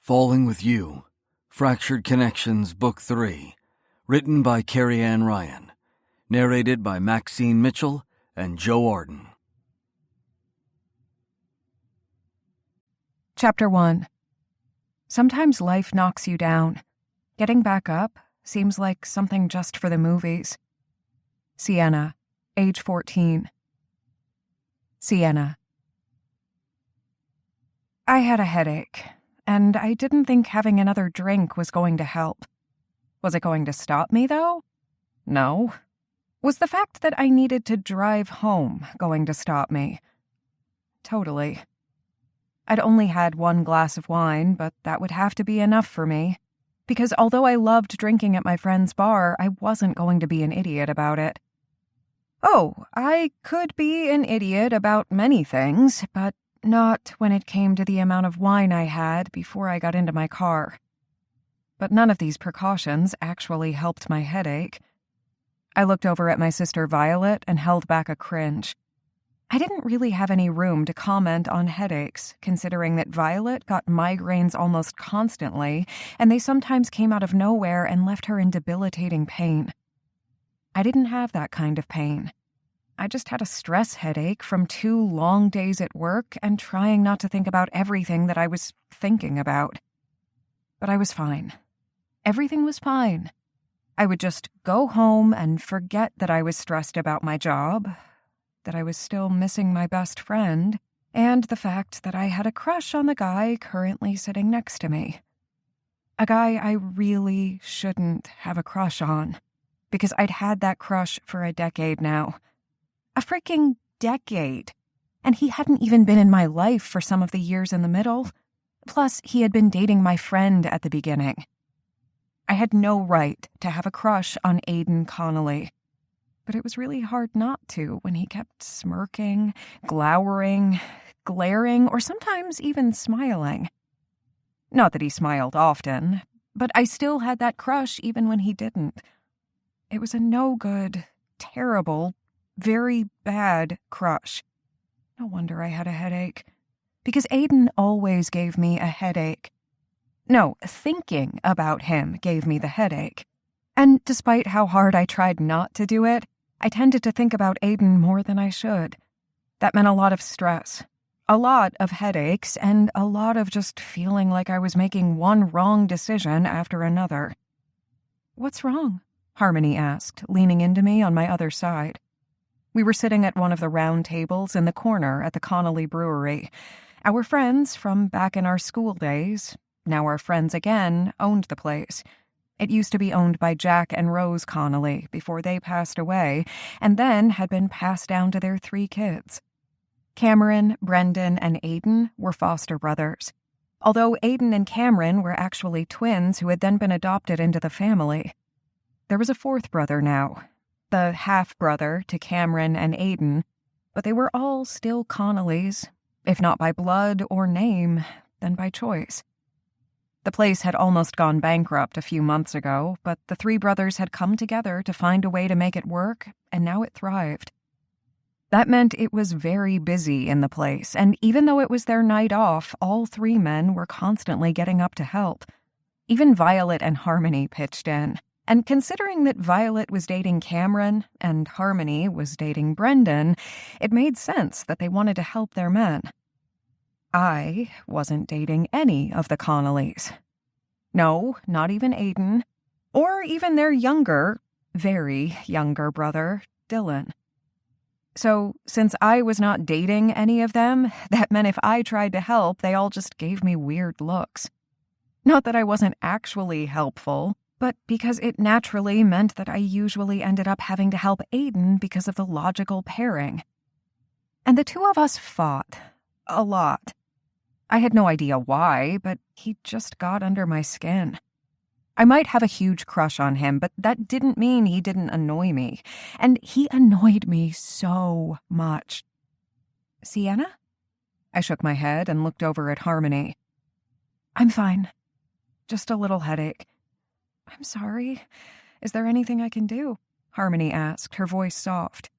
Falling with You, Fractured Connections, Book 3, written by Carrie Ann Ryan, narrated by Maxine Mitchell and Joe Arden. Chapter 1. Sometimes life knocks you down. Getting back up seems like something just for the movies. Sienna, age 14. Sienna. I had a headache, and I didn't think having another drink was going to help. Was it going to stop me, though? No. Was the fact that I needed to drive home going to stop me? Totally. I'd only had one glass of wine, but that would have to be enough for me, because although I loved drinking at my friend's bar, I wasn't going to be an idiot about it. Oh, I could be an idiot about many things, but not when it came to the amount of wine I had before I got into my car. But none of these precautions actually helped my headache. I looked over at my sister Violet and held back a cringe. I didn't really have any room to comment on headaches, considering that Violet got migraines almost constantly, and they sometimes came out of nowhere and left her in debilitating pain. I didn't have that kind of pain. I just had a stress headache from 2 long days at work and trying not to think about everything that I was thinking about. But I was fine. Everything was fine. I would just go home and forget that I was stressed about my job, that I was still missing my best friend, and the fact that I had a crush on the guy currently sitting next to me. A guy I really shouldn't have a crush on, because I'd had that crush for a decade now. A freaking decade. And he hadn't even been in my life for some of the years in the middle. Plus, he had been dating my friend at the beginning. I had no right to have a crush on Aiden Connolly. But it was really hard not to when he kept smirking, glowering, glaring, or sometimes even smiling. Not that he smiled often, but I still had that crush even when he didn't. It was a no-good, terrible, very bad crush. No wonder I had a headache. Because Aiden always gave me a headache. No, thinking about him gave me the headache. And despite how hard I tried not to do it, I tended to think about Aiden more than I should. That meant a lot of stress, a lot of headaches, and a lot of just feeling like I was making one wrong decision after another. "What's wrong?" Harmony asked, leaning into me on my other side. We were sitting at one of the round tables in the corner at the Connolly Brewery. Our friends from back in our school days, now our friends again, owned the place. It used to be owned by Jack and Rose Connolly before they passed away, and then had been passed down to their 3 kids. Cameron, Brendan, and Aiden were foster brothers, although Aiden and Cameron were actually twins who had then been adopted into the family. There was a 4th brother now, the half-brother to Cameron and Aiden, but they were all still Connollys, if not by blood or name, then by choice. The place had almost gone bankrupt a few months ago, but the 3 brothers had come together to find a way to make it work, and now it thrived. That meant it was very busy in the place, and even though it was their night off, all 3 men were constantly getting up to help. Even Violet and Harmony pitched in. And considering that Violet was dating Cameron and Harmony was dating Brendan, it made sense that they wanted to help their men. I wasn't dating any of the Connollys. No, not even Aiden, or even their younger, very younger brother, Dylan. So, since I was not dating any of them, that meant if I tried to help, they all just gave me weird looks. Not that I wasn't actually helpful, but because it naturally meant that I usually ended up having to help Aiden because of the logical pairing. And the 2 of us fought. A lot. I had no idea why, but he just got under my skin. I might have a huge crush on him, but that didn't mean he didn't annoy me. And he annoyed me so much. "Sienna?" I shook my head and looked over at Harmony. "I'm fine. Just a little headache." "I'm sorry. Is there anything I can do?" Harmony asked, her voice soft.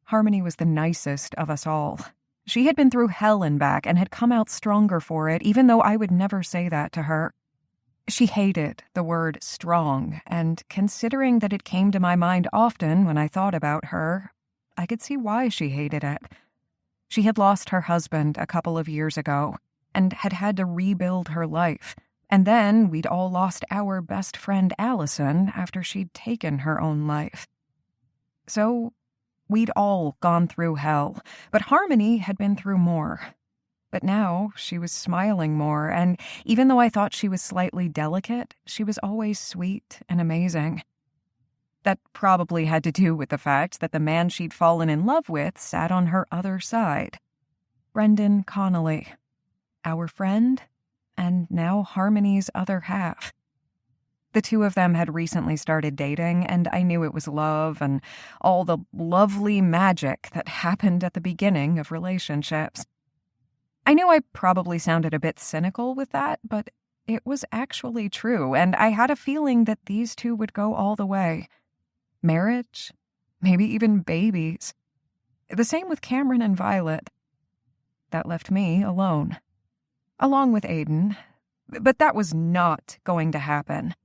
Harmony was the nicest of us all. She had been through hell and back and had come out stronger for it, even though I would never say that to her. She hated the word strong, and considering that it came to my mind often when I thought about her, I could see why she hated it. She had lost her husband a couple of years ago and had had to rebuild her life. And then we'd all lost our best friend Allison after she'd taken her own life. So we'd all gone through hell, but Harmony had been through more. But now she was smiling more, and even though I thought she was slightly delicate, she was always sweet and amazing. That probably had to do with the fact that the man she'd fallen in love with sat on her other side. Brendan Connolly, our friend, and now Harmony's other half. The two of them had recently started dating, and I knew it was love and all the lovely magic that happened at the beginning of relationships. I knew I probably sounded a bit cynical with that, but it was actually true, and I had a feeling that these two would go all the way. Marriage, maybe even babies. The same with Cameron and Violet. That left me alone. Along with Aiden, but that was not going to happen.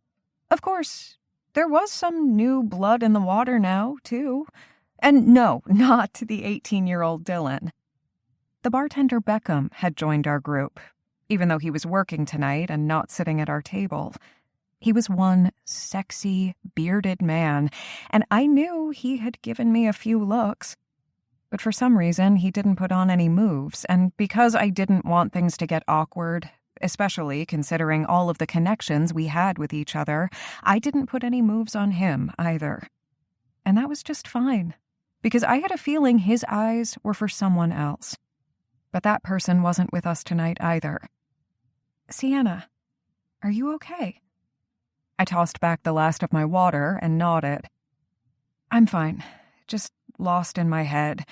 Of course, there was some new blood in the water now, too. And no, not the 18-year-old Dylan. The bartender Beckham had joined our group, even though he was working tonight and not sitting at our table. He was one sexy, bearded man, and I knew he had given me a few looks. But for some reason, he didn't put on any moves, and because I didn't want things to get awkward, especially considering all of the connections we had with each other, I didn't put any moves on him either. And that was just fine, because I had a feeling his eyes were for someone else. But that person wasn't with us tonight either. Sienna, are you okay? I tossed back the last of my water and nodded. I'm fine, just lost in my head.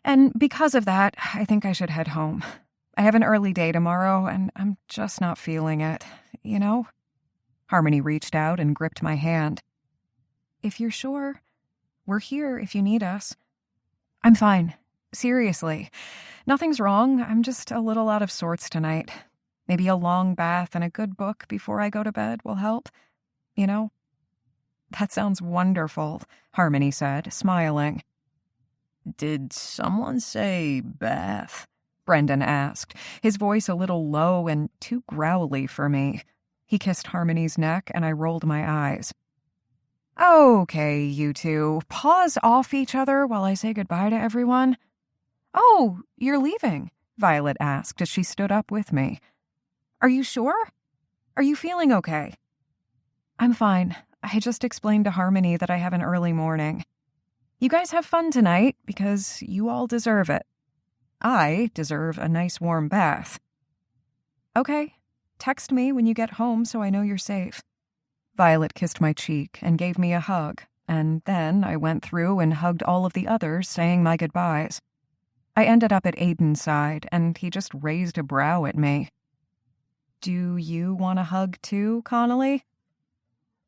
And because of that, I think I should head home. I have an early day tomorrow, and I'm just not feeling it, you know? Harmony reached out and gripped my hand. If you're sure, we're here if you need us. I'm fine. Seriously. Nothing's wrong. I'm just a little out of sorts tonight. Maybe a long bath and a good book before I go to bed will help. You know? That sounds wonderful, Harmony said, smiling. Did someone say bath? Brendan asked, his voice a little low and too growly for me. He kissed Harmony's neck, and I rolled my eyes. Okay, you two, pause off each other while I say goodbye to everyone. Oh, you're leaving? Violet asked as she stood up with me. Are you sure? Are you feeling okay? I'm fine. I just explained to Harmony that I have an early morning. You guys have fun tonight because you all deserve it. I deserve a nice warm bath. Okay, text me when you get home so I know you're safe. Violet kissed my cheek and gave me a hug, and then I went through and hugged all of the others, saying my goodbyes. I ended up at Aiden's side, and he just raised a brow at me. Do you want a hug too, Connolly?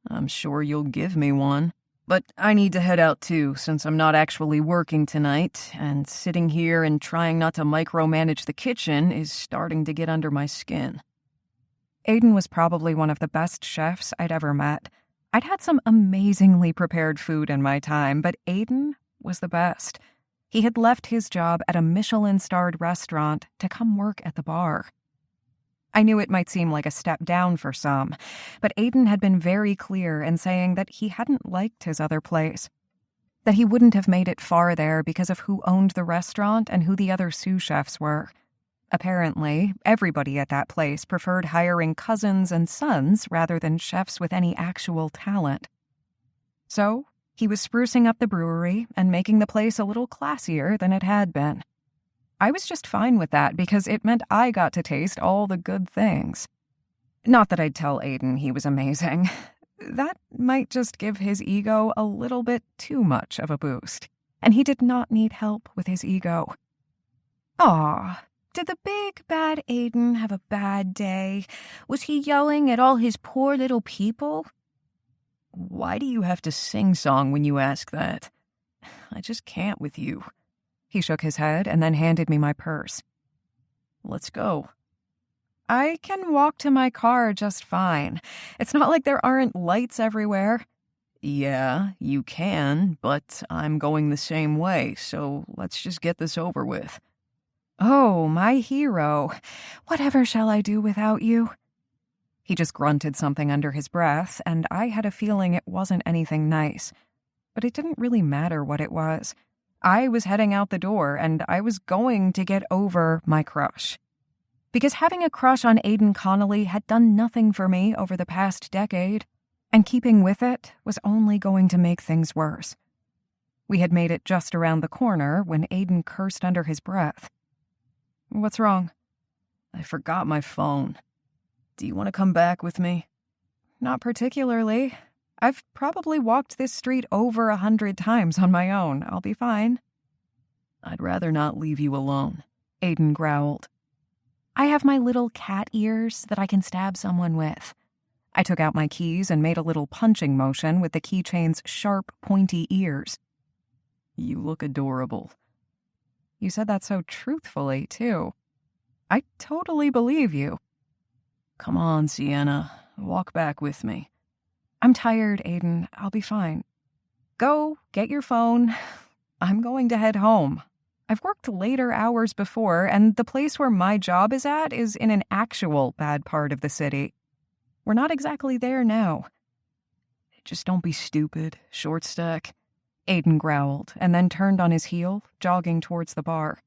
I'm sure you'll give me one. But I need to head out too, since I'm not actually working tonight, and sitting here and trying not to micromanage the kitchen is starting to get under my skin. Aiden was probably one of the best chefs I'd ever met. I'd had some amazingly prepared food in my time, but Aiden was the best. He had left his job at a Michelin-starred restaurant to come work at the bar. I knew it might seem like a step down for some, but Aiden had been very clear in saying that he hadn't liked his other place, that he wouldn't have made it far there because of who owned the restaurant and who the other sous chefs were. Apparently, everybody at that place preferred hiring cousins and sons rather than chefs with any actual talent. So, he was sprucing up the brewery and making the place a little classier than it had been. I was just fine with that because it meant I got to taste all the good things. Not that I'd tell Aiden he was amazing. That might just give his ego a little bit too much of a boost, and he did not need help with his ego. Aw, did the big bad Aiden have a bad day? Was he yelling at all his poor little people? Why do you have to sing-song when you ask that? I just can't with you. He shook his head and then handed me my purse. Let's go. I can walk to my car just fine. It's not like there aren't lights everywhere. Yeah, you can, but I'm going the same way, so let's just get this over with. Oh, my hero. Whatever shall I do without you? He just grunted something under his breath, and I had a feeling it wasn't anything nice. But it didn't really matter what it was. I was heading out the door, and I was going to get over my crush. Because having a crush on Aiden Connolly had done nothing for me over the past decade, and keeping with it was only going to make things worse. We had made it just around the corner when Aiden cursed under his breath. What's wrong? I forgot my phone. Do you want to come back with me? Not particularly. I've probably walked this street over 100 times on my own. I'll be fine. I'd rather not leave you alone, Aiden growled. I have my little cat ears that I can stab someone with. I took out my keys and made a little punching motion with the keychain's sharp, pointy ears. You look adorable. You said that so truthfully, too. I totally believe you. Come on, Sienna. Walk back with me. I'm tired, Aiden. I'll be fine. Go, get your phone. I'm going to head home. I've worked later hours before, and the place where my job is at is in an actual bad part of the city. We're not exactly there now. Just don't be stupid, short stack. Aiden growled, and then turned on his heel, jogging towards the bar.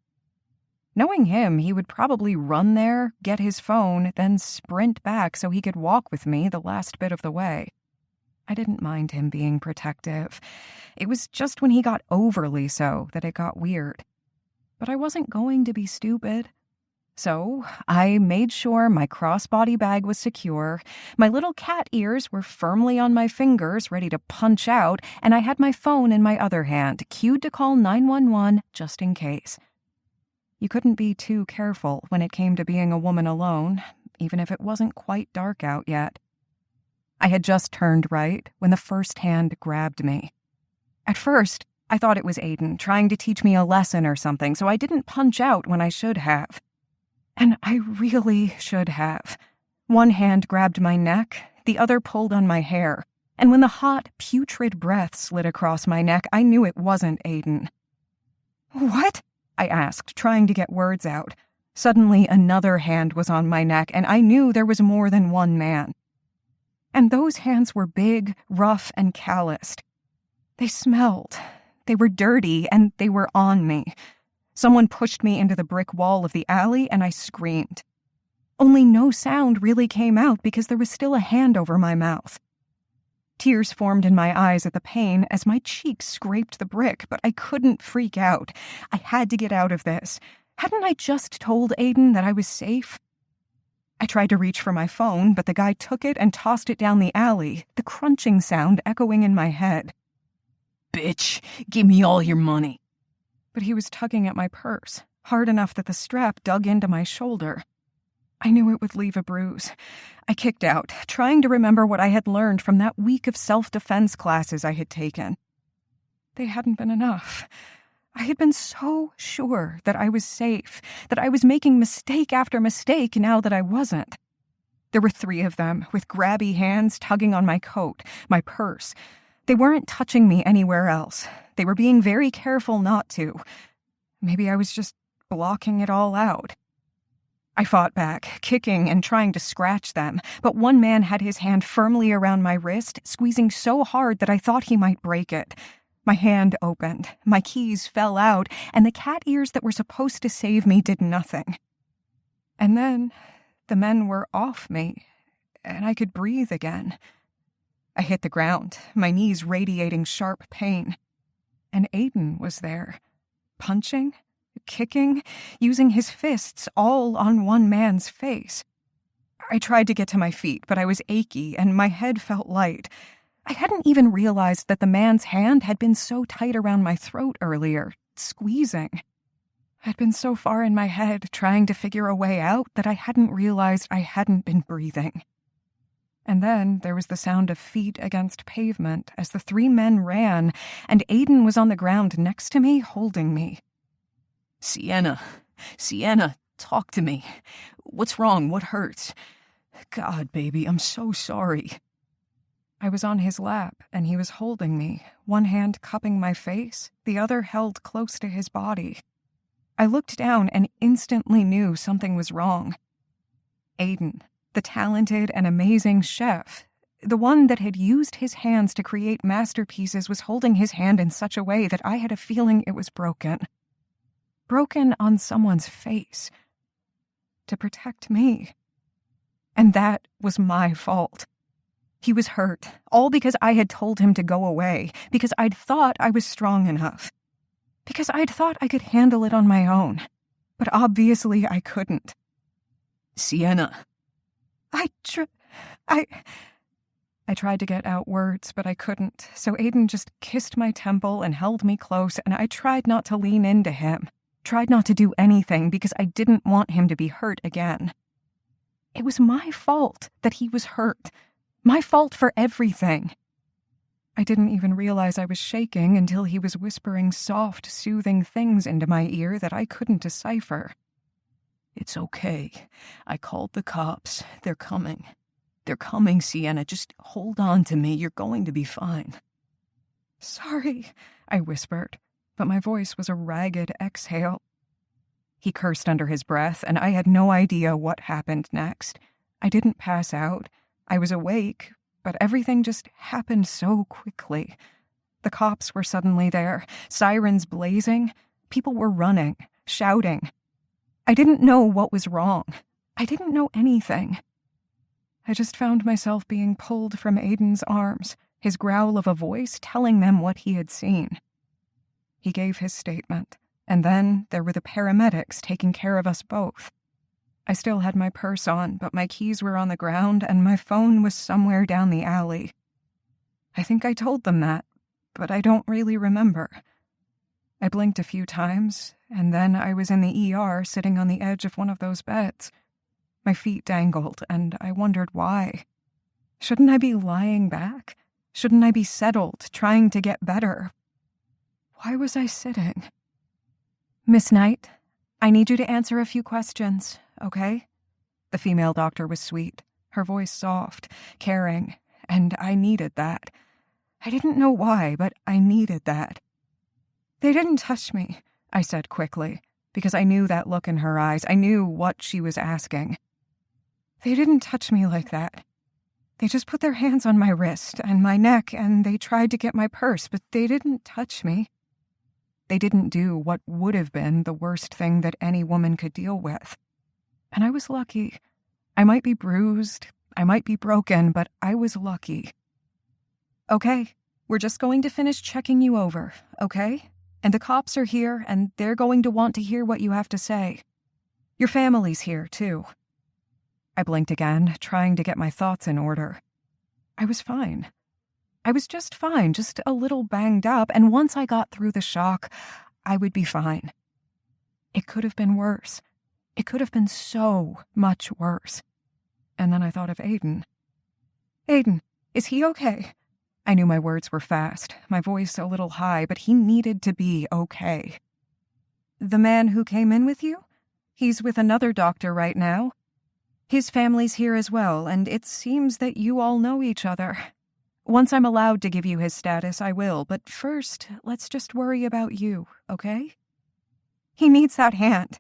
Knowing him, he would probably run there, get his phone, then sprint back so he could walk with me the last bit of the way. I didn't mind him being protective. It was just when he got overly so that it got weird. But I wasn't going to be stupid. So I made sure my crossbody bag was secure, my little cat ears were firmly on my fingers, ready to punch out, and I had my phone in my other hand, cued to call 911 just in case. You couldn't be too careful when it came to being a woman alone, even if it wasn't quite dark out yet. I had just turned right when the first hand grabbed me. At first, I thought it was Aiden trying to teach me a lesson or something, so I didn't punch out when I should have. And I really should have. One hand grabbed my neck, the other pulled on my hair, and when the hot, putrid breath slid across my neck, I knew it wasn't Aiden. What? I asked, trying to get words out. Suddenly, another hand was on my neck, and I knew there was more than one man. And those hands were big, rough, and calloused. They smelled. They were dirty, and they were on me. Someone pushed me into the brick wall of the alley, and I screamed. Only no sound really came out because there was still a hand over my mouth. Tears formed in my eyes at the pain as my cheeks scraped the brick, but I couldn't freak out. I had to get out of this. Hadn't I just told Aiden that I was safe? I tried to reach for my phone, but the guy took it and tossed it down the alley, the crunching sound echoing in my head. Bitch, give me all your money. But he was tugging at my purse, hard enough that the strap dug into my shoulder. I knew it would leave a bruise. I kicked out, trying to remember what I had learned from that week of self-defense classes I had taken. They hadn't been enough. I had been so sure that I was safe, that I was making mistake after mistake now that I wasn't. There were 3 of them, with grabby hands tugging on my coat, my purse. They weren't touching me anywhere else. They were being very careful not to. Maybe I was just blocking it all out. I fought back, kicking and trying to scratch them, but one man had his hand firmly around my wrist, squeezing so hard that I thought he might break it. My hand opened, my keys fell out, and the cat ears that were supposed to save me did nothing. And then the men were off me, and I could breathe again. I hit the ground, my knees radiating sharp pain. And Aiden was there, punching, kicking, using his fists all on one man's face. I tried to get to my feet, but I was achy and my head felt light. I hadn't even realized that the man's hand had been so tight around my throat earlier, squeezing. I'd been so far in my head trying to figure a way out that I hadn't realized I hadn't been breathing. And then there was the sound of feet against pavement as the 3 men ran, and Aiden was on the ground next to me, holding me. Sienna, talk to me. What's wrong? What hurts? God, baby, I'm so sorry. I was on his lap, and he was holding me, one hand cupping my face, the other held close to his body. I looked down and instantly knew something was wrong. Aiden, the talented and amazing chef, the one that had used his hands to create masterpieces, was holding his hand in such a way that I had a feeling it was broken. Broken on someone's face. To protect me. And that was my fault. He was hurt, all because I had told him to go away, because I'd thought I was strong enough. Because I'd thought I could handle it on my own. But obviously I couldn't. Sienna. I tried to get out words, but I couldn't, so Aiden just kissed my temple and held me close, and I tried not to lean into him, tried not to do anything because I didn't want him to be hurt again. It was my fault that he was hurt. My fault for everything. I didn't even realize I was shaking until he was whispering soft, soothing things into my ear that I couldn't decipher. It's okay. I called the cops. They're coming. They're coming, Sienna. Just hold on to me. You're going to be fine. Sorry, I whispered, but my voice was a ragged exhale. He cursed under his breath, and I had no idea what happened next. I didn't pass out. I was awake, but everything just happened so quickly. The cops were suddenly there, sirens blazing. People were running, shouting. I didn't know what was wrong. I didn't know anything. I just found myself being pulled from Aiden's arms, his growl of a voice telling them what he had seen. He gave his statement, and then there were the paramedics taking care of us both. I still had my purse on, but my keys were on the ground and my phone was somewhere down the alley. I think I told them that, but I don't really remember. I blinked a few times, and then I was in the ER sitting on the edge of one of those beds. My feet dangled, and I wondered why. Shouldn't I be lying back? Shouldn't I be settled, trying to get better? Why was I sitting? Miss Knight, I need you to answer a few questions, okay? The female doctor was sweet, her voice soft, caring, and I needed that. I didn't know why, but I needed that. They didn't touch me, I said quickly, because I knew that look in her eyes. I knew what she was asking. They didn't touch me like that. They just put their hands on my wrist and my neck, and they tried to get my purse, but they didn't touch me. They didn't do what would have been the worst thing that any woman could deal with. And I was lucky. I might be bruised, I might be broken, but I was lucky. Okay, we're just going to finish checking you over, okay? And the cops are here, and they're going to want to hear what you have to say. Your family's here, too. I blinked again, trying to get my thoughts in order. I was fine. I was just fine, just a little banged up, and once I got through the shock, I would be fine. It could have been worse. It could have been so much worse. And then I thought of Aiden. Aiden, is he okay? I knew my words were fast, my voice a little high, but he needed to be okay. The man who came in with you? He's with another doctor right now. His family's here as well, and it seems that you all know each other. Once I'm allowed to give you his status, I will, but first, let's just worry about you, okay? He needs that hand.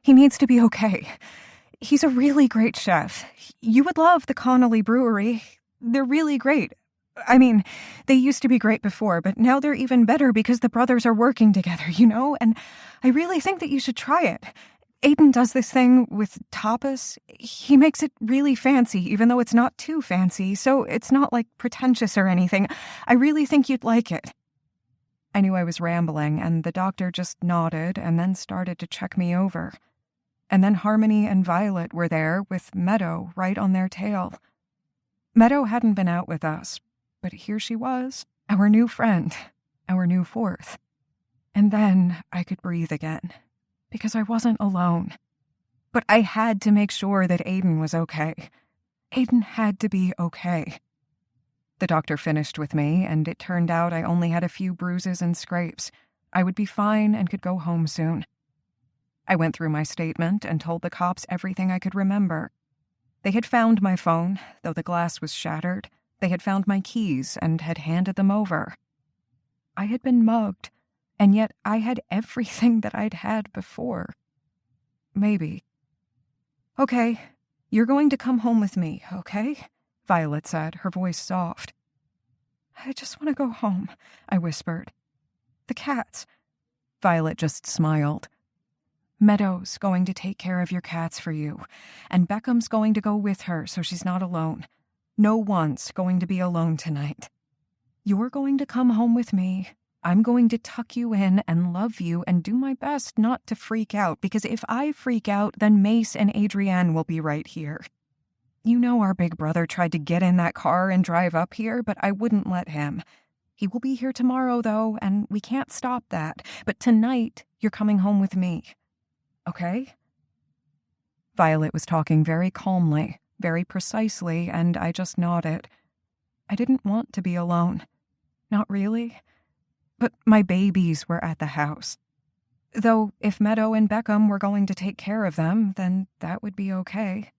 He needs to be okay. He's a really great chef. You would love the Connolly Brewery. They're really great. I mean, they used to be great before, but now they're even better because the brothers are working together, you know? And I really think that you should try it. Aiden does this thing with tapas. He makes it really fancy, even though it's not too fancy, so it's not, like, pretentious or anything. I really think you'd like it. I knew I was rambling, and the doctor just nodded and then started to check me over. And then Harmony and Violet were there with Meadow right on their tail. Meadow hadn't been out with us, but here she was, our new friend, our new fourth. And then I could breathe again. Because I wasn't alone. But I had to make sure that Aiden was okay. Aiden had to be okay. The doctor finished with me, and it turned out I only had a few bruises and scrapes. I would be fine and could go home soon. I went through my statement and told the cops everything I could remember. They had found my phone, though the glass was shattered. They had found my keys and had handed them over. I had been mugged, and yet I had everything that I'd had before. Maybe. "Okay, you're going to come home with me, okay?" Violet said, her voice soft. "I just want to go home," I whispered. "The cats." Violet just smiled. "Meadow's going to take care of your cats for you, and Beckham's going to go with her so she's not alone. No one's going to be alone tonight. You're going to come home with me. I'm going to tuck you in and love you and do my best not to freak out, because if I freak out, then Mace and Adrienne will be right here. You know our big brother tried to get in that car and drive up here, but I wouldn't let him. He will be here tomorrow, though, and we can't stop that. But tonight, you're coming home with me. Okay?" Violet was talking very calmly, very precisely, and I just nodded. I didn't want to be alone. Not really. But my babies were at the house. Though if Meadow and Beckham were going to take care of them, then that would be okay.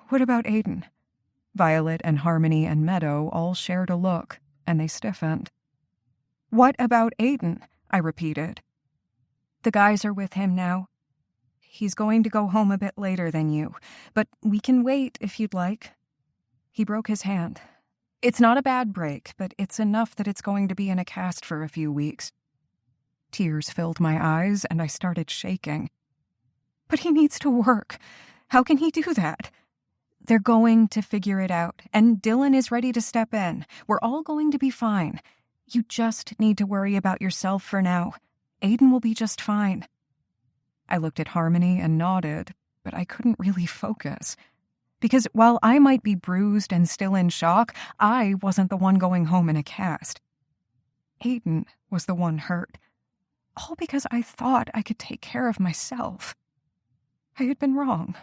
"What about Aiden?" Violet and Harmony and Meadow all shared a look, and they stiffened. "What about Aiden?" I repeated. "The guys are with him now. He's going to go home a bit later than you, but we can wait if you'd like." He broke his hand. It's not a bad break, but it's enough that it's going to be in a cast for a few weeks. Tears filled my eyes, and I started shaking. "But he needs to work. How can he do that?" "They're going to figure it out, and Dylan is ready to step in. We're all going to be fine. You just need to worry about yourself for now. Aiden will be just fine." I looked at Harmony and nodded, but I couldn't really focus. Because while I might be bruised and still in shock, I wasn't the one going home in a cast. Aiden was the one hurt. All because I thought I could take care of myself. I had been wrong.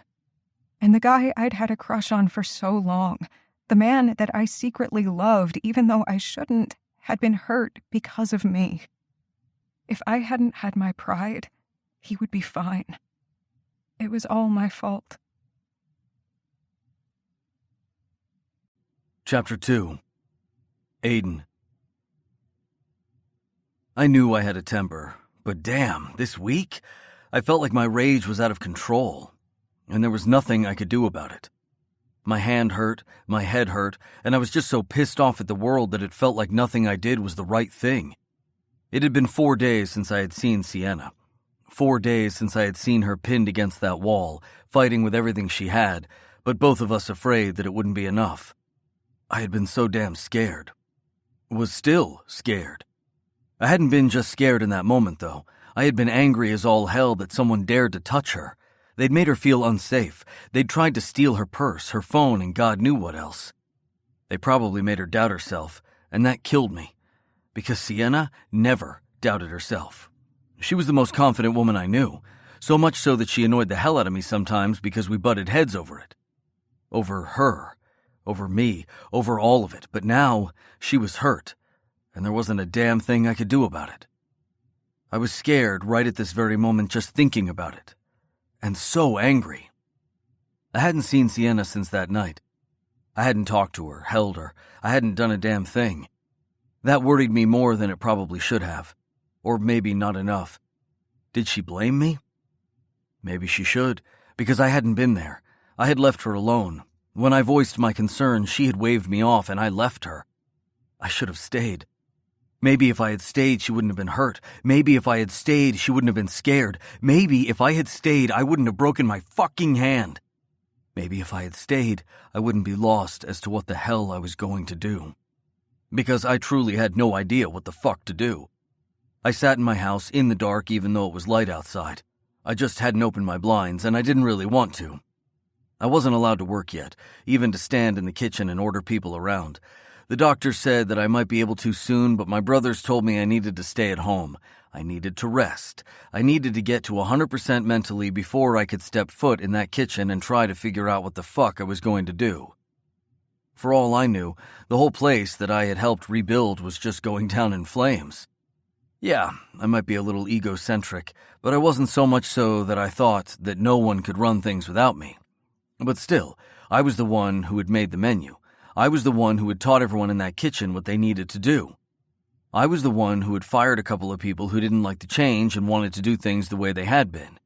And the guy I'd had a crush on for so long, the man that I secretly loved even though I shouldn't, had been hurt because of me. If I hadn't had my pride, he would be fine. It was all my fault. Chapter 2. Aiden. I knew I had a temper, but damn, this week, I felt like my rage was out of control, and there was nothing I could do about it. My hand hurt, my head hurt, and I was just so pissed off at the world that it felt like nothing I did was the right thing. It had been 4 days since I had seen Sienna. 4 days since I had seen her pinned against that wall, fighting with everything she had, but both of us afraid that it wouldn't be enough. I had been so damn scared. Was still scared. I hadn't been just scared in that moment, though. I had been angry as all hell that someone dared to touch her. They'd made her feel unsafe. They'd tried to steal her purse, her phone, and God knew what else. They probably made her doubt herself, and that killed me. Because Sienna never doubted herself. She was the most confident woman I knew, so much so that she annoyed the hell out of me sometimes because we butted heads over it. Over her. Over me, over all of it, but now she was hurt, and there wasn't a damn thing I could do about it. I was scared right at this very moment just thinking about it, and so angry. I hadn't seen Sienna since that night. I hadn't talked to her, held her, I hadn't done a damn thing. That worried me more than it probably should have, or maybe not enough. Did she blame me? Maybe she should, because I hadn't been there. I had left her alone. When I voiced my concern, she had waved me off and I left her. I should have stayed. Maybe if I had stayed, she wouldn't have been hurt. Maybe if I had stayed, she wouldn't have been scared. Maybe if I had stayed, I wouldn't have broken my fucking hand. Maybe if I had stayed, I wouldn't be lost as to what the hell I was going to do. Because I truly had no idea what the fuck to do. I sat in my house in the dark even though it was light outside. I just hadn't opened my blinds and I didn't really want to. I wasn't allowed to work yet, even to stand in the kitchen and order people around. The doctor said that I might be able to soon, but my brothers told me I needed to stay at home. I needed to rest. I needed to get to 100% mentally before I could step foot in that kitchen and try to figure out what the fuck I was going to do. For all I knew, the whole place that I had helped rebuild was just going down in flames. Yeah, I might be a little egocentric, but I wasn't so much so that I thought that no one could run things without me. But still, I was the one who had made the menu. I was the one who had taught everyone in that kitchen what they needed to do. I was the one who had fired a couple of people who didn't like the change and wanted to do things the way they had been.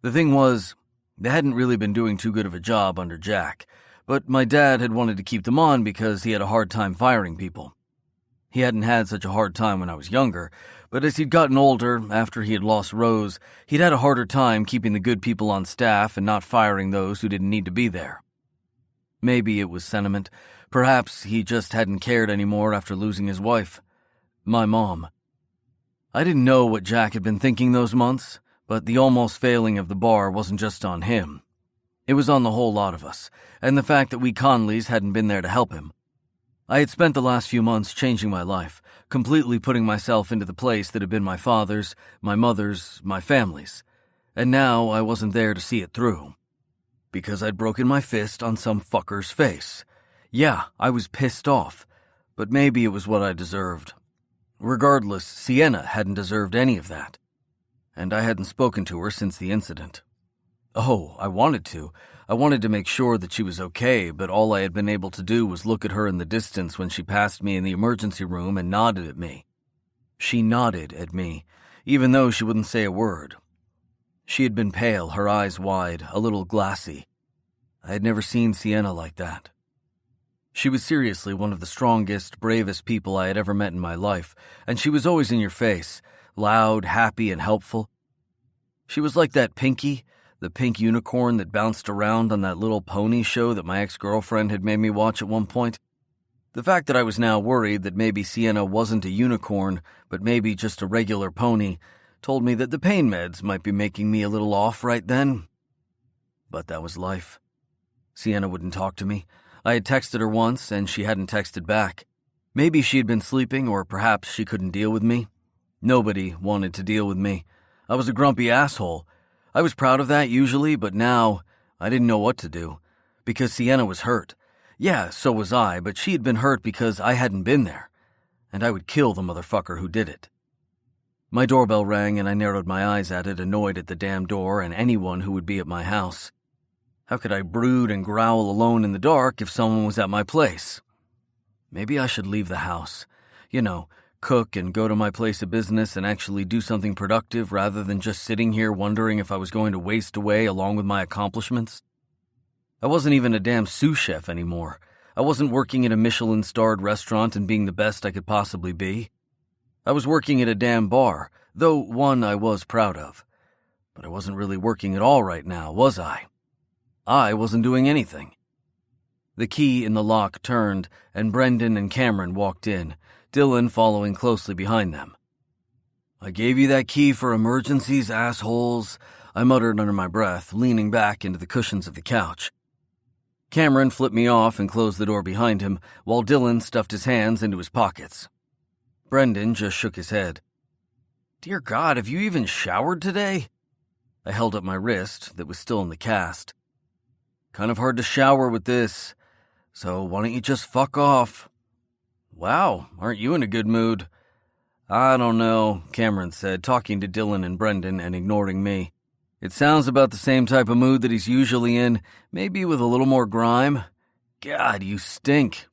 The thing was, they hadn't really been doing too good of a job under Jack, but my dad had wanted to keep them on because he had a hard time firing people. He hadn't had such a hard time when I was younger, but as he'd gotten older, after he had lost Rose, he'd had a harder time keeping the good people on staff and not firing those who didn't need to be there. Maybe it was sentiment. Perhaps he just hadn't cared anymore after losing his wife. My mom. I didn't know what Jack had been thinking those months, but the almost failing of the bar wasn't just on him. It was on the whole lot of us, and the fact that we Conleys hadn't been there to help him. I had spent the last few months changing my life, completely putting myself into the place that had been my father's, my mother's, my family's, and now I wasn't there to see it through. Because I'd broken my fist on some fucker's face. Yeah, I was pissed off, but maybe it was what I deserved. Regardless, Sienna hadn't deserved any of that, and I hadn't spoken to her since the incident. Oh, I wanted to. I wanted to make sure that she was okay, but all I had been able to do was look at her in the distance when she passed me in the emergency room and nodded at me. She nodded at me, even though she wouldn't say a word. She had been pale, her eyes wide, a little glassy. I had never seen Sienna like that. She was seriously one of the strongest, bravest people I had ever met in my life, and she was always in your face, loud, happy, and helpful. She was like that Pinky, the pink unicorn that bounced around on that little pony show that my ex-girlfriend had made me watch at one point. The fact that I was now worried that maybe Sienna wasn't a unicorn, but maybe just a regular pony, told me that the pain meds might be making me a little off right then. But that was life. Sienna wouldn't talk to me. I had texted her once, and she hadn't texted back. Maybe she had been sleeping, or perhaps she couldn't deal with me. Nobody wanted to deal with me. I was a grumpy asshole. I was proud of that usually, but now I didn't know what to do. Because Sienna was hurt. Yeah, so was I, but she had been hurt because I hadn't been there. And I would kill the motherfucker who did it. My doorbell rang and I narrowed my eyes at it, annoyed at the damn door and anyone who would be at my house. How could I brood and growl alone in the dark if someone was at my place? Maybe I should leave the house. Cook and go to my place of business and actually do something productive rather than just sitting here wondering if I was going to waste away along with my accomplishments. I wasn't even a damn sous chef anymore. I wasn't working at a Michelin-starred restaurant and being the best I could possibly be. I was working at a damn bar, though one I was proud of. But I wasn't really working at all right now, was I? I wasn't doing anything. The key in the lock turned, and Brendan and Cameron walked in, Dylan following closely behind them. "I gave you that key for emergencies, assholes," I muttered under my breath, leaning back into the cushions of the couch. Cameron flipped me off and closed the door behind him, while Dylan stuffed his hands into his pockets. Brendan just shook his head. "Dear God, have you even showered today?" I held up my wrist that was still in the cast. "Kind of hard to shower with this, so why don't you just fuck off?" "Wow, aren't you in a good mood?" "I don't know," Cameron said, talking to Dylan and Brendan and ignoring me. "It sounds about the same type of mood that he's usually in, maybe with a little more grime. God, you stink."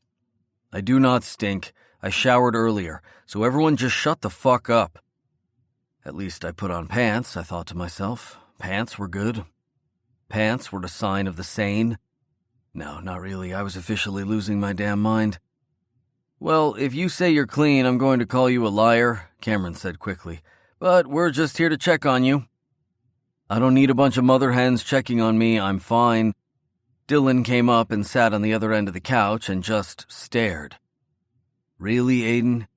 "I do not stink. I showered earlier, so everyone just shut the fuck up." At least I put on pants, I thought to myself. Pants were good. Pants were a sign of the sane. No, not really. I was officially losing my damn mind. "Well, if you say you're clean, I'm going to call you a liar," Cameron said quickly. "But we're just here to check on you." "I don't need a bunch of mother hens checking on me. I'm fine." Dylan came up and sat on the other end of the couch and just stared. "Really, Aiden?"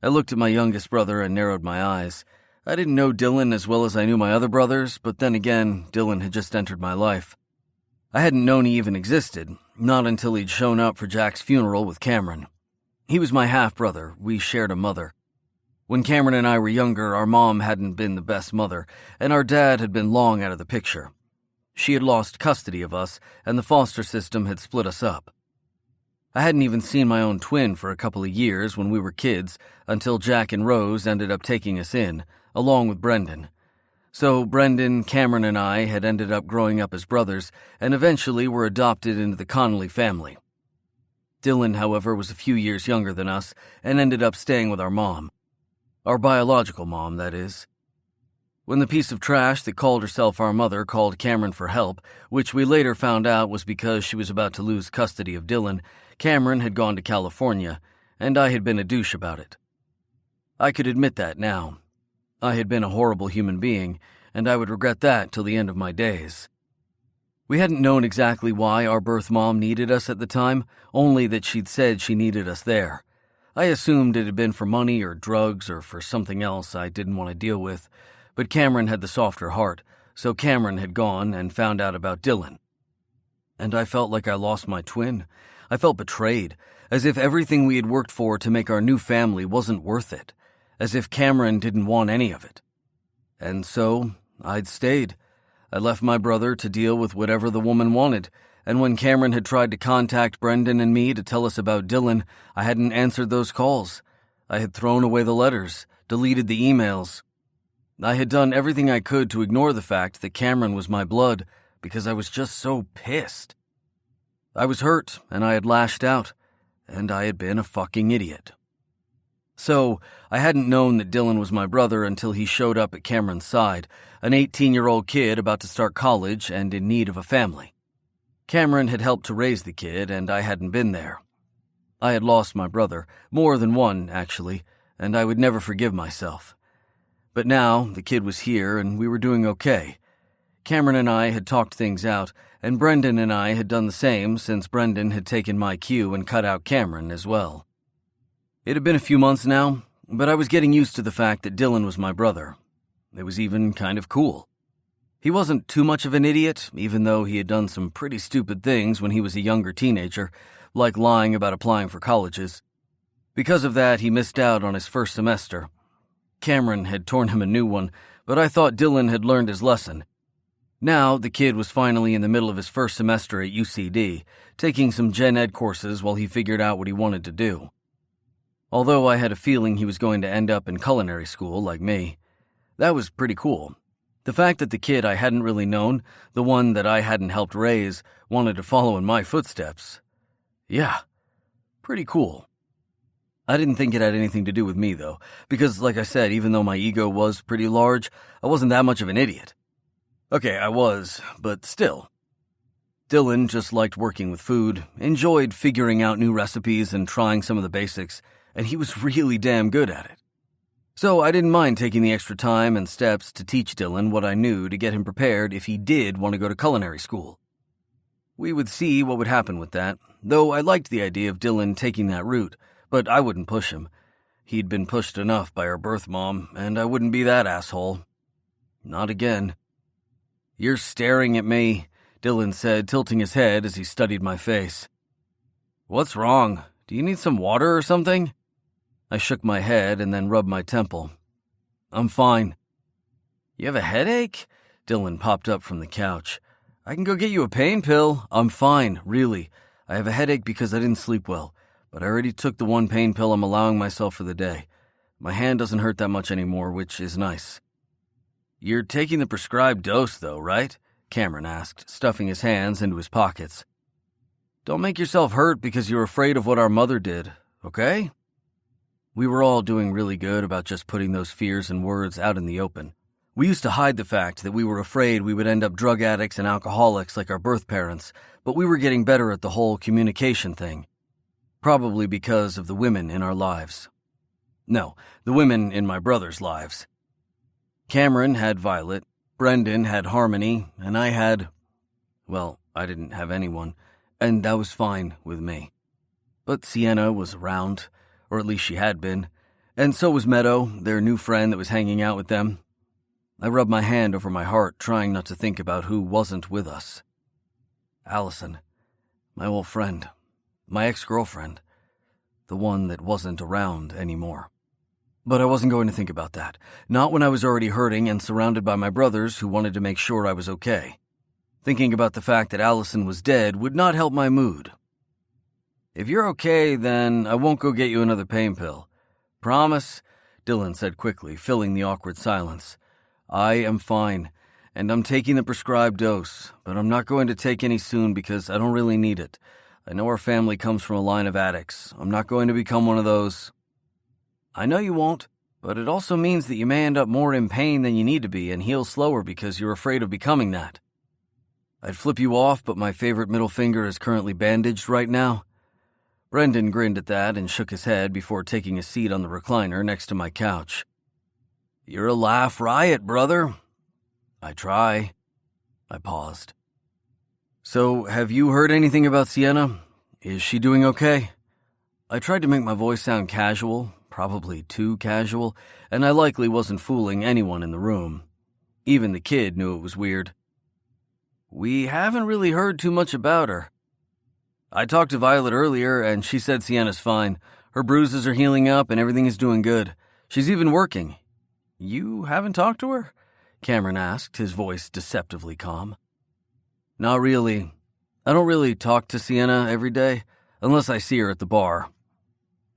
I looked at my youngest brother and narrowed my eyes. I didn't know Dylan as well as I knew my other brothers, but then again, Dylan had just entered my life. I hadn't known he even existed, not until he'd shown up for Jack's funeral with Cameron. He was my half-brother. We shared a mother. When Cameron and I were younger, our mom hadn't been the best mother, and our dad had been long out of the picture. She had lost custody of us, and the foster system had split us up. I hadn't even seen my own twin for a couple of years when we were kids until Jack and Rose ended up taking us in, along with Brendan. So Brendan, Cameron, and I had ended up growing up as brothers and eventually were adopted into the Connolly family. Dylan, however, was a few years younger than us and ended up staying with our mom. Our biological mom, that is. When the piece of trash that called herself our mother called Cameron for help, which we later found out was because she was about to lose custody of Dylan, Cameron had gone to California, and I had been a douche about it. I could admit that now. I had been a horrible human being, and I would regret that till the end of my days. We hadn't known exactly why our birth mom needed us at the time, only that she'd said she needed us there. I assumed it had been for money or drugs or for something else I didn't want to deal with, but Cameron had the softer heart, so Cameron had gone and found out about Dylan. And I felt like I lost my twin. I felt betrayed, as if everything we had worked for to make our new family wasn't worth it, as if Cameron didn't want any of it. And so, I'd stayed. I left my brother to deal with whatever the woman wanted, and when Cameron had tried to contact Brendan and me to tell us about Dylan, I hadn't answered those calls. I had thrown away the letters, deleted the emails. I had done everything I could to ignore the fact that Cameron was my blood, because I was just so pissed. I was hurt, and I had lashed out, and I had been a fucking idiot. So, I hadn't known that Dylan was my brother until he showed up at Cameron's side, an 18-year-old kid about to start college and in need of a family. Cameron had helped to raise the kid, and I hadn't been there. I had lost my brother, more than one, actually, and I would never forgive myself. But now, the kid was here, and we were doing okay. Cameron and I had talked things out, and Brendan and I had done the same since Brendan had taken my cue and cut out Cameron as well. It had been a few months now, but I was getting used to the fact that Dylan was my brother. It was even kind of cool. He wasn't too much of an idiot, even though he had done some pretty stupid things when he was a younger teenager, like lying about applying for colleges. Because of that, he missed out on his first semester. Cameron had torn him a new one, but I thought Dylan had learned his lesson. Now, the kid was finally in the middle of his first semester at UCD, taking some gen ed courses while he figured out what he wanted to do. Although I had a feeling he was going to end up in culinary school like me. That was pretty cool. The fact that the kid I hadn't really known, the one that I hadn't helped raise, wanted to follow in my footsteps. Yeah, pretty cool. I didn't think it had anything to do with me, though, because, like I said, even though my ego was pretty large, I wasn't that much of an idiot. Okay, I was, but still. Dylan just liked working with food, enjoyed figuring out new recipes and trying some of the basics, and he was really damn good at it. So I didn't mind taking the extra time and steps to teach Dylan what I knew to get him prepared if he did want to go to culinary school. We would see what would happen with that, though I liked the idea of Dylan taking that route, but I wouldn't push him. He'd been pushed enough by our birth mom, and I wouldn't be that asshole. Not again. "You're staring at me," Dylan said, tilting his head as he studied my face. "What's wrong? Do you need some water or something?" I shook my head and then rubbed my temple. "I'm fine." "You have a headache?" Dylan popped up from the couch. "I can go get you a pain pill." "I'm fine, really. I have a headache because I didn't sleep well, but I already took the one pain pill I'm allowing myself for the day. My hand doesn't hurt that much anymore, which is nice." "You're taking the prescribed dose, though, right?" Cameron asked, stuffing his hands into his pockets. "Don't make yourself hurt because you're afraid of what our mother did, okay?" We were all doing really good about just putting those fears and words out in the open. We used to hide the fact that we were afraid we would end up drug addicts and alcoholics like our birth parents, but we were getting better at the whole communication thing. Probably because of the women in our lives. No, the women in my brother's lives. Cameron had Violet, Brendan had Harmony, and I had... well, I didn't have anyone, and that was fine with me. But Sienna was around, or at least she had been, and so was Meadow, their new friend that was hanging out with them. I rubbed my hand over my heart, trying not to think about who wasn't with us. Allison, my old friend, my ex-girlfriend, the one that wasn't around anymore. But I wasn't going to think about that, not when I was already hurting and surrounded by my brothers who wanted to make sure I was okay. Thinking about the fact that Allison was dead would not help my mood. If you're okay, then I won't go get you another pain pill. Promise? Dylan said quickly, filling the awkward silence. I am fine, and I'm taking the prescribed dose, but I'm not going to take any soon because I don't really need it. I know our family comes from a line of addicts. I'm not going to become one of those. I know you won't, but it also means that you may end up more in pain than you need to be and heal slower because you're afraid of becoming that. I'd flip you off, but my favorite middle finger is currently bandaged right now. Brendan grinned at that and shook his head before taking a seat on the recliner next to my couch. You're a laugh riot, brother. I try. I paused. So, have you heard anything about Sienna? Is she doing okay? I tried to make my voice sound casual, probably too casual, and I likely wasn't fooling anyone in the room. Even the kid knew it was weird. We haven't really heard too much about her. I talked to Violet earlier, and she said Sienna's fine. Her bruises are healing up, and everything is doing good. She's even working. You haven't talked to her? Cameron asked, his voice deceptively calm. Not really. I don't really talk to Sienna every day, unless I see her at the bar.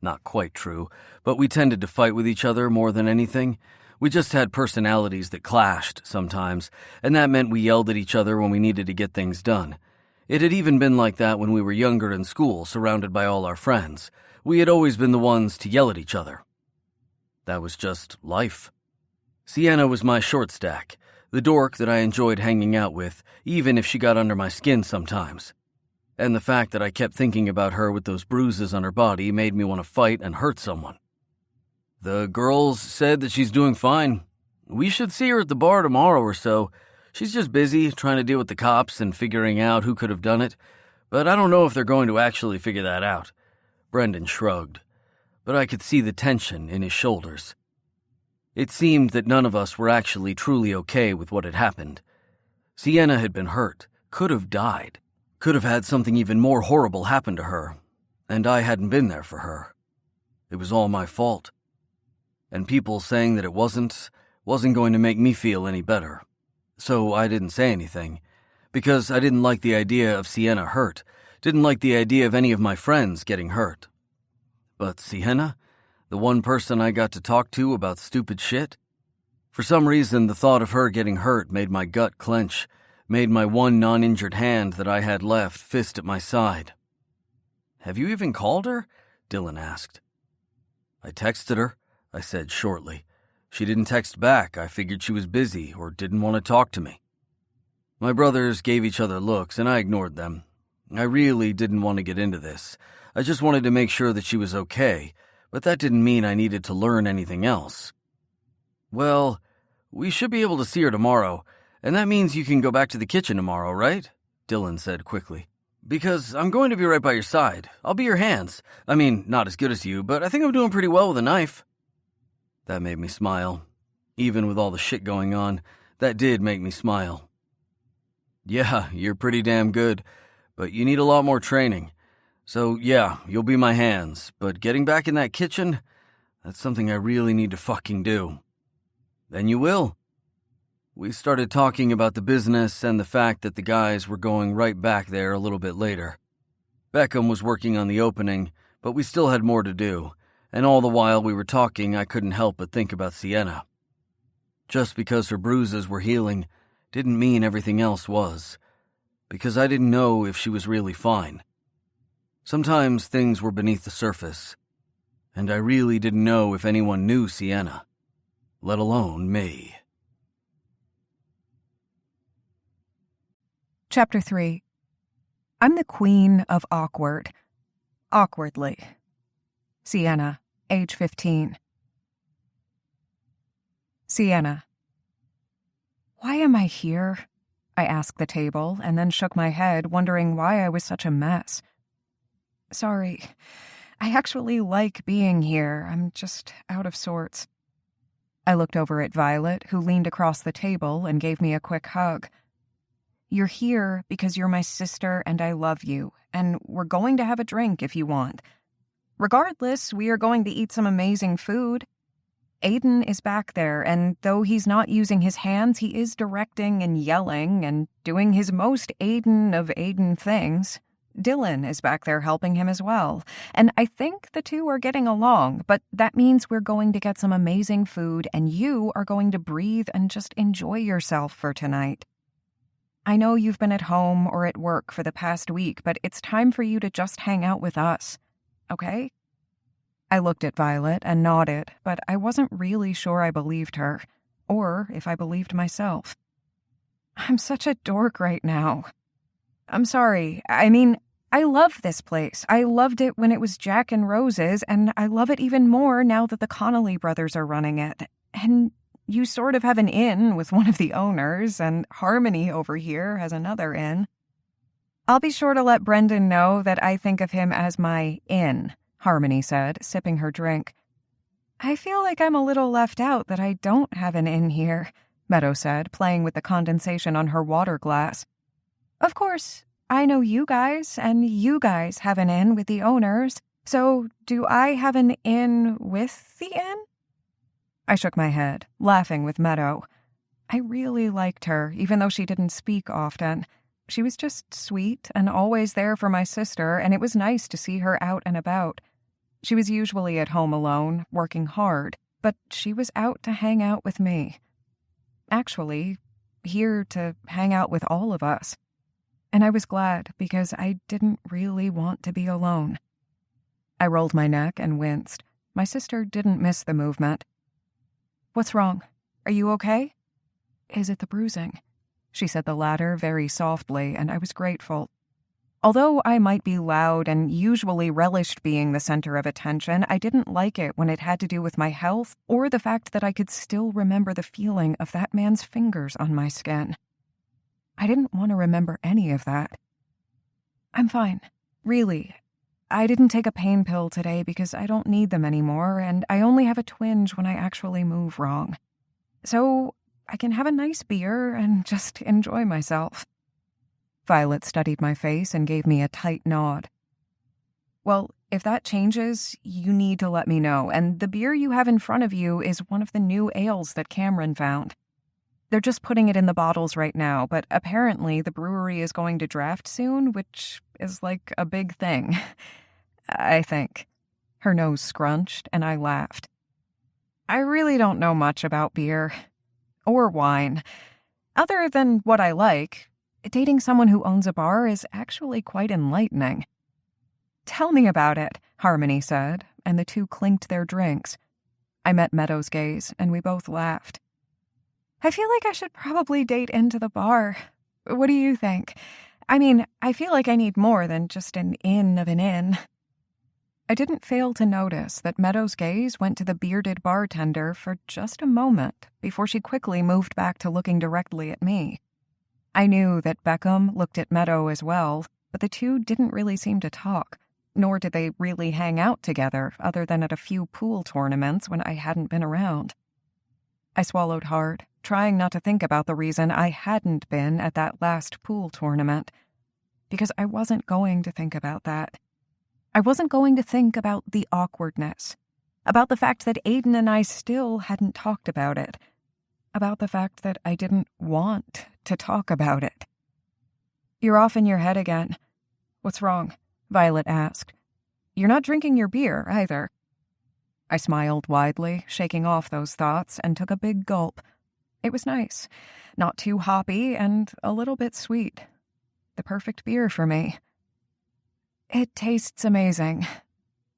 Not quite true, but we tended to fight with each other more than anything. We just had personalities that clashed sometimes, and that meant we yelled at each other when we needed to get things done. It had even been like that when we were younger in school, surrounded by all our friends. We had always been the ones to yell at each other. That was just life. Sienna was my short stack, the dork that I enjoyed hanging out with, even if she got under my skin sometimes. And the fact that I kept thinking about her with those bruises on her body made me want to fight and hurt someone. The girls said that she's doing fine. We should see her at the bar tomorrow or so. She's just busy trying to deal with the cops and figuring out who could have done it, but I don't know if they're going to actually figure that out. Brendan shrugged, but I could see the tension in his shoulders. It seemed that none of us were actually truly okay with what had happened. Sienna had been hurt, could have died, could have had something even more horrible happen to her, and I hadn't been there for her. It was all my fault. And people saying that it wasn't going to make me feel any better. So I didn't say anything, because I didn't like the idea of Sienna hurt, didn't like the idea of any of my friends getting hurt. But Sienna, the one person I got to talk to about stupid shit? For some reason, the thought of her getting hurt made my gut clench, made my one non-injured hand that I had left fist at my side. Have you even called her? Dylan asked. I texted her, I said shortly. She didn't text back. I figured she was busy or didn't want to talk to me. My brothers gave each other looks, and I ignored them. I really didn't want to get into this. I just wanted to make sure that she was okay, but that didn't mean I needed to learn anything else. Well, we should be able to see her tomorrow, and that means you can go back to the kitchen tomorrow, right? Dylan said quickly. Because I'm going to be right by your side. I'll be your hands. I mean, not as good as you, but I think I'm doing pretty well with a knife. That made me smile. Even with all the shit going on, that did make me smile. Yeah, you're pretty damn good, but you need a lot more training. So yeah, you'll be my hands, but getting back in that kitchen, that's something I really need to fucking do. Then you will. We started talking about the business and the fact that the guys were going right back there a little bit later. Beckham was working on the opening, but we still had more to do. And all the while we were talking, I couldn't help but think about Sienna. Just because her bruises were healing didn't mean everything else was, because I didn't know if she was really fine. Sometimes things were beneath the surface, and I really didn't know if anyone knew Sienna, let alone me. Chapter 3. I'm the queen of awkward. Awkwardly. Sienna, age 15. Sienna. Why am I here? I asked the table and then shook my head, wondering why I was such a mess. Sorry. I actually like being here. I'm just out of sorts. I looked over at Violet, who leaned across the table and gave me a quick hug. You're here because you're my sister and I love you, and we're going to have a drink if you want. Regardless, we are going to eat some amazing food. Aiden is back there, and though he's not using his hands, he is directing and yelling and doing his most Aiden of Aiden things. Dylan is back there helping him as well. And I think the two are getting along, but that means we're going to get some amazing food and you are going to breathe and just enjoy yourself for tonight. I know you've been at home or at work for the past week, but it's time for you to just hang out with us, okay? I looked at Violet and nodded, but I wasn't really sure I believed her, or if I believed myself. I'm such a dork right now. I'm sorry. I mean, I love this place. I loved it when it was Jack and Rose's, and I love it even more now that the Connolly brothers are running it. And you sort of have an inn with one of the owners, and Harmony over here has another inn. I'll be sure to let Brendan know that I think of him as my inn, Harmony said, sipping her drink. I feel like I'm a little left out that I don't have an inn here, Meadow said, playing with the condensation on her water glass. Of course, I know you guys, and you guys have an inn with the owners, so do I have an inn with the inn? I shook my head, laughing with Meadow. I really liked her, even though she didn't speak often. She was just sweet and always there for my sister, and it was nice to see her out and about. She was usually at home alone, working hard, but she was out to hang out with me. Actually, here to hang out with all of us. And I was glad because I didn't really want to be alone. I rolled my neck and winced. My sister didn't miss the movement. What's wrong? Are you okay? Is it the bruising? She said the latter very softly, and I was grateful. Although I might be loud and usually relished being the center of attention, I didn't like it when it had to do with my health or the fact that I could still remember the feeling of that man's fingers on my skin. I didn't want to remember any of that. I'm fine. Really. I didn't take a pain pill today because I don't need them anymore, and I only have a twinge when I actually move wrong. So I can have a nice beer and just enjoy myself. Violet studied my face and gave me a tight nod. Well, if that changes, you need to let me know, and the beer you have in front of you is one of the new ales that Cameron found. They're just putting it in the bottles right now, but apparently the brewery is going to draft soon, which is like a big thing. I think. Her nose scrunched, and I laughed. I really don't know much about beer. Or wine. Other than what I like, dating someone who owns a bar is actually quite enlightening. Tell me about it, Harmony said, and the two clinked their drinks. I met Meadow's gaze, and we both laughed. I feel like I should probably date into the bar. What do you think? I mean, I feel like I need more than just an inn of an inn. I didn't fail to notice that Meadow's gaze went to the bearded bartender for just a moment before she quickly moved back to looking directly at me. I knew that Beckham looked at Meadow as well, but the two didn't really seem to talk, nor did they really hang out together other than at a few pool tournaments when I hadn't been around. I swallowed hard, trying not to think about the reason I hadn't been at that last pool tournament, because I wasn't going to think about that. I wasn't going to think about the awkwardness, about the fact that Aiden and I still hadn't talked about it, about the fact that I didn't want to talk about it. You're off in your head again. What's wrong? Violet asked. You're not drinking your beer, either. I smiled widely, shaking off those thoughts, and took a big gulp. It was nice, not too hoppy and a little bit sweet. The perfect beer for me. It tastes amazing.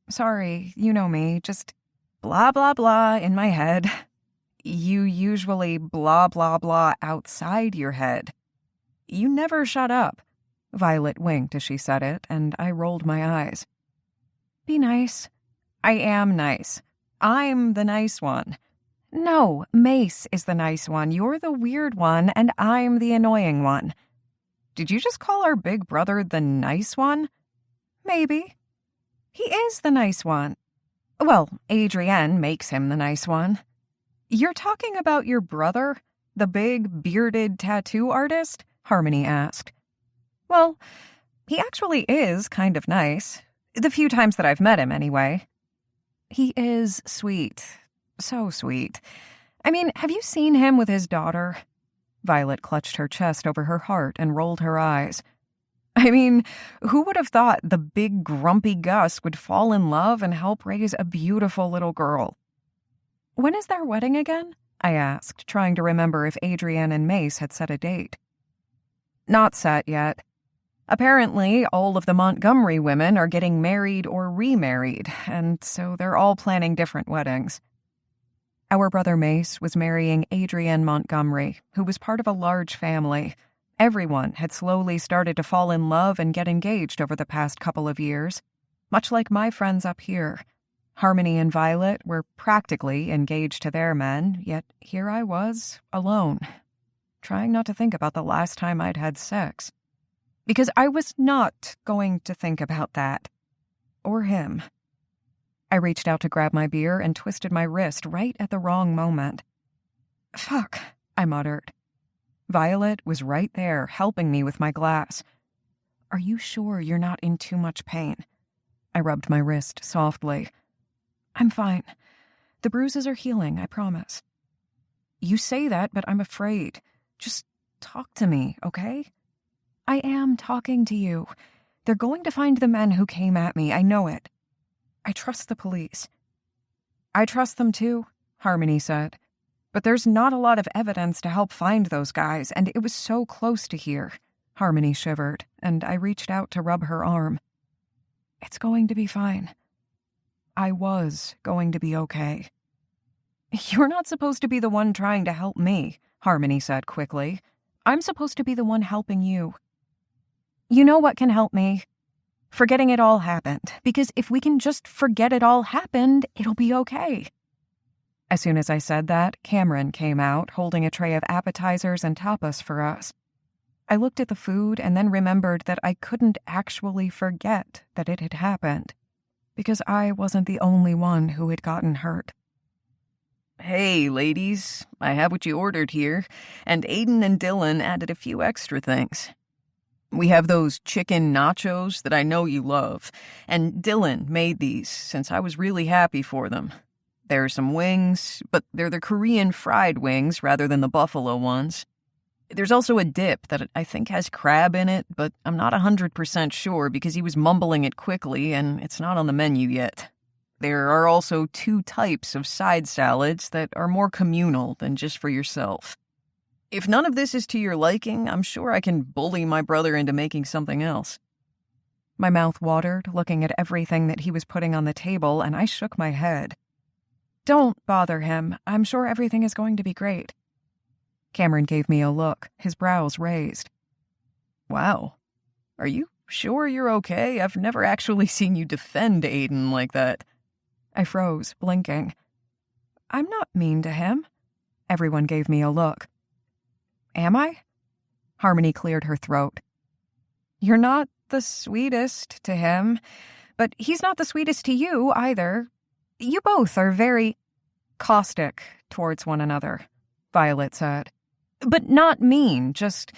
Sorry, you know me, just blah blah blah in my head. You usually blah blah blah outside your head. You never shut up. Violet winked as she said it, and I rolled my eyes. Be nice. I am nice. I'm the nice one. No, Mace is the nice one. You're the weird one, and I'm the annoying one. Did you just call our big brother the nice one? Maybe. He is the nice one. Well, Adrienne makes him the nice one. You're talking about your brother, the big, bearded tattoo artist? Harmony asked. Well, he actually is kind of nice. The few times that I've met him, anyway. He is sweet. So sweet. I mean, have you seen him with his daughter? Violet clutched her chest over her heart and rolled her eyes. I mean, who would have thought the big grumpy Gus would fall in love and help raise a beautiful little girl? When is their wedding again? I asked, trying to remember if Adrienne and Mace had set a date. Not set yet. Apparently, all of the Montgomery women are getting married or remarried, and so they're all planning different weddings. Our brother Mace was marrying Adrienne Montgomery, who was part of a large family. Everyone had slowly started to fall in love and get engaged over the past couple of years, much like my friends up here. Harmony and Violet were practically engaged to their men, yet here I was, alone, trying not to think about the last time I'd had sex. Because I was not going to think about that. Or him. I reached out to grab my beer and twisted my wrist right at the wrong moment. "Fuck," I muttered. Violet was right there, helping me with my glass. "Are you sure you're not in too much pain?" I rubbed my wrist softly. "I'm fine. The bruises are healing, I promise." "You say that, but I'm afraid. Just talk to me, okay?" "I am talking to you. They're going to find the men who came at me, I know it. I trust the police." "I trust them too," Harmony said. "But there's not a lot of evidence to help find those guys, and it was so close to here." Harmony shivered, and I reached out to rub her arm. "It's going to be fine." I was going to be okay. "You're not supposed to be the one trying to help me," Harmony said quickly. "I'm supposed to be the one helping you." "You know what can help me? Forgetting it all happened, because if we can just forget it all happened, it'll be okay." As soon as I said that, Cameron came out, holding a tray of appetizers and tapas for us. I looked at the food and then remembered that I couldn't actually forget that it had happened, because I wasn't the only one who had gotten hurt. "Hey, ladies, I have what you ordered here, and Aiden and Dylan added a few extra things. We have those chicken nachos that I know you love, and Dylan made these since I was really happy for them. There are some wings, but they're the Korean fried wings rather than the buffalo ones. There's also a dip that I think has crab in it, but I'm not 100% sure because he was mumbling it quickly and it's not on the menu yet. There are also 2 types of side salads that are more communal than just for yourself. If none of this is to your liking, I'm sure I can bully my brother into making something else." My mouth watered, looking at everything that he was putting on the table, and I shook my head. "Don't bother him. I'm sure everything is going to be great." Cameron gave me a look, his brows raised. "Wow. Are you sure you're okay? I've never actually seen you defend Aiden like that." I froze, blinking. "I'm not mean to him." Everyone gave me a look. "Am I?" Harmony cleared her throat. "You're not the sweetest to him, but he's not the sweetest to you either. You both are very caustic towards one another," Violet said. "But not mean, just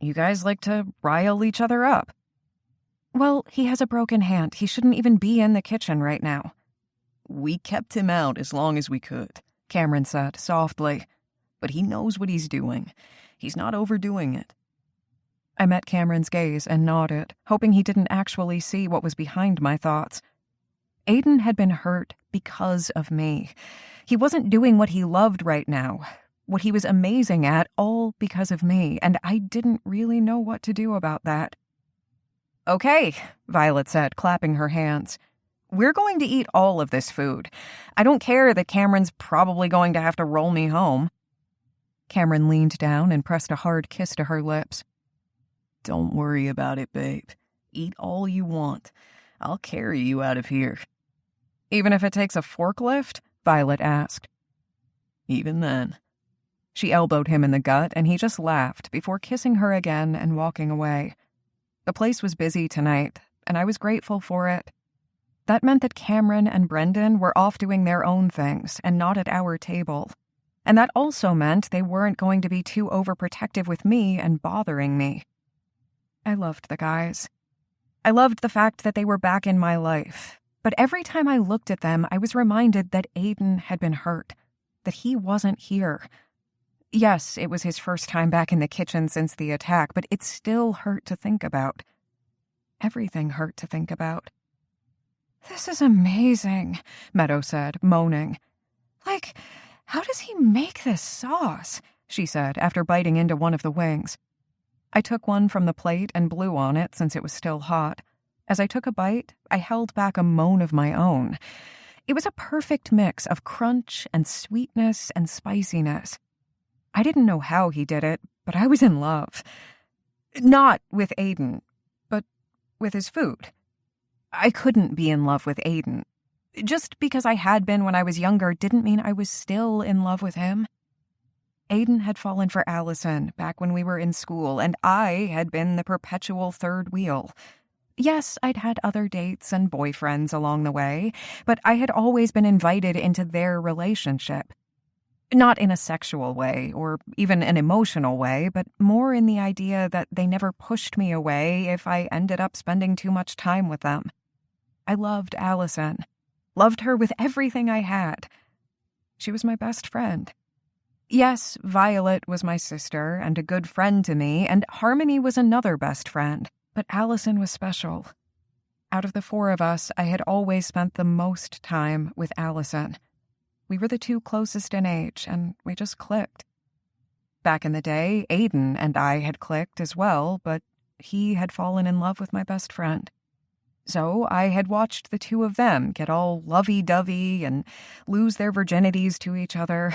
you guys like to rile each other up." "Well, he has a broken hand. He shouldn't even be in the kitchen right now." "We kept him out as long as we could," Cameron said softly. "But he knows what he's doing. He's not overdoing it." I met Cameron's gaze and nodded, hoping he didn't actually see what was behind my thoughts. Aiden had been hurt because of me. He wasn't doing what he loved right now, what he was amazing at, all because of me, and I didn't really know what to do about that. "Okay," Violet said, clapping her hands. "We're going to eat all of this food. I don't care that Cameron's probably going to have to roll me home." Cameron leaned down and pressed a hard kiss to her lips. "Don't worry about it, babe. Eat all you want. I'll carry you out of here." "Even if it takes a forklift?" Violet asked. "Even then." She elbowed him in the gut, and he just laughed before kissing her again and walking away. The place was busy tonight, and I was grateful for it. That meant that Cameron and Brendan were off doing their own things and not at our table. And that also meant they weren't going to be too overprotective with me and bothering me. I loved the guys. I loved the fact that they were back in my life. But every time I looked at them, I was reminded that Aiden had been hurt, that he wasn't here. Yes, it was his first time back in the kitchen since the attack, but it still hurt to think about. Everything hurt to think about. "This is amazing," Meadow said, moaning. "Like, how does he make this sauce?" she said after biting into one of the wings. I took one from the plate and blew on it since it was still hot. As I took a bite, I held back a moan of my own. It was a perfect mix of crunch and sweetness and spiciness. I didn't know how he did it, but I was in love. Not with Aiden, but with his food. I couldn't be in love with Aiden. Just because I had been when I was younger didn't mean I was still in love with him. Aiden had fallen for Allison back when we were in school, and I had been the perpetual third wheel. Yes, I'd had other dates and boyfriends along the way, but I had always been invited into their relationship. Not in a sexual way, or even an emotional way, but more in the idea that they never pushed me away if I ended up spending too much time with them. I loved Allison. Loved her with everything I had. She was my best friend. Yes, Violet was my sister and a good friend to me, and Harmony was another best friend, but Allison was special. Out of the four of us, I had always spent the most time with Allison. We were the two closest in age, and we just clicked. Back in the day, Aiden and I had clicked as well, but he had fallen in love with my best friend. So I had watched the two of them get all lovey-dovey and lose their virginities to each other.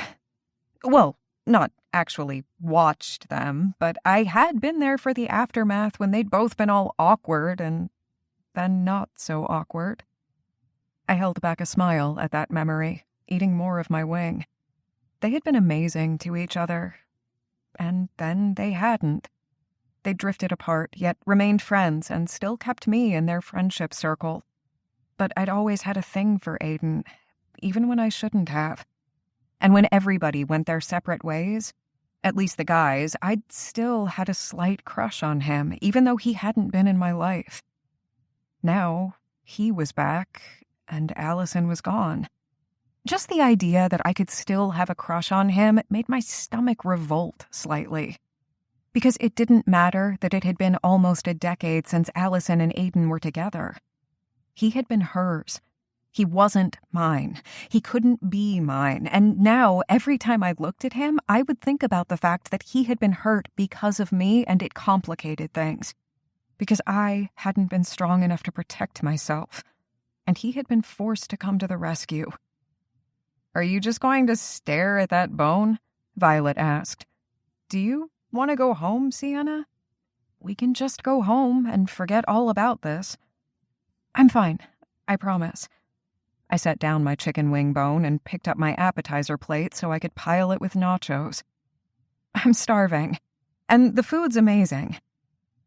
Well, not actually watched them, but I had been there for the aftermath when they'd both been all awkward and then not so awkward. I held back a smile at that memory, eating more of my wing. They had been amazing to each other, and then they hadn't. They drifted apart, yet remained friends and still kept me in their friendship circle. But I'd always had a thing for Aiden, even when I shouldn't have. And when everybody went their separate ways, at least the guys, I'd still had a slight crush on him, even though he hadn't been in my life. Now, he was back, and Allison was gone. Just the idea that I could still have a crush on him made my stomach revolt slightly. Because it didn't matter that it had been almost a decade since Allison and Aiden were together. He had been hers. He wasn't mine. He couldn't be mine. And now, every time I looked at him, I would think about the fact that he had been hurt because of me, and it complicated things. Because I hadn't been strong enough to protect myself. And he had been forced to come to the rescue. "Are you just going to stare at that bone?" Violet asked. "Do you want to go home, Sienna? We can just go home and forget all about this." "I'm fine, I promise." I set down my chicken wing bone and picked up my appetizer plate so I could pile it with nachos. "I'm starving, and the food's amazing."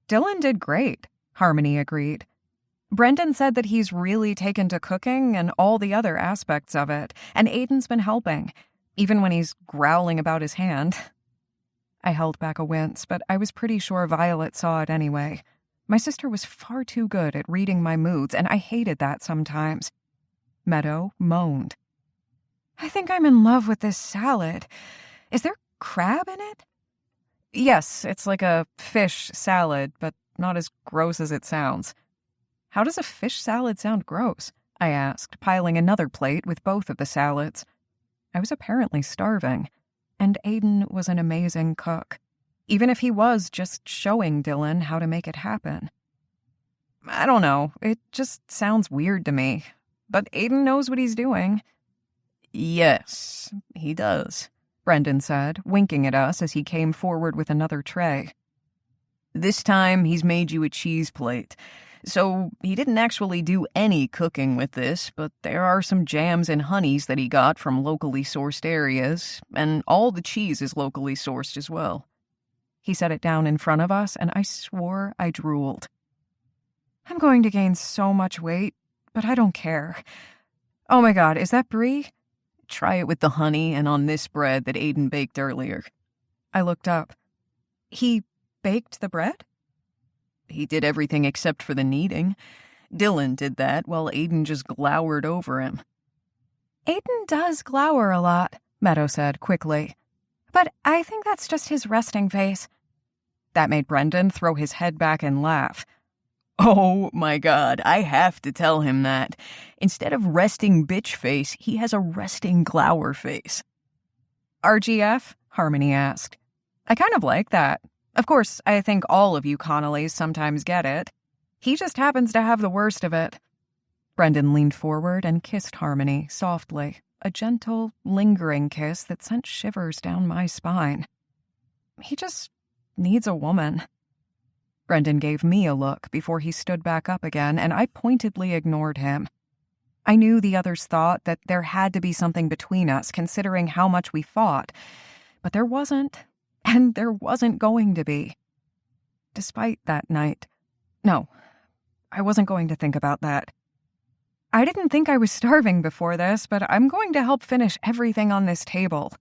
"Dylan did great," Harmony agreed. "Brendan said that he's really taken to cooking and all the other aspects of it, and Aiden's been helping, even when he's growling about his hand." I held back a wince, but I was pretty sure Violet saw it anyway. My sister was far too good at reading my moods, and I hated that sometimes. Meadow moaned. "I think I'm in love with this salad. Is there crab in it?" "Yes, it's like a fish salad, but not as gross as it sounds." "How does a fish salad sound gross?" I asked, piling another plate with both of the salads. I was apparently starving, and Aiden was an amazing cook, even if he was just showing Dylan how to make it happen. "I don't know, it just sounds weird to me. But Aiden knows what he's doing." "Yes, he does," Brendan said, winking at us as he came forward with another tray. "This time he's made you a cheese plate. So he didn't actually do any cooking with this, but there are some jams and honeys that he got from locally sourced areas, and all the cheese is locally sourced as well." He set it down in front of us, and I swore I drooled. "I'm going to gain so much weight, but I don't care. Oh my God, is that brie?" "Try it with the honey and on this bread that Aiden baked earlier." I looked up. "He baked the bread?" "He did everything except for the kneading. Dylan did that while Aiden just glowered over him." "Aiden does glower a lot," Meadow said quickly. "But I think that's just his resting face." That made Brendan throw his head back and laugh. Oh my god, I have to tell him that. Instead of resting bitch face, he has a resting glower face. RGF? Harmony asked. I kind of like that. Of course, I think all of you Connollys sometimes get it. He just happens to have the worst of it. Brendan leaned forward and kissed Harmony softly, a gentle, lingering kiss that sent shivers down my spine. He just needs a woman. Brendan gave me a look before he stood back up again, and I pointedly ignored him. I knew the others thought that there had to be something between us, considering how much we fought, but there wasn't, and there wasn't going to be. Despite that night. No, I wasn't going to think about that. I didn't think I was starving before this, but I'm going to help finish everything on this table.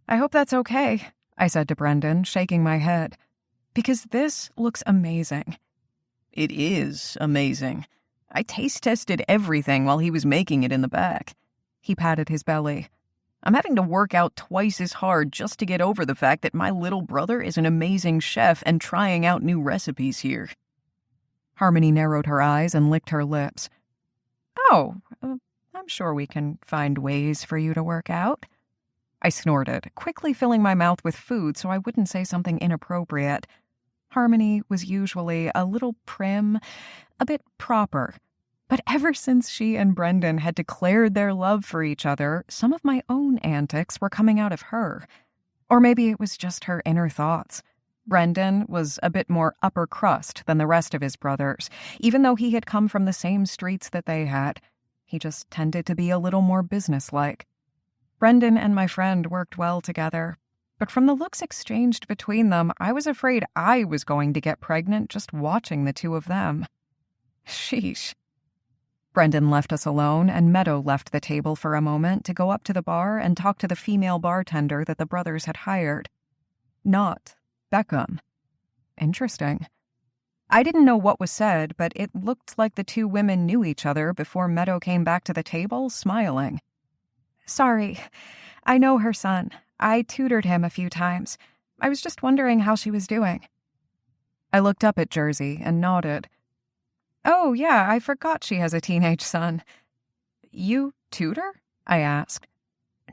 I hope that's okay, I said to Brendan, shaking my head. Because this looks amazing. It is amazing. I taste tested everything while he was making it in the back. He patted his belly. I'm having to work out twice as hard just to get over the fact that my little brother is an amazing chef and trying out new recipes here. Harmony narrowed her eyes and licked her lips. Oh, I'm sure we can find ways for you to work out. I snorted, quickly filling my mouth with food so I wouldn't say something inappropriate. Harmony was usually a little prim, a bit proper. But ever since she and Brendan had declared their love for each other, some of my own antics were coming out of her. Or maybe it was just her inner thoughts. Brendan was a bit more upper crust than the rest of his brothers, even though he had come from the same streets that they had. He just tended to be a little more businesslike. Brendan and my friend worked well together, but from the looks exchanged between them, I was afraid I was going to get pregnant just watching the two of them. Sheesh. Brendan left us alone, and Meadow left the table for a moment to go up to the bar and talk to the female bartender that the brothers had hired. Not Beckham. Interesting. I didn't know what was said, but it looked like the two women knew each other before Meadow came back to the table, smiling. Sorry, I know her son. I tutored him a few times. I was just wondering how she was doing. I looked up at Jersey and nodded. Oh, yeah, I forgot she has a teenage son. You tutor? I asked.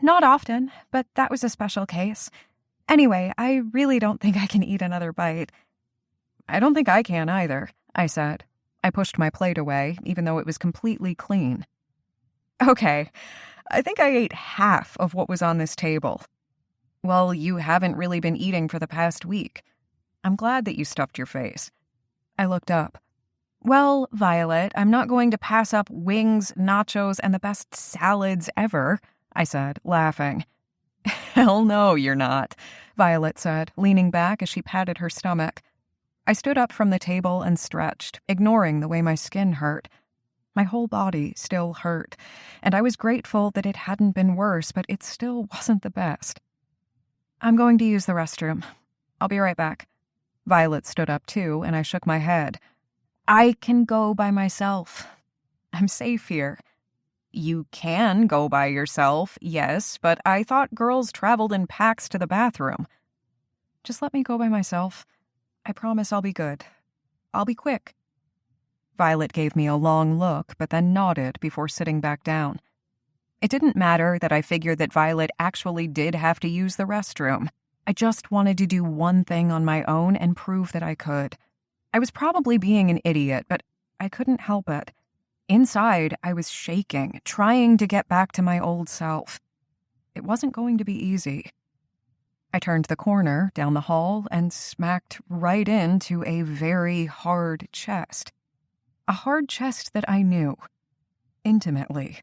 Not often, but that was a special case. Anyway, I really don't think I can eat another bite. I don't think I can either, I said. I pushed my plate away, even though it was completely clean. Okay, I think I ate half of what was on this table. Well, you haven't really been eating for the past week. I'm glad that you stuffed your face. I looked up. Well, Violet, I'm not going to pass up wings, nachos, and the best salads ever, I said, laughing. Hell no, you're not, Violet said, leaning back as she patted her stomach. I stood up from the table and stretched, ignoring the way my skin hurt. My whole body still hurt, and I was grateful that it hadn't been worse, but it still wasn't the best. I'm going to use the restroom. I'll be right back. Violet stood up too, and I shook my head. I can go by myself. I'm safe here. You can go by yourself, yes, but I thought girls traveled in packs to the bathroom. Just let me go by myself. I promise I'll be good. I'll be quick. Violet gave me a long look, but then nodded before sitting back down. It didn't matter that I figured that Violet actually did have to use the restroom. I just wanted to do one thing on my own and prove that I could. I was probably being an idiot, but I couldn't help it. Inside, I was shaking, trying to get back to my old self. It wasn't going to be easy. I turned the corner down the hall and smacked right into a very hard chest. A hard chest that I knew. Intimately.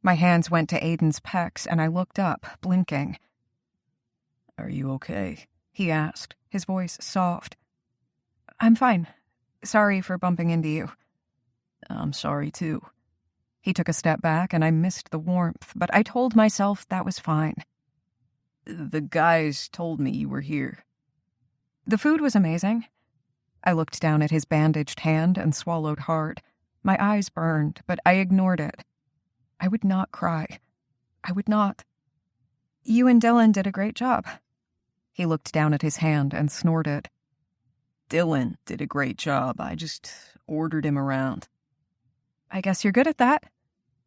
My hands went to Aiden's pecs, and I looked up, blinking. Are you okay? He asked, his voice soft. I'm fine. Sorry for bumping into you. I'm sorry, too. He took a step back, and I missed the warmth, but I told myself that was fine. The guys told me you were here. The food was amazing. I looked down at his bandaged hand and swallowed hard. My eyes burned, but I ignored it. I would not cry. I would not. You and Dylan did a great job. He looked down at his hand and snorted. Dylan did a great job. I just ordered him around. I guess you're good at that.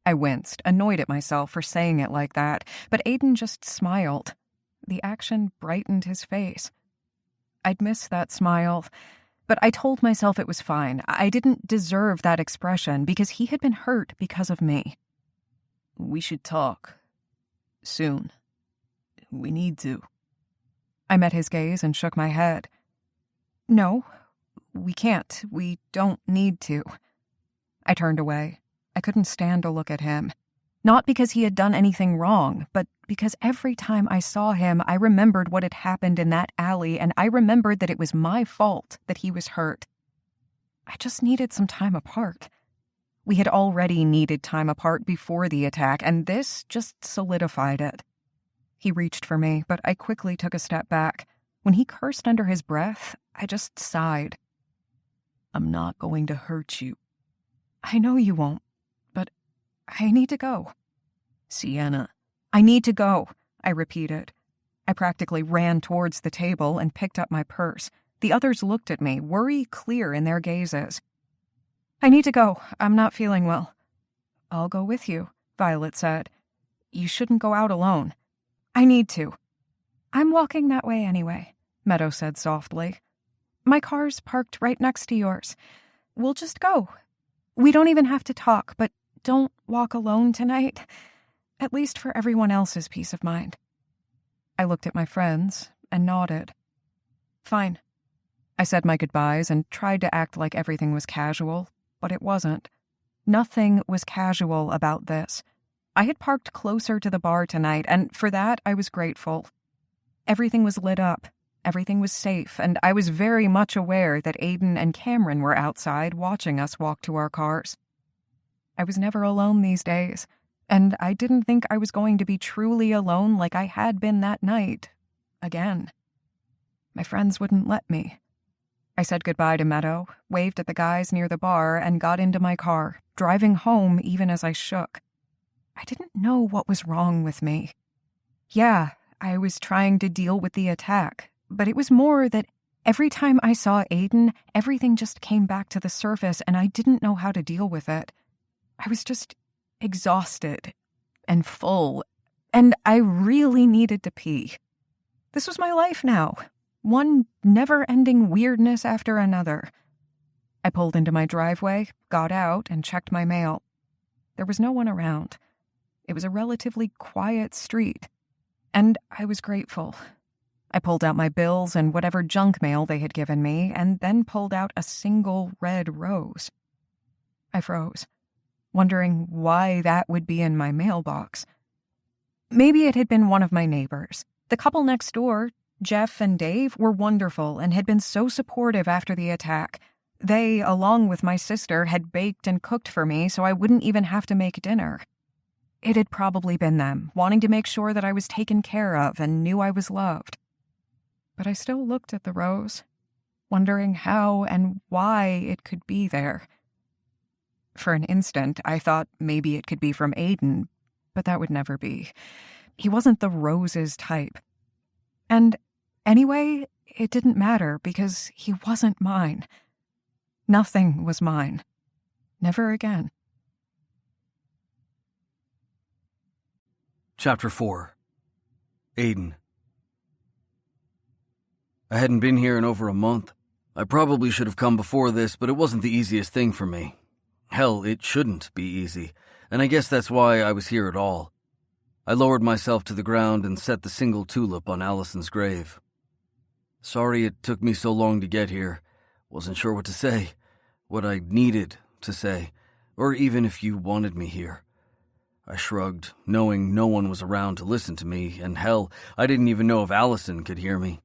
I winced, annoyed at myself for saying it like that, but Aiden just smiled. The action brightened his face. I'd missed that smile, but I told myself it was fine. I didn't deserve that expression because he had been hurt because of me. We should talk. Soon. We need to. I met his gaze and shook my head. No, we can't. We don't need to. I turned away. I couldn't stand to look at him. Not because he had done anything wrong, but because every time I saw him, I remembered what had happened in that alley, and I remembered that it was my fault that he was hurt. I just needed some time apart. We had already needed time apart before the attack, and this just solidified it. He reached for me, but I quickly took a step back. When he cursed under his breath, I just sighed. I'm not going to hurt you. I know you won't, but I need to go. Sienna. I need to go, I repeated. I practically ran towards the table and picked up my purse. The others looked at me, worry clear in their gazes. I need to go. I'm not feeling well. I'll go with you, Violet said. You shouldn't go out alone. I need to. I'm walking that way anyway, Meadow said softly. My car's parked right next to yours. We'll just go. We don't even have to talk, but don't walk alone tonight. At least for everyone else's peace of mind. I looked at my friends and nodded. Fine. I said my goodbyes and tried to act like everything was casual, but it wasn't. Nothing was casual about this. I had parked closer to the bar tonight, and for that I was grateful. Everything was lit up, everything was safe, and I was very much aware that Aiden and Cameron were outside watching us walk to our cars. I was never alone these days, and I didn't think I was going to be truly alone like I had been that night. Again. My friends wouldn't let me. I said goodbye to Meadow, waved at the guys near the bar, and got into my car, driving home even as I shook. I didn't know what was wrong with me. Yeah, I was trying to deal with the attack, but it was more that every time I saw Aiden, everything just came back to the surface and I didn't know how to deal with it. I was just exhausted and full, and I really needed to pee. This was my life now, one never-ending weirdness after another. I pulled into my driveway, got out, and checked my mail. There was no one around. It was a relatively quiet street, and I was grateful. I pulled out my bills and whatever junk mail they had given me, and then pulled out a single red rose. I froze, wondering why that would be in my mailbox. Maybe it had been one of my neighbors. The couple next door, Jeff and Dave, were wonderful and had been so supportive after the attack. They, along with my sister, had baked and cooked for me so I wouldn't even have to make dinner. It had probably been them, wanting to make sure that I was taken care of and knew I was loved. But I still looked at the rose, wondering how and why it could be there. For an instant, I thought maybe it could be from Aiden, but that would never be. He wasn't the rose's type. And anyway, it didn't matter because he wasn't mine. Nothing was mine. Never again. Chapter 4. Aiden. I hadn't been here in over a month. I probably should have come before this, but it wasn't the easiest thing for me. Hell, it shouldn't be easy, and I guess that's why I was here at all. I lowered myself to the ground and set the single tulip on Allison's grave. Sorry it took me so long to get here. Wasn't sure what to say, what I needed to say, or even if you wanted me here. I shrugged, knowing no one was around to listen to me, and hell, I didn't even know if Allison could hear me.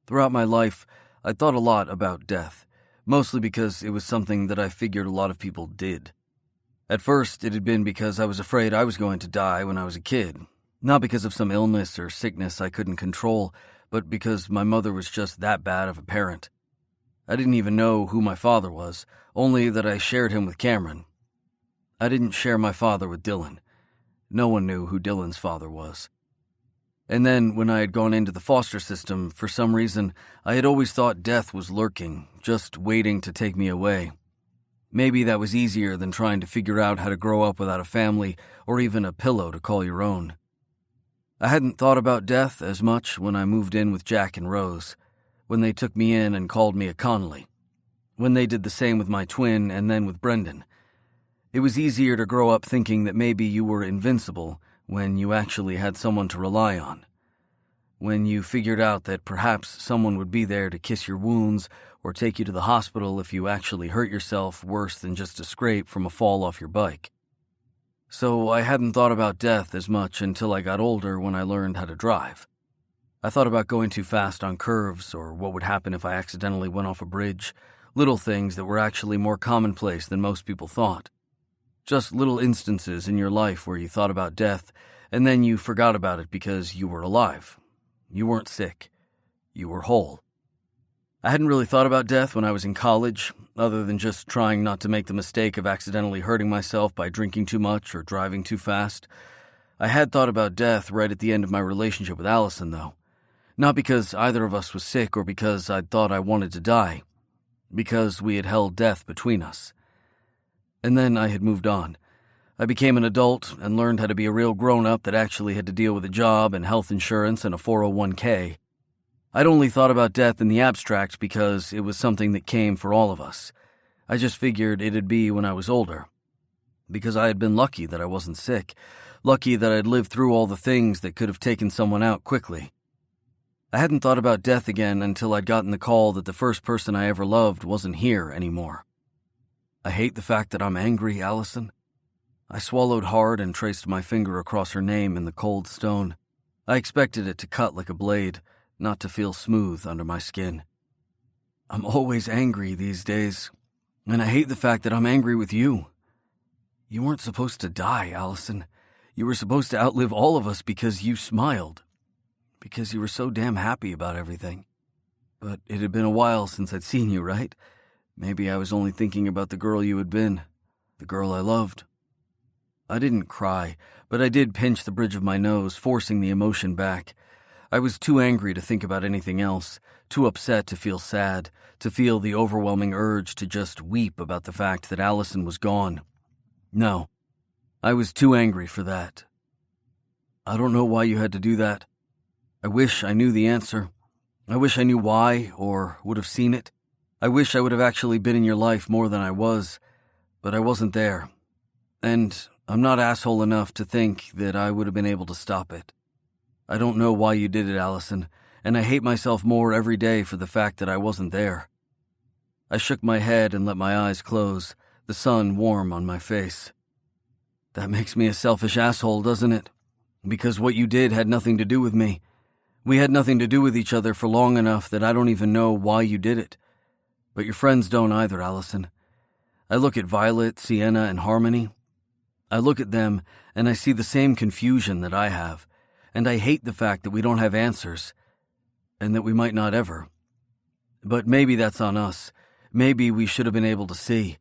Throughout my life, I thought a lot about death, mostly because it was something that I figured a lot of people did. At first, it had been because I was afraid I was going to die when I was a kid, not because of some illness or sickness I couldn't control, but because my mother was just that bad of a parent. I didn't even know who my father was, only that I shared him with Cameron. I didn't share my father with Dylan. No one knew who Dylan's father was. And then, when I had gone into the foster system, for some reason, I had always thought death was lurking, just waiting to take me away. Maybe that was easier than trying to figure out how to grow up without a family or even a pillow to call your own. I hadn't thought about death as much when I moved in with Jack and Rose, when they took me in and called me a Connolly, when they did the same with my twin and then with Brendan. It was easier to grow up thinking that maybe you were invincible when you actually had someone to rely on. When you figured out that perhaps someone would be there to kiss your wounds or take you to the hospital if you actually hurt yourself worse than just a scrape from a fall off your bike. So I hadn't thought about death as much until I got older when I learned how to drive. I thought about going too fast on curves or what would happen if I accidentally went off a bridge, little things that were actually more commonplace than most people thought. Just little instances in your life where you thought about death, and then you forgot about it because you were alive. You weren't sick. You were whole. I hadn't really thought about death when I was in college, other than just trying not to make the mistake of accidentally hurting myself by drinking too much or driving too fast. I had thought about death right at the end of my relationship with Allison, though. Not because either of us was sick or because I'd thought I wanted to die. Because we had held death between us. And then I had moved on. I became an adult and learned how to be a real grown-up that actually had to deal with a job and health insurance and a 401k. I'd only thought about death in the abstract because it was something that came for all of us. I just figured it'd be when I was older. Because I had been lucky that I wasn't sick, lucky that I'd lived through all the things that could have taken someone out quickly. I hadn't thought about death again until I'd gotten the call that the first person I ever loved wasn't here anymore. I hate the fact that I'm angry, Allison. I swallowed hard and traced my finger across her name in the cold stone. I expected it to cut like a blade, not to feel smooth under my skin. I'm always angry these days, and I hate the fact that I'm angry with you. You weren't supposed to die, Allison. You were supposed to outlive all of us because you smiled. Because you were so damn happy about everything. But it had been a while since I'd seen you, right? Maybe I was only thinking about the girl you had been, the girl I loved. I didn't cry, but I did pinch the bridge of my nose, forcing the emotion back. I was too angry to think about anything else, too upset to feel sad, to feel the overwhelming urge to just weep about the fact that Allison was gone. No, I was too angry for that. I don't know why you had to do that. I wish I knew the answer. I wish I knew why, or would have seen it. I wish I would have actually been in your life more than I was, but I wasn't there. And I'm not asshole enough to think that I would have been able to stop it. I don't know why you did it, Allison, and I hate myself more every day for the fact that I wasn't there. I shook my head and let my eyes close, the sun warm on my face. That makes me a selfish asshole, doesn't it? Because what you did had nothing to do with me. We had nothing to do with each other for long enough that I don't even know why you did it. But your friends don't either, Allison. I look at Violet, Sienna, and Harmony. I look at them, and I see the same confusion that I have, and I hate the fact that we don't have answers, and that we might not ever. But maybe that's on us. Maybe we should have been able to see.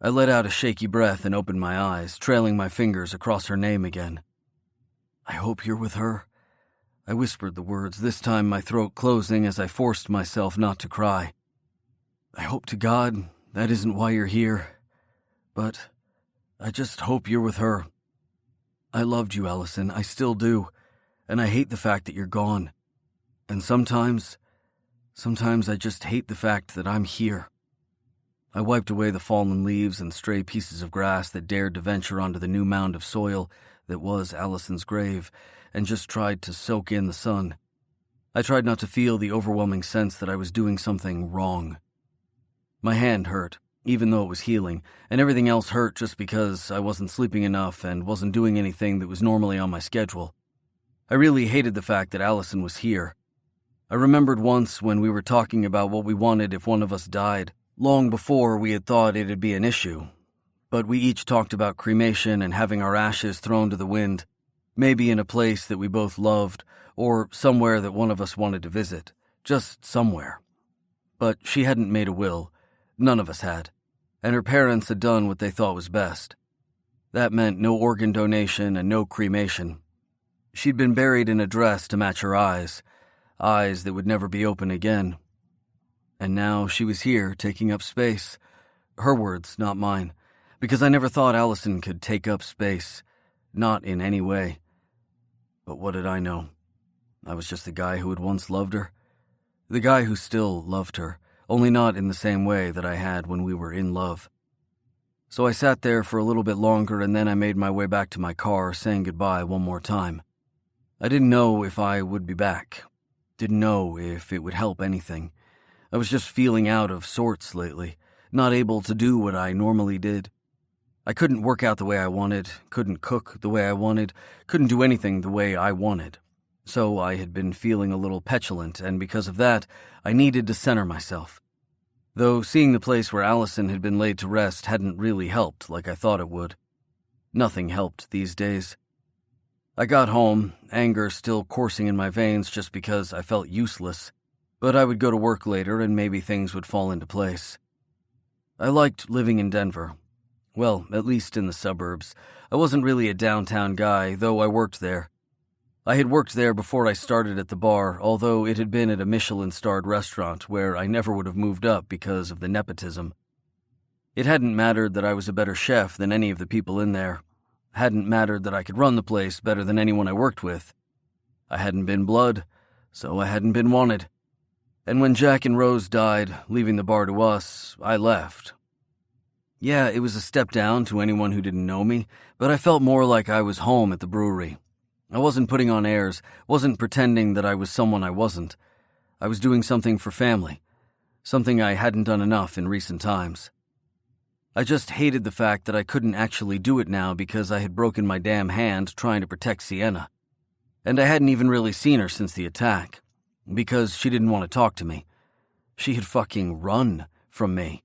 I let out a shaky breath and opened my eyes, trailing my fingers across her name again. I hope you're with her. I whispered the words, this time my throat closing as I forced myself not to cry. I hope to God that isn't why you're here, but I just hope you're with her. I loved you, Allison, I still do, and I hate the fact that you're gone. And sometimes I just hate the fact that I'm here. I wiped away the fallen leaves and stray pieces of grass that dared to venture onto the new mound of soil that was Allison's grave, and just tried to soak in the sun. I tried not to feel the overwhelming sense that I was doing something wrong. My hand hurt, even though it was healing, and everything else hurt just because I wasn't sleeping enough and wasn't doing anything that was normally on my schedule. I really hated the fact that Allison was here. I remembered once when we were talking about what we wanted if one of us died, long before we had thought it'd be an issue. But we each talked about cremation and having our ashes thrown to the wind, maybe in a place that we both loved, or somewhere that one of us wanted to visit, just somewhere. But she hadn't made a will. None of us had, and her parents had done what they thought was best. That meant no organ donation and no cremation. She'd been buried in a dress to match her eyes that would never be open again. And now she was here, taking up space. Her words, not mine, because I never thought Allison could take up space, not in any way. But what did I know? I was just the guy who had once loved her. The guy who still loved her, only not in the same way that I had when we were in love. So I sat there for a little bit longer, and then I made my way back to my car, saying goodbye one more time. I didn't know if I would be back. Didn't know if it would help anything. I was just feeling out of sorts lately, not able to do what I normally did. I couldn't work out the way I wanted, couldn't cook the way I wanted, couldn't do anything the way I wanted. So I had been feeling a little petulant, and because of that, I needed to center myself. Though seeing the place where Allison had been laid to rest hadn't really helped like I thought it would. Nothing helped these days. I got home, anger still coursing in my veins just because I felt useless, but I would go to work later and maybe things would fall into place. I liked living in Denver. Well, at least in the suburbs. I wasn't really a downtown guy, though I worked there. I had worked there before I started at the bar, although it had been at a Michelin-starred restaurant where I never would have moved up because of the nepotism. It hadn't mattered that I was a better chef than any of the people in there. Hadn't mattered that I could run the place better than anyone I worked with. I hadn't been blood, so I hadn't been wanted. And when Jack and Rose died, leaving the bar to us, I left. Yeah, it was a step down to anyone who didn't know me, but I felt more like I was home at the brewery. I wasn't putting on airs, wasn't pretending that I was someone I wasn't. I was doing something for family, something I hadn't done enough in recent times. I just hated the fact that I couldn't actually do it now because I had broken my damn hand trying to protect Sienna. And I hadn't even really seen her since the attack, because she didn't want to talk to me. She had fucking run from me,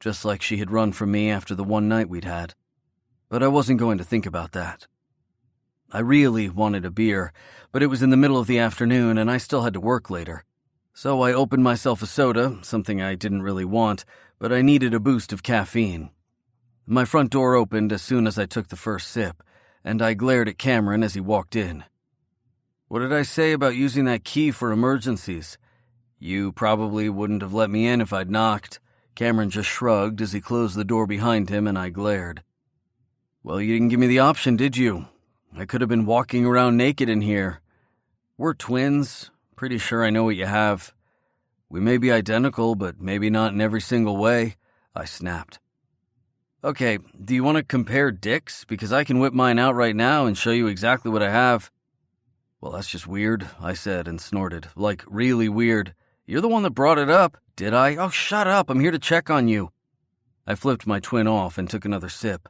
just like she had run from me after the one night we'd had. But I wasn't going to think about that. I really wanted a beer, but it was in the middle of the afternoon and I still had to work later. So I opened myself a soda, something I didn't really want, but I needed a boost of caffeine. My front door opened as soon as I took the first sip, and I glared at Cameron as he walked in. What did I say about using that key for emergencies? You probably wouldn't have let me in if I'd knocked. Cameron just shrugged as he closed the door behind him and I glared. Well, you didn't give me the option, did you? I could have been walking around naked in here. We're twins. Pretty sure I know what you have. We may be identical, but maybe not in every single way, I snapped. Okay, do you want to compare dicks? Because I can whip mine out right now and show you exactly what I have. Well, that's just weird, I said and snorted. Like, really weird. You're the one that brought it up, did I? Oh, shut up, I'm here to check on you. I flipped my twin off and took another sip.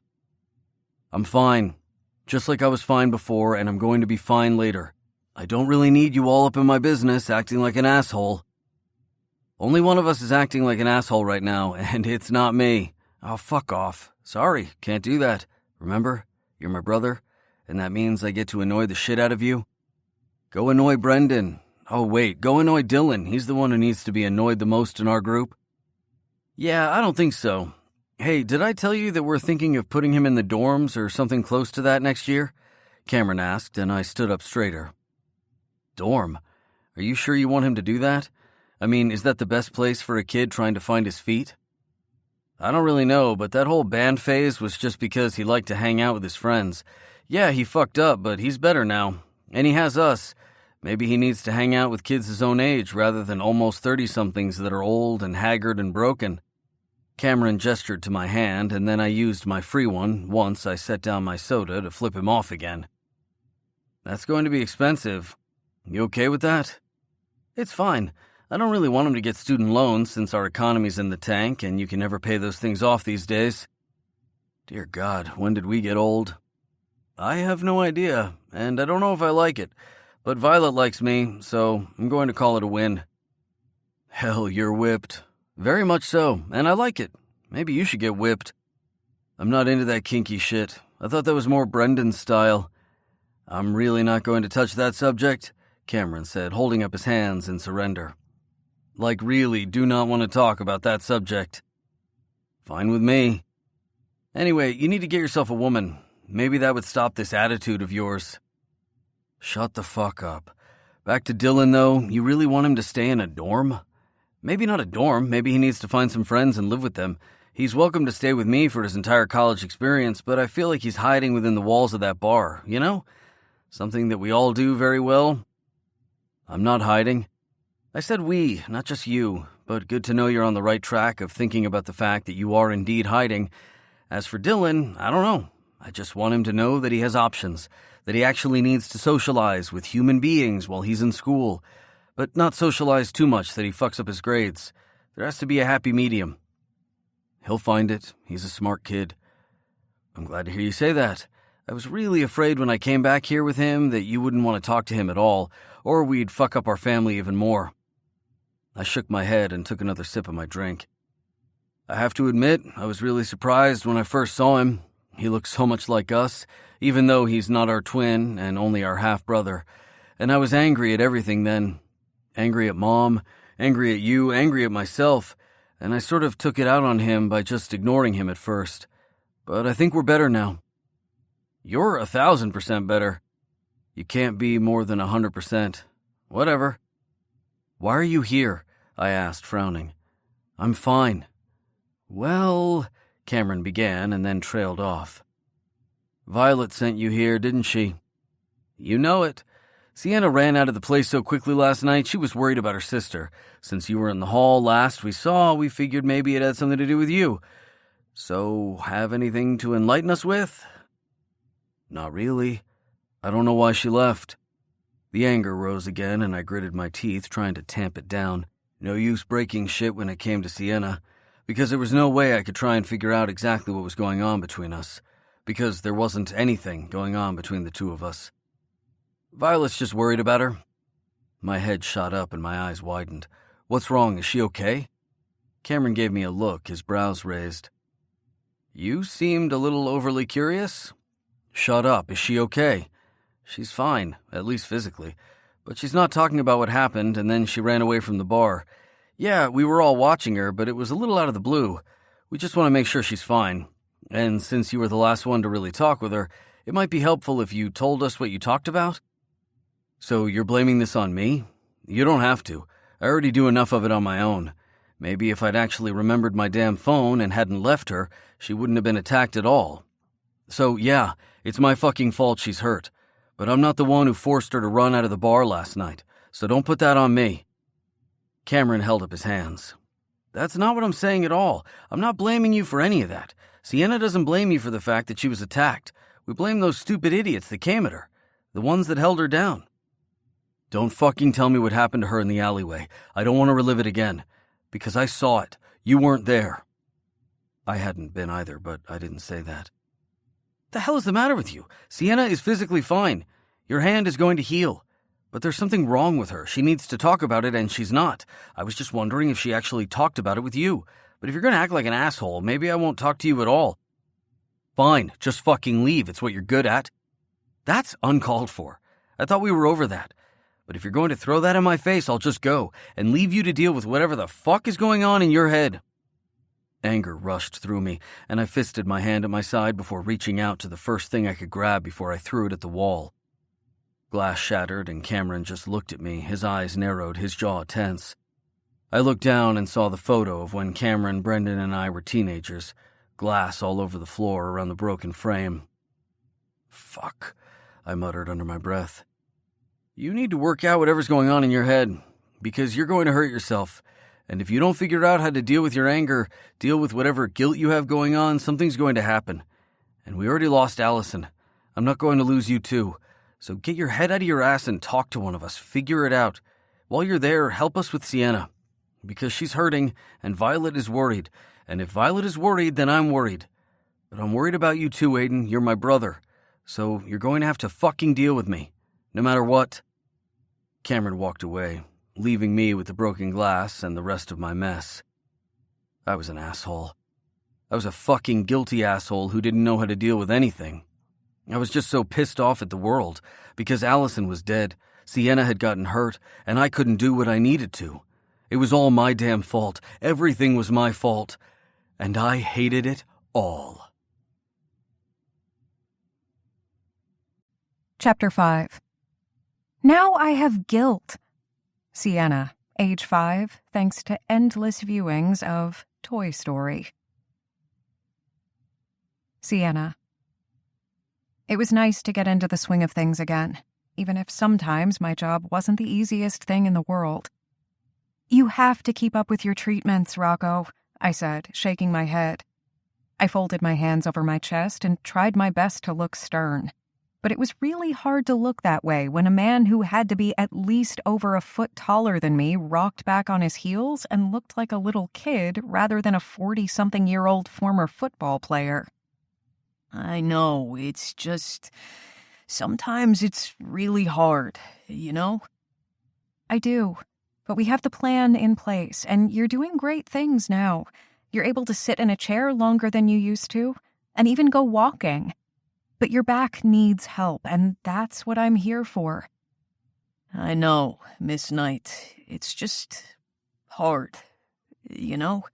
I'm fine. Just like I was fine before, and I'm going to be fine later. I don't really need you all up in my business acting like an asshole. Only one of us is acting like an asshole right now, and it's not me. Oh, fuck off. Sorry, can't do that. Remember, you're my brother, and that means I get to annoy the shit out of you. Go annoy Brendan. Oh, wait, go annoy Dylan. He's the one who needs to be annoyed the most in our group. Yeah, I don't think so. Hey, did I tell you that we're thinking of putting him in the dorms or something close to that next year? Cameron asked, and I stood up straighter. Dorm? Are you sure you want him to do that? I mean, is that the best place for a kid trying to find his feet? I don't really know, but that whole band phase was just because he liked to hang out with his friends. Yeah, he fucked up, but he's better now. And he has us. Maybe he needs to hang out with kids his own age rather than almost 30-somethings that are old and haggard and broken. Cameron gestured to my hand, and then I used my free one once I set down my soda to flip him off again. That's going to be expensive. You okay with that? It's fine. I don't really want him to get student loans since our economy's in the tank and you can never pay those things off these days. Dear God, when did we get old? I have no idea, and I don't know if I like it, but Violet likes me, so I'm going to call it a win. Hell, you're whipped. Very much so, and I like it. Maybe you should get whipped. I'm not into that kinky shit. I thought that was more Brendan's style. I'm really not going to touch that subject, Cameron said, holding up his hands in surrender. Like, really, do not want to talk about that subject. Fine with me. Anyway, you need to get yourself a woman. Maybe that would stop this attitude of yours. Shut the fuck up. Back to Dylan, though, you really want him to stay in a dorm? Maybe not a dorm, maybe he needs to find some friends and live with them. He's welcome to stay with me for his entire college experience, but I feel like he's hiding within the walls of that bar, you know? Something that we all do very well. I'm not hiding. I said we, not just you, but good to know you're on the right track of thinking about the fact that you are indeed hiding. As for Dylan, I don't know. I just want him to know that he has options, that he actually needs to socialize with human beings while he's in school, but not socialize too much that he fucks up his grades. There has to be a happy medium. He'll find it. He's a smart kid. I'm glad to hear you say that. I was really afraid when I came back here with him that you wouldn't want to talk to him at all, or we'd fuck up our family even more. I shook my head and took another sip of my drink. I have to admit, I was really surprised when I first saw him. He looks so much like us, even though he's not our twin and only our half-brother. And I was angry at everything then. Angry at Mom, angry at you, angry at myself, and I sort of took it out on him by just ignoring him at first. But I think we're better now. You're 1,000% better. You can't be more than 100%. Whatever. Why are you here? I asked, frowning. I'm fine. Well, Cameron began and then trailed off. Violet sent you here, didn't she? You know it. Sienna ran out of the place so quickly last night, she was worried about her sister. Since you were in the hall last we saw, we figured maybe it had something to do with you. So, have anything to enlighten us with? Not really. I don't know why she left. The anger rose again, and I gritted my teeth, trying to tamp it down. No use breaking shit when it came to Sienna, because there was no way I could try and figure out exactly what was going on between us, because there wasn't anything going on between the two of us. Violet's just worried about her. My head shot up and my eyes widened. What's wrong? Is she okay? Cameron gave me a look, his brows raised. You seemed a little overly curious. Shut up. Is she okay? She's fine, at least physically. But she's not talking about what happened, and then she ran away from the bar. Yeah, we were all watching her, but it was a little out of the blue. We just want to make sure she's fine. And since you were the last one to really talk with her, it might be helpful if you told us what you talked about. So you're blaming this on me? You don't have to. I already do enough of it on my own. Maybe if I'd actually remembered my damn phone and hadn't left her, she wouldn't have been attacked at all. So yeah, it's my fucking fault she's hurt. But I'm not the one who forced her to run out of the bar last night, so don't put that on me. Cameron held up his hands. That's not what I'm saying at all. I'm not blaming you for any of that. Sienna doesn't blame you for the fact that she was attacked. We blame those stupid idiots that came at her, the ones that held her down. Don't fucking tell me what happened to her in the alleyway. I don't want to relive it again. Because I saw it. You weren't there. I hadn't been either, but I didn't say that. The hell is the matter with you? Sienna is physically fine. Your hand is going to heal. But there's something wrong with her. She needs to talk about it, and she's not. I was just wondering if she actually talked about it with you. But if you're going to act like an asshole, maybe I won't talk to you at all. Fine, just fucking leave. It's what you're good at. That's uncalled for. I thought we were over that. But if you're going to throw that in my face, I'll just go and leave you to deal with whatever the fuck is going on in your head. Anger rushed through me, and I fisted my hand at my side before reaching out to the first thing I could grab before I threw it at the wall. Glass shattered, and Cameron just looked at me, his eyes narrowed, his jaw tense. I looked down and saw the photo of when Cameron, Brendan, and I were teenagers, glass all over the floor around the broken frame. Fuck, I muttered under my breath. You need to work out whatever's going on in your head, because you're going to hurt yourself. And if you don't figure out how to deal with your anger, deal with whatever guilt you have going on, something's going to happen. And we already lost Allison. I'm not going to lose you too. So get your head out of your ass and talk to one of us. Figure it out. While you're there, help us with Sienna. Because she's hurting, and Violet is worried. And if Violet is worried, then I'm worried. But I'm worried about you too, Aiden. You're my brother. So you're going to have to fucking deal with me. No matter what. Cameron walked away, leaving me with the broken glass and the rest of my mess. I was an asshole. I was a fucking guilty asshole who didn't know how to deal with anything. I was just so pissed off at the world, because Allison was dead, Sienna had gotten hurt, and I couldn't do what I needed to. It was all my damn fault. Everything was my fault. And I hated it all. Chapter 5. Now I have guilt. Sienna, age 5, thanks to endless viewings of Toy Story. Sienna. It was nice to get into the swing of things again, even if sometimes my job wasn't the easiest thing in the world. You have to keep up with your treatments, Rocco, I said, shaking my head. I folded my hands over my chest and tried my best to look stern. But it was really hard to look that way when a man who had to be at least over a foot taller than me rocked back on his heels and looked like a little kid rather than a 40-something-year-old former football player. I know, it's just... sometimes it's really hard, you know? I do, but we have the plan in place, and you're doing great things now. You're able to sit in a chair longer than you used to, and even go walking. But your back needs help, and that's what I'm here for. I know, Miss Knight. It's just hard, you know?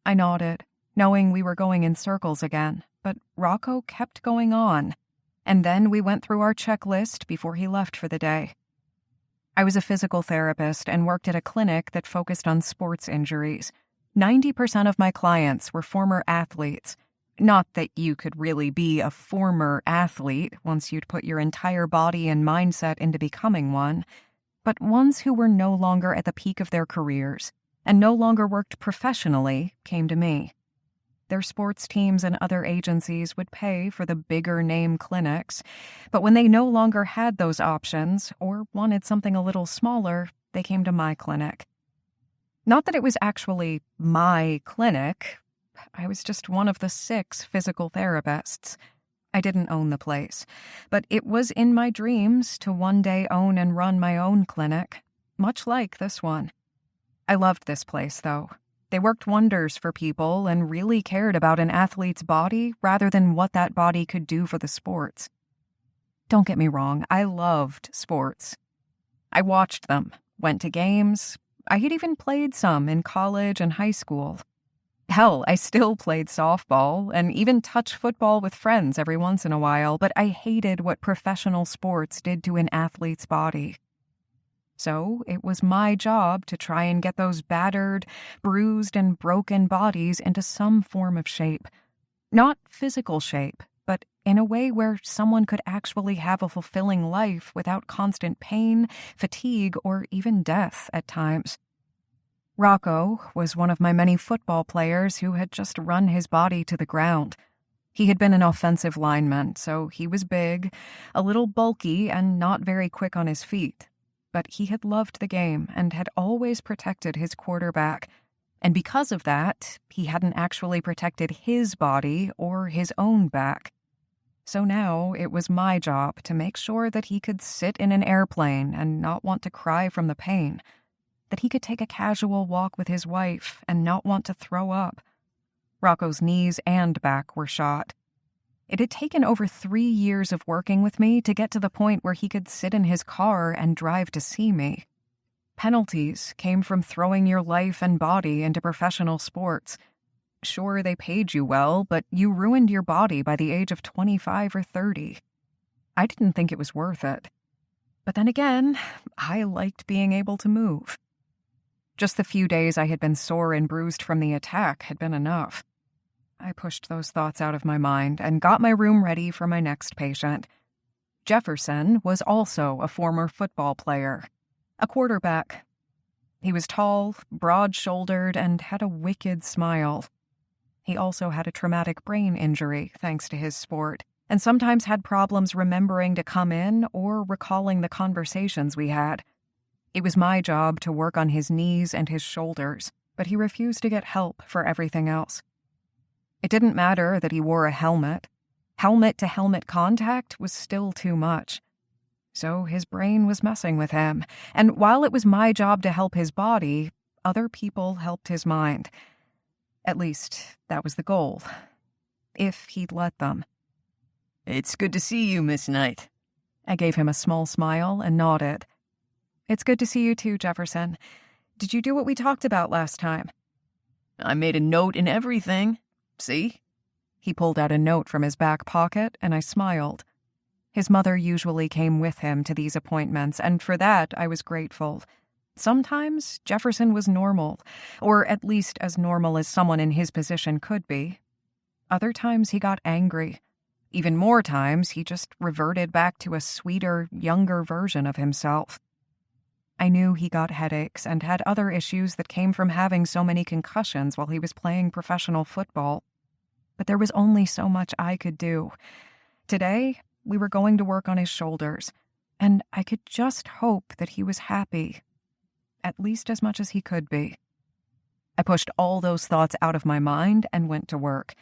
I nodded, knowing we were going in circles again, but Rocco kept going on, and then we went through our checklist before he left for the day. I was a physical therapist and worked at a clinic that focused on sports injuries. 90% of my clients were former athletes. Not that you could really be a former athlete once you'd put your entire body and mindset into becoming one, but ones who were no longer at the peak of their careers and no longer worked professionally came to me. Their sports teams and other agencies would pay for the bigger name clinics, but when they no longer had those options or wanted something a little smaller, they came to my clinic. Not that it was actually my clinic. I was just one of the 6 physical therapists. I didn't own the place, but it was in my dreams to one day own and run my own clinic, much like this one. I loved this place, though. They worked wonders for people and really cared about an athlete's body rather than what that body could do for the sports. Don't get me wrong, I loved sports. I watched them, went to games. I had even played some in college and high school. Hell, I still played softball and even touch football with friends every once in a while, but I hated what professional sports did to an athlete's body. So it was my job to try and get those battered, bruised, and broken bodies into some form of shape. Not physical shape, but in a way where someone could actually have a fulfilling life without constant pain, fatigue, or even death at times. Rocco was one of my many football players who had just run his body to the ground. He had been an offensive lineman, so he was big, a little bulky, and not very quick on his feet. But he had loved the game and had always protected his quarterback. And because of that, he hadn't actually protected his body or his own back. So now it was my job to make sure that he could sit in an airplane and not want to cry from the pain, that he could take a casual walk with his wife and not want to throw up. Rocco's knees and back were shot. It had taken over 3 years of working with me to get to the point where he could sit in his car and drive to see me. Penalties came from throwing your life and body into professional sports. Sure, they paid you well, but you ruined your body by the age of 25 or 30. I didn't think it was worth it. But then again, I liked being able to move. Just the few days I had been sore and bruised from the attack had been enough. I pushed those thoughts out of my mind and got my room ready for my next patient. Jefferson was also a former football player, a quarterback. He was tall, broad-shouldered, and had a wicked smile. He also had a traumatic brain injury thanks to his sport, and sometimes had problems remembering to come in or recalling the conversations we had. It was my job to work on his knees and his shoulders, but he refused to get help for everything else. It didn't matter that he wore a helmet. Helmet-to-helmet contact was still too much. So his brain was messing with him, and while it was my job to help his body, other people helped his mind. At least, that was the goal. If he'd let them. It's good to see you, Miss Knight. I gave him a small smile and nodded. It's good to see you too, Jefferson. Did you do what we talked about last time? I made a note in everything. See? He pulled out a note from his back pocket, and I smiled. His mother usually came with him to these appointments, and for that I was grateful. Sometimes Jefferson was normal, or at least as normal as someone in his position could be. Other times he got angry. Even more times he just reverted back to a sweeter, younger version of himself. I knew he got headaches and had other issues that came from having so many concussions while he was playing professional football. But there was only so much I could do. Today, we were going to work on his shoulders, and I could just hope that he was happy, at least as much as he could be. I pushed all those thoughts out of my mind and went to work.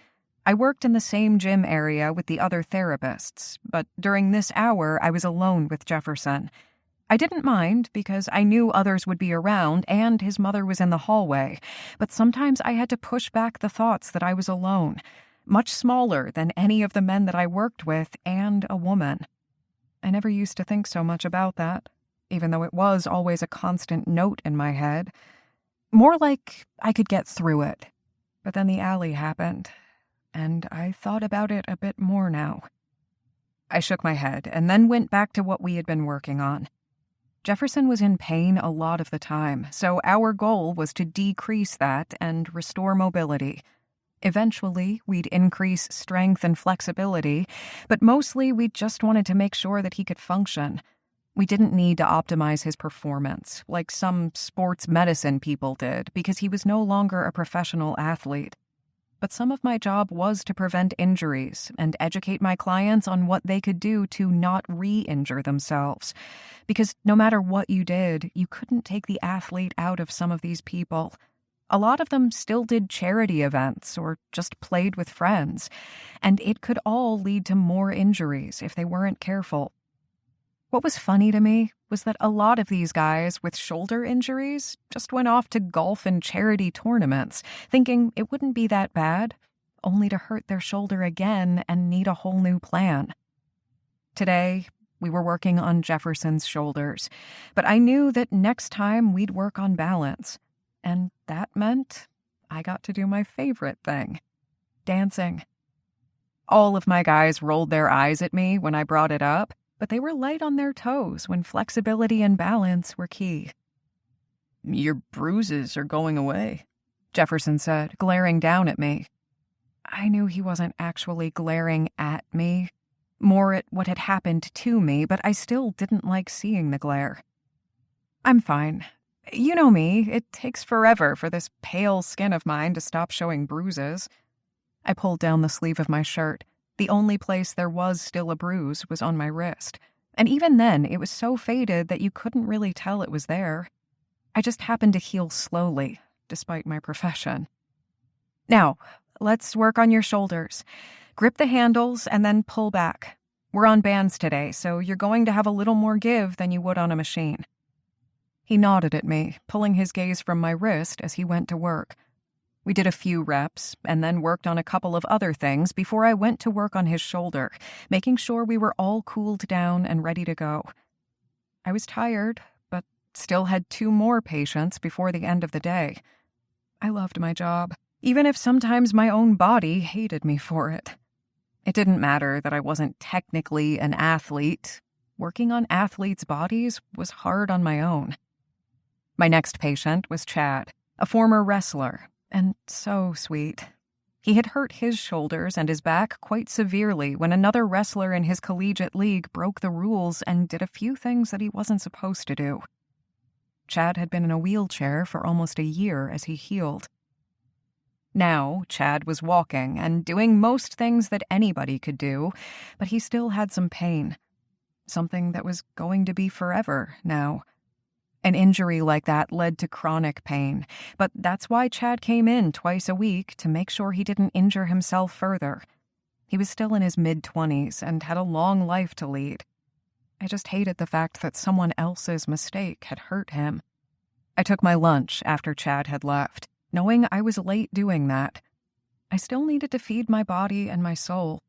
I worked in the same gym area with the other therapists, but during this hour I was alone with Jefferson. I didn't mind because I knew others would be around and his mother was in the hallway, but sometimes I had to push back the thoughts that I was alone, much smaller than any of the men that I worked with, and a woman. I never used to think so much about that, even though it was always a constant note in my head. More like I could get through it. But then the alley happened, and I thought about it a bit more now. I shook my head and then went back to what we had been working on. Jefferson was in pain a lot of the time, so our goal was to decrease that and restore mobility. Eventually, we'd increase strength and flexibility, but mostly we just wanted to make sure that he could function. We didn't need to optimize his performance, like some sports medicine people did, because he was no longer a professional athlete. But some of my job was to prevent injuries and educate my clients on what they could do to not re-injure themselves. Because no matter what you did, you couldn't take the athlete out of some of these people. A lot of them still did charity events or just played with friends, and it could all lead to more injuries if they weren't careful. What was funny to me was that a lot of these guys with shoulder injuries just went off to golf and charity tournaments, thinking it wouldn't be that bad, only to hurt their shoulder again and need a whole new plan. Today, we were working on Jefferson's shoulders, but I knew that next time we'd work on balance. And that meant I got to do my favorite thing, dancing. All of my guys rolled their eyes at me when I brought it up, but they were light on their toes when flexibility and balance were key. "Your bruises are going away," Jefferson said, glaring down at me. I knew he wasn't actually glaring at me, more at what had happened to me, but I still didn't like seeing the glare. "I'm fine. You know me, it takes forever for this pale skin of mine to stop showing bruises." I pulled down the sleeve of my shirt. The only place there was still a bruise was on my wrist, and even then it was so faded that you couldn't really tell it was there. I just happened to heal slowly, despite my profession. "Now, let's work on your shoulders. Grip the handles and then pull back. We're on bands today, so you're going to have a little more give than you would on a machine." He nodded at me, pulling his gaze from my wrist as he went to work. We did a few reps, and then worked on a couple of other things before I went to work on his shoulder, making sure we were all cooled down and ready to go. I was tired, but still had 2 more patients before the end of the day. I loved my job, even if sometimes my own body hated me for it. It didn't matter that I wasn't technically an athlete. Working on athletes' bodies was hard on my own. My next patient was Chad, a former wrestler, and so sweet. He had hurt his shoulders and his back quite severely when another wrestler in his collegiate league broke the rules and did a few things that he wasn't supposed to do. Chad had been in a wheelchair for almost a year as he healed. Now, Chad was walking and doing most things that anybody could do, but he still had some pain. Something that was going to be forever now. An injury like that led to chronic pain, but that's why Chad came in twice a week to make sure he didn't injure himself further. He was still in his mid-20s and had a long life to lead. I just hated the fact that someone else's mistake had hurt him. I took my lunch after Chad had left, knowing I was late doing that. I still needed to feed my body and my soul.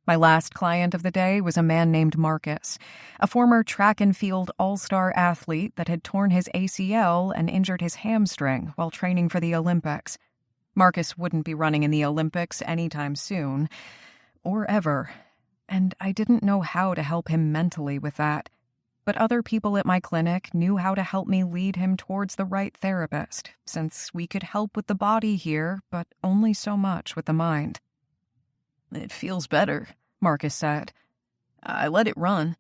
My last client of the day was a man named Marcus, a former track and field all-star athlete that had torn his ACL and injured his hamstring while training for the Olympics. Marcus wouldn't be running in the Olympics anytime soon, or ever. and I didn't know how to help him mentally with that. But other people at my clinic knew how to help me lead him towards the right therapist, since we could help with the body here, but only so much with the mind. It feels better, Marcus said. I let it run.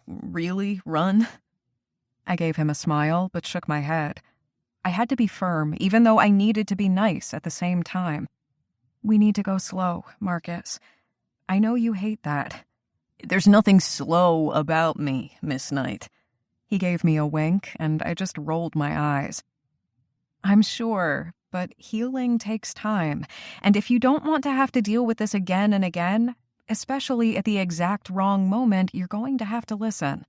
Really run. I gave him a smile, but shook my head. I had to be firm, even though I needed to be nice at the same time. We need to go slow, Marcus. I know you hate that. There's nothing slow about me, Miss Knight. He gave me a wink, and I just rolled my eyes. I'm sure, but healing takes time, and if you don't want to have to deal with this again and again, especially at the exact wrong moment, you're going to have to listen.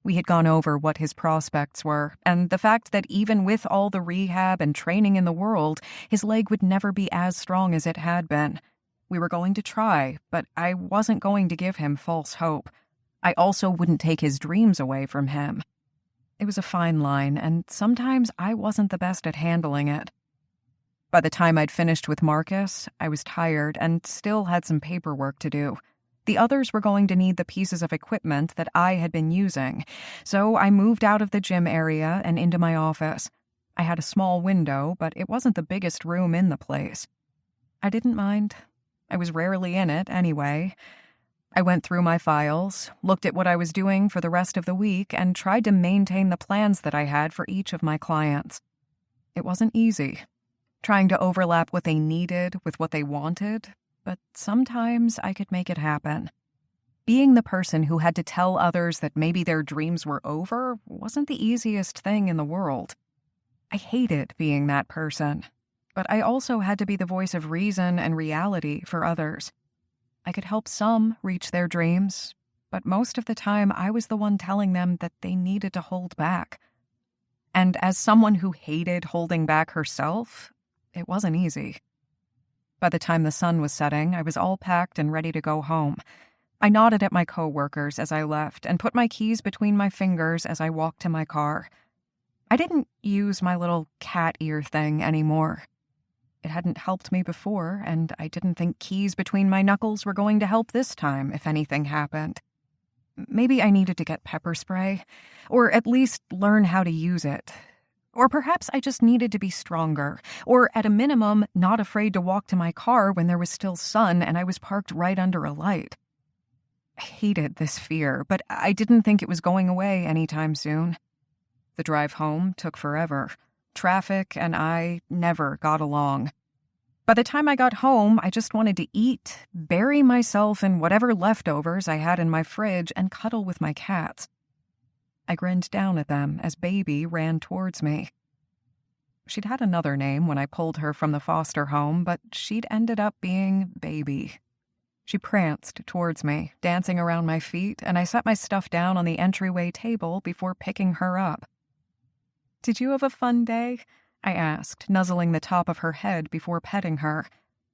We had gone over what his prospects were, and the fact that even with all the rehab and training in the world, his leg would never be as strong as it had been. We were going to try, but I wasn't going to give him false hope. I also wouldn't take his dreams away from him. It was a fine line, and sometimes I wasn't the best at handling it. By the time I'd finished with Marcus, I was tired and still had some paperwork to do. The others were going to need the pieces of equipment that I had been using, so I moved out of the gym area and into my office. I had a small window, but it wasn't the biggest room in the place. I didn't mind. I was rarely in it anyway. I went through my files, looked at what I was doing for the rest of the week, and tried to maintain the plans that I had for each of my clients. It wasn't easy, trying to overlap what they needed with what they wanted, but sometimes I could make it happen. Being the person who had to tell others that maybe their dreams were over wasn't the easiest thing in the world. I hated being that person, but I also had to be the voice of reason and reality for others. I could help some reach their dreams, but most of the time I was the one telling them that they needed to hold back. And as someone who hated holding back herself, it wasn't easy. By the time the sun was setting, I was all packed and ready to go home. I nodded at my coworkers as I left and put my keys between my fingers as I walked to my car. I didn't use my little cat ear thing anymore. It hadn't helped me before, and I didn't think keys between my knuckles were going to help this time if anything happened. Maybe I needed to get pepper spray, or at least learn how to use it. Or perhaps I just needed to be stronger, or at a minimum, not afraid to walk to my car when there was still sun and I was parked right under a light. I hated this fear, but I didn't think it was going away anytime soon. The drive home took forever. Traffic and I never got along. By the time I got home, I just wanted to eat, bury myself in whatever leftovers I had in my fridge, and cuddle with my cats. I grinned down at them as Baby ran towards me. She'd had another name when I pulled her from the foster home, but she'd ended up being Baby. She pranced towards me, dancing around my feet, and I set my stuff down on the entryway table before picking her up. "Did you have a fun day?" I asked, nuzzling the top of her head before petting her.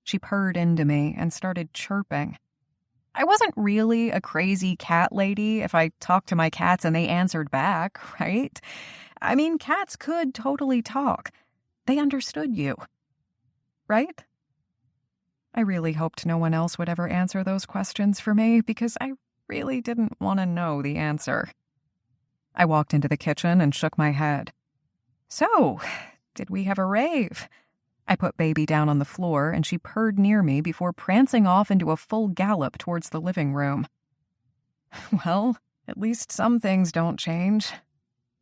She purred into me and started chirping. I wasn't really a crazy cat lady if I talked to my cats and they answered back, right? I mean, cats could totally talk. They understood you. Right? I really hoped no one else would ever answer those questions for me because I really didn't want to know the answer. I walked into the kitchen and shook my head. "So, did we have a rave?" I put Baby down on the floor and she purred near me before prancing off into a full gallop towards the living room. Well, at least some things don't change.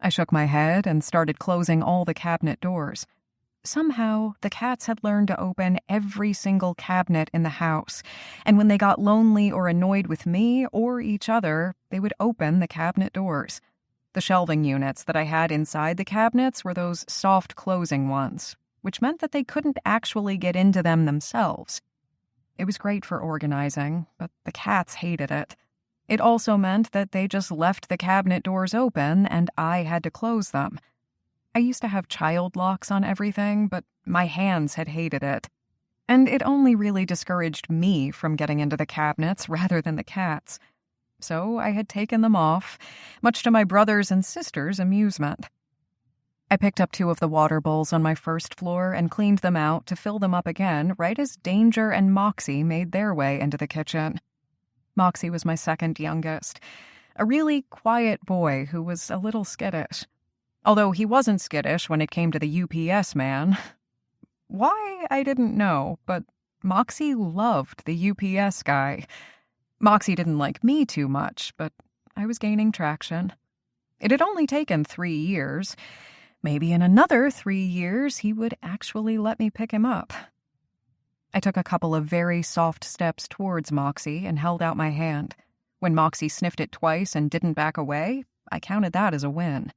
I shook my head and started closing all the cabinet doors. Somehow, the cats had learned to open every single cabinet in the house, and when they got lonely or annoyed with me or each other, they would open the cabinet doors. The shelving units that I had inside the cabinets were those soft closing ones, which meant that they couldn't actually get into them themselves. It was great for organizing, but the cats hated it. It also meant that they just left the cabinet doors open and I had to close them. I used to have child locks on everything, but my hands had hated it. And it only really discouraged me from getting into the cabinets rather than the cats. So I had taken them off, much to my brothers' and sisters' amusement. I picked up 2 of the water bowls on my first floor and cleaned them out to fill them up again right as Danger and Moxie made their way into the kitchen. Moxie was my second youngest, a really quiet boy who was a little skittish. Although he wasn't skittish when it came to the UPS man. Why, I didn't know, but Moxie loved the UPS guy. Moxie didn't like me too much, but I was gaining traction. It had only taken 3 years. Maybe in another 3 years he would actually let me pick him up. I took a couple of very soft steps towards Moxie and held out my hand. When Moxie sniffed it twice and didn't back away, I counted that as a win.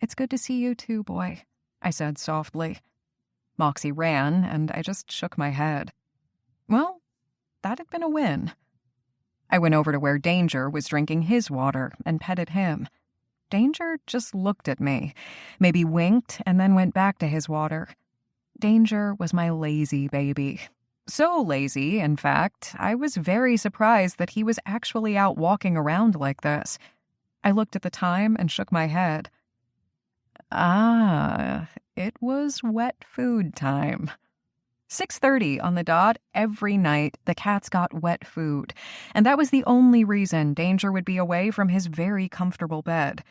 "It's good to see you too, boy," I said softly. Moxie ran, and I just shook my head. Well, that had been a win. I went over to where Danger was drinking his water and petted him. Danger just looked at me, maybe winked, and then went back to his water. Danger was my lazy baby. So lazy, in fact, I was very surprised that he was actually out walking around like this. I looked at the time and shook my head. It was wet food time. 6:30 on the dot, every night, the cats got wet food, and that was the only reason Danger would be away from his very comfortable bed.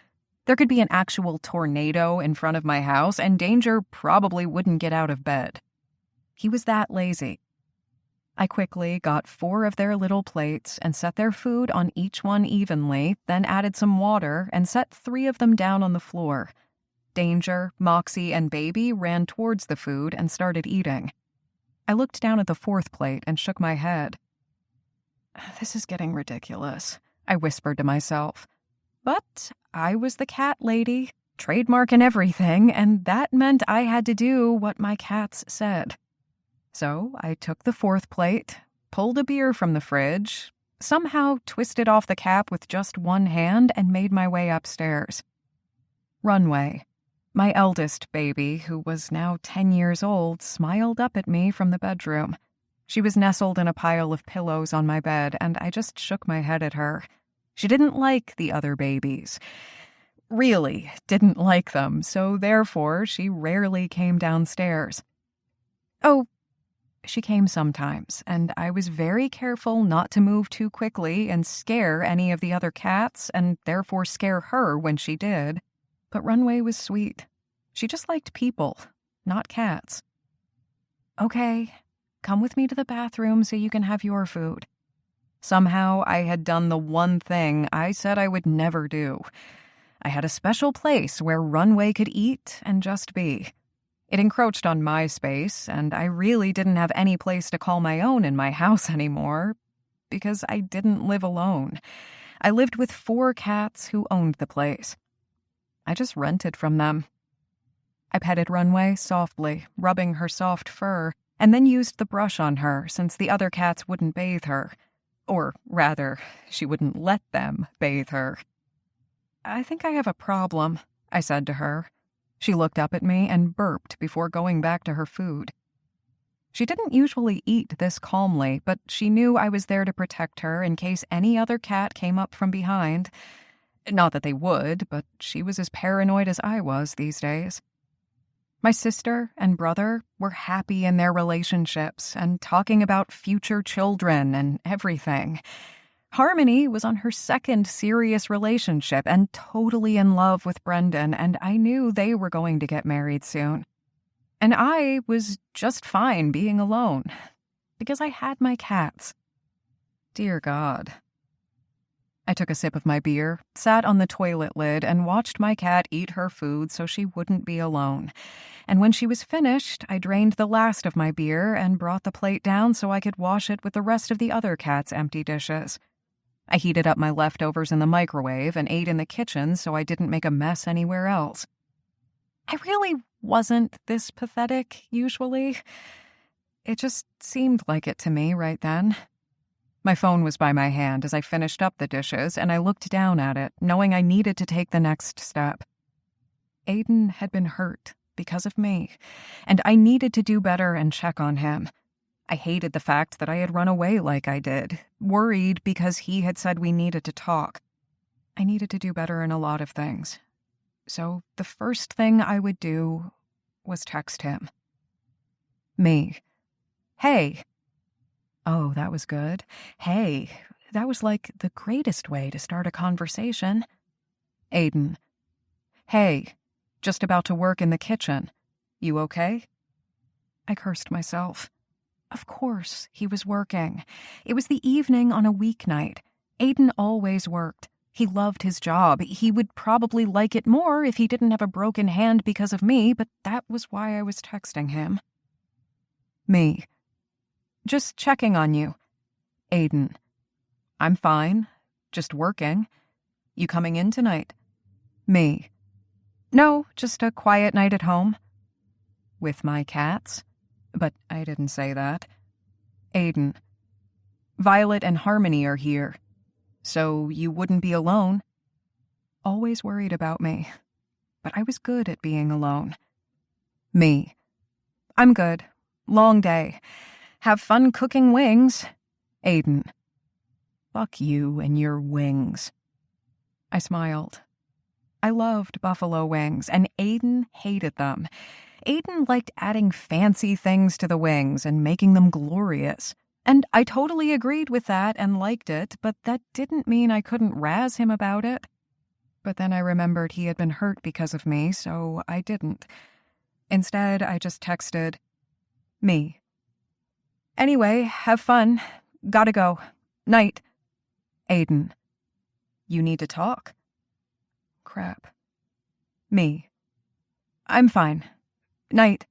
There could be an actual tornado in front of my house, and Danger probably wouldn't get out of bed. He was that lazy. I quickly got 4 of their little plates and set their food on each one evenly, then added some water and set 3 of them down on the floor. Danger, Moxie, and Baby ran towards the food and started eating. I looked down at the 4th plate and shook my head. "This is getting ridiculous," I whispered to myself. But I was the cat lady, trademark and everything, and that meant I had to do what my cats said. So I took the 4th plate, pulled a beer from the fridge, somehow twisted off the cap with just one hand, and made my way upstairs. Runway, my eldest baby, who was now 10 years old, smiled up at me from the bedroom. She was nestled in a pile of pillows on my bed, and I just shook my head at her. She didn't like the other babies. Really didn't like them, so therefore she rarely came downstairs. Oh, she came sometimes, and I was very careful not to move too quickly and scare any of the other cats, and therefore scare her when she did. But Runway was sweet. She just liked people, not cats. "Okay, come with me to the bathroom so you can have your food." Somehow I had done the one thing I said I would never do. I had a special place where Runway could eat and just be. It encroached on my space, and I really didn't have any place to call my own in my house anymore, because I didn't live alone. I lived with 4 cats who owned the place. I just rented from them. I petted Runway softly, rubbing her soft fur, and then used the brush on her since the other cats wouldn't bathe her. Or rather, she wouldn't let them bathe her. "I think I have a problem," I said to her. She looked up at me and burped before going back to her food. She didn't usually eat this calmly, but she knew I was there to protect her in case any other cat came up from behind. Not that they would, but she was as paranoid as I was these days. My sister and brother were happy in their relationships and talking about future children and everything. Harmony was on her 2nd serious relationship and totally in love with Brendan, and I knew they were going to get married soon. And I was just fine being alone, because I had my cats. Dear God. I took a sip of my beer, sat on the toilet lid, and watched my cat eat her food so she wouldn't be alone. And when she was finished, I drained the last of my beer and brought the plate down so I could wash it with the rest of the other cat's empty dishes. I heated up my leftovers in the microwave and ate in the kitchen so I didn't make a mess anywhere else. I really wasn't this pathetic, usually. It just seemed like it to me right then. My phone was by my hand as I finished up the dishes, and I looked down at it, knowing I needed to take the next step. Aiden had been hurt because of me, and I needed to do better and check on him. I hated the fact that I had run away like I did, worried because he had said we needed to talk. I needed to do better in a lot of things. So the first thing I would do was text him. Me. Hey. Oh, that was good. Hey, that was like the greatest way to start a conversation. Aiden. Hey, just about to work in the kitchen. You okay? I cursed myself. Of course, he was working. It was the evening on a weeknight. Aiden always worked. He loved his job. He would probably like it more if he didn't have a broken hand because of me, but that was why I was texting him. Me. Just checking on you. Aiden. I'm fine. Just working. You coming in tonight? Me. No, just a quiet night at home. With my cats? But I didn't say that. Aiden. Violet and Harmony are here. So you wouldn't be alone? Always worried about me. But I was good at being alone. Me. I'm good. Long day. Have fun cooking wings. Aiden. Fuck you and your wings. I smiled. I loved buffalo wings, and Aiden hated them. Aiden liked adding fancy things to the wings and making them glorious. And I totally agreed with that and liked it, but that didn't mean I couldn't razz him about it. But then I remembered he had been hurt because of me, so I didn't. Instead, I just texted, me. Anyway, have fun. Gotta go. Night. Aiden. You need to talk. Crap. Me. I'm fine. Night.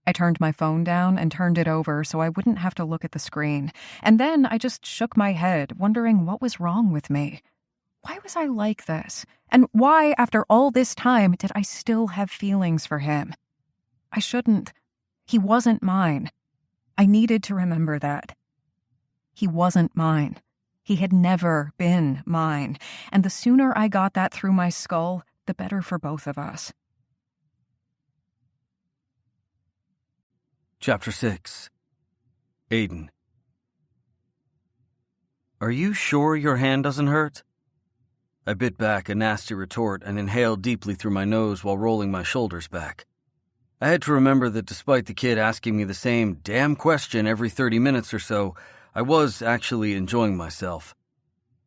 I turned my phone down and turned it over so I wouldn't have to look at the screen. And then I just shook my head, wondering what was wrong with me. Why was I like this? And why, after all this time, did I still have feelings for him? I shouldn't. He wasn't mine. I needed to remember that. He wasn't mine. He had never been mine. And the sooner I got that through my skull, the better for both of us. Chapter 6. Aiden. Are you sure your hand doesn't hurt? I bit back a nasty retort and inhaled deeply through my nose while rolling my shoulders back. I had to remember that despite the kid asking me the same damn question every 30 minutes or so, I was actually enjoying myself.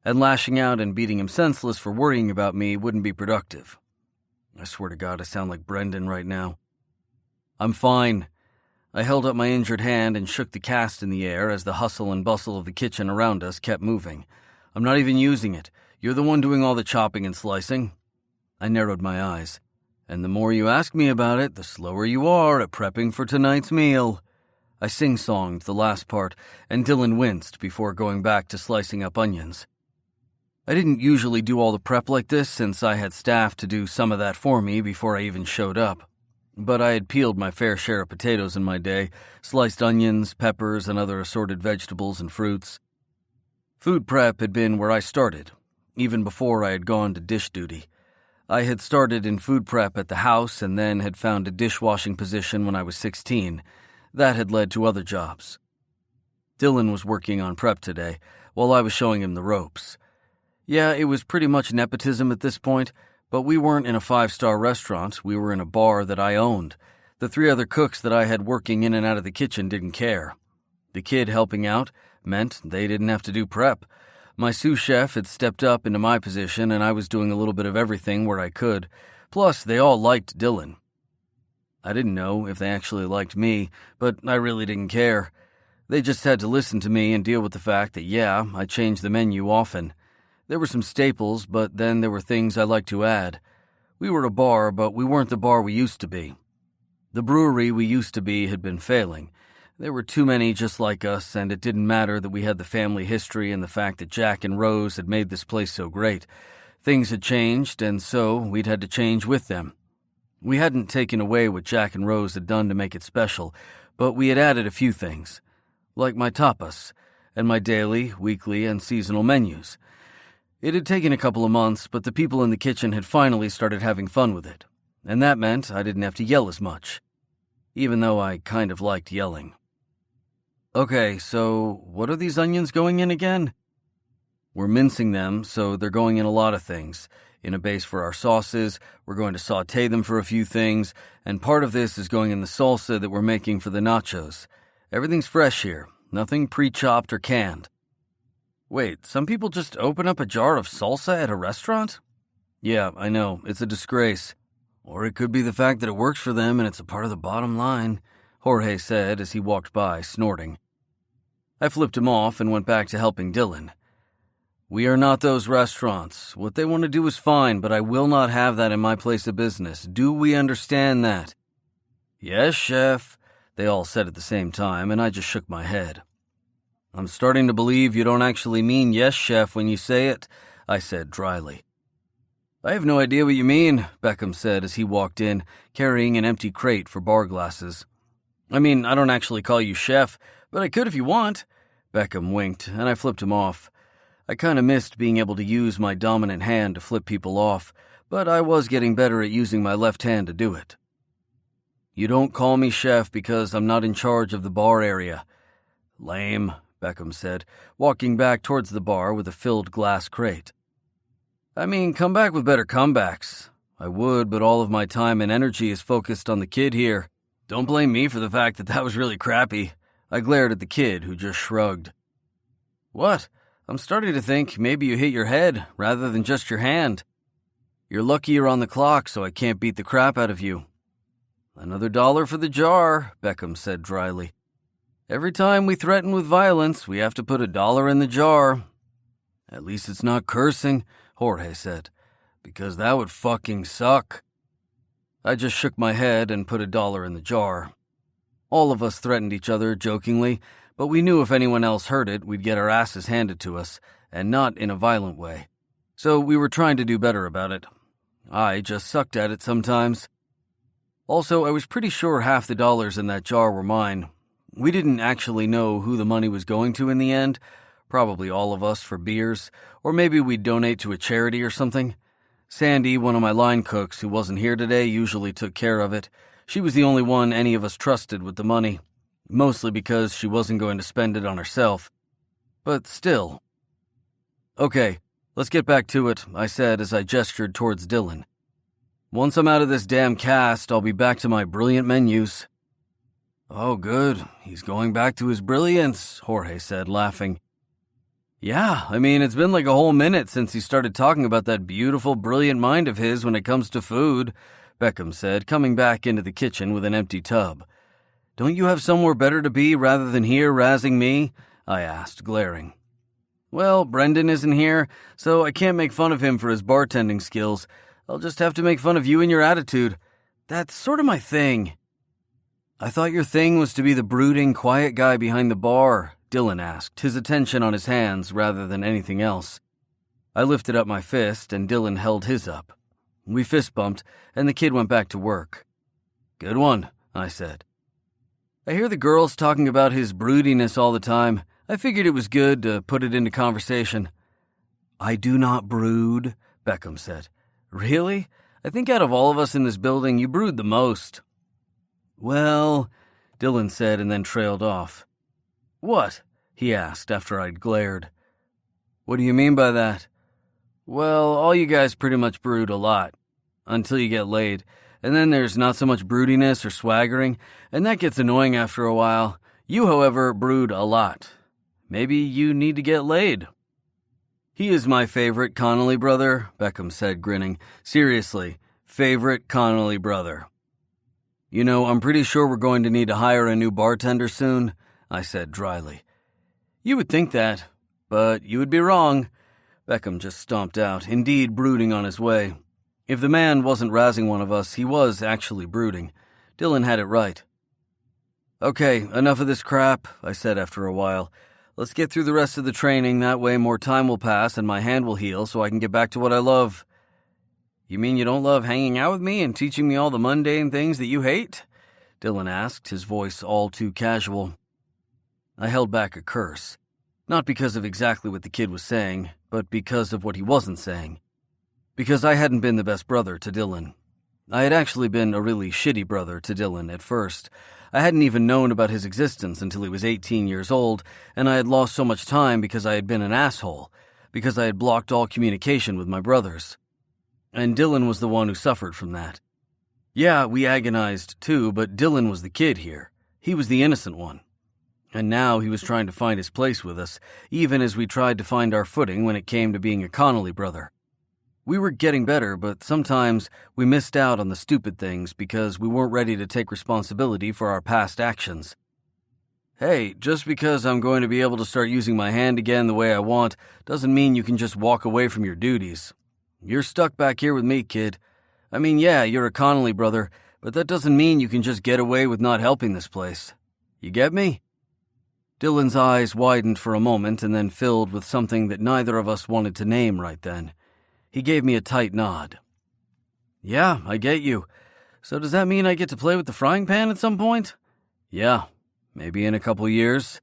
And lashing out and beating him senseless for worrying about me wouldn't be productive. I swear to God I sound like Brendan right now. I'm fine. I held up my injured hand and shook the cast in the air as the hustle and bustle of the kitchen around us kept moving. I'm not even using it. You're the one doing all the chopping and slicing. I narrowed my eyes. And the more you ask me about it, the slower you are at prepping for tonight's meal. I sing-songed the last part, and Dylan winced before going back to slicing up onions. I didn't usually do all the prep like this since I had staff to do some of that for me before I even showed up. But I had peeled my fair share of potatoes in my day, sliced onions, peppers, and other assorted vegetables and fruits. Food prep had been where I started, even before I had gone to dish duty. I had started in food prep at the house and then had found a dishwashing position when I was 16. That had led to other jobs. Dylan was working on prep today, while I was showing him the ropes. Yeah, it was pretty much nepotism at this point, but we weren't in a 5-star restaurant, we were in a bar that I owned. The 3 other cooks that I had working in and out of the kitchen didn't care. The kid helping out meant they didn't have to do prep. My sous chef had stepped up into my position and I was doing a little bit of everything where I could. Plus, they all liked Dylan. I didn't know if they actually liked me, but I really didn't care. They just had to listen to me and deal with the fact that, yeah, I changed the menu often. There were some staples, but then there were things I liked to add. We were a bar, but we weren't the bar we used to be. The brewery we used to be had been failing. There were too many just like us, and it didn't matter that we had the family history and the fact that Jack and Rose had made this place so great. Things had changed, and so we'd had to change with them. We hadn't taken away what Jack and Rose had done to make it special, but we had added a few things, like my tapas, and my daily, weekly, and seasonal menus. It had taken a couple of months, but the people in the kitchen had finally started having fun with it, and that meant I didn't have to yell as much, even though I kind of liked yelling. Okay, so what are these onions going in again? We're mincing them, so they're going in a lot of things. In a base for our sauces, we're going to sauté them for a few things, and part of this is going in the salsa that we're making for the nachos. Everything's fresh here, nothing pre-chopped or canned. Wait, some people just open up a jar of salsa at a restaurant? Yeah, I know, it's a disgrace. Or it could be the fact that it works for them and it's a part of the bottom line, Jorge said as he walked by, snorting. I flipped him off and went back to helping Dylan. We are not those restaurants. What they want to do is fine, but I will not have that in my place of business. Do we understand that? Yes, chef, they all said at the same time, and I just shook my head. I'm starting to believe you don't actually mean yes, chef, when you say it, I said dryly. I have no idea what you mean, Beckham said as he walked in, carrying an empty crate for bar glasses. I mean, I don't actually call you chef, but I could if you want. Beckham winked, and I flipped him off. I kind of missed being able to use my dominant hand to flip people off, but I was getting better at using my left hand to do it. You don't call me chef because I'm not in charge of the bar area. Lame, Beckham said, walking back towards the bar with a filled glass crate. I mean, come back with better comebacks. I would, but all of my time and energy is focused on the kid here. Don't blame me for the fact that was really crappy. I glared at the kid, who just shrugged. What? I'm starting to think maybe you hit your head rather than just your hand. You're lucky you're on the clock, so I can't beat the crap out of you. Another $1 for the jar, Beckham said dryly. Every time we threaten with violence, we have to put $1 in the jar. At least it's not cursing, Jorge said, because that would fucking suck. I just shook my head and put $1 in the jar. All of us threatened each other jokingly, but we knew if anyone else heard it, we'd get our asses handed to us, and not in a violent way. So we were trying to do better about it. I just sucked at it sometimes. Also, I was pretty sure half the dollars in that jar were mine. We didn't actually know who the money was going to in the end. Probably all of us for beers, or maybe we'd donate to a charity or something. Sandy, one of my line cooks who wasn't here today, usually took care of it. She was the only one any of us trusted with the money. Mostly because she wasn't going to spend it on herself. But still. Okay, let's get back to it, I said as I gestured towards Dylan. Once I'm out of this damn cast, I'll be back to my brilliant menus. Oh, good. He's going back to his brilliance, Jorge said, laughing. Yeah, I mean, it's been like a whole minute since he started talking about that beautiful, brilliant mind of his when it comes to food, Beckham said, coming back into the kitchen with an empty tub. Don't you have somewhere better to be rather than here razzing me? I asked, glaring. Well, Brendan isn't here, so I can't make fun of him for his bartending skills. I'll just have to make fun of you and your attitude. That's sort of my thing. I thought your thing was to be the brooding, quiet guy behind the bar, Dylan asked, his attention on his hands rather than anything else. I lifted up my fist, and Dylan held his up. We fist bumped, and the kid went back to work. Good one, I said. I hear the girls talking about his broodiness all the time. I figured it was good to put it into conversation. I do not brood, Beckham said. Really? I think out of all of us in this building, you brood the most. Well, Dylan said and then trailed off. What? He asked after I'd glared. What do you mean by that? Well, all you guys pretty much brood a lot. Until you get laid. And then there's not so much broodiness or swaggering, and that gets annoying after a while. You, however, brood a lot. Maybe you need to get laid. He is my favorite Connolly brother, Beckham said, grinning. Seriously, favorite Connolly brother. You know, I'm pretty sure we're going to need to hire a new bartender soon, I said dryly. You would think that, but you would be wrong. Beckham just stomped out, indeed brooding on his way. If the man wasn't razzing one of us, he was actually brooding. Dylan had it right. Okay, enough of this crap, I said after a while. Let's get through the rest of the training, that way more time will pass and my hand will heal so I can get back to what I love. You mean you don't love hanging out with me and teaching me all the mundane things that you hate? Dylan asked, his voice all too casual. I held back a curse. Not because of exactly what the kid was saying, but because of what he wasn't saying. Because I hadn't been the best brother to Dylan. I had actually been a really shitty brother to Dylan at first. I hadn't even known about his existence until he was 18 years old, and I had lost so much time because I had been an asshole, because I had blocked all communication with my brothers. And Dylan was the one who suffered from that. Yeah, we agonized too, but Dylan was the kid here. He was the innocent one. And now he was trying to find his place with us, even as we tried to find our footing when it came to being a Connolly brother. We were getting better, but sometimes we missed out on the stupid things because we weren't ready to take responsibility for our past actions. Hey, just because I'm going to be able to start using my hand again the way I want doesn't mean you can just walk away from your duties. You're stuck back here with me, kid. I mean, yeah, you're a Connolly brother, but that doesn't mean you can just get away with not helping this place. You get me? Dylan's eyes widened for a moment and then filled with something that neither of us wanted to name right then. He gave me a tight nod. Yeah, I get you. So does that mean I get to play with the frying pan at some point? Yeah, maybe in a couple years.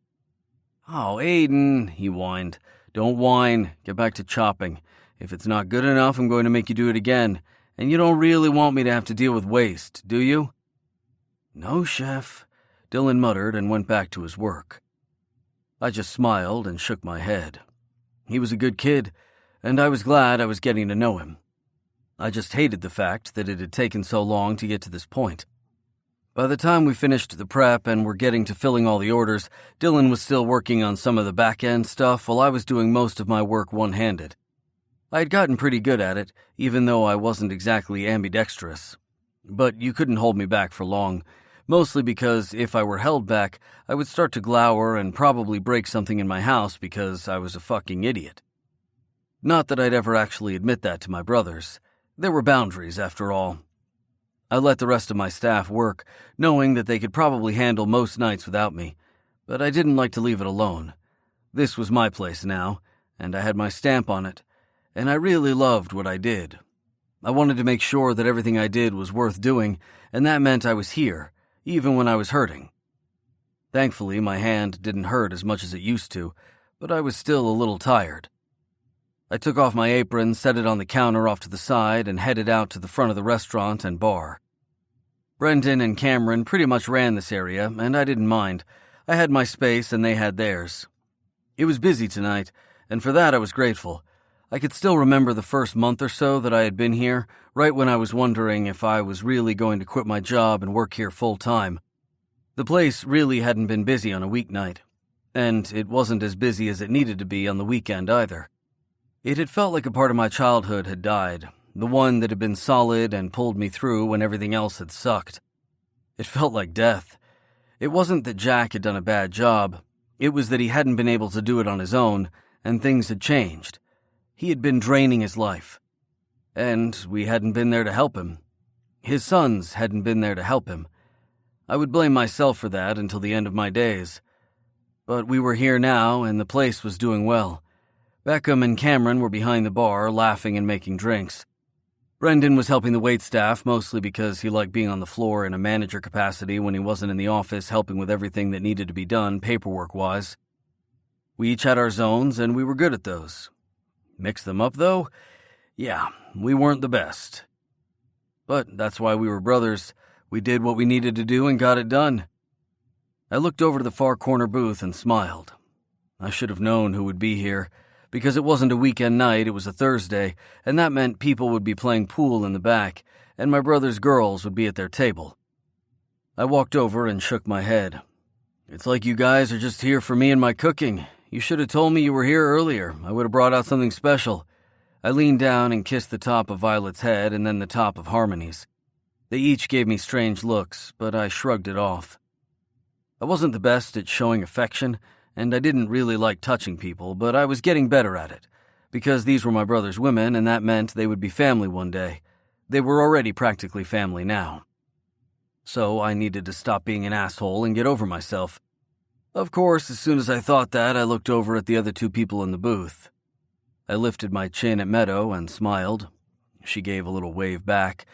Oh, Aiden, he whined. Don't whine. Get back to chopping. If it's not good enough, I'm going to make you do it again. And you don't really want me to have to deal with waste, do you? No, Chef, Dylan muttered and went back to his work. I just smiled and shook my head. He was a good kid, and I was glad I was getting to know him. I just hated the fact that it had taken so long to get to this point. By the time we finished the prep and were getting to filling all the orders, Dylan was still working on some of the back-end stuff while I was doing most of my work one-handed. I had gotten pretty good at it, even though I wasn't exactly ambidextrous. But you couldn't hold me back for long, mostly because if I were held back, I would start to glower and probably break something in my house because I was a fucking idiot. Not that I'd ever actually admit that to my brothers. There were boundaries, after all. I let the rest of my staff work, knowing that they could probably handle most nights without me, but I didn't like to leave it alone. This was my place now, and I had my stamp on it, and I really loved what I did. I wanted to make sure that everything I did was worth doing, and that meant I was here, even when I was hurting. Thankfully, my hand didn't hurt as much as it used to, but I was still a little tired. I took off my apron, set it on the counter off to the side, and headed out to the front of the restaurant and bar. Brendan and Cameron pretty much ran this area, and I didn't mind. I had my space and they had theirs. It was busy tonight, and for that I was grateful. I could still remember the first month or so that I had been here, right when I was wondering if I was really going to quit my job and work here full-time. The place really hadn't been busy on a weeknight, and it wasn't as busy as it needed to be on the weekend either. It had felt like a part of my childhood had died, the one that had been solid and pulled me through when everything else had sucked. It felt like death. It wasn't that Jack had done a bad job. It was that he hadn't been able to do it on his own, and things had changed. He had been draining his life. And we hadn't been there to help him. His sons hadn't been there to help him. I would blame myself for that until the end of my days. But we were here now, and the place was doing well. Beckham and Cameron were behind the bar, laughing and making drinks. Brendan was helping the waitstaff, mostly because he liked being on the floor in a manager capacity when he wasn't in the office helping with everything that needed to be done paperwork-wise. We each had our zones, and we were good at those. Mix them up, though? Yeah, we weren't the best. But that's why we were brothers. We did what we needed to do and got it done. I looked over to the far corner booth and smiled. I should have known who would be here. Because it wasn't a weekend night, it was a Thursday, and that meant people would be playing pool in the back, and my brother's girls would be at their table. I walked over and shook my head. It's like you guys are just here for me and my cooking. You should have told me you were here earlier. I would have brought out something special. I leaned down and kissed the top of Violet's head and then the top of Harmony's. They each gave me strange looks, but I shrugged it off. I wasn't the best at showing affection, and I didn't really like touching people, but I was getting better at it, because these were my brother's women, and that meant they would be family one day. They were already practically family now. So I needed to stop being an asshole and get over myself. Of course, as soon as I thought that, I looked over at the other two people in the booth. I lifted my chin at Meadow and smiled. She gave a little wave back.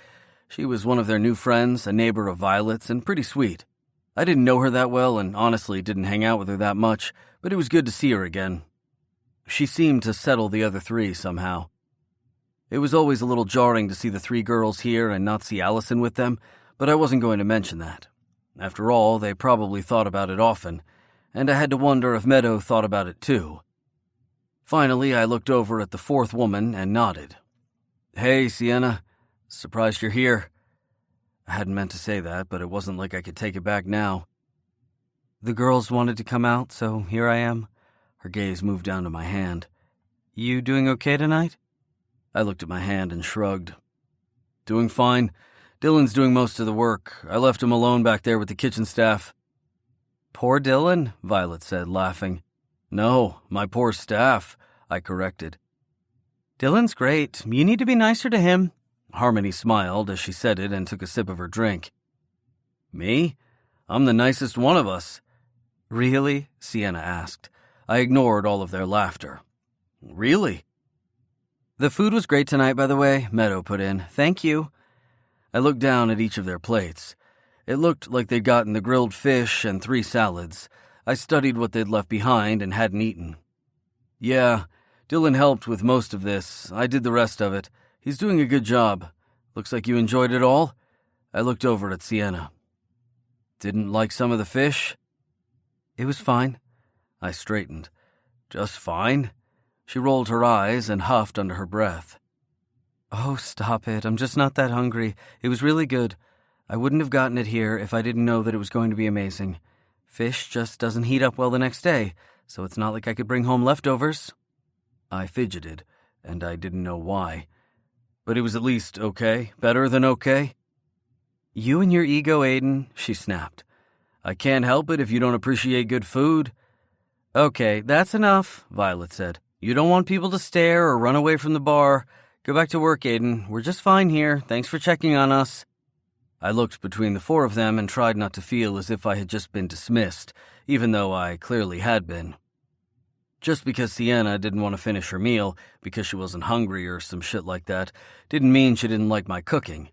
She was one of their new friends, a neighbor of Violet's, and pretty sweet. I didn't know her that well and honestly didn't hang out with her that much, but it was good to see her again. She seemed to settle the other three somehow. It was always a little jarring to see the three girls here and not see Allison with them, but I wasn't going to mention that. After all, they probably thought about it often, and I had to wonder if Meadow thought about it too. Finally, I looked over at the fourth woman and nodded. Hey, Sienna. Surprised you're here. I hadn't meant to say that, but it wasn't like I could take it back now. The girls wanted to come out, so here I am. Her gaze moved down to my hand. You doing okay tonight? I looked at my hand and shrugged. Doing fine. Dylan's doing most of the work. I left him alone back there with the kitchen staff. Poor Dylan, Violet said, laughing. No, my poor staff, I corrected. Dylan's great. You need to be nicer to him. Harmony smiled as she said it and took a sip of her drink. Me? I'm the nicest one of us. Really? Sienna asked. I ignored all of their laughter. Really? The food was great tonight, by the way, Meadow put in. Thank you. I looked down at each of their plates. It looked like they'd gotten the grilled fish and 3 salads. I studied what they'd left behind and hadn't eaten. Yeah, Dylan helped with most of this. I did the rest of it. He's doing a good job. Looks like you enjoyed it all. I looked over at Sienna. Didn't like some of the fish? It was fine. I straightened. Just fine? She rolled her eyes and huffed under her breath. Oh, stop it. I'm just not that hungry. It was really good. I wouldn't have gotten it here if I didn't know that it was going to be amazing. Fish just doesn't heat up well the next day, so it's not like I could bring home leftovers. I fidgeted, and I didn't know why. But it was at least okay, better than okay. You and your ego, Aiden, she snapped. I can't help it if you don't appreciate good food. Okay, that's enough, Violet said. You don't want people to stare or run away from the bar. Go back to work, Aiden. We're just fine here. Thanks for checking on us. I looked between the 4 of them and tried not to feel as if I had just been dismissed, even though I clearly had been. Just because Sienna didn't want to finish her meal because she wasn't hungry or some shit like that didn't mean she didn't like my cooking.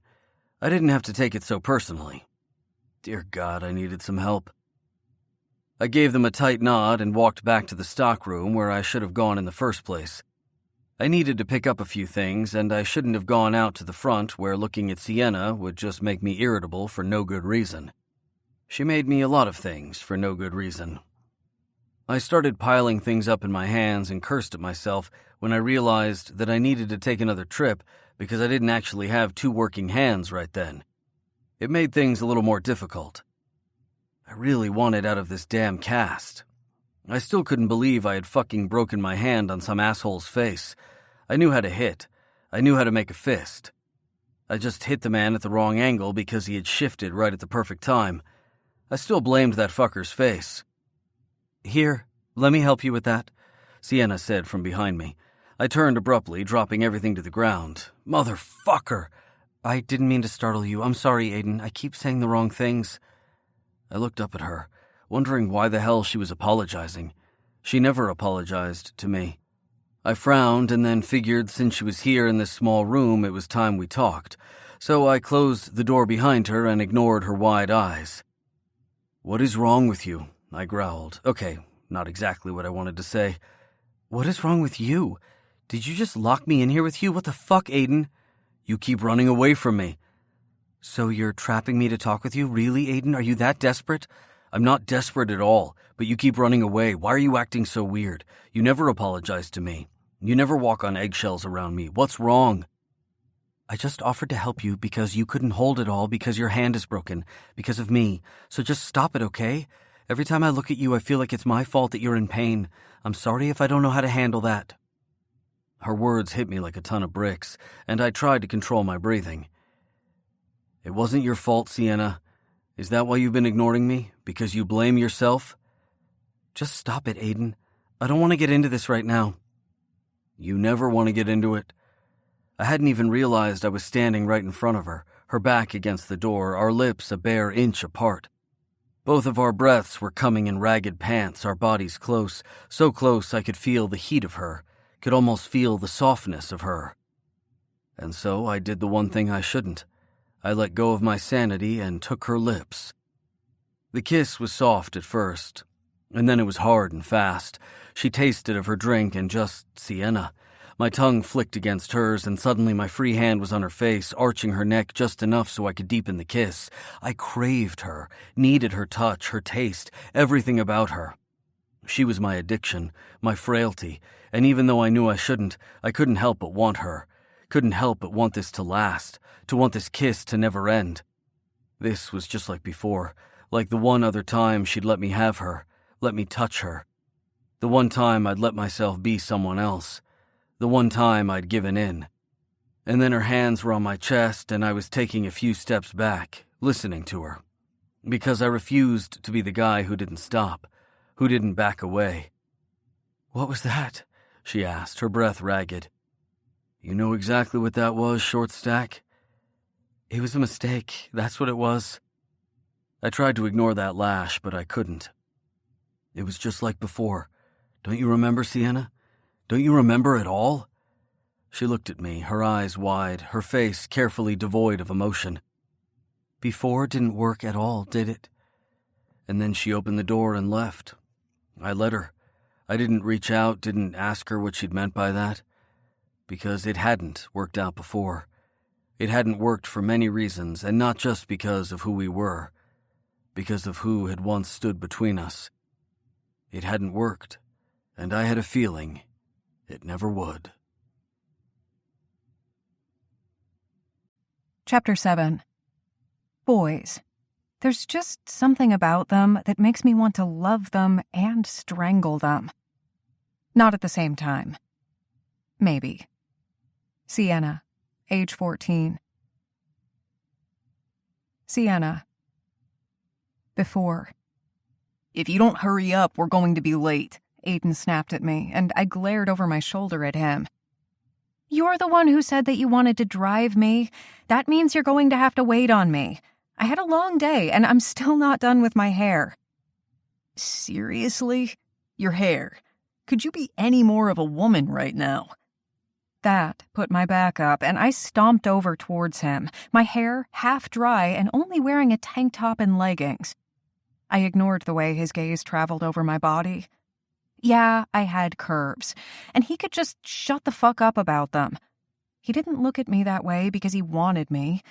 I didn't have to take it so personally. Dear God, I needed some help. I gave them a tight nod and walked back to the stockroom where I should have gone in the first place. I needed to pick up a few things, and I shouldn't have gone out to the front where looking at Sienna would just make me irritable for no good reason. She made me a lot of things for no good reason. I started piling things up in my hands and cursed at myself when I realized that I needed to take another trip because I didn't actually have 2 working hands right then. It made things a little more difficult. I really wanted out of this damn cast. I still couldn't believe I had fucking broken my hand on some asshole's face. I knew how to hit. I knew how to make a fist. I just hit the man at the wrong angle because he had shifted right at the perfect time. I still blamed that fucker's face. Here, let me help you with that, Sienna said from behind me. I turned abruptly, dropping everything to the ground. Motherfucker! I didn't mean to startle you. I'm sorry, Aiden. I keep saying the wrong things. I looked up at her, wondering why the hell she was apologizing. She never apologized to me. I frowned and then figured since she was here in this small room it was time we talked, so I closed the door behind her and ignored her wide eyes. What is wrong with you? I growled. Okay, not exactly what I wanted to say. What is wrong with you? Did you just lock me in here with you? What the fuck, Aiden? You keep running away from me. So you're trapping me to talk with you? Really, Aiden? Are you that desperate? I'm not desperate at all, but you keep running away. Why are you acting so weird? You never apologize to me. You never walk on eggshells around me. What's wrong? I just offered to help you because you couldn't hold it all because your hand is broken, because of me. So just stop it, okay? Every time I look at you, I feel like it's my fault that you're in pain. I'm sorry if I don't know how to handle that. Her words hit me like a ton of bricks, and I tried to control my breathing. It wasn't your fault, Sienna. Is that why you've been ignoring me? Because you blame yourself? Just stop it, Aiden. I don't want to get into this right now. You never want to get into it. I hadn't even realized I was standing right in front of her, her back against the door, our lips a bare inch apart. Both of our breaths were coming in ragged pants, our bodies close, so close I could feel the heat of her, could almost feel the softness of her. And so I did the one thing I shouldn't. I let go of my sanity and took her lips. The kiss was soft at first, and then it was hard and fast. She tasted of her drink and just Sienna. My tongue flicked against hers, and suddenly my free hand was on her face, arching her neck just enough so I could deepen the kiss. I craved her, needed her touch, her taste, everything about her. She was my addiction, my frailty, and even though I knew I shouldn't, I couldn't help but want her. Couldn't help but want this to last, to want this kiss to never end. This was just like before, Like the one other time she'd let me have her, let me touch her. The one time I'd let myself be someone else. The one time I'd given in. And then her hands were on my chest and I was taking a few steps back, listening to her. Because I refused to be the guy who didn't stop, who didn't back away. "What was that?" she asked, her breath ragged. "You know exactly what that was, short stack?" "It was a mistake, that's what it was." I tried to ignore that lash, but I couldn't. "It was just like before. Don't you remember, Sienna? Don't you remember at all?" She looked at me, her eyes wide, her face carefully devoid of emotion. "Before didn't work at all, did it?" And then she opened the door and left. I let her. I didn't reach out, didn't ask her what she'd meant by that. Because it hadn't worked out before. It hadn't worked for many reasons, and not just because of who we were. Because of who had once stood between us. It hadn't worked, and I had a feeling it never would. Chapter 7. Boys. There's just something about them that makes me want to love them and strangle them. Not at the same time. Maybe. Sienna, age 14. Sienna. Before. If you don't hurry up, we're going to be late. Aiden snapped at me, and I glared over my shoulder at him. "You're the one who said that you wanted to drive me. That means you're going to have to wait on me. I had a long day, and I'm still not done with my hair." Seriously? Your hair? Could you be any more of a woman right now? That put my back up, and I stomped over towards him, my hair half dry and only wearing a tank top and leggings. I ignored the way his gaze traveled over my body. Yeah, I had curves, and he could just shut the fuck up about them. He didn't look at me that way because he wanted me.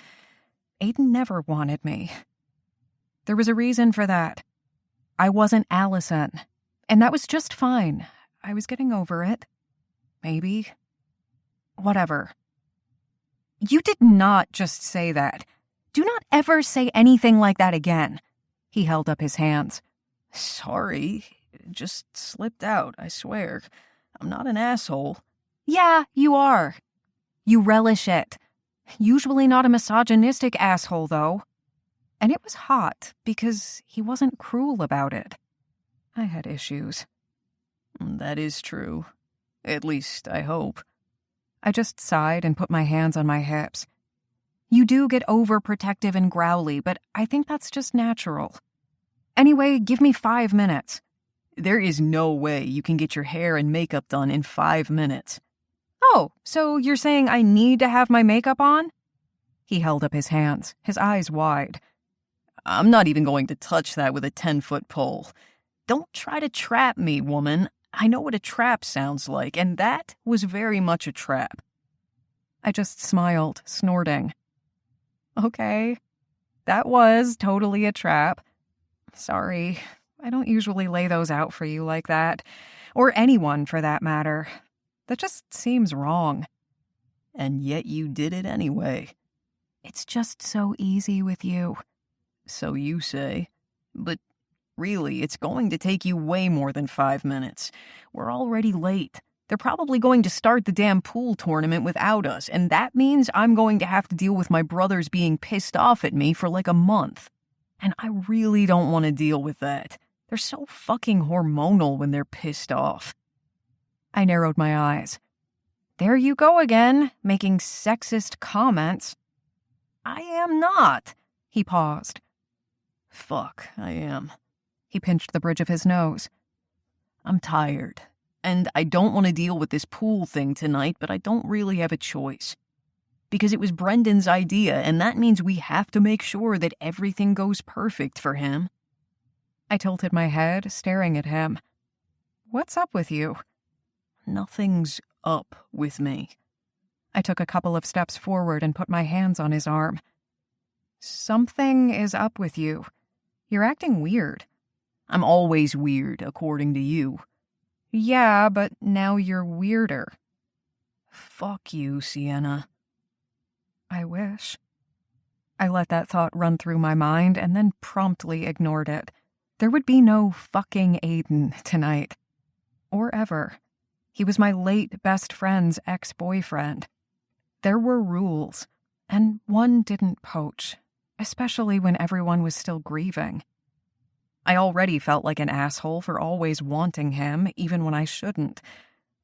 Aiden never wanted me. There was a reason for that. I wasn't Allison, and that was just fine. I was getting over it. Maybe. Whatever. You did not just say that. Do not ever say anything like that again. He held up his hands. Sorry. It just slipped out, I swear. I'm not an asshole. Yeah, you are. You relish it. Usually not a misogynistic asshole, though. And it was hot because he wasn't cruel about it. I had issues. That is true. At least, I hope. I just sighed and put my hands on my hips. You do get overprotective and growly, but I think that's just natural. Anyway, give me 5 minutes. There is no way you can get your hair and makeup done in 5 minutes. Oh, so you're saying I need to have my makeup on? He held up his hands, his eyes wide. I'm not even going to touch that with a 10-foot pole. Don't try to trap me, woman. I know what a trap sounds like, and that was very much a trap. I just smiled, snorting. Okay, that was totally a trap. Sorry, I don't usually lay those out for you like that. Or anyone, for that matter. That just seems wrong. And yet you did it anyway. It's just so easy with you. So you say. But really, it's going to take you way more than 5 minutes. We're already late. They're probably going to start the damn pool tournament without us, and that means I'm going to have to deal with my brothers being pissed off at me for like a month. And I really don't want to deal with that. They're so fucking hormonal when they're pissed off. I narrowed my eyes. There you go again, making sexist comments. I am not. He paused. Fuck, I am. He pinched the bridge of his nose. I'm tired, and I don't want to deal with this pool thing tonight, but I don't really have a choice. Because it was Brendan's idea, and that means we have to make sure that everything goes perfect for him. I tilted my head, staring at him. What's up with you? Nothing's up with me. I took a couple of steps forward and put my hands on his arm. Something is up with you. You're acting weird. I'm always weird, according to you. Yeah, but now you're weirder. Fuck you, Sienna. I wish. I let that thought run through my mind and then promptly ignored it. There would be no fucking Aiden tonight. Or ever. He was my late best friend's ex-boyfriend. There were rules, and one didn't poach, especially when everyone was still grieving. I already felt like an asshole for always wanting him, even when I shouldn't.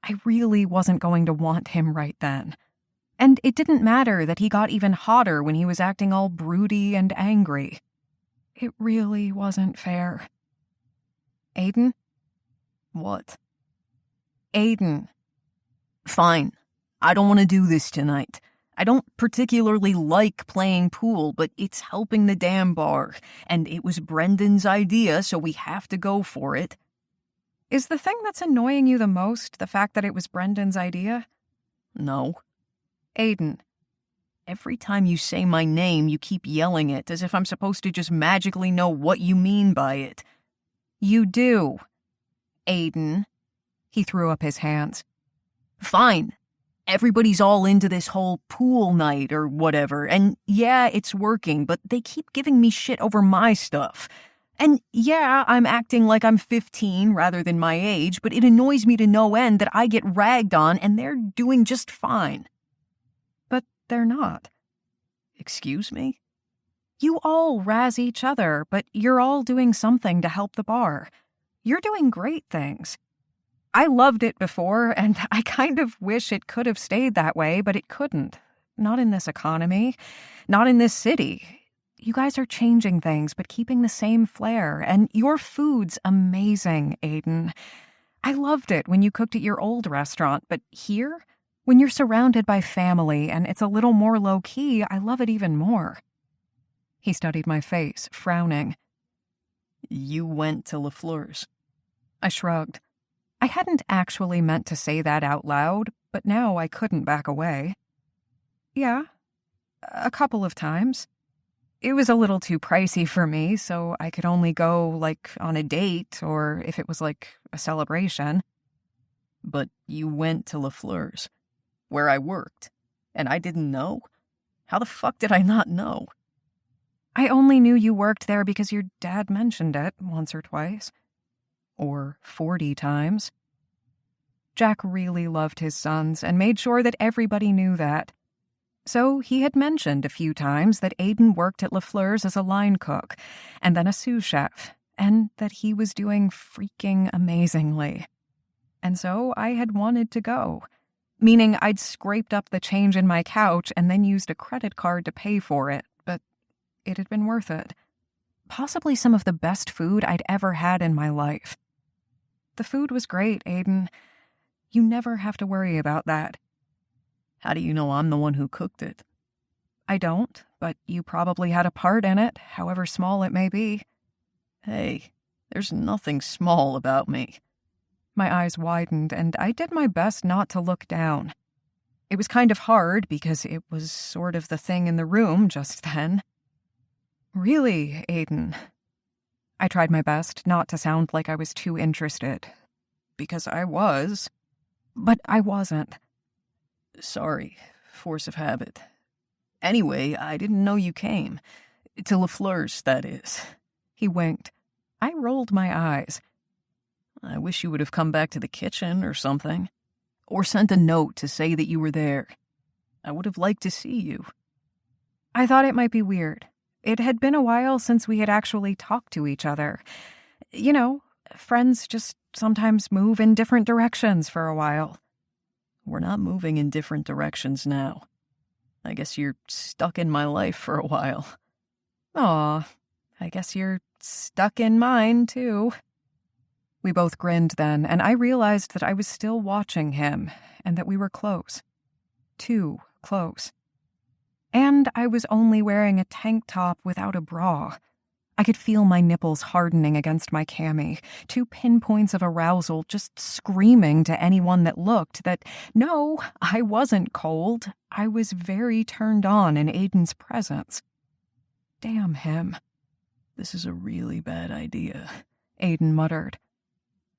I really wasn't going to want him right then. And it didn't matter that he got even hotter when he was acting all broody and angry. It really wasn't fair. Aiden? What? Aiden. Fine. I don't want to do this tonight. I don't particularly like playing pool, but it's helping the damn bar, and it was Brendan's idea, so we have to go for it. Is the thing that's annoying you the most the fact that it was Brendan's idea? No. Aiden. Every time you say my name, you keep yelling it, as if I'm supposed to just magically know what you mean by it. You do. Aiden. He threw up his hands. Fine. Everybody's all into this whole pool night or whatever, and yeah, it's working, but they keep giving me shit over my stuff. And yeah, I'm acting like I'm 15 rather than my age, but it annoys me to no end that I get ragged on and they're doing just fine. But they're not. Excuse me? You all razz each other, but you're all doing something to help the bar. You're doing great things. I loved it before, and I kind of wish it could have stayed that way, but it couldn't. Not in this economy. Not in this city. You guys are changing things, but keeping the same flair, and your food's amazing, Aiden. I loved it when you cooked at your old restaurant, but here, when you're surrounded by family and it's a little more low-key, I love it even more. He studied my face, frowning. You went to LaFleur's. I shrugged. I hadn't actually meant to say that out loud, but now I couldn't back away. Yeah, a couple of times. It was a little too pricey for me, so I could only go, on a date, or if it was, a celebration. But you went to LaFleur's, where I worked, and I didn't know? How the fuck did I not know? I only knew you worked there because your dad mentioned it once or twice. Or 40 times. Jack really loved his sons and made sure that everybody knew that. So he had mentioned a few times that Aiden worked at LaFleur's as a line cook, and then a sous chef, and that he was doing freaking amazingly. And so I had wanted to go, meaning I'd scraped up the change in my couch and then used a credit card to pay for it, but it had been worth it. Possibly some of the best food I'd ever had in my life. The food was great, Aiden. You never have to worry about that. How do you know I'm the one who cooked it? I don't, but you probably had a part in it, however small it may be. Hey, there's nothing small about me. My eyes widened, and I did my best not to look down. It was kind of hard because it was sort of the thing in the room just then. Really, Aiden? I tried my best not to sound like I was too interested. Because I was. But I wasn't. Sorry, force of habit. Anyway, I didn't know you came. To LaFleur's, that is. He winked. I rolled my eyes. I wish you would have come back to the kitchen or something. Or sent a note to say that you were there. I would have liked to see you. I thought it might be weird. It had been a while since we had actually talked to each other. You know, friends just sometimes move in different directions for a while. We're not moving in different directions now. I guess you're stuck in my life for a while. Aw, I guess you're stuck in mine, too. We both grinned then, and I realized that I was still watching him, and that we were close. Too close. And I was only wearing a tank top without a bra. I could feel my nipples hardening against my cami, 2 pinpoints of arousal just screaming to anyone that looked that, no, I wasn't cold. I was very turned on in Aiden's presence. Damn him. This is a really bad idea, Aiden muttered.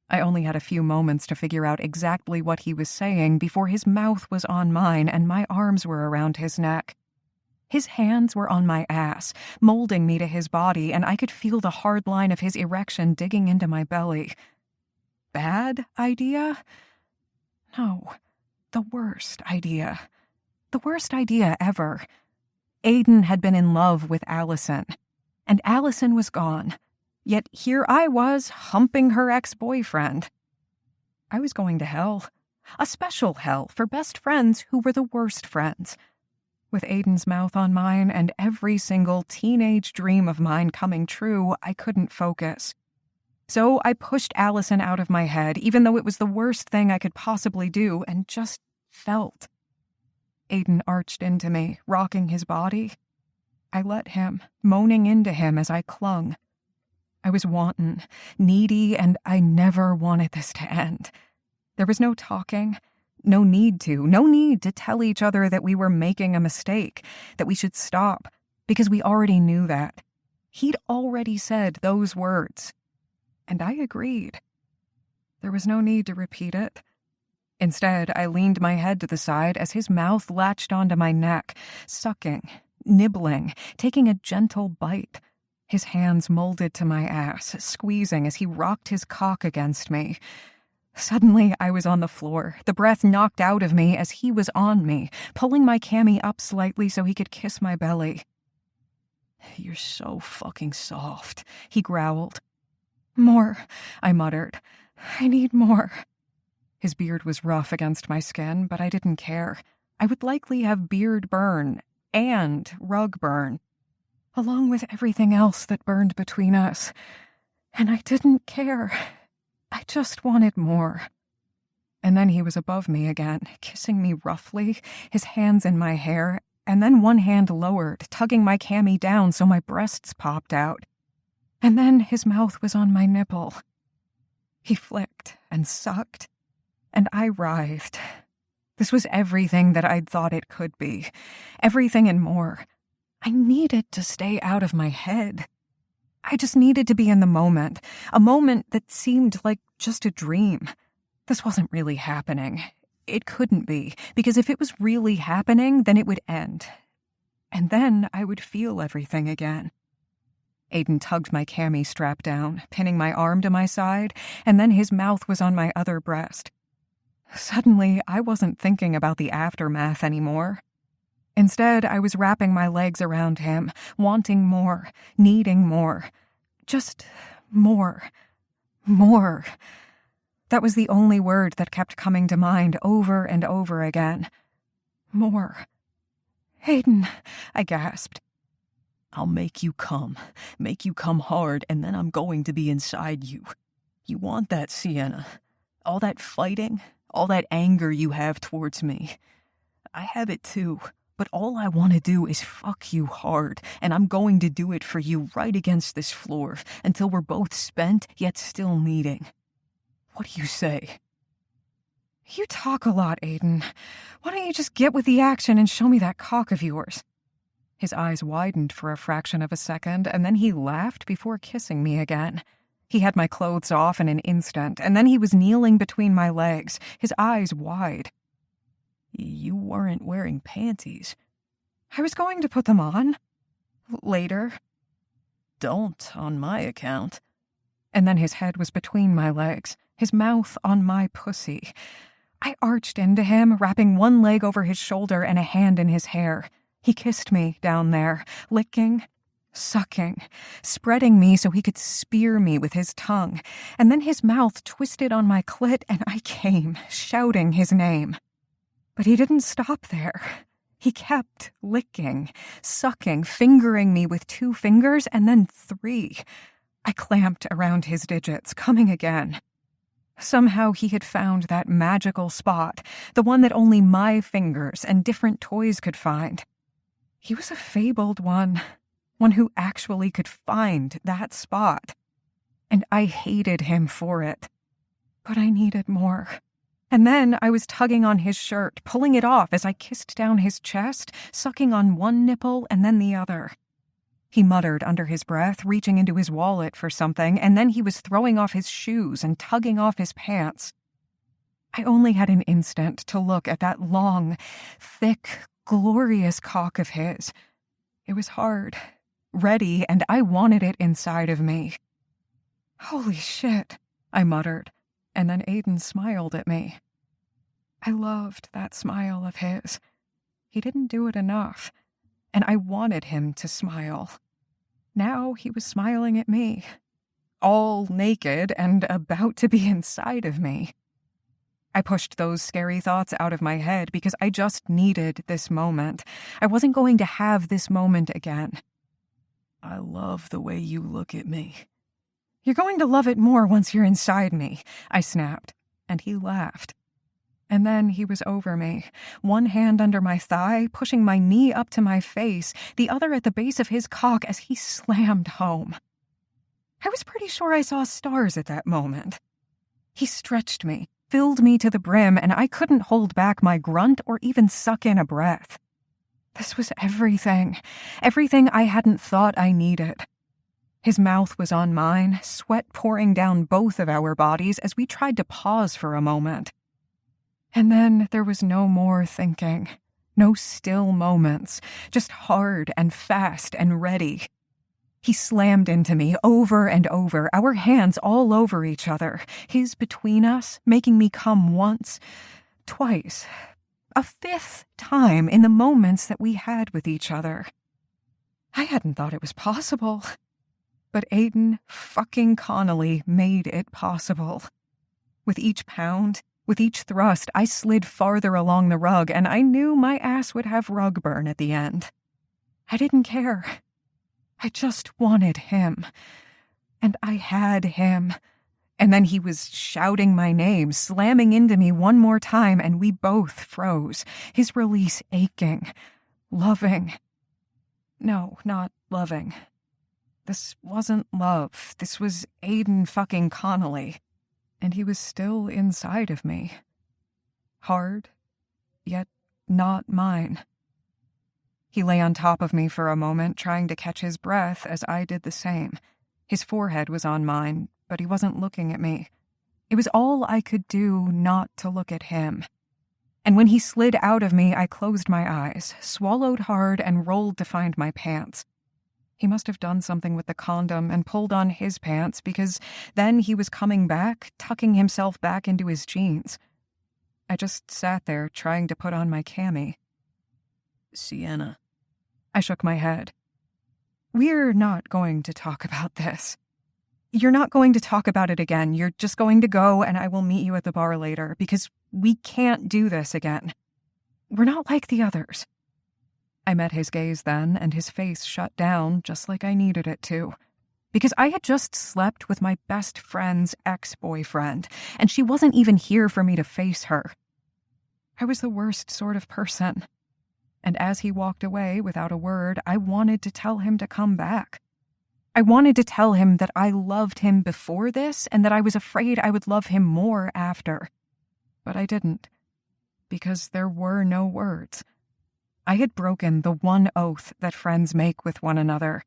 I only had a few moments to figure out exactly what he was saying before his mouth was on mine and my arms were around his neck. His hands were on my ass, molding me to his body, and I could feel the hard line of his erection digging into my belly. Bad idea? No, the worst idea. The worst idea ever. Aiden had been in love with Allison, and Allison was gone. Yet here I was, humping her ex-boyfriend. I was going to hell. A special hell for best friends who were the worst friends. With Aiden's mouth on mine and every single teenage dream of mine coming true, I couldn't focus. So I pushed Allison out of my head, even though it was the worst thing I could possibly do, and just felt. Aiden arched into me, rocking his body. I let him, moaning into him as I clung. I was wanton, needy, and I never wanted this to end. There was no talking, no need to tell each other that we were making a mistake, that we should stop, because we already knew that. He'd already said those words. And I agreed. There was no need to repeat it. Instead, I leaned my head to the side as his mouth latched onto my neck, sucking, nibbling, taking a gentle bite. His hands molded to my ass, squeezing as he rocked his cock against me. Suddenly, I was on the floor, the breath knocked out of me as he was on me, pulling my cami up slightly so he could kiss my belly. "You're so fucking soft," he growled. "More," I muttered. "I need more." His beard was rough against my skin, but I didn't care. I would likely have beard burn and rug burn, along with everything else that burned between us. And I didn't care. I just wanted more. And then he was above me again, kissing me roughly, his hands in my hair, and then one hand lowered, tugging my cami down so my breasts popped out. And then his mouth was on my nipple. He flicked and sucked, and I writhed. This was everything that I'd thought it could be. Everything and more. I needed to stay out of my head. I just needed to be in the moment, a moment that seemed like just a dream. This wasn't really happening. It couldn't be, because if it was really happening, then it would end. And then I would feel everything again. Aiden tugged my cami strap down, pinning my arm to my side, and then his mouth was on my other breast. Suddenly, I wasn't thinking about the aftermath anymore. Instead, I was wrapping my legs around him, wanting more, needing more. Just more. More. That was the only word that kept coming to mind over and over again. More. "Aiden," I gasped. "I'll make you come hard, and then I'm going to be inside you. You want that, Sienna? All that fighting, all that anger you have towards me. I have it too, but all I want to do is fuck you hard, and I'm going to do it for you right against this floor until we're both spent yet still needing. What do you say?" "You talk a lot, Aiden. Why don't you just get with the action and show me that cock of yours?" His eyes widened for a fraction of a second, and then he laughed before kissing me again. He had my clothes off in an instant, and then he was kneeling between my legs, his eyes wide. "You weren't wearing panties." "I was going to put them on. Later." "Don't on my account." And then his head was between my legs, his mouth on my pussy. I arched into him, wrapping one leg over his shoulder and a hand in his hair. He kissed me down there, licking, sucking, spreading me so he could spear me with his tongue, and then his mouth twisted on my clit and I came, shouting his name. But he didn't stop there. He kept licking, sucking, fingering me with 2 fingers and then 3. I clamped around his digits, coming again. Somehow he had found that magical spot, the one that only my fingers and different toys could find. He was a fabled one who actually could find that spot. And I hated him for it. But I needed more. And then I was tugging on his shirt, pulling it off as I kissed down his chest, sucking on one nipple and then the other. He muttered under his breath, reaching into his wallet for something, and then he was throwing off his shoes and tugging off his pants. I only had an instant to look at that long, thick, glorious cock of his, It was hard, ready, and I wanted it inside of me. Holy shit, I muttered, and then Aiden smiled at me. I loved that smile of his. He didn't do it enough, and I wanted him to smile. Now he was smiling at me, all naked and about to be inside of me. I pushed those scary thoughts out of my head because I just needed this moment. I wasn't going to have this moment again. I love the way you look at me. You're going to love it more once you're inside me, I snapped, and he laughed. And then he was over me, one hand under my thigh, pushing my knee up to my face, the other at the base of his cock as he slammed home. I was pretty sure I saw stars at that moment. He stretched me, filled me to the brim, and I couldn't hold back my grunt or even suck in a breath. This was everything I hadn't thought I needed. His mouth was on mine, sweat pouring down both of our bodies as we tried to pause for a moment. And then there was no more thinking, no still moments, just hard and fast and ready. He slammed into me over and over, our hands all over each other, his between us, making me come once, twice, a fifth time in the moments that we had with each other. I hadn't thought it was possible, but Aiden fucking Connolly made it possible. With each pound, with each thrust, I slid farther along the rug, and I knew my ass would have rug burn at the end. I didn't care. I just wanted him. And I had him. And then he was shouting my name, slamming into me one more time, and we both froze, his release aching, loving. No, not loving. This wasn't love. This was Aiden fucking Connolly. And he was still inside of me. Hard, yet not mine. He lay on top of me for a moment, trying to catch his breath as I did the same. His forehead was on mine, but he wasn't looking at me. It was all I could do not to look at him. And when he slid out of me, I closed my eyes, swallowed hard, and rolled to find my pants. He must have done something with the condom and pulled on his pants, because then he was coming back, tucking himself back into his jeans. I just sat there trying to put on my cami. Sienna. I shook my head. We're not going to talk about this. You're not going to talk about it again. You're just going to go, and I will meet you at the bar later, because we can't do this again. We're not like the others. I met his gaze then, and his face shut down just like I needed it to. Because I had just slept with my best friend's ex-boyfriend, and she wasn't even here for me to face her. I was the worst sort of person. And as he walked away without a word, I wanted to tell him to come back. I wanted to tell him that I loved him before this and that I was afraid I would love him more after. But I didn't, because there were no words. I had broken the one oath that friends make with one another,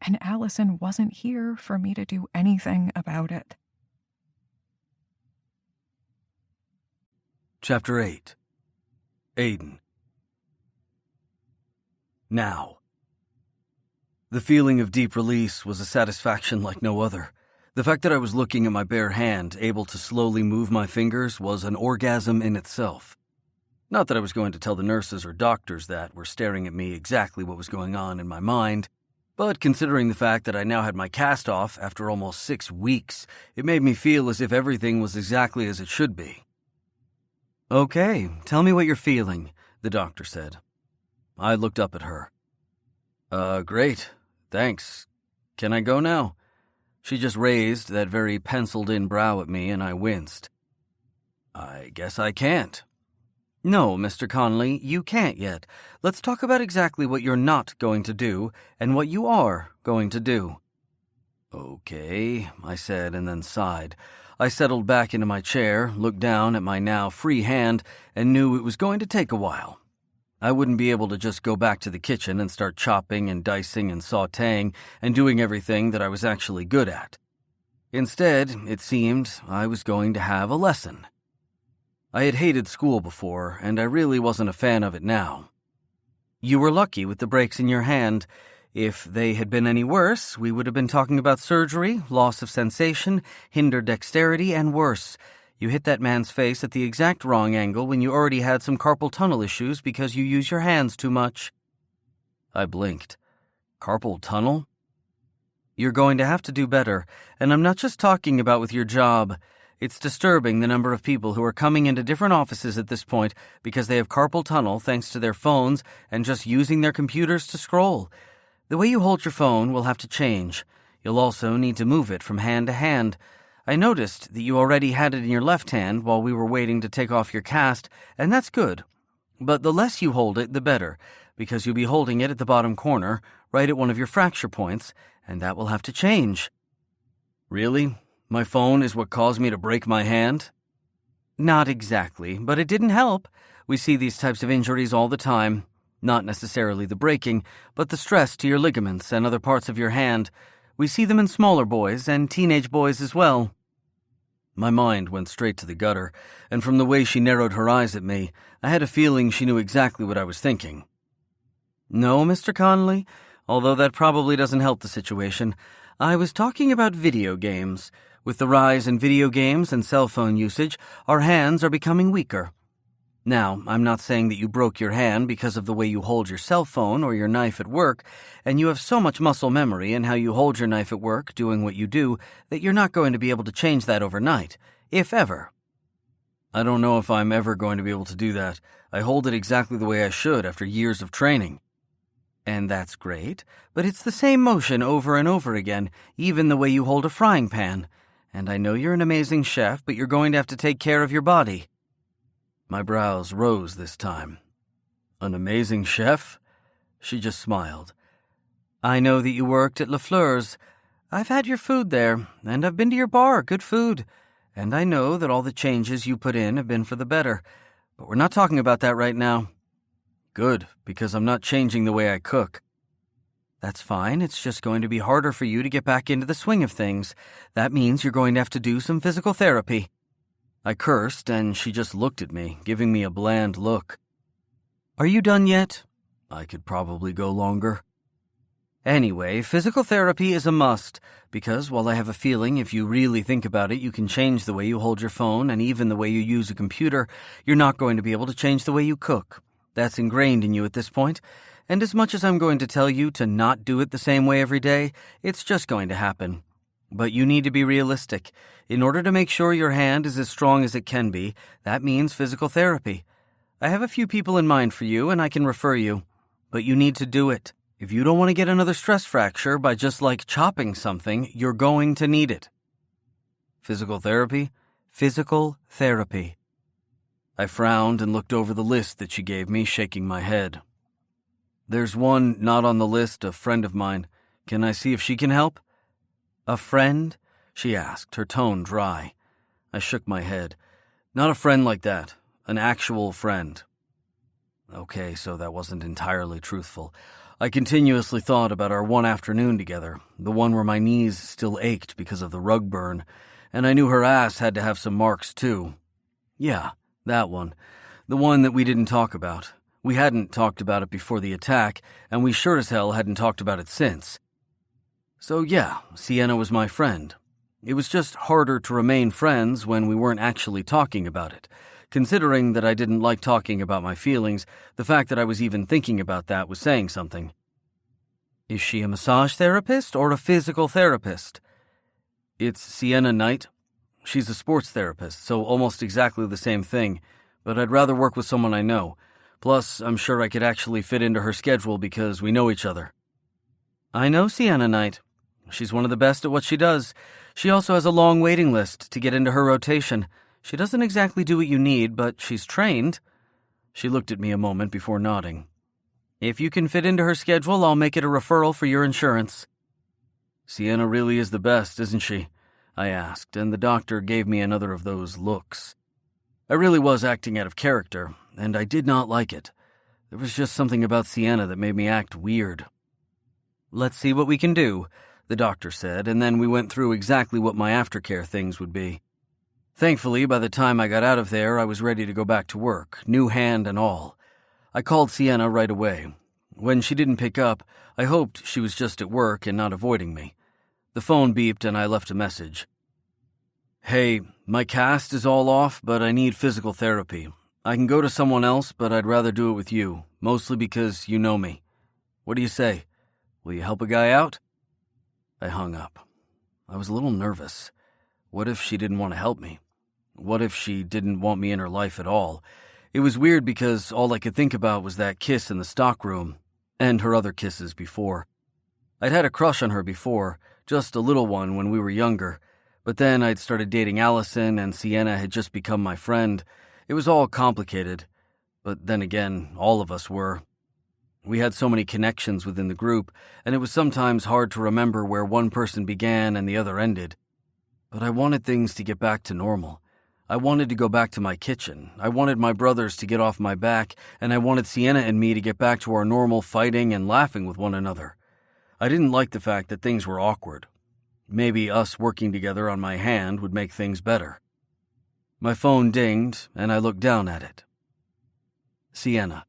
and Allison wasn't here for me to do anything about it. Chapter 8. Aiden. Now. The feeling of deep release was a satisfaction like no other. The fact that I was looking at my bare hand, able to slowly move my fingers, was an orgasm in itself. Not that I was going to tell the nurses or doctors that were staring at me exactly what was going on in my mind, but considering the fact that I now had my cast off after almost 6 weeks, it made me feel as if everything was exactly as it should be. "Okay, tell me what you're feeling," the doctor said. I looked up at her. Great. Thanks. Can I go now?" She just raised that very penciled-in brow at me, and I winced. "I guess I can't." "No, Mr. Connolly, you can't yet. Let's talk about exactly what you're not going to do, and what you are going to do." "Okay," I said, and then sighed. I settled back into my chair, looked down at my now free hand, and knew it was going to take a while. I wouldn't be able to just go back to the kitchen and start chopping and dicing and sautéing and doing everything that I was actually good at. Instead, it seemed I was going to have a lesson. I had hated school before, and I really wasn't a fan of it now. You were lucky with the breaks in your hand. If they had been any worse, we would have been talking about surgery, loss of sensation, hindered dexterity, and worse. You hit that man's face at the exact wrong angle when you already had some carpal tunnel issues because you use your hands too much. I blinked. Carpal tunnel? You're going to have to do better, and I'm not just talking about with your job. It's disturbing the number of people who are coming into different offices at this point because they have carpal tunnel thanks to their phones and just using their computers to scroll. The way you hold your phone will have to change. You'll also need to move it from hand to hand. I noticed that you already had it in your left hand while we were waiting to take off your cast, and that's good. But the less you hold it, the better, because you'll be holding it at the bottom corner, right at one of your fracture points, and that will have to change. Really? My phone is what caused me to break my hand? Not exactly, but it didn't help. We see these types of injuries all the time. Not necessarily the breaking, but the stress to your ligaments and other parts of your hand. We see them in smaller boys and teenage boys as well. My mind went straight to the gutter, and from the way she narrowed her eyes at me, I had a feeling she knew exactly what I was thinking. No, Mr. Connolly, although that probably doesn't help the situation. I was talking about video games. With the rise in video games and cell phone usage, our hands are becoming weaker. Now, I'm not saying that you broke your hand because of the way you hold your cell phone or your knife at work, and you have so much muscle memory in how you hold your knife at work, doing what you do, that you're not going to be able to change that overnight, if ever. I don't know if I'm ever going to be able to do that. I hold it exactly the way I should after years of training. And that's great, but it's the same motion over and over again, even the way you hold a frying pan. And I know you're an amazing chef, but you're going to have to take care of your body. My brows rose this time. An amazing chef? She just smiled. I know that you worked at Lafleur's. I've had your food there, and I've been to your bar, good food. And I know that all the changes you put in have been for the better. But we're not talking about that right now. Good, because I'm not changing the way I cook. That's fine, it's just going to be harder for you to get back into the swing of things. That means you're going to have to do some physical therapy. I cursed, and she just looked at me, giving me a bland look. Are you done yet? I could probably go longer. Anyway, physical therapy is a must, because while I have a feeling if you really think about it, you can change the way you hold your phone and even the way you use a computer, you're not going to be able to change the way you cook. That's ingrained in you at this point, and as much as I'm going to tell you to not do it the same way every day, it's just going to happen. But you need to be realistic. In order to make sure your hand is as strong as it can be, that means physical therapy. I have a few people in mind for you, and I can refer you. But you need to do it. If you don't want to get another stress fracture by just chopping something, you're going to need it. Physical therapy? Physical therapy. I frowned and looked over the list that she gave me, shaking my head. There's one not on the list, a friend of mine. Can I see if she can help? A friend? She asked, her tone dry. I shook my head. Not a friend like that. An actual friend. Okay, so that wasn't entirely truthful. I continuously thought about our one afternoon together, the one where my knees still ached because of the rug burn, and I knew her ass had to have some marks too. Yeah, that one. The one that we didn't talk about. We hadn't talked about it before the attack, and we sure as hell hadn't talked about it since. So yeah, Sienna was my friend. It was just harder to remain friends when we weren't actually talking about it. Considering that I didn't like talking about my feelings, the fact that I was even thinking about that was saying something. Is she a massage therapist or a physical therapist? It's Sienna Knight. She's a sports therapist, so almost exactly the same thing, but I'd rather work with someone I know. Plus, I'm sure I could actually fit into her schedule because we know each other. I know Sienna Knight. She's one of the best at what she does. She also has a long waiting list to get into her rotation. She doesn't exactly do what you need, but she's trained. She looked at me a moment before nodding. If you can fit into her schedule, I'll make it a referral for your insurance. Sienna really is the best, isn't she? I asked, and the doctor gave me another of those looks. I really was acting out of character, and I did not like it. There was just something about Sienna that made me act weird. Let's see what we can do, the doctor said, and then we went through exactly what my aftercare things would be. Thankfully, by the time I got out of there, I was ready to go back to work, new hand and all. I called Sienna right away. When she didn't pick up, I hoped she was just at work and not avoiding me. The phone beeped and I left a message. Hey, my cast is all off, but I need physical therapy. I can go to someone else, but I'd rather do it with you, mostly because you know me. What do you say? Will you help a guy out? I hung up. I was a little nervous. What if she didn't want to help me? What if she didn't want me in her life at all? It was weird because all I could think about was that kiss in the stockroom, and her other kisses before. I'd had a crush on her before, just a little one when we were younger, but then I'd started dating Allison and Sienna had just become my friend. It was all complicated, but then again, all of us were. We had so many connections within the group, and it was sometimes hard to remember where one person began and the other ended. But I wanted things to get back to normal. I wanted to go back to my kitchen. I wanted my brothers to get off my back, and I wanted Sienna and me to get back to our normal fighting and laughing with one another. I didn't like the fact that things were awkward. Maybe us working together on my hand would make things better. My phone dinged, and I looked down at it. Sienna.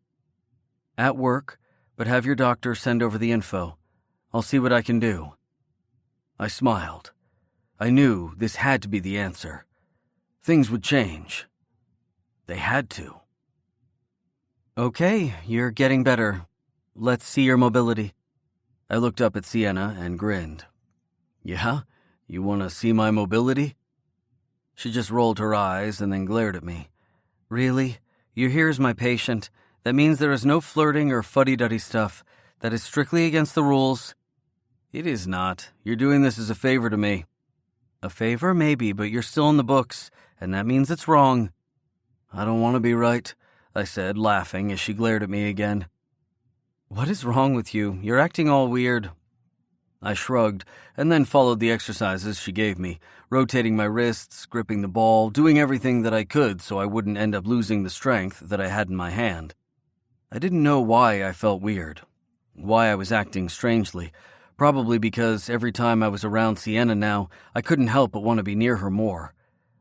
At work, but have your doctor send over the info. I'll see what I can do. I smiled. I knew this had to be the answer. Things would change. They had to. Okay, you're getting better. Let's see your mobility. I looked up at Sienna and grinned. Yeah? You want to see my mobility? She just rolled her eyes and then glared at me. Really? You're here as my patient. That means there is no flirting or fuddy-duddy stuff. That is strictly against the rules. It is not. You're doing this as a favor to me. A favor, maybe, but you're still in the books, and that means it's wrong. I don't want to be right, I said, laughing as she glared at me again. What is wrong with you? You're acting all weird. I shrugged, and then followed the exercises she gave me, rotating my wrists, gripping the ball, doing everything that I could so I wouldn't end up losing the strength that I had in my hand. I didn't know why I felt weird, why I was acting strangely, probably because every time I was around Sienna now, I couldn't help but want to be near her more.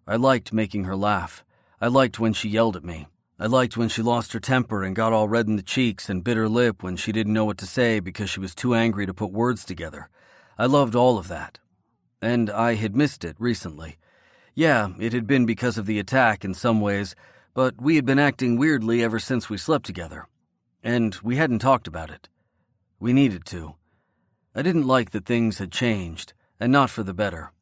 I liked making her laugh. I liked when she yelled at me. I liked when she lost her temper and got all red in the cheeks and bit her lip when she didn't know what to say because she was too angry to put words together. I loved all of that. And I had missed it recently. Yeah, it had been because of the attack in some ways, but we had been acting weirdly ever since we slept together. And we hadn't talked about it. We needed to. I didn't like that things had changed, and not for the better.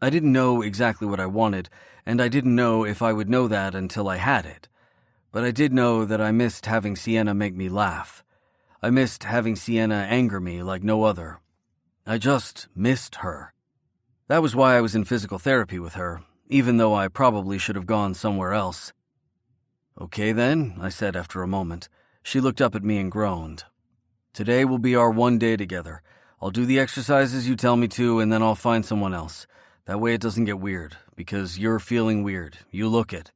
I didn't know exactly what I wanted, and I didn't know if I would know that until I had it. But I did know that I missed having Sienna make me laugh. I missed having Sienna anger me like no other. I just missed her. That was why I was in physical therapy with her, even though I probably should have gone somewhere else. Okay then, I said after a moment. She looked up at me and groaned. Today will be our one day together. I'll do the exercises you tell me to, and then I'll find someone else. That way it doesn't get weird, because you're feeling weird. You look it.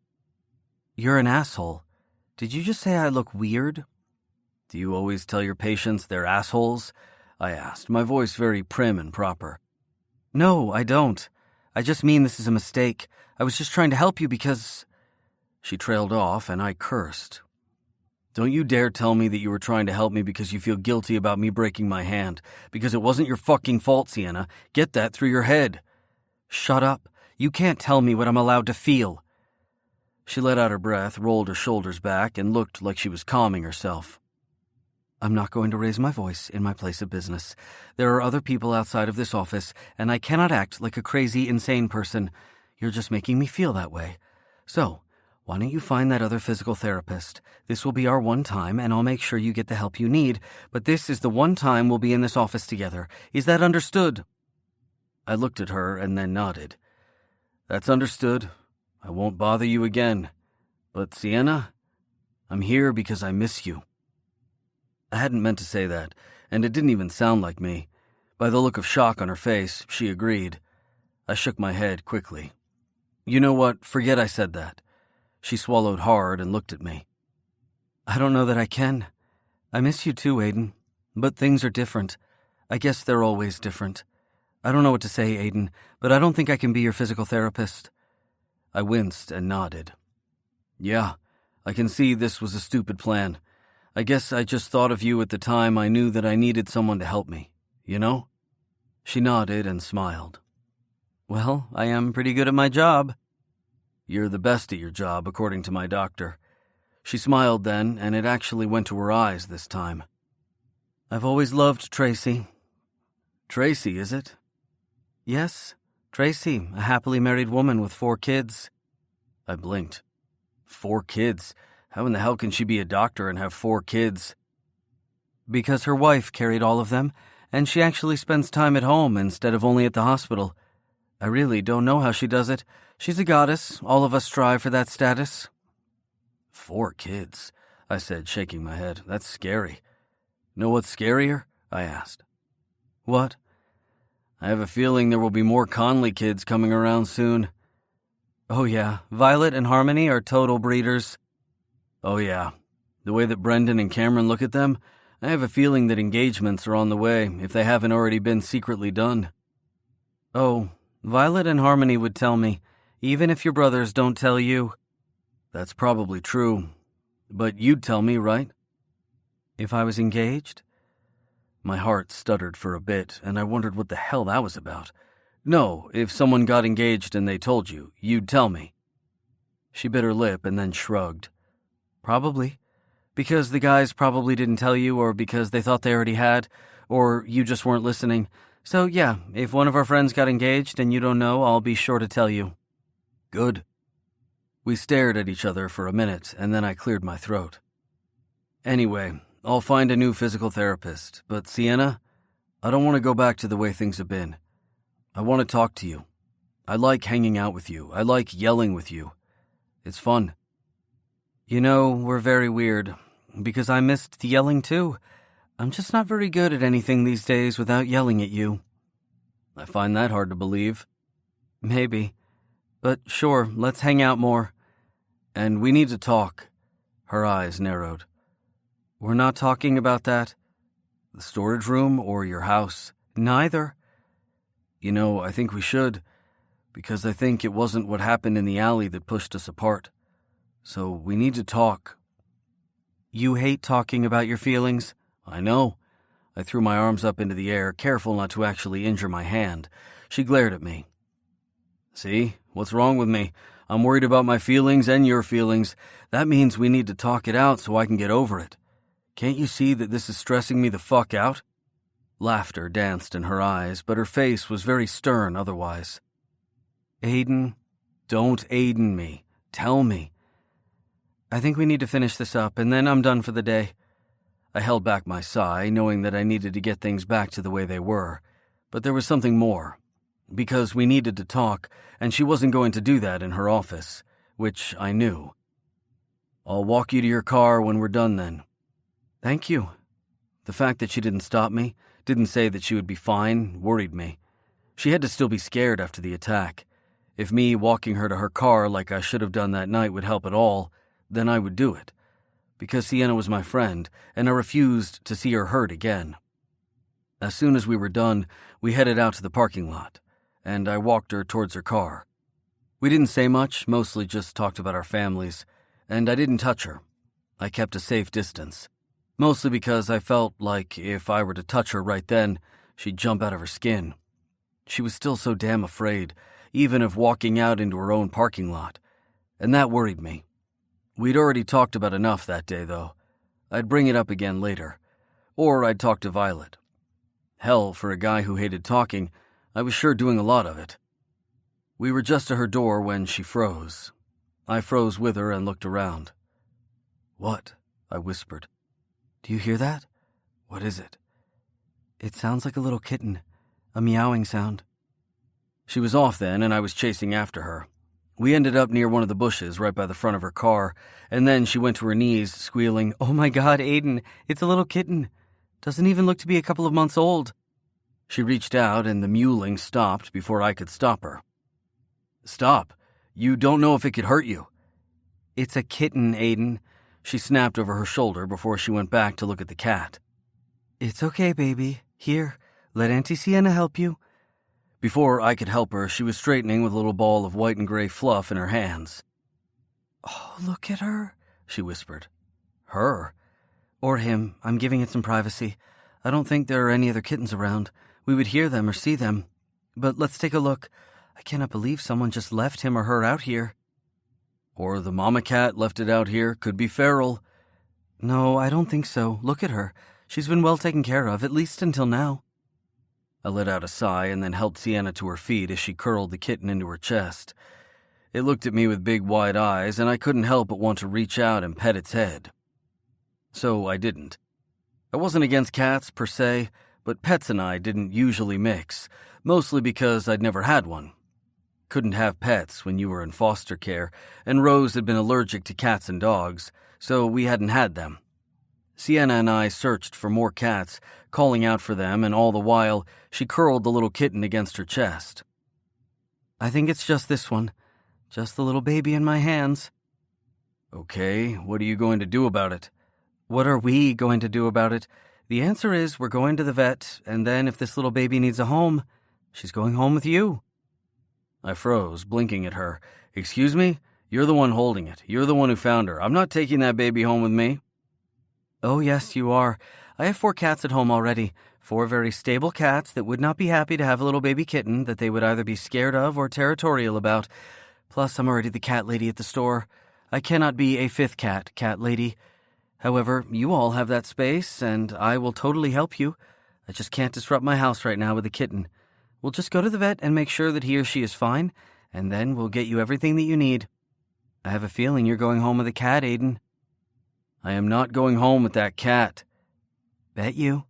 You're an asshole. Did you just say I look weird? Do you always tell your patients they're assholes? I asked, my voice very prim and proper. No, I don't. I just mean this is a mistake. I was just trying to help you because... She trailed off, and I cursed. Don't you dare tell me that you were trying to help me because you feel guilty about me breaking my hand, because it wasn't your fucking fault, Sienna. Get that through your head. Shut up. You can't tell me what I'm allowed to feel. She let out her breath, rolled her shoulders back, and looked like she was calming herself. I'm not going to raise my voice in my place of business. There are other people outside of this office, and I cannot act like a crazy, insane person. You're just making me feel that way. So, why don't you find that other physical therapist? This will be our one time, and I'll make sure you get the help you need, but this is the one time we'll be in this office together. Is that understood? I looked at her and then nodded. That's understood. I won't bother you again. But Sienna, I'm here because I miss you. I hadn't meant to say that, and it didn't even sound like me. By the look of shock on her face, she agreed. I shook my head quickly. You know what? Forget I said that. She swallowed hard and looked at me. I don't know that I can. I miss you too, Aiden. But things are different. I guess they're always different. I don't know what to say, Aiden, but I don't think I can be your physical therapist. I winced and nodded. Yeah, I can see this was a stupid plan. I guess I just thought of you at the time I knew that I needed someone to help me, you know? She nodded and smiled. Well, I am pretty good at my job. You're the best at your job, according to my doctor. She smiled then, and it actually went to her eyes this time. I've always loved Tracy. Tracy, is it? Yes, Tracy, a happily married woman with 4 kids. I blinked. 4 kids? How in the hell can she be a doctor and have 4 kids? Because her wife carried all of them, and she actually spends time at home instead of only at the hospital. I really don't know how she does it. She's a goddess. All of us strive for that status. 4 kids, I said, shaking my head. That's scary. Know what's scarier? I asked. What? I have a feeling there will be more Conley kids coming around soon. Oh yeah, Violet and Harmony are total breeders. Oh yeah, the way that Brendan and Cameron look at them, I have a feeling that engagements are on the way if they haven't already been secretly done. Oh, Violet and Harmony would tell me, even if your brothers don't tell you. That's probably true, but you'd tell me, right? If I was engaged? My heart stuttered for a bit, and I wondered what the hell that was about. No, if someone got engaged and they told you, you'd tell me. She bit her lip and then shrugged. Probably. Because the guys probably didn't tell you, or because they thought they already had, or you just weren't listening. So yeah, if one of our friends got engaged and you don't know, I'll be sure to tell you. Good. We stared at each other for a minute, and then I cleared my throat. Anyway, I'll find a new physical therapist, but Sienna, I don't want to go back to the way things have been. I want to talk to you. I like hanging out with you. I like yelling with you. It's fun. You know, we're very weird, because I missed the yelling too. I'm just not very good at anything these days without yelling at you. I find that hard to believe. Maybe. But sure, let's hang out more. And we need to talk. Her eyes narrowed. We're not talking about that? The storage room or your house? Neither. You know, I think we should, because I think it wasn't what happened in the alley that pushed us apart. So we need to talk. You hate talking about your feelings? I know. I threw my arms up into the air, careful not to actually injure my hand. She glared at me. See? What's wrong with me? I'm worried about my feelings and your feelings. That means we need to talk it out so I can get over it. Can't you see that this is stressing me the fuck out? Laughter danced in her eyes, but her face was very stern otherwise. Aiden, don't Aiden me. Tell me. I think we need to finish this up, and then I'm done for the day. I held back my sigh, knowing that I needed to get things back to the way they were. But there was something more. Because we needed to talk, and she wasn't going to do that in her office, which I knew. I'll walk you to your car when we're done then. Thank you. The fact that she didn't stop me, didn't say that she would be fine, worried me. She had to still be scared after the attack. If me walking her to her car like I should have done that night would help at all, then I would do it. Because Sienna was my friend, and I refused to see her hurt again. As soon as we were done, we headed out to the parking lot, and I walked her towards her car. We didn't say much, mostly just talked about our families, and I didn't touch her. I kept a safe distance, mostly because I felt like if I were to touch her right then, she'd jump out of her skin. She was still so damn afraid, even of walking out into her own parking lot, and that worried me. We'd already talked about enough that day, though. I'd bring it up again later, or I'd talk to Violet. Hell, for a guy who hated talking, I was sure doing a lot of it. We were just to her door when she froze. I froze with her and looked around. What? I whispered. Do you hear that? What is it? It sounds like a little kitten, a meowing sound. She was off then, and I was chasing after her. We ended up near one of the bushes right by the front of her car, and then she went to her knees, squealing, "Oh my God, Aiden, it's a little kitten. Doesn't even look to be a couple of months old." She reached out, and the mewling stopped before I could stop her. Stop. You don't know if it could hurt you. It's a kitten, Aiden. She snapped over her shoulder before she went back to look at the cat. It's okay, baby. Here, let Auntie Sienna help you. Before I could help her, she was straightening with a little ball of white and gray fluff in her hands. Oh, look at her, she whispered. Her? Or him. I'm giving it some privacy. I don't think there are any other kittens around. We would hear them or see them. But let's take a look. I cannot believe someone just left him or her out here. Or the mama cat left it out here. Could be feral. No, I don't think so. Look at her. She's been well taken care of, at least until now. I let out a sigh and then helped Sienna to her feet as she curled the kitten into her chest. It looked at me with big wide eyes, and I couldn't help but want to reach out and pet its head. So I didn't. I wasn't against cats, per se, but pets and I didn't usually mix, mostly because I'd never had one. Couldn't have pets when you were in foster care, and Rose had been allergic to cats and dogs, so we hadn't had them. Sienna and I searched for more cats, calling out for them, and all the while, she curled the little kitten against her chest. I think it's just this one. Just the little baby in my hands. Okay, what are you going to do about it? What are we going to do about it? The answer is we're going to the vet, and then if this little baby needs a home, she's going home with you. I froze, blinking at her. Excuse me? You're the one holding it. You're the one who found her. I'm not taking that baby home with me. Oh, yes, you are. I have 4 cats at home already. 4 very stable cats that would not be happy to have a little baby kitten that they would either be scared of or territorial about. Plus, I'm already the cat lady at the store. I cannot be a 5th cat lady. However, you all have that space, and I will totally help you. I just can't disrupt my house right now with a kitten. We'll just go to the vet and make sure that he or she is fine, and then we'll get you everything that you need. I have a feeling you're going home with a cat, Aiden. I am not going home with that cat. Bet you.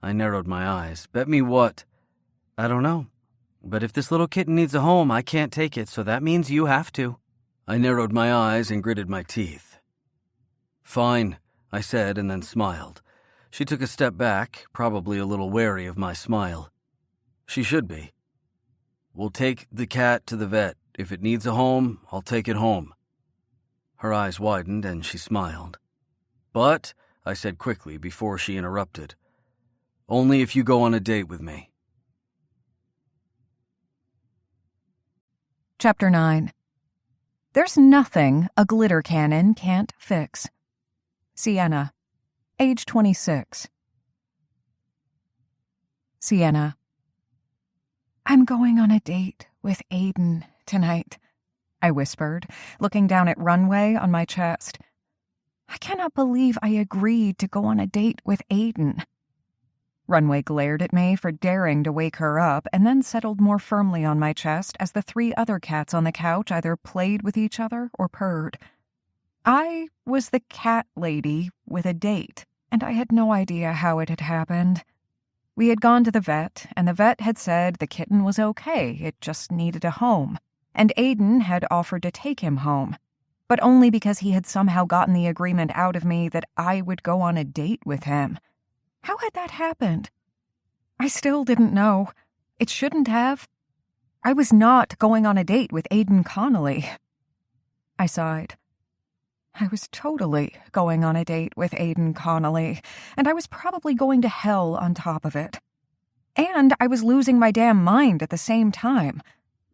I narrowed my eyes. Bet me what? I don't know. But if this little kitten needs a home, I can't take it, so that means you have to. I narrowed my eyes and gritted my teeth. Fine, I said, and then smiled. She took a step back, probably a little wary of my smile. She should be. We'll take the cat to the vet. If it needs a home, I'll take it home. Her eyes widened and she smiled. But, I said quickly before she interrupted, only if you go on a date with me. Chapter 9. There's nothing a glitter cannon can't fix. Sienna, age 26. Sienna. I'm going on a date with Aiden tonight, I whispered, looking down at Runway on my chest. I cannot believe I agreed to go on a date with Aiden. Runway glared at me for daring to wake her up and then settled more firmly on my chest as the 3 other cats on the couch either played with each other or purred. I was the cat lady with a date, and I had no idea how it had happened. We had gone to the vet, and the vet had said the kitten was okay, it just needed a home, and Aiden had offered to take him home, but only because he had somehow gotten the agreement out of me that I would go on a date with him. How had that happened? I still didn't know. It shouldn't have. I was not going on a date with Aiden Connolly. I sighed. I was totally going on a date with Aiden Connolly, and I was probably going to hell on top of it. And I was losing my damn mind at the same time.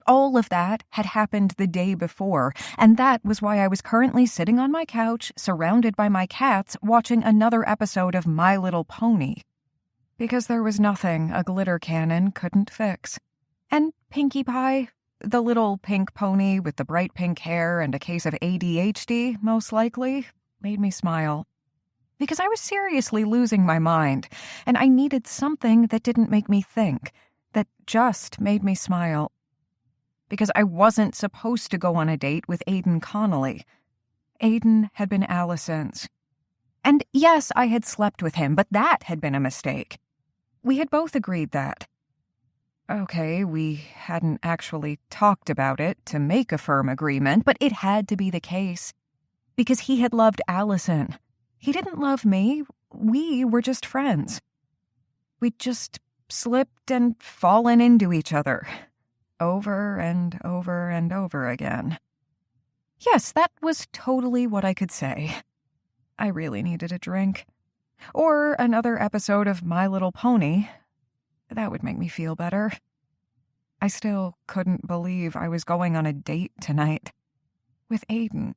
All of that had happened the day before, and that was why I was currently sitting on my couch, surrounded by my cats, watching another episode of My Little Pony. Because there was nothing a glitter cannon couldn't fix. And Pinkie Pie, the little pink pony with the bright pink hair and a case of ADHD, most likely, made me smile. Because I was seriously losing my mind, and I needed something that didn't make me think, that just made me smile. Because I wasn't supposed to go on a date with Aiden Connolly. Aiden had been Allison's. And yes, I had slept with him, but that had been a mistake. We had both agreed that. Okay, we hadn't actually talked about it to make a firm agreement, but it had to be the case. Because he had loved Allison. He didn't love me. We were just friends. We'd just slipped and fallen into each other. Over and over and over again. Yes, that was totally what I could say. I really needed a drink. Or another episode of My Little Pony. That would make me feel better. I still couldn't believe I was going on a date tonight. With Aiden.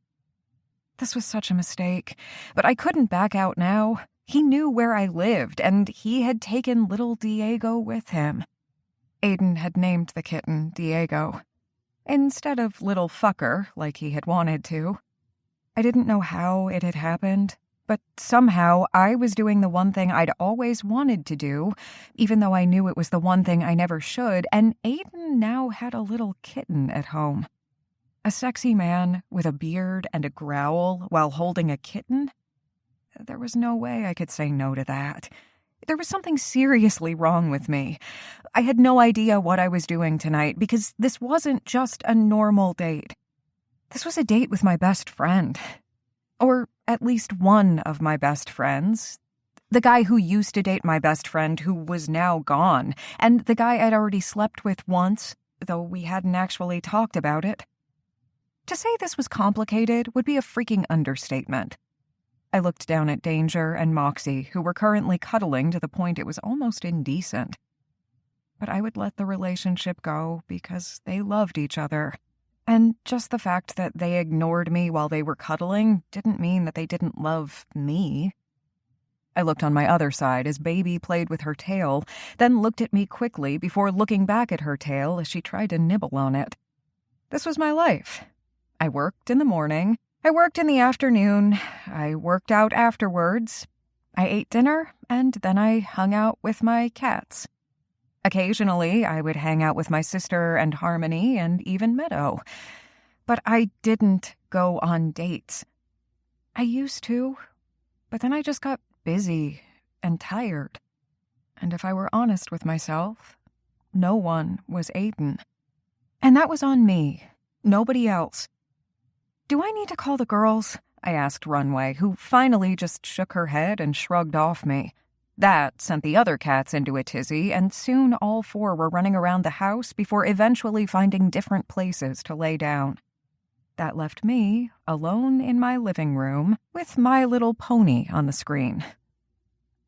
This was such a mistake, but I couldn't back out now. He knew where I lived, and he had taken little Diego with him. Aiden had named the kitten Diego, instead of little fucker like he had wanted to. I didn't know how it had happened, but somehow I was doing the one thing I'd always wanted to do, even though I knew it was the one thing I never should, and Aiden now had a little kitten at home. A sexy man with a beard and a growl while holding a kitten? There was no way I could say no to that. There was something seriously wrong with me. I had no idea what I was doing tonight because this wasn't just a normal date. This was a date with my best friend. Or at least one of my best friends. The guy who used to date my best friend who was now gone, and the guy I'd already slept with once, though we hadn't actually talked about it. To say this was complicated would be a freaking understatement. I looked down at Danger and Moxie, who were currently cuddling to the point it was almost indecent. But I would let the relationship go because they loved each other. And just the fact that they ignored me while they were cuddling didn't mean that they didn't love me. I looked on my other side as Baby played with her tail, then looked at me quickly before looking back at her tail as she tried to nibble on it. This was my life. I worked in the morning. I worked in the afternoon. I worked out afterwards. I ate dinner, and then I hung out with my cats. Occasionally, I would hang out with my sister and Harmony and even Meadow. But I didn't go on dates. I used to, but then I just got busy and tired. And if I were honest with myself, no one was Aiden. And that was on me, nobody else. "Do I need to call the girls?" I asked Runway, who finally just shook her head and shrugged off me. That sent the other cats into a tizzy, and soon all four were running around the house before eventually finding different places to lay down. That left me alone in my living room with My Little Pony on the screen.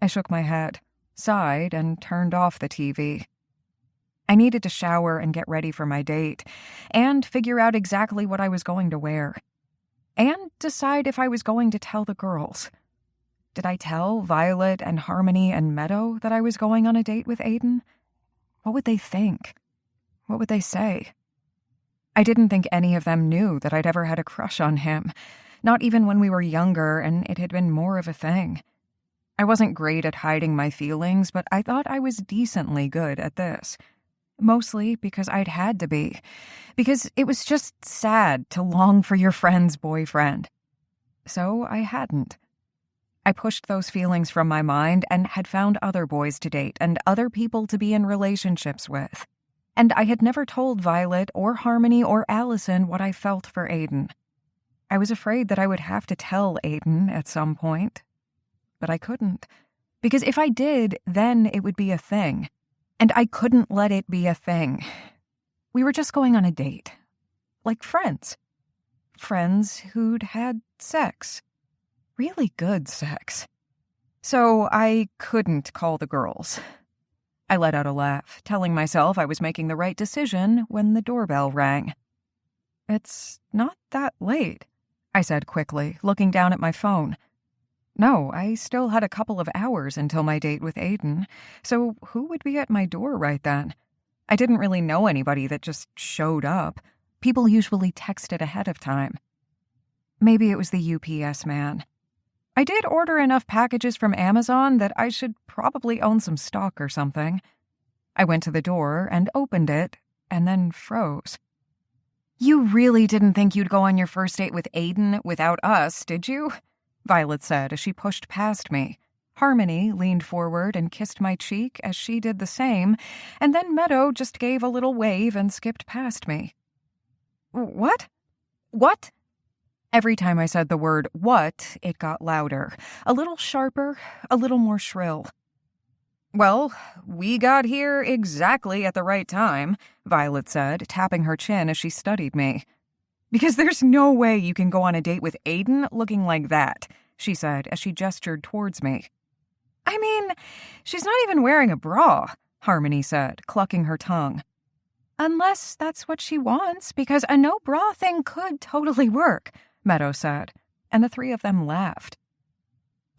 I shook my head, sighed, and turned off the TV. I needed to shower and get ready for my date, and figure out exactly what I was going to wear. And decide if I was going to tell the girls. Did I tell Violet and Harmony and Meadow that I was going on a date with Aiden? What would they think? What would they say? I didn't think any of them knew that I'd ever had a crush on him, not even when we were younger and it had been more of a thing. I wasn't great at hiding my feelings, but I thought I was decently good at this. Mostly because I'd had to be. Because it was just sad to long for your friend's boyfriend. So I hadn't. I pushed those feelings from my mind and had found other boys to date and other people to be in relationships with. And I had never told Violet or Harmony or Allison what I felt for Aiden. I was afraid that I would have to tell Aiden at some point. But I couldn't. Because if I did, then it would be a thing. And I couldn't let it be a thing. We were just going on a date. Like friends. Friends who'd had sex. Really good sex. So I couldn't call the girls. I let out a laugh, telling myself I was making the right decision when the doorbell rang. "It's not that late," I said quickly, looking down at my phone. No, I still had a couple of hours until my date with Aiden, so who would be at my door right then? I didn't really know anybody that just showed up. People usually texted ahead of time. Maybe it was the UPS man. I did order enough packages from Amazon that I should probably own some stock or something. I went to the door and opened it, and then froze. "You really didn't think you'd go on your first date with Aiden without us, did you?" Violet said as she pushed past me. Harmony leaned forward and kissed my cheek as she did the same, and then Meadow just gave a little wave and skipped past me. "What? What?" Every time I said the word "what," it got louder, a little sharper, a little more shrill. "Well, we got here exactly at the right time," Violet said, tapping her chin as she studied me. "Because there's no way you can go on a date with Aiden looking like that," she said as she gestured towards me. "I mean, she's not even wearing a bra," Harmony said, clucking her tongue. "Unless that's what she wants, because a no bra thing could totally work," Meadow said. and the three of them laughed.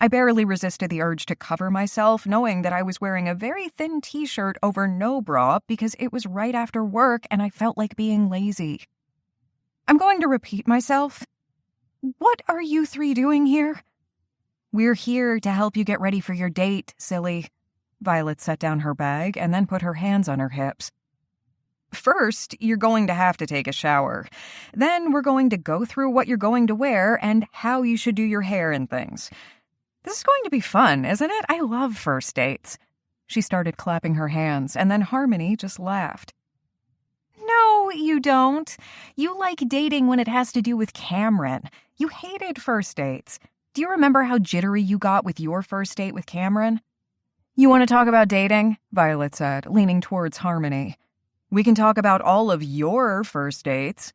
I barely resisted the urge to cover myself, knowing that I was wearing a very thin t-shirt over no bra because it was right after work and I felt like being lazy. I'm going to repeat myself. What are you three doing here? We're here to help you get ready for your date, silly. Violet set down her bag and then put her hands on her hips. First, you're going to have to take a shower. Then we're going to go through what you're going to wear and how you should do your hair and things. This is going to be fun, isn't it? I love first dates. She started clapping her hands, and then Harmony just laughed. No, you don't. You like dating when it has to do with Cameron. You hated first dates. Do you remember how jittery you got with your first date with Cameron? You want to talk about dating? Violet said, leaning towards Harmony. We can talk about all of your first dates.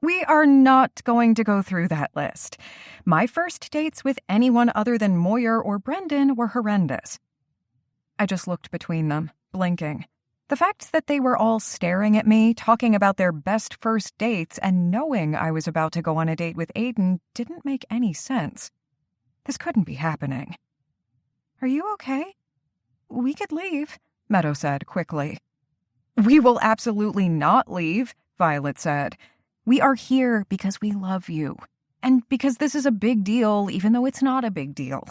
We are not going to go through that list. My first dates with anyone other than Moyer or Brendan were horrendous. I just looked between them, blinking. The fact that they were all staring at me, talking about their best first dates, and knowing I was about to go on a date with Aiden didn't make any sense. This couldn't be happening. Are you okay? We could leave, Meadow said quickly. We will absolutely not leave, Violet said. We are here because we love you, and because this is a big deal, even though it's not a big deal.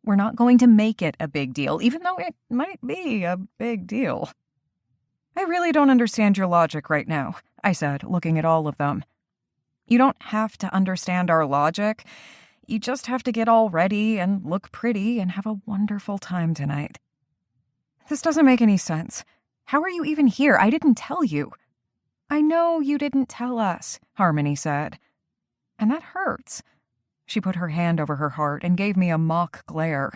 We're not going to make it a big deal, even though it might be a big deal. I really don't understand your logic right now, I said, looking at all of them. You don't have to understand our logic. You just have to get all ready and look pretty and have a wonderful time tonight. This doesn't make any sense. How are you even here? I didn't tell you. I know you didn't tell us, Harmony said. And that hurts. She put her hand over her heart and gave me a mock glare.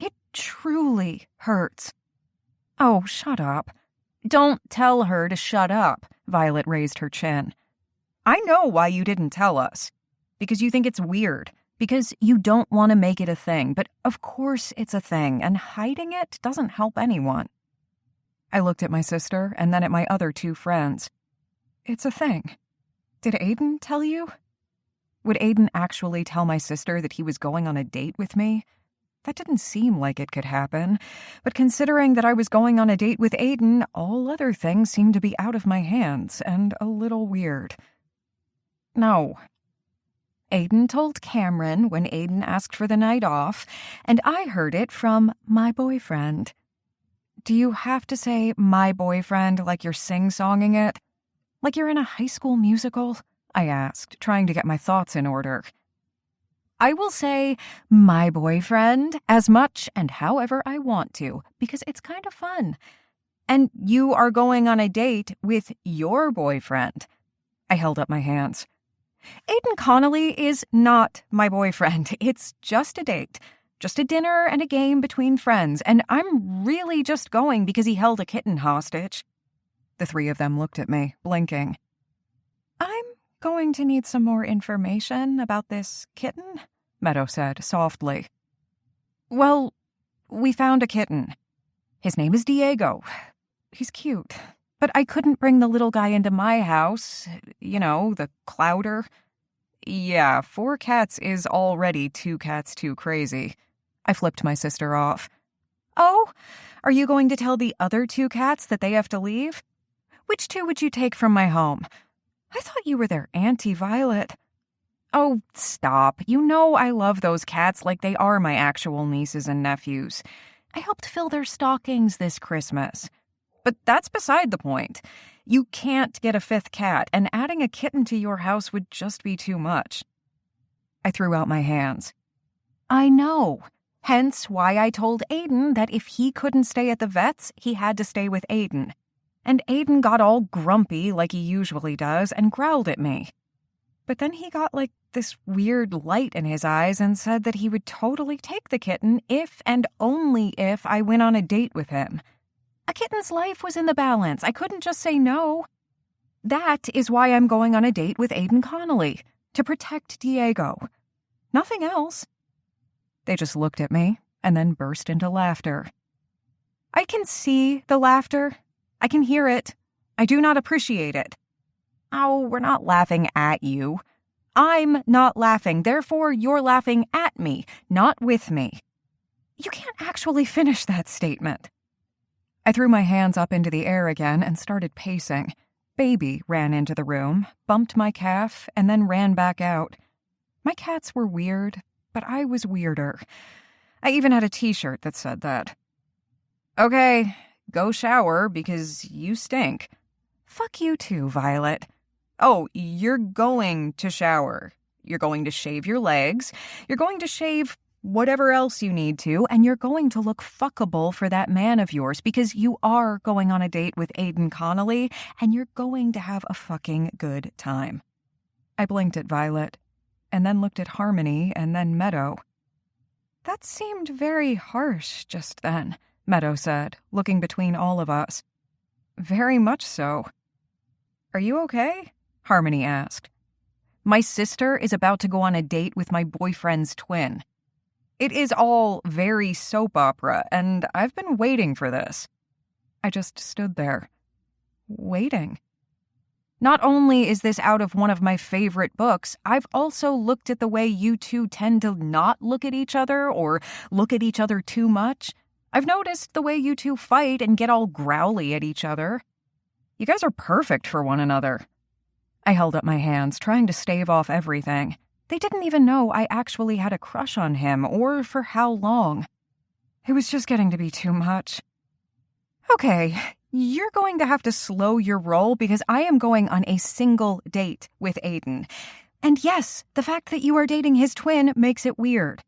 It truly hurts. Oh, shut up. Don't tell her to shut up, Violet raised her chin. I know why you didn't tell us. Because you think it's weird. Because you don't want to make it a thing. But of course it's a thing, and hiding it doesn't help anyone. I looked at my sister and then at my other two friends. It's a thing. Did Aiden tell you? Would Aiden actually tell my sister that he was going on a date with me? That didn't seem like it could happen, but considering that I was going on a date with Aiden, all other things seemed to be out of my hands and a little weird. No. Aiden told Cameron when Aiden asked for the night off, and I heard it from my boyfriend. Do you have to say my boyfriend like you're sing-songing it? Like you're in a high school musical? I asked, trying to get my thoughts in order. I will say my boyfriend as much and however I want to, because it's kind of fun. And you are going on a date with your boyfriend. I held up my hands. Aiden Connolly is not my boyfriend. It's just a date. Just a dinner and a game between friends, and I'm really just going because he held a kitten hostage. The three of them looked at me, blinking. I'm going to need some more information about this kitten, Meadow said softly. Well, we found a kitten. His name is Diego. He's cute. But I couldn't bring the little guy into my house. You know, the clouder. Yeah, 4 cats is already 2 cats too crazy. I flipped my sister off. Oh, are you going to tell the other 2 cats that they have to leave? Which 2 would you take from my home? I thought you were their Auntie Violet. Oh, stop. You know I love those cats like they are my actual nieces and nephews. I helped fill their stockings this Christmas. But that's beside the point. You can't get a 5th cat, and adding a kitten to your house would just be too much. I threw out my hands. I know. Hence why I told Aiden that if he couldn't stay at the vet's, he had to stay with Aiden. And Aiden got all grumpy like he usually does and growled at me. But then he got like this weird light in his eyes and said that he would totally take the kitten if and only if I went on a date with him. A kitten's life was in the balance. I couldn't just say no. That is why I'm going on a date with Aiden Connolly, to protect Diego. Nothing else. They just looked at me and then burst into laughter. I can see the laughter. I can hear it. I do not appreciate it. Oh, we're not laughing at you. I'm not laughing, therefore you're laughing at me, not with me. You can't actually finish that statement. I threw my hands up into the air again and started pacing. Baby ran into the room, bumped my calf, and then ran back out. My cats were weird, but I was weirder. I even had a t-shirt that said that. Okay, go shower because you stink. Fuck you too, Violet. Oh, you're going to shower. You're going to shave your legs. You're going to shave whatever else you need to, and you're going to look fuckable for that man of yours because you are going on a date with Aiden Connolly, and you're going to have a fucking good time. I blinked at Violet, and then looked at Harmony, and then Meadow. That seemed very harsh just then, Meadow said, looking between all of us. Very much so. Are you okay? Harmony asked. My sister is about to go on a date with my boyfriend's twin. It is all very soap opera, and I've been waiting for this. I just stood there, waiting. Not only is this out of one of my favorite books, I've also looked at the way you two tend to not look at each other or look at each other too much. I've noticed the way you two fight and get all growly at each other. You guys are perfect for one another. I held up my hands, trying to stave off everything. They didn't even know I actually had a crush on him, or for how long. It was just getting to be too much. Okay, you're going to have to slow your roll because I am going on a single date with Aiden. And yes, the fact that you are dating his twin makes it weird.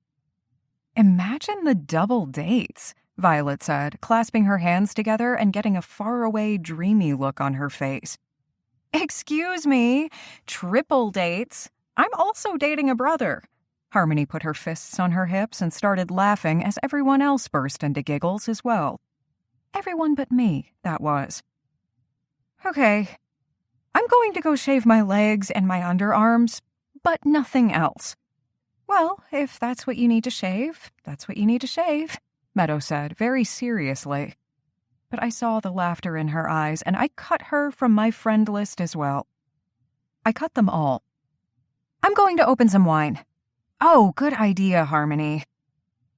Imagine the double dates, Violet said, clasping her hands together and getting a faraway, dreamy look on her face. Excuse me, triple dates? I'm also dating a brother. Harmony put her fists on her hips and started laughing as everyone else burst into giggles as well. Everyone but me, that was. Okay, I'm going to go shave my legs and my underarms, but nothing else. Well, if that's what you need to shave, that's what you need to shave, Meadow said very seriously. But I saw the laughter in her eyes, and I cut her from my friend list as well. I cut them all. I'm going to open some wine. Oh, good idea, Harmony.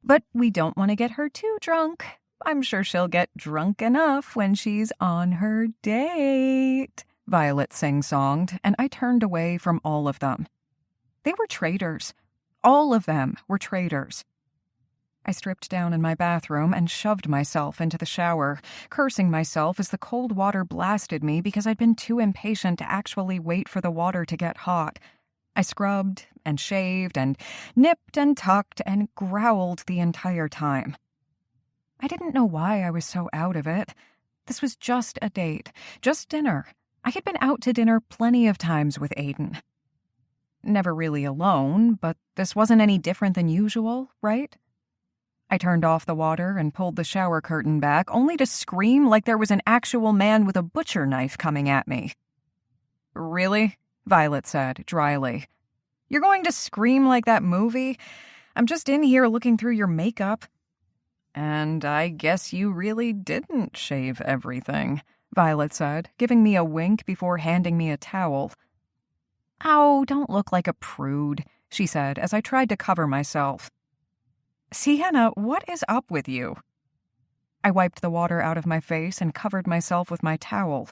But we don't want to get her too drunk. I'm sure she'll get drunk enough when she's on her date, Violet sing-songed, and I turned away from all of them. They were traitors. All of them were traitors. I stripped down in my bathroom and shoved myself into the shower, cursing myself as the cold water blasted me because I'd been too impatient to actually wait for the water to get hot. I scrubbed and shaved and nipped and tucked and growled the entire time. I didn't know why I was so out of it. This was just a date, just dinner. I had been out to dinner plenty of times with Aiden. Never really alone, but this wasn't any different than usual, right? I turned off the water and pulled the shower curtain back, only to scream like there was an actual man with a butcher knife coming at me. Really? Violet said, dryly. You're going to scream like that movie? I'm just in here looking through your makeup. And I guess you really didn't shave everything, Violet said, giving me a wink before handing me a towel. Oh, don't look like a prude, she said as I tried to cover myself. Sienna, what is up with you? I wiped the water out of my face and covered myself with my towel.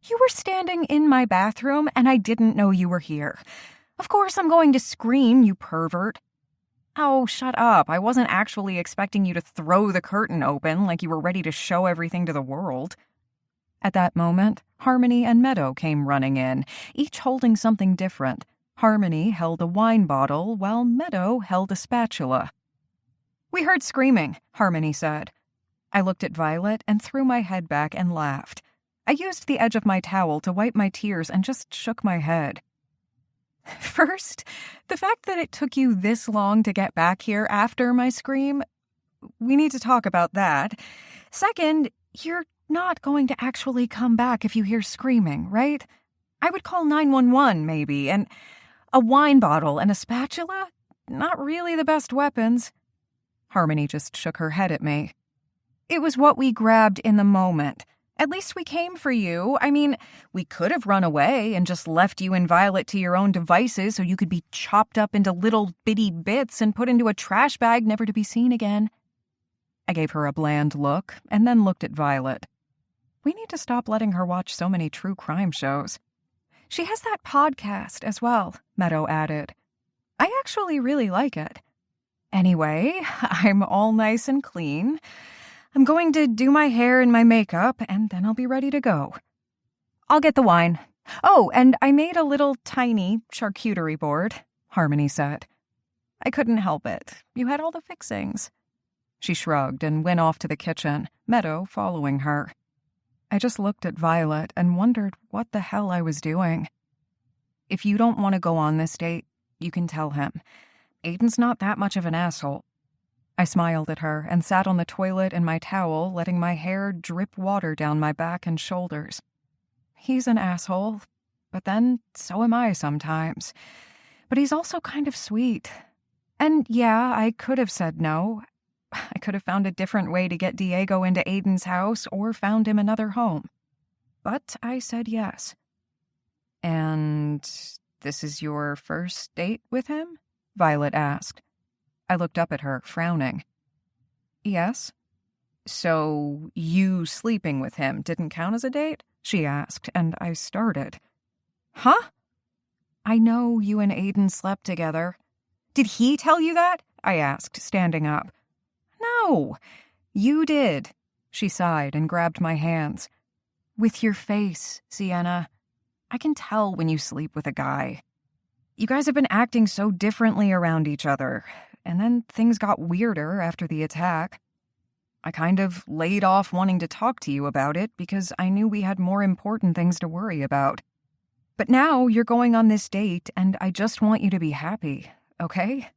You were standing in my bathroom and I didn't know you were here. Of course I'm going to scream, you pervert. Oh, shut up. I wasn't actually expecting you to throw the curtain open like you were ready to show everything to the world. At that moment, Harmony and Meadow came running in, each holding something different. Harmony held a wine bottle while Meadow held a spatula. We heard screaming, Harmony said. I looked at Violet and threw my head back and laughed. I used the edge of my towel to wipe my tears and just shook my head. First, the fact that it took you this long to get back here after my scream, we need to talk about that. Second, you're not going to actually come back if you hear screaming, right? I would call 911 maybe, and a wine bottle and a spatula? Not really the best weapons. Harmony just shook her head at me. It was what we grabbed in the moment, At least we came for you. I mean, we could have run away and just left you and Violet to your own devices so you could be chopped up into little bitty bits and put into a trash bag never to be seen again. I gave her a bland look and then looked at Violet. We need to stop letting her watch so many true crime shows. She has that podcast as well, Meadow added. I actually really like it. Anyway, I'm all nice and clean. I'm going to do my hair and my makeup, and then I'll be ready to go. I'll get the wine. Oh, and I made a little tiny charcuterie board, Harmony said. I couldn't help it. You had all the fixings. She shrugged and went off to the kitchen, Meadow following her. I just looked at Violet and wondered what the hell I was doing. If you don't want to go on this date, you can tell him. Aiden's not that much of an asshole. I smiled at her and sat on the toilet in my towel, letting my hair drip water down my back and shoulders. He's an asshole, but then so am I sometimes. But he's also kind of sweet. And yeah, I could have said no. I could have found a different way to get Diego into Aiden's house or found him another home. But I said yes. And this is your first date with him? Violet asked. I looked up at her, frowning. Yes. So you sleeping with him didn't count as a date? She asked, and I started. Huh? I know you and Aiden slept together. Did he tell you that? I asked, standing up. No, you did. She sighed and grabbed my hands. With your face, Sienna. I can tell when you sleep with a guy. You guys have been acting so differently around each other. And then things got weirder after the attack. I kind of laid off wanting to talk to you about it because I knew we had more important things to worry about. But now you're going on this date, and I just want you to be happy, okay?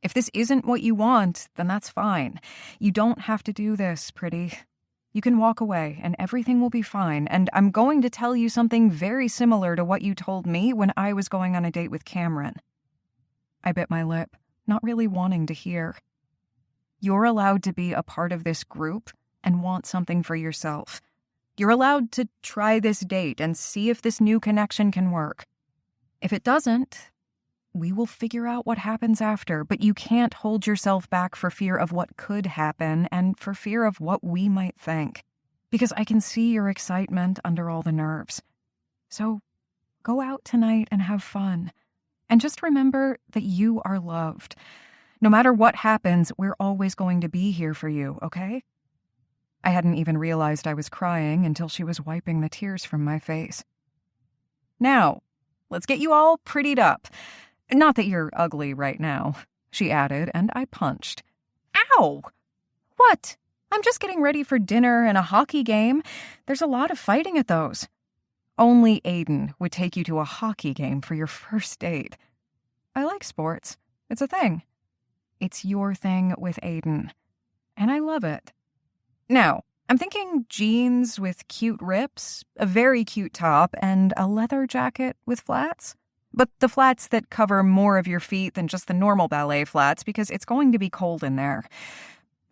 If this isn't what you want, then that's fine. You don't have to do this, pretty. You can walk away, and everything will be fine, and I'm going to tell you something very similar to what you told me when I was going on a date with Cameron. I bit my lip, not really wanting to hear. You're allowed to be a part of this group and want something for yourself. You're allowed to try this date and see if this new connection can work. If it doesn't, we will figure out what happens after, but you can't hold yourself back for fear of what could happen and for fear of what we might think, because I can see your excitement under all the nerves. So go out tonight and have fun. And just remember that you are loved. No matter what happens, we're always going to be here for you, okay? I hadn't even realized I was crying until she was wiping the tears from my face. Now, let's get you all prettied up. Not that you're ugly right now, she added, and I punched. Ow! What? I'm just getting ready for dinner and a hockey game. There's a lot of fighting at those. Only Aiden would take you to a hockey game for your first date. I like sports. It's a thing. It's your thing with Aiden. And I love it. Now, I'm thinking jeans with cute rips, a very cute top, and a leather jacket with flats. But the flats that cover more of your feet than just the normal ballet flats because it's going to be cold in there.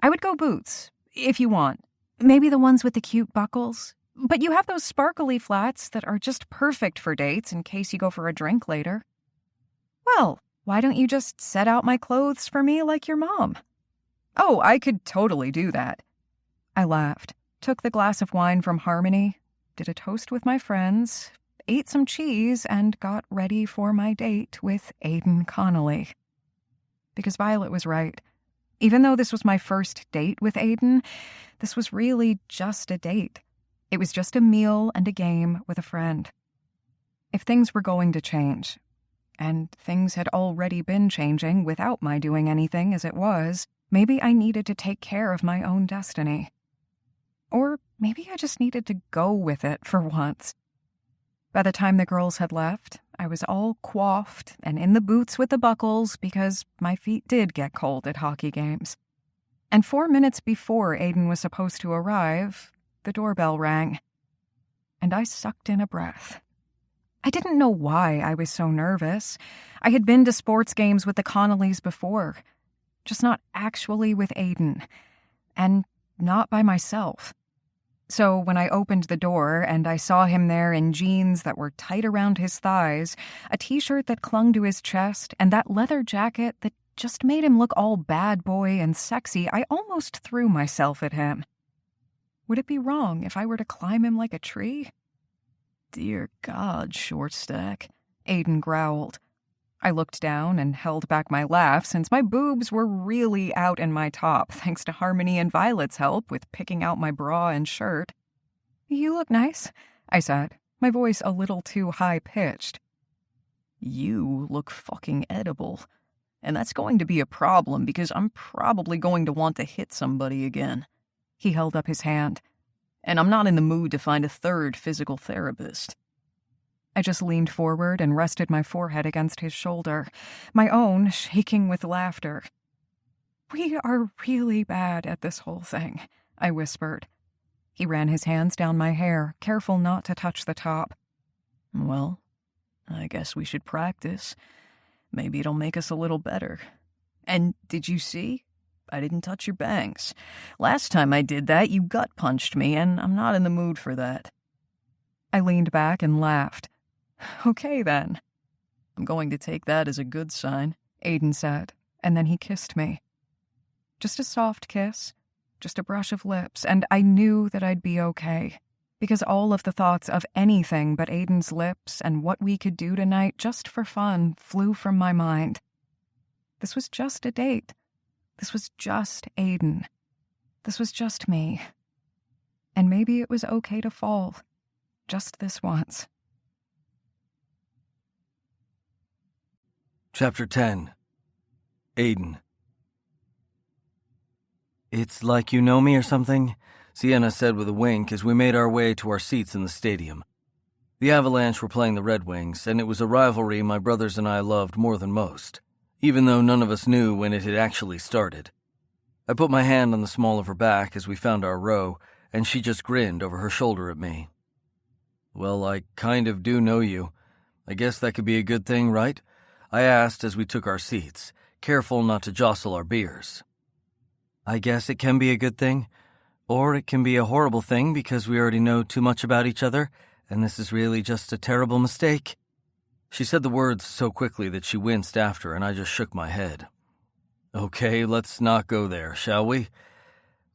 I would go boots, if you want. Maybe the ones with the cute buckles. But you have those sparkly flats that are just perfect for dates in case you go for a drink later. Well, why don't you just set out my clothes for me like your mom? Oh, I could totally do that. I laughed, took the glass of wine from Harmony, did a toast with my friends, ate some cheese, and got ready for my date with Aiden Connolly. Because Violet was right. Even though this was my first date with Aiden, this was really just a date. It was just a meal and a game with a friend. If things were going to change, and things had already been changing without my doing anything as it was, maybe I needed to take care of my own destiny. Or maybe I just needed to go with it for once. By the time the girls had left, I was all coiffed and in the boots with the buckles because my feet did get cold at hockey games. And 4 minutes before Aiden was supposed to arrive, the doorbell rang. And I sucked in a breath. I didn't know why I was so nervous. I had been to sports games with the Connollys before, just not actually with Aiden, and not by myself. So when I opened the door and I saw him there in jeans that were tight around his thighs, a t-shirt that clung to his chest, and that leather jacket that just made him look all bad boy and sexy, I almost threw myself at him. Would it be wrong if I were to climb him like a tree? Dear God, short stack, Aiden growled. I looked down and held back my laugh since my boobs were really out in my top thanks to Harmony and Violet's help with picking out my bra and shirt. You look nice, I said, my voice a little too high-pitched. You look fucking edible. And that's going to be a problem because I'm probably going to want to hit somebody again. He held up his hand. And I'm not in the mood to find a third physical therapist. I just leaned forward and rested my forehead against his shoulder, my own shaking with laughter. We are really bad at this whole thing, I whispered. He ran his hands down my hair, careful not to touch the top. Well, I guess we should practice. Maybe it'll make us a little better. And did you see? I didn't touch your bangs. Last time I did that, you gut-punched me, and I'm not in the mood for that. I leaned back and laughed. Okay, then. I'm going to take that as a good sign, Aiden said, and then he kissed me. Just a soft kiss, just a brush of lips, and I knew that I'd be okay, because all of the thoughts of anything but Aiden's lips and what we could do tonight just for fun flew from my mind. This was just a date. This was just Aiden. This was just me. And maybe it was okay to fall, just this once. Chapter 10. Aiden. It's like you know me or something, Sienna said with a wink as we made our way to our seats in the stadium. The Avalanche were playing the Red Wings, and it was a rivalry my brothers and I loved more than most, even though none of us knew when it had actually started. I put my hand on the small of her back as we found our row, and she just grinned over her shoulder at me. Well, I kind of do know you. I guess that could be a good thing, right? I asked as we took our seats, careful not to jostle our beers. I guess it can be a good thing, or it can be a horrible thing because we already know too much about each other, and this is really just a terrible mistake. She said the words so quickly that she winced after, and I just shook my head. Okay, let's not go there, shall we?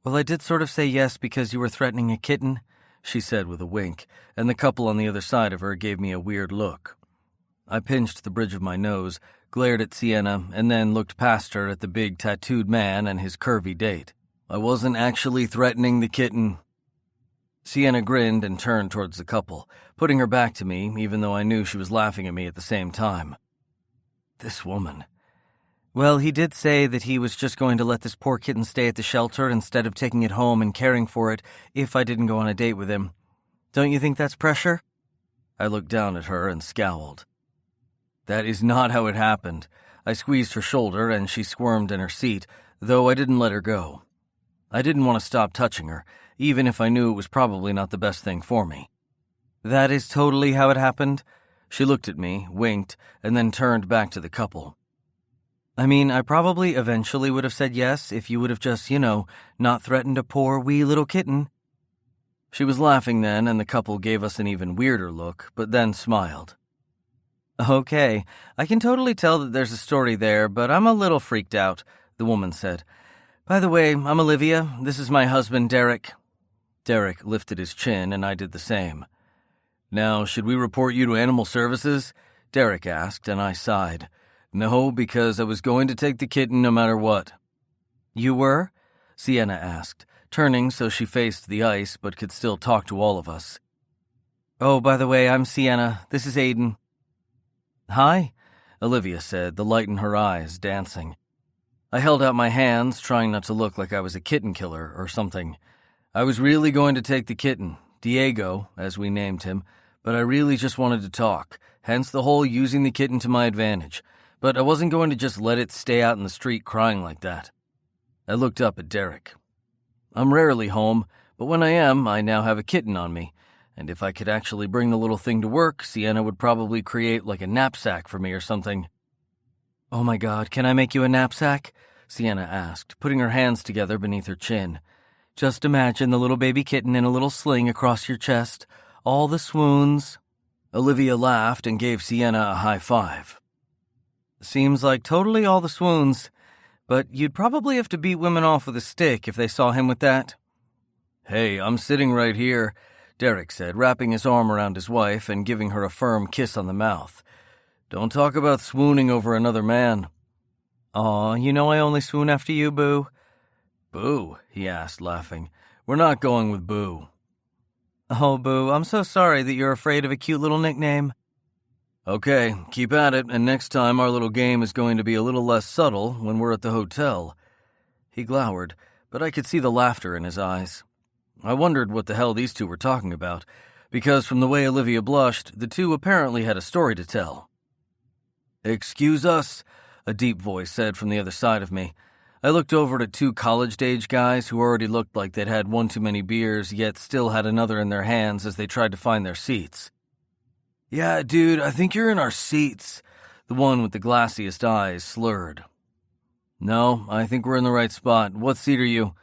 Well, I did sort of say yes because you were threatening a kitten, she said with a wink, and the couple on the other side of her gave me a weird look. I pinched the bridge of my nose, glared at Sienna, and then looked past her at the big tattooed man and his curvy date. I wasn't actually threatening the kitten. Sienna grinned and turned towards the couple, putting her back to me, even though I knew she was laughing at me at the same time. This woman. Well, he did say that he was just going to let this poor kitten stay at the shelter instead of taking it home and caring for it if I didn't go on a date with him. Don't you think that's pressure? I looked down at her and scowled. That is not how it happened. I squeezed her shoulder and she squirmed in her seat, though I didn't let her go. I didn't want to stop touching her, even if I knew it was probably not the best thing for me. That is totally how it happened? She looked at me, winked, and then turned back to the couple. I mean, I probably eventually would have said yes if you would have just, not threatened a poor wee little kitten. She was laughing then, and the couple gave us an even weirder look, but then smiled. Okay, I can totally tell that there's a story there, but I'm a little freaked out, the woman said. By the way, I'm Olivia. This is my husband, Derek. Derek lifted his chin, and I did the same. Now, should we report you to Animal Services? Derek asked, and I sighed. No, because I was going to take the kitten no matter what. You were? Sienna asked, turning so she faced the ice but could still talk to all of us. Oh, by the way, I'm Sienna. This is Aiden. Hi, Olivia said, the light in her eyes dancing. I held out my hands, trying not to look like I was a kitten killer or something. I was really going to take the kitten, Diego, as we named him, but I really just wanted to talk, hence the whole using the kitten to my advantage. But I wasn't going to just let it stay out in the street crying like that. I looked up at Derek. I'm rarely home, but when I am, I now have a kitten on me, and if I could actually bring the little thing to work, Sienna would probably create like a knapsack for me or something. Oh my God, can I make you a knapsack? Sienna asked, putting her hands together beneath her chin. Just imagine the little baby kitten in a little sling across your chest. All the swoons." Olivia laughed and gave Sienna a high five. "Seems like totally all the swoons, but you'd probably have to beat women off with a stick if they saw him with that." "Hey, I'm sitting right here," Derek said, wrapping his arm around his wife and giving her a firm kiss on the mouth. "Don't talk about swooning over another man." "Aw, you know I only swoon after you, Boo." "Boo?" he asked, laughing. "We're not going with Boo." "Oh, Boo, I'm so sorry that you're afraid of a cute little nickname." "Okay, keep at it, and next time our little game is going to be a little less subtle when we're at the hotel." He glowered, but I could see the laughter in his eyes. I wondered what the hell these two were talking about, because from the way Olivia blushed, the two apparently had a story to tell. "Excuse us," a deep voice said from the other side of me. I looked over to two college-age guys who already looked like they'd had one too many beers, yet still had another in their hands as they tried to find their seats. "Yeah, dude, I think you're in our seats," the one with the glassiest eyes slurred. "No, I think we're in the right spot. What seat are you?"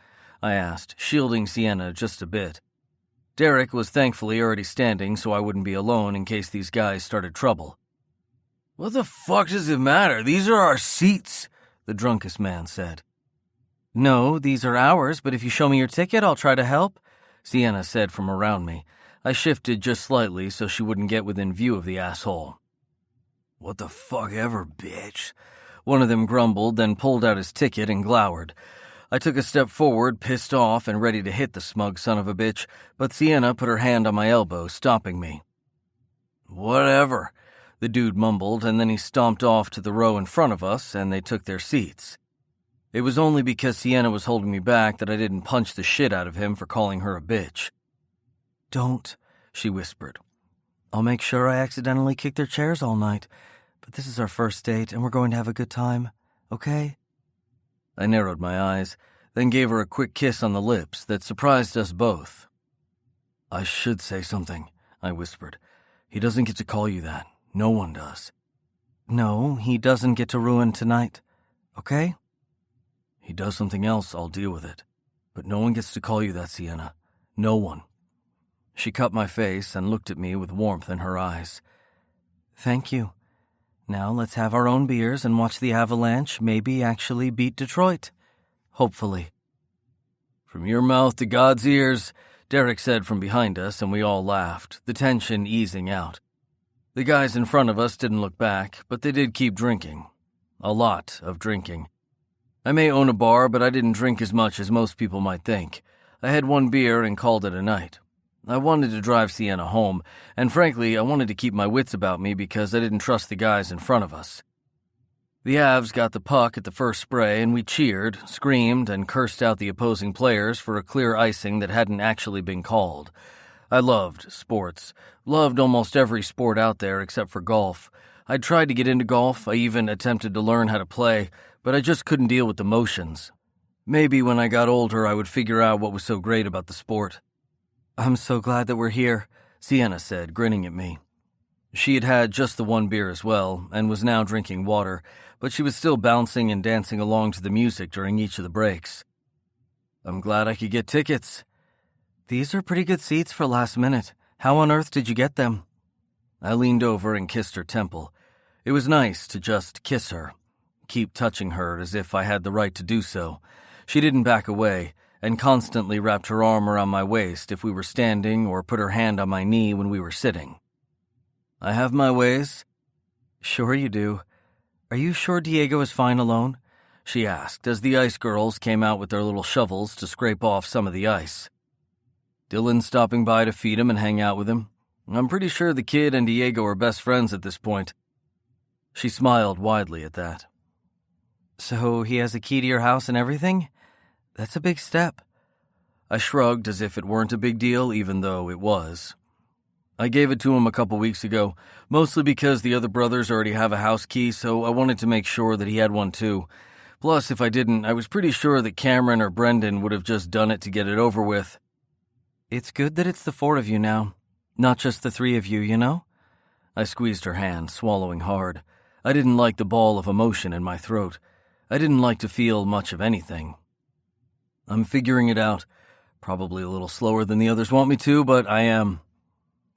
I asked, shielding Sienna just a bit. Derek was thankfully already standing so I wouldn't be alone in case these guys started trouble. "What the fuck does it matter? These are our seats," the drunkest man said. "No, these are ours, but if you show me your ticket, I'll try to help," Sienna said from around me. I shifted just slightly so she wouldn't get within view of the asshole. "What the fuck ever, bitch," one of them grumbled, then pulled out his ticket and glowered. I took a step forward, pissed off and ready to hit the smug son of a bitch, but Sienna put her hand on my elbow, stopping me. "Whatever," the dude mumbled, and then he stomped off to the row in front of us, and they took their seats. It was only because Sienna was holding me back that I didn't punch the shit out of him for calling her a bitch. "Don't," she whispered. "I'll make sure I accidentally kick their chairs all night, but this is our first date and we're going to have a good time, okay?" I narrowed my eyes, then gave her a quick kiss on the lips that surprised us both. "I should say something," I whispered. "He doesn't get to call you that. No one does." "No, he doesn't get to ruin tonight, okay?" "He does something else, I'll deal with it. But no one gets to call you that, Sienna. No one." She cut my face and looked at me with warmth in her eyes. "Thank you. Now let's have our own beers and watch the Avalanche maybe actually beat Detroit. Hopefully." "From your mouth to God's ears," Derek said from behind us, and we all laughed, the tension easing out. The guys in front of us didn't look back, but they did keep drinking. A lot of drinking. I may own a bar, but I didn't drink as much as most people might think. I had one beer and called it a night. I wanted to drive Sienna home, and frankly, I wanted to keep my wits about me because I didn't trust the guys in front of us. The Avs got the puck at the first spray, and we cheered, screamed, and cursed out the opposing players for a clear icing that hadn't actually been called. I loved sports. Loved almost every sport out there except for golf. I'd tried to get into golf. I even attempted to learn how to play, but I just couldn't deal with the motions. Maybe when I got older, I would figure out what was so great about the sport. "I'm so glad that we're here," Sienna said, grinning at me. She had had just the one beer as well, and was now drinking water, but she was still bouncing and dancing along to the music during each of the breaks. "I'm glad I could get tickets." "These are pretty good seats for last minute. How on earth did you get them?" I leaned over and kissed her temple. It was nice to just kiss her, keep touching her as if I had the right to do so. She didn't back away, and constantly wrapped her arm around my waist if we were standing or put her hand on my knee when we were sitting. "I have my ways." "Sure you do. Are you sure Diego is fine alone?" she asked as the ice girls came out with their little shovels to scrape off some of the ice. "Dylan's stopping by to feed him and hang out with him. I'm pretty sure the kid and Diego are best friends at this point." She smiled widely at that. "So he has a key to your house and everything? That's a big step." I shrugged as if it weren't a big deal, even though it was. "I gave it to him a couple weeks ago, mostly because the other brothers already have a house key, so I wanted to make sure that he had one too. Plus, if I didn't, I was pretty sure that Cameron or Brendan would have just done it to get it over with." "It's good that it's the four of you now, not just the three of you, you know?" I squeezed her hand, swallowing hard. I didn't like the ball of emotion in my throat. I didn't like to feel much of anything. "I'm figuring it out. Probably a little slower than the others want me to, but I am.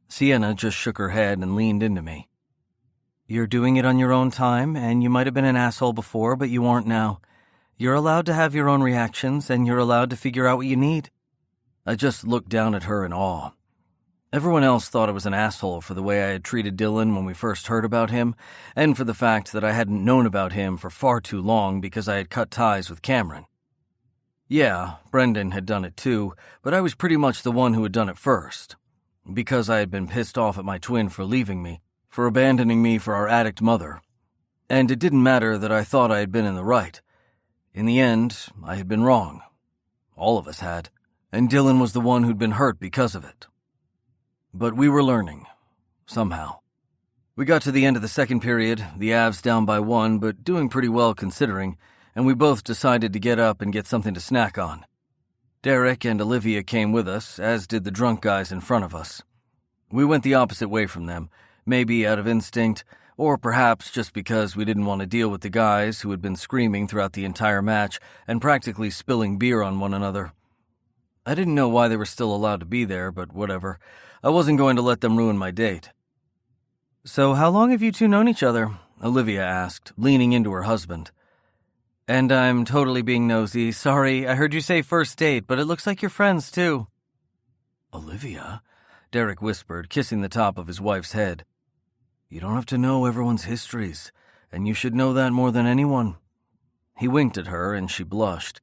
Sienna just shook her head and leaned into me. You're doing it on your own time, and you might have been an asshole before, but you aren't now. You're allowed to have your own reactions, and you're allowed to figure out what you need. I just looked down at her in awe. Everyone else thought I was an asshole for the way I had treated Dylan when we first heard about him, and for the fact that I hadn't known about him for far too long because I had cut ties with Cameron. Yeah, Brendan had done it too, but I was pretty much the one who had done it first. Because I had been pissed off at my twin for leaving me, for abandoning me for our addict mother. And it didn't matter that I thought I had been in the right. In the end, I had been wrong. All of us had. And Dylan was the one who'd been hurt because of it. But we were learning. Somehow. We got to the end of the second period, the Avs down by 1, but doing pretty well considering, and we both decided to get up and get something to snack on. Derek and Olivia came with us, as did the drunk guys in front of us. We went the opposite way from them, maybe out of instinct, or perhaps just because we didn't want to deal with the guys who had been screaming throughout the entire match and practically spilling beer on one another. I didn't know why they were still allowed to be there, but whatever. I wasn't going to let them ruin my date. So how long have you two known each other? Olivia asked, leaning into her husband. And I'm totally being nosy. Sorry, I heard you say first date, but it looks like you're friends, too. Olivia? Derek whispered, kissing the top of his wife's head. You don't have to know everyone's histories, and you should know that more than anyone. He winked at her, and she blushed.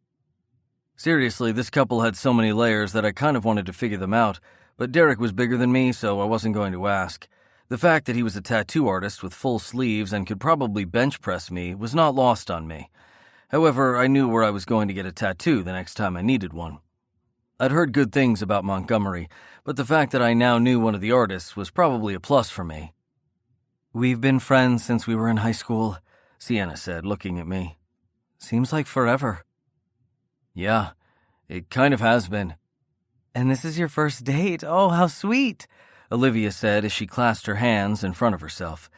Seriously, this couple had so many layers that I kind of wanted to figure them out, but Derek was bigger than me, so I wasn't going to ask. The fact that he was a tattoo artist with full sleeves and could probably bench press me was not lost on me. However, I knew where I was going to get a tattoo the next time I needed one. I'd heard good things about Montgomery, but the fact that I now knew one of the artists was probably a plus for me. We've been friends since we were in high school, Sienna said, looking at me. Seems like forever. Yeah, it kind of has been. And this is your first date? Oh, how sweet, Olivia said as she clasped her hands in front of herself.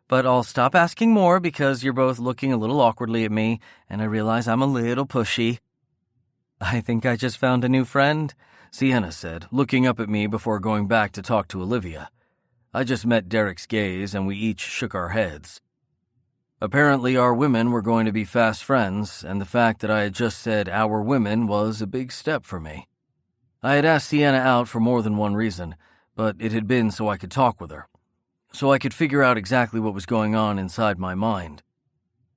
But I'll stop asking more because you're both looking a little awkwardly at me, and I realize I'm a little pushy. I think I just found a new friend, Sienna said, looking up at me before going back to talk to Olivia. I just met Derek's gaze, and we each shook our heads. Apparently our women were going to be fast friends, and the fact that I had just said our women was a big step for me. I had asked Sienna out for more than one reason, but it had been so I could talk with her, so I could figure out exactly what was going on inside my mind.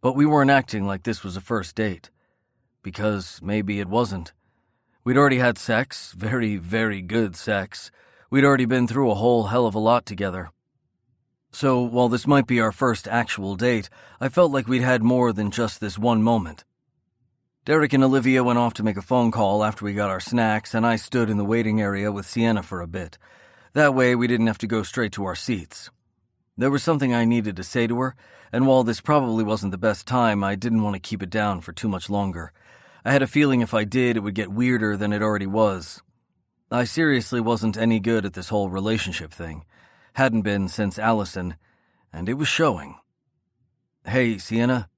But we weren't acting like this was a first date, because maybe it wasn't. We'd already had sex, very, very good sex. We'd already been through a whole hell of a lot together. So while this might be our first actual date, I felt like we'd had more than just this one moment. Derek and Olivia went off to make a phone call after we got our snacks, and I stood in the waiting area with Sienna for a bit. That way we didn't have to go straight to our seats. There was something I needed to say to her, and while this probably wasn't the best time, I didn't want to keep it down for too much longer. I had a feeling if I did, it would get weirder than it already was. I seriously wasn't any good at this whole relationship thing. Hadn't been since Allison, and it was showing. Hey, Sienna,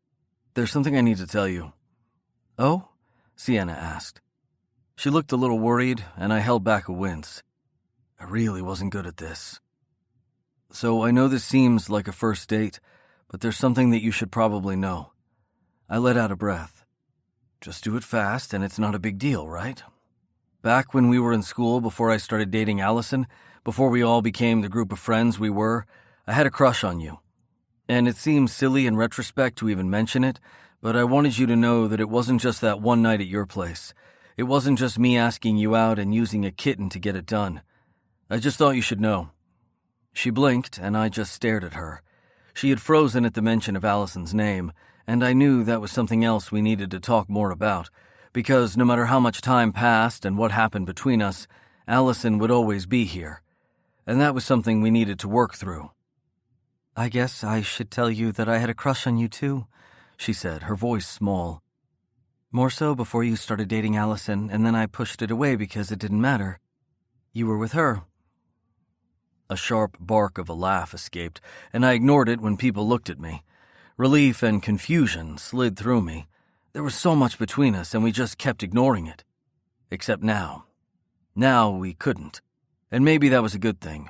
there's something I need to tell you. Oh? Sienna asked. She looked a little worried, and I held back a wince. I really wasn't good at this. So I know this seems like a first date, but there's something that you should probably know. I let out a breath. Just do it fast, and it's not a big deal, right? Back when we were in school before I started dating Allison, before we all became the group of friends we were, I had a crush on you. And it seems silly in retrospect to even mention it, but I wanted you to know that it wasn't just that one night at your place. It wasn't just me asking you out and using a kitten to get it done. I just thought you should know. She blinked, and I just stared at her. She had frozen at the mention of Allison's name, and I knew that was something else we needed to talk more about, because no matter how much time passed and what happened between us, Allison would always be here. And that was something we needed to work through. I guess I should tell you that I had a crush on you too, she said, her voice small. More so before you started dating Allison, and then I pushed it away because it didn't matter. You were with her. A sharp bark of a laugh escaped, and I ignored it when people looked at me. Relief and confusion slid through me. There was so much between us, and we just kept ignoring it. Except now. Now we couldn't, and maybe that was a good thing.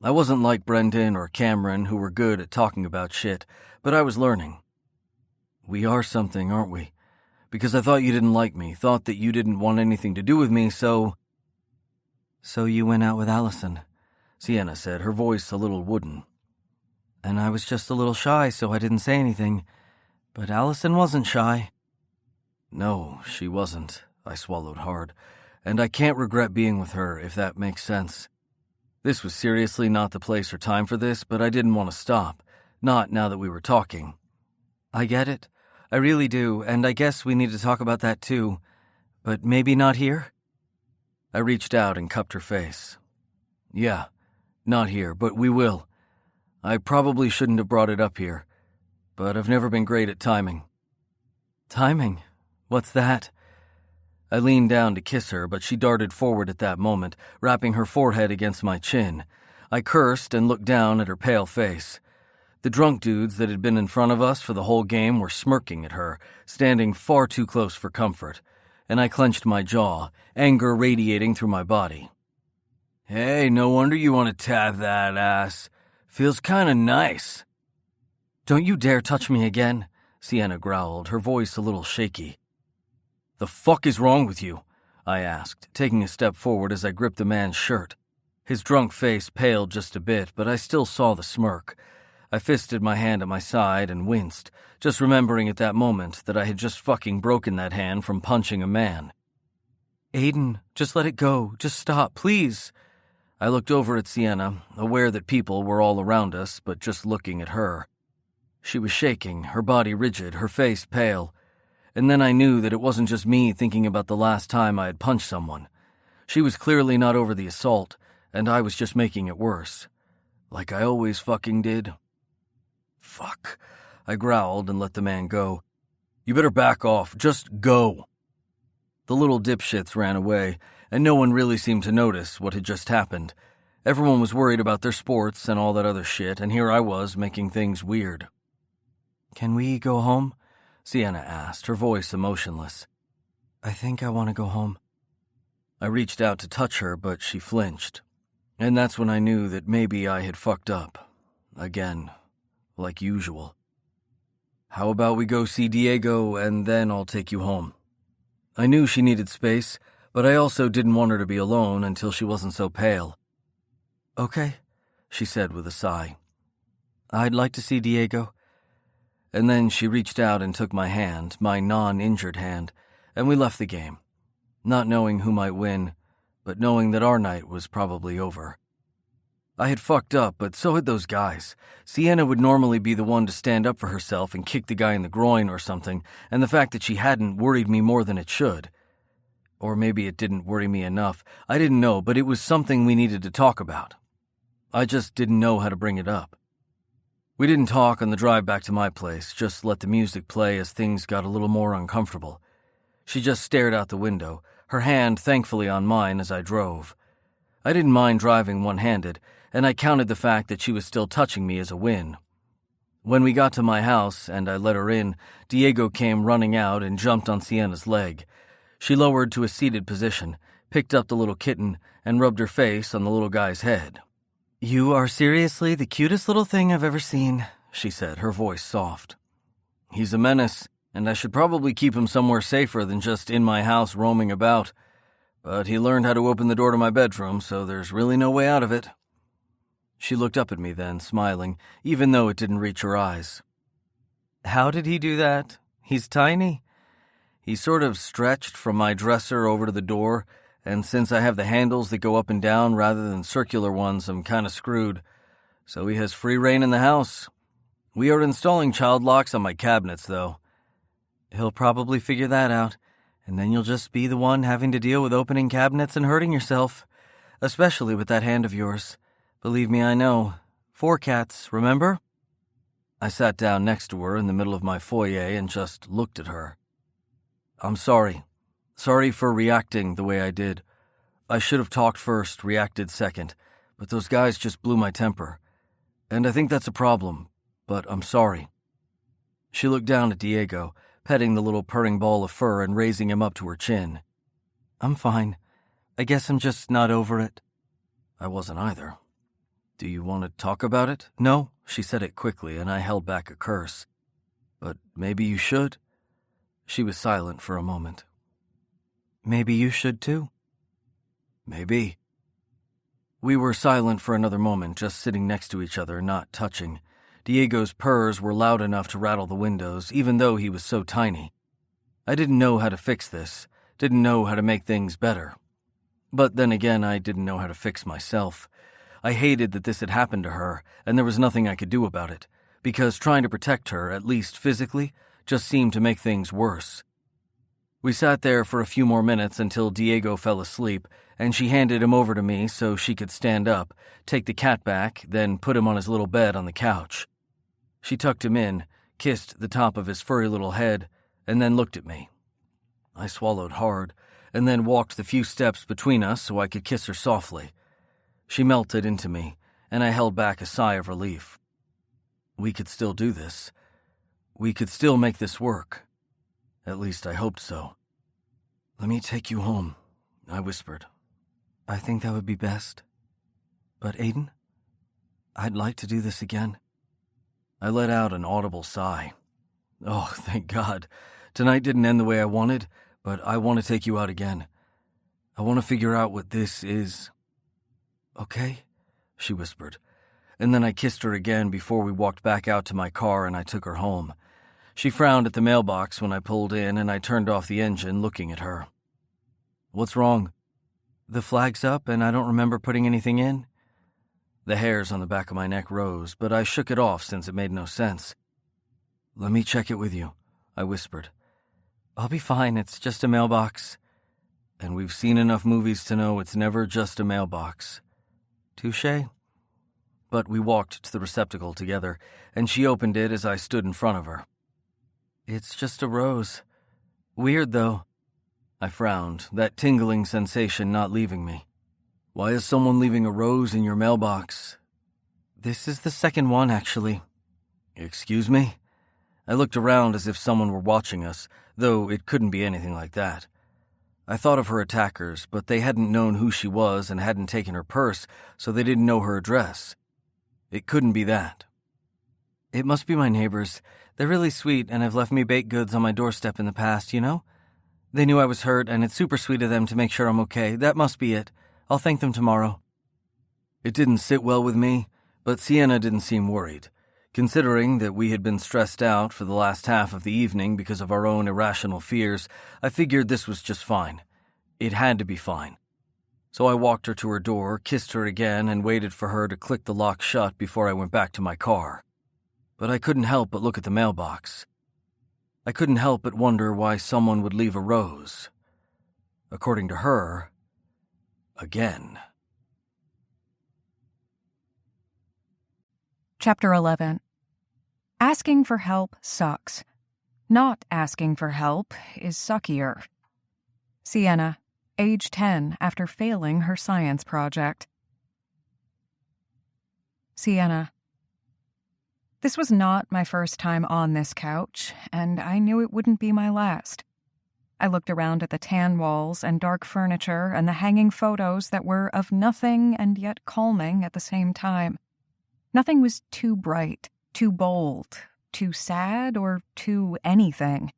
I wasn't like Brendan or Cameron, who were good at talking about shit, but I was learning. We are something, aren't we? Because I thought you didn't like me, thought that you didn't want anything to do with me, so... So you went out with Allison, Sienna said, her voice a little wooden. And I was just a little shy, so I didn't say anything. But Allison wasn't shy. No, she wasn't, I swallowed hard. And I can't regret being with her, if that makes sense. This was seriously not the place or time for this, but I didn't want to stop. Not now that we were talking. I get it. I really do, and I guess we need to talk about that too. But maybe not here? I reached out and cupped her face. Yeah, not here, but we will. I probably shouldn't have brought it up here, but I've never been great at timing. Timing? What's that? I leaned down to kiss her, but she darted forward at that moment, wrapping her forehead against my chin. I cursed and looked down at her pale face. The drunk dudes that had been in front of us for the whole game were smirking at her, standing far too close for comfort, and I clenched my jaw, anger radiating through my body. Hey, no wonder you want to tap that ass. Feels kinda nice. Don't you dare touch me again, Sienna growled, her voice a little shaky. The fuck is wrong with you? I asked, taking a step forward as I gripped the man's shirt. His drunk face paled just a bit, but I still saw the smirk. I fisted my hand at my side and winced, just remembering at that moment that I had just fucking broken that hand from punching a man. Aiden, just let it go. Just stop, please. I looked over at Sienna, aware that people were all around us, but just looking at her. She was shaking, her body rigid, her face pale. And then I knew that it wasn't just me thinking about the last time I had punched someone. She was clearly not over the assault, and I was just making it worse. Like I always fucking did. Fuck. I growled and let the man go. You better back off. Just go. The little dipshits ran away, and no one really seemed to notice what had just happened. Everyone was worried about their sports and all that other shit, and here I was making things weird. Can we go home? Sienna asked, her voice emotionless. I think I want to go home. I reached out to touch her, but she flinched. And that's when I knew that maybe I had fucked up. Again. Like usual. How about we go see Diego, and then I'll take you home? I knew she needed space, but I also didn't want her to be alone until she wasn't so pale. Okay, she said with a sigh. I'd like to see Diego. And then she reached out and took my hand, my non-injured hand, and we left the game, not knowing who might win, but knowing that our night was probably over. I had fucked up, but so had those guys. Sienna would normally be the one to stand up for herself and kick the guy in the groin or something, and the fact that she hadn't worried me more than it should. Or maybe it didn't worry me enough. I didn't know, but it was something we needed to talk about. I just didn't know how to bring it up. We didn't talk on the drive back to my place, just let the music play as things got a little more uncomfortable. She just stared out the window, her hand thankfully on mine as I drove. I didn't mind driving one-handed, and I counted the fact that she was still touching me as a win. When we got to my house and I let her in, Diego came running out and jumped on Sienna's leg. She lowered to a seated position, picked up the little kitten, and rubbed her face on the little guy's head. You are seriously the cutest little thing I've ever seen, she said, her voice soft. He's a menace, and I should probably keep him somewhere safer than just in my house roaming about. But he learned how to open the door to my bedroom, so there's really no way out of it. She looked up at me then, smiling, even though it didn't reach her eyes. How did he do that? He's tiny. He sort of stretched from my dresser over to the door, and since I have the handles that go up and down rather than circular ones, I'm kind of screwed. So he has free reign in the house. We are installing child locks on my cabinets, though. He'll probably figure that out, and then you'll just be the one having to deal with opening cabinets and hurting yourself, especially with that hand of yours. Believe me, I know. 4 cats, remember? I sat down next to her in the middle of my foyer and just looked at her. I'm sorry. Sorry for reacting the way I did. I should have talked first, reacted second, but those guys just blew my temper. And I think that's a problem, but I'm sorry. She looked down at Diego, petting the little purring ball of fur and raising him up to her chin. I'm fine. I guess I'm just not over it. I wasn't either. Do you want to talk about it? No, she said it quickly, and I held back a curse. But maybe you should. She was silent for a moment. Maybe you should too? Maybe. We were silent for another moment, just sitting next to each other, not touching. Diego's purrs were loud enough to rattle the windows, even though he was so tiny. I didn't know how to fix this, didn't know how to make things better. But then again, I didn't know how to fix myself. I hated that this had happened to her, and there was nothing I could do about it, because trying to protect her, at least physically, just seemed to make things worse. We sat there for a few more minutes until Diego fell asleep, and she handed him over to me so she could stand up, take the cat back, then put him on his little bed on the couch. She tucked him in, kissed the top of his furry little head, and then looked at me. I swallowed hard, and then walked the few steps between us so I could kiss her softly. She melted into me, and I held back a sigh of relief. We could still do this. We could still make this work. At least I hoped so. Let me take you home, I whispered. I think that would be best. But Aiden, I'd like to do this again. I let out an audible sigh. Oh, thank God. Tonight didn't end the way I wanted, but I want to take you out again. I want to figure out what this is. Okay, she whispered. And then I kissed her again before we walked back out to my car and I took her home. She frowned at the mailbox when I pulled in and I turned off the engine, looking at her. What's wrong? The flag's up and I don't remember putting anything in. The hairs on the back of my neck rose, but I shook it off since it made no sense. Let me check it with you, I whispered. I'll be fine, it's just a mailbox. And we've seen enough movies to know it's never just a mailbox. Touché? But we walked to the receptacle together, and she opened it as I stood in front of her. It's just a rose. Weird, though. I frowned, that tingling sensation not leaving me. Why is someone leaving a rose in your mailbox? This is the second one, actually. Excuse me? I looked around as if someone were watching us, though it couldn't be anything like that. I thought of her attackers, but they hadn't known who she was and hadn't taken her purse, so they didn't know her address. It couldn't be that. It must be my neighbors. They're really sweet and have left me baked goods on my doorstep in the past, you know? They knew I was hurt, and it's super sweet of them to make sure I'm okay. That must be it. I'll thank them tomorrow. It didn't sit well with me, but Sienna didn't seem worried. Considering that we had been stressed out for the last half of the evening because of our own irrational fears, I figured this was just fine. It had to be fine. So I walked her to her door, kissed her again, and waited for her to click the lock shut before I went back to my car. But I couldn't help but look at the mailbox. I couldn't help but wonder why someone would leave a rose. According to her, again. Chapter 11. Asking for help sucks. Not asking for help is suckier. Sienna, age 10, after failing her science project. Sienna. This was not my first time on this couch, and I knew it wouldn't be my last. I looked around at the tan walls and dark furniture and the hanging photos that were of nothing and yet calming at the same time. Nothing was too bright, too bold, too sad, or too anything.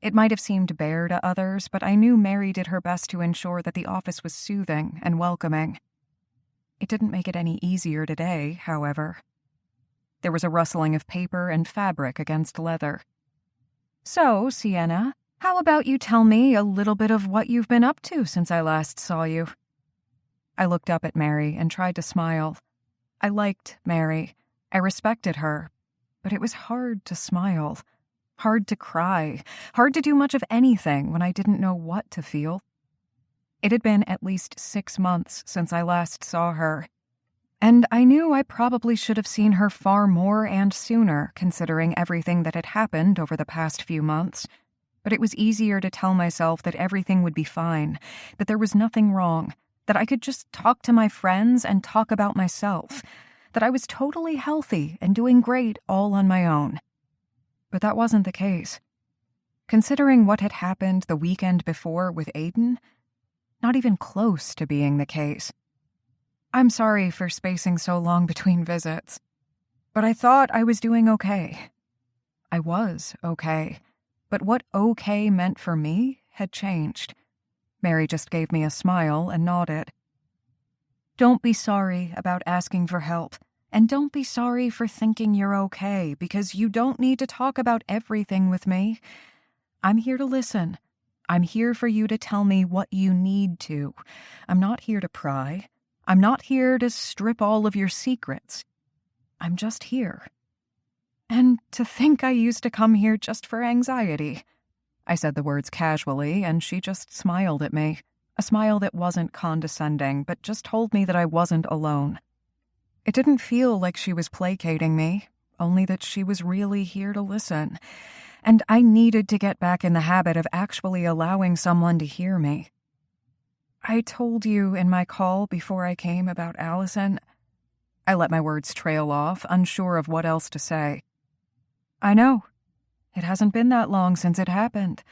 It might have seemed bare to others, but I knew Mary did her best to ensure that the office was soothing and welcoming. It didn't make it any easier today, however. There was a rustling of paper and fabric against leather. So, Sienna, how about you tell me a little bit of what you've been up to since I last saw you? I looked up at Mary and tried to smile. I liked Mary. I respected her. But it was hard to smile. Hard to cry. Hard to do much of anything when I didn't know what to feel. It had been at least 6 months since I last saw her. And I knew I probably should have seen her far more and sooner, considering everything that had happened over the past few months. But it was easier to tell myself that everything would be fine, that there was nothing wrong, that I could just talk to my friends and talk about myself, that I was totally healthy and doing great all on my own. But that wasn't the case. Considering what had happened the weekend before with Aiden, Not even close to being the case. I'm sorry for spacing so long between visits, but I thought I was doing okay. I was okay, but what okay meant for me had changed. Mary just gave me a smile and nodded. Don't be sorry about asking for help, and don't be sorry for thinking you're okay, because you don't need to talk about everything with me. I'm here to listen. I'm here for you to tell me what you need to. I'm not here to pry. I'm not here to strip all of your secrets. I'm just here. And to think I used to come here just for anxiety. I said the words casually, and she just smiled at me. A smile that wasn't condescending, but just told me that I wasn't alone. It didn't feel like she was placating me, only that she was really here to listen. And I needed to get back in the habit of actually allowing someone to hear me. I told you in my call before I came about Allison. I let my words trail off, unsure of what else to say. I know. It hasn't been that long since it happened.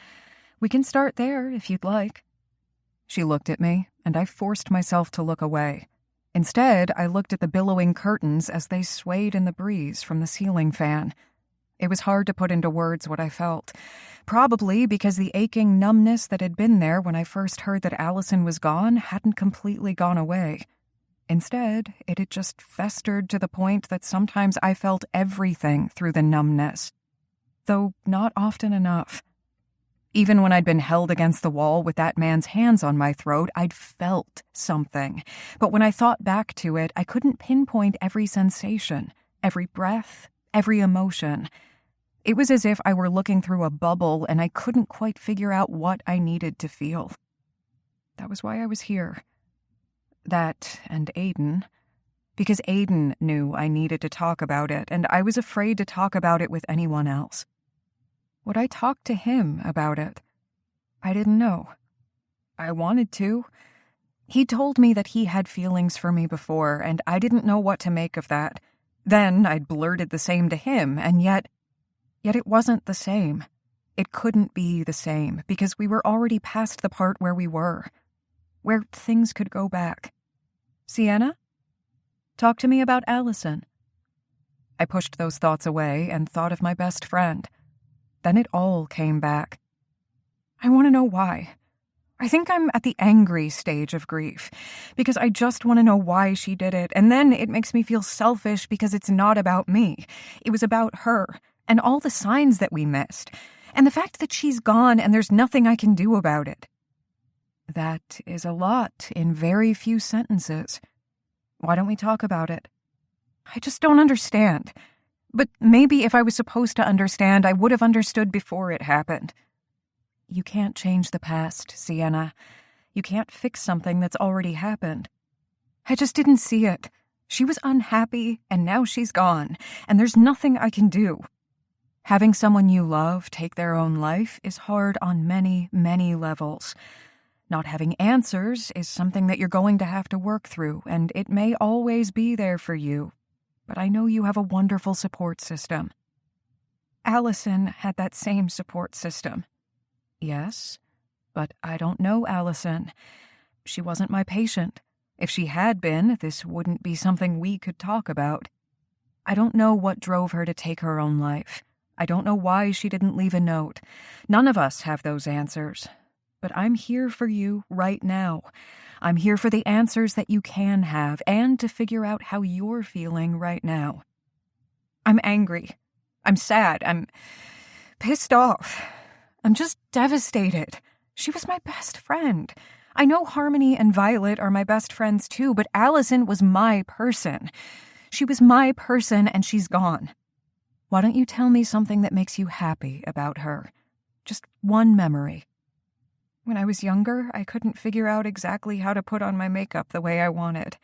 We can start there if you'd like. She looked at me, and I forced myself to look away. Instead, I looked at the billowing curtains as they swayed in the breeze from the ceiling fan. It was hard to put into words what I felt, probably because the aching numbness that had been there when I first heard that Allison was gone hadn't completely gone away. Instead, it had just festered to the point that sometimes I felt everything through the numbness, though not often enough. Even when I'd been held against the wall with that man's hands on my throat, I'd felt something. But when I thought back to it, I couldn't pinpoint every sensation, every breath, every emotion. It was as if I were looking through a bubble and I couldn't quite figure out what I needed to feel. That was why I was here. That and Aiden. Because Aiden knew I needed to talk about it, and I was afraid to talk about it with anyone else. Would I talk to him about it? I didn't know. I wanted to. He told me that he had feelings for me before, and I didn't know what to make of that. Then I'd blurted the same to him, and yet it wasn't the same. It couldn't be the same, because we were already past the part where we were, where things could go back. Sienna? Talk to me about Allison. I pushed those thoughts away and thought of my best friend. Then it all came back. I want to know why. I think I'm at the angry stage of grief, because I just want to know why she did it, and then it makes me feel selfish because it's not about me. It was about her, and all the signs that we missed, and the fact that she's gone and there's nothing I can do about it. That is a lot in very few sentences. Why don't we talk about it? I just don't understand. But maybe if I was supposed to understand, I would have understood before it happened. You can't change the past, Sienna. You can't fix something that's already happened. I just didn't see it. She was unhappy, and now she's gone, and there's nothing I can do. Having someone you love take their own life is hard on many, many levels. Not having answers is something that you're going to have to work through, and it may always be there for you. But I know you have a wonderful support system. Allison had that same support system. Yes, but I don't know Allison. She wasn't my patient. If she had been, this wouldn't be something we could talk about. I don't know what drove her to take her own life. I don't know why she didn't leave a note. None of us have those answers. But I'm here for you right now. I'm here for the answers that you can have and to figure out how you're feeling right now. I'm angry. I'm sad. I'm pissed off. I'm just devastated. She was my best friend. I know Harmony and Violet are my best friends too, but Allison was my person. She was my person and she's gone. Why don't you tell me something that makes you happy about her? Just one memory. When I was younger, I couldn't figure out exactly how to put on my makeup the way I wanted.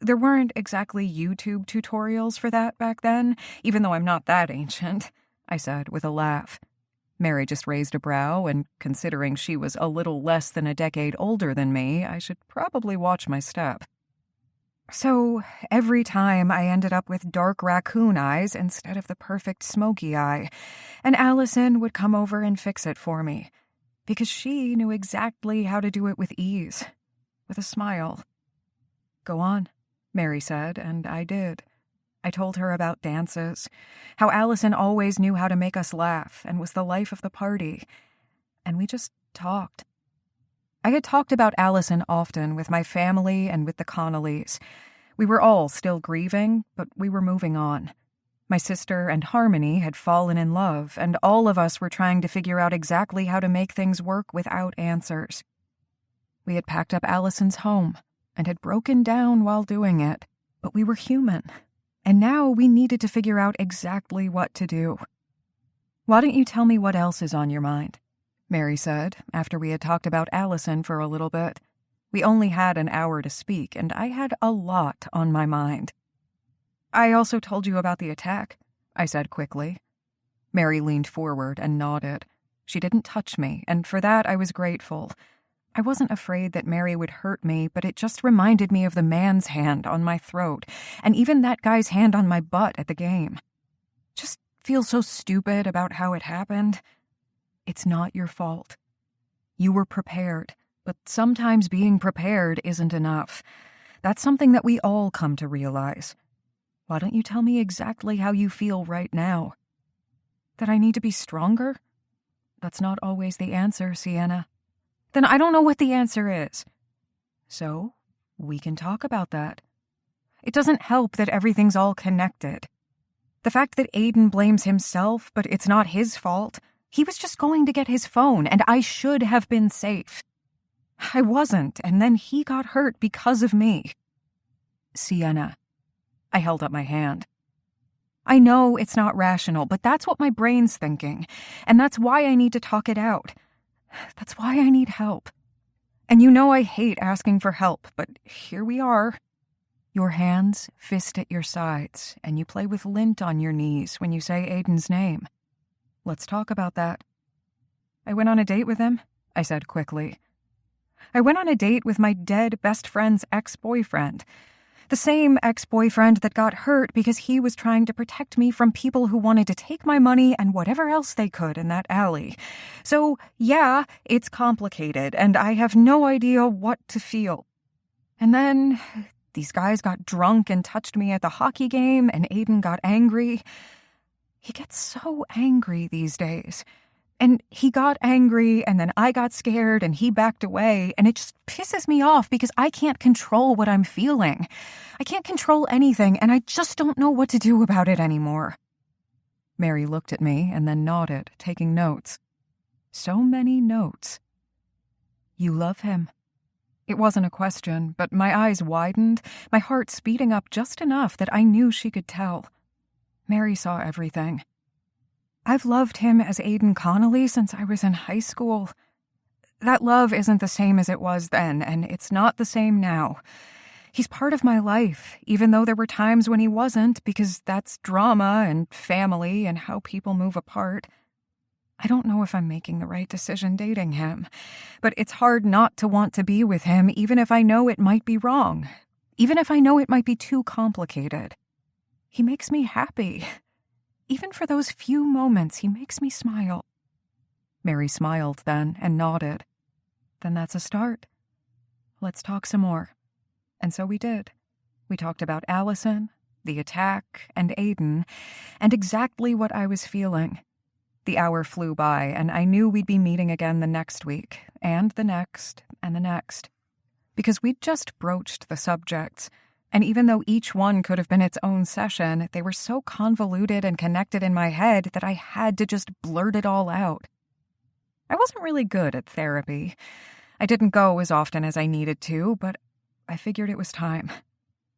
There weren't exactly YouTube tutorials for that back then, even though I'm not that ancient, I said with a laugh. Mary just raised a brow, and considering she was a little less than a decade older than me, I should probably watch my step. So, every time I ended up with dark raccoon eyes instead of the perfect smoky eye, and Allison would come over and fix it for me. because she knew exactly how to do it with ease, with a smile. "Go on," Mary said, and I did. I told her about dances, how Allison always knew how to make us laugh and was the life of the party, and we just talked. I had talked about Allison often with my family and with the Connollys. We were all still grieving, but we were moving on. My sister and Harmony had fallen in love, and all of us were trying to figure out exactly how to make things work without answers. We had packed up Allison's home and had broken down while doing it, but we were human, and now we needed to figure out exactly what to do. "Why don't you tell me what else is on your mind?" Mary said, after we had talked about Allison for a little bit. We only had an hour to speak, and I had a lot on my mind. "I also told you about the attack," I said quickly. Mary leaned forward and nodded. She didn't touch me, and for that I was grateful. I wasn't afraid that Mary would hurt me, but it just reminded me of the man's hand on my throat, and even that guy's hand on my butt at the game. Just feel so stupid about how it happened. It's not your fault. You were prepared, but sometimes being prepared isn't enough. That's something that we all come to realize. Why don't you tell me exactly how you feel right now? That I need to be stronger? That's not always the answer, Sienna. Then I don't know what the answer is. So, we can talk about that. It doesn't help that everything's all connected. The fact that Aiden blames himself, but it's not his fault. He was just going to get his phone, and I should have been safe. I wasn't, and then he got hurt because of me. Sienna. I held up my hand. I know it's not rational, but that's what my brain's thinking, and that's why I need to talk it out. That's why I need help. And you know I hate asking for help, but here we are. Your hands fist at your sides, and you play with lint on your knees when you say Aiden's name. Let's talk about that. I went on a date with him, I said quickly. I went on a date with my dead best friend's ex-boyfriend. The same ex-boyfriend that got hurt because he was trying to protect me from people who wanted to take my money and whatever else they could in that alley. So, yeah, it's complicated, and I have no idea what to feel. And then these guys got drunk and touched me at the hockey game, and Aiden got angry. He gets so angry these days. And he got angry, and then I got scared, and he backed away, and it just pisses me off because I can't control what I'm feeling. I can't control anything, and I just don't know what to do about it anymore. Mary looked at me and then nodded, taking notes. So many notes. You love him. It wasn't a question, but my eyes widened, my heart speeding up just enough that I knew she could tell. Mary saw everything. I've loved him as Aiden Connolly since I was in high school. That love isn't the same as it was then, and it's not the same now. He's part of my life, even though there were times when he wasn't, because that's drama and family and how people move apart. I don't know if I'm making the right decision dating him, but it's hard not to want to be with him even if I know it might be wrong, even if I know it might be too complicated. He makes me happy. Even for those few moments, he makes me smile. Mary smiled then and nodded. Then that's a start. Let's talk some more. And so we did. We talked about Allison, the attack, and Aiden, and exactly what I was feeling. The hour flew by, and I knew we'd be meeting again the next week, and the next, and the next. Because we'd just broached the subjects. And even though each one could have been its own session, they were so convoluted and connected in my head that I had to just blurt it all out. I wasn't really good at therapy. I didn't go as often as I needed to, but I figured it was time.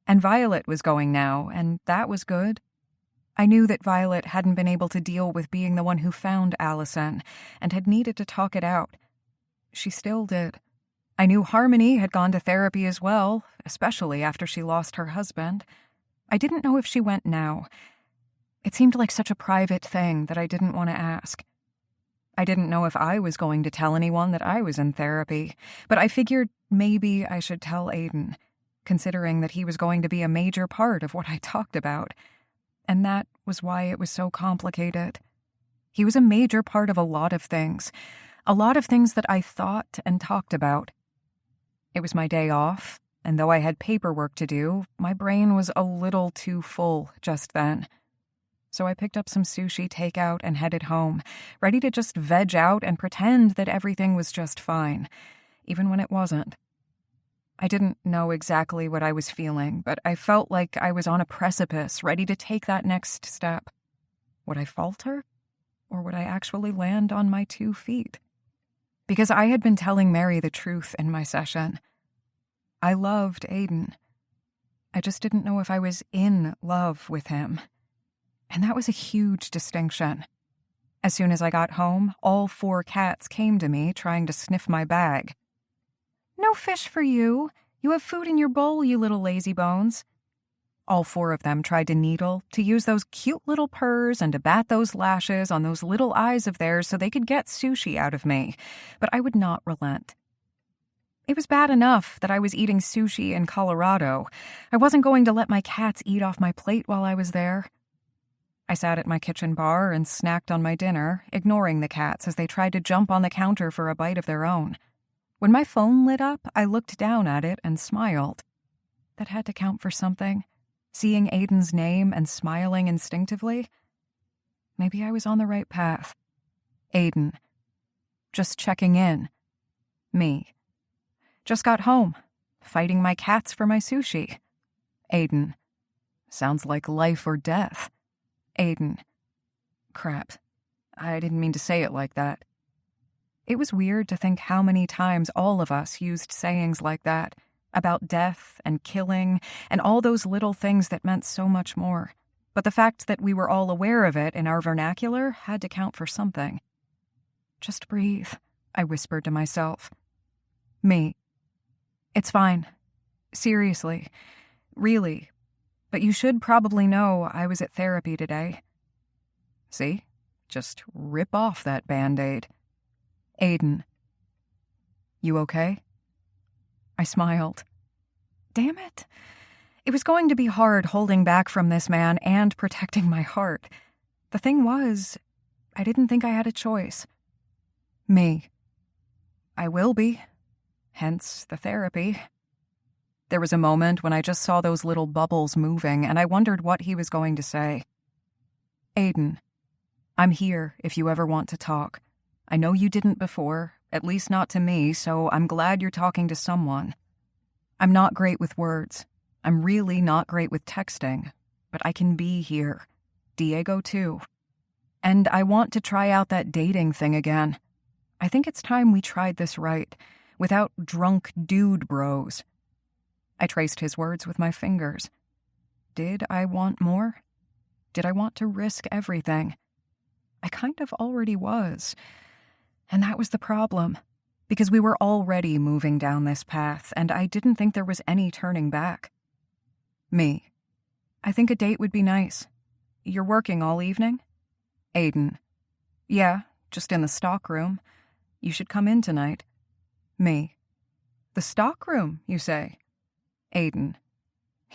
And Violet was going now, and that was good. I knew that Violet hadn't been able to deal with being the one who found Allison, and had needed to talk it out. She still did. I knew Harmony had gone to therapy as well, especially after she lost her husband. I didn't know if she went now. It seemed like such a private thing that I didn't want to ask. I didn't know if I was going to tell anyone that I was in therapy, but I figured maybe I should tell Aiden, considering that he was going to be a major part of what I talked about. And that was why it was so complicated. He was a major part of a lot of things. A lot of things that I thought and talked about. It was my day off, and though I had paperwork to do, my brain was a little too full just then. So I picked up some sushi takeout and headed home, ready to just veg out and pretend that everything was just fine, even when it wasn't. I didn't know exactly what I was feeling, but I felt like I was on a precipice, ready to take that next step. Would I falter? Or would I actually land on my 2 feet? Because I had been telling Mary the truth in my session. I loved Aiden. I just didn't know if I was in love with him. And that was a huge distinction. As soon as I got home, all 4 cats came to me trying to sniff my bag. "No fish for you. You have food in your bowl, you little lazy bones." All 4 of them tried to needle, to use those cute little purrs and to bat those lashes on those little eyes of theirs so they could get sushi out of me, but I would not relent. It was bad enough that I was eating sushi in Colorado. I wasn't going to let my cats eat off my plate while I was there. I sat at my kitchen bar and snacked on my dinner, ignoring the cats as they tried to jump on the counter for a bite of their own. When my phone lit up, I looked down at it and smiled. That had to count for something. Seeing Aiden's name and smiling instinctively. Maybe I was on the right path. Aiden. Just checking in. Me. Just got home. Fighting my cats for my sushi. Aiden. Sounds like life or death. Aiden. Crap. I didn't mean to say it like that. It was weird to think how many times all of us used sayings like that, about death and killing and all those little things that meant so much more. But the fact that we were all aware of it in our vernacular had to count for something. Just breathe, I whispered to myself. Me. It's fine. Seriously. Really. But you should probably know I was at therapy today. See? Just rip off that Band-Aid. Aiden. You okay? I smiled. Damn it. It was going to be hard holding back from this man and protecting my heart. The thing was, I didn't think I had a choice. Me. I will be. Hence the therapy. There was a moment when I just saw those little bubbles moving, and I wondered what he was going to say. Aiden. I'm here if you ever want to talk. I know you didn't before, at least not to me, so I'm glad you're talking to someone. I'm not great with words. I'm really not great with texting, but I can be here. Diego, too. And I want to try out that dating thing again. I think it's time we tried this right, without drunk dude bros. I traced his words with my fingers. Did I want more? Did I want to risk everything? I kind of already was. And that was the problem, because we were already moving down this path, and I didn't think there was any turning back. Me. I think a date would be nice. You're working all evening? Aiden. Yeah, just in the stockroom. You should come in tonight. Me. The stockroom, you say? Aiden.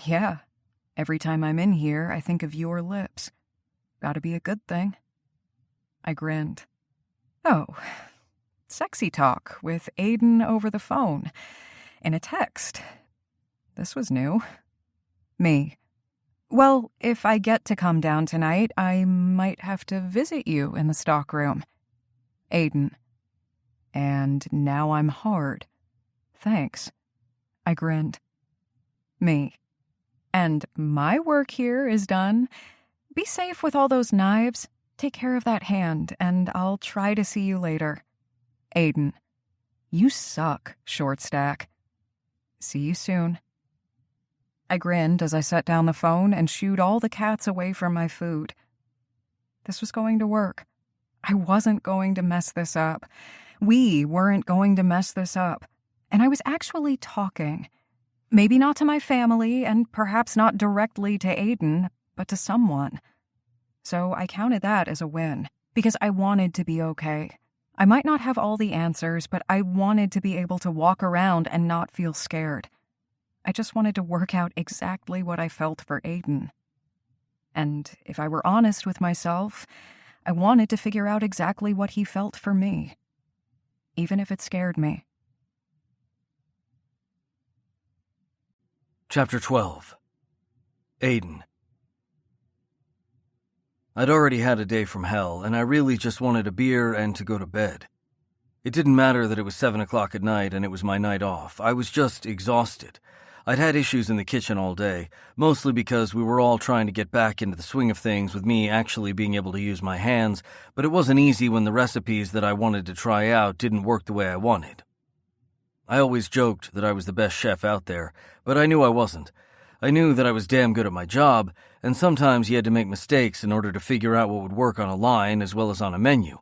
Yeah. Every time I'm in here, I think of your lips. Gotta be a good thing. I grinned. Oh, sexy talk with Aiden over the phone. In a text. This was new. Me. Well, if I get to come down tonight, I might have to visit you in the stockroom. Aiden. And now I'm hard. Thanks. I grinned. Me. And my work here is done. Be safe with all those knives. Take care of that hand, and I'll try to see you later. Aiden. You suck, short stack. See you soon. I grinned as I set down the phone and shooed all the cats away from my food. This was going to work. I wasn't going to mess this up. We weren't going to mess this up. And I was actually talking. Maybe not to my family, and perhaps not directly to Aiden, but to someone. So I counted that as a win, because I wanted to be okay. I might not have all the answers, but I wanted to be able to walk around and not feel scared. I just wanted to work out exactly what I felt for Aiden. And if I were honest with myself, I wanted to figure out exactly what he felt for me. even if it scared me. Chapter 12. Aiden. I'd already had a day from hell, and I really just wanted a beer and to go to bed. It didn't matter that it was 7 o'clock at night and it was my night off. I was just exhausted. I'd had issues in the kitchen all day, mostly because we were all trying to get back into the swing of things with me actually being able to use my hands, but it wasn't easy when the recipes that I wanted to try out didn't work the way I wanted. I always joked that I was the best chef out there, but I knew I wasn't. I knew that I was damn good at my job, and sometimes you had to make mistakes in order to figure out what would work on a line as well as on a menu.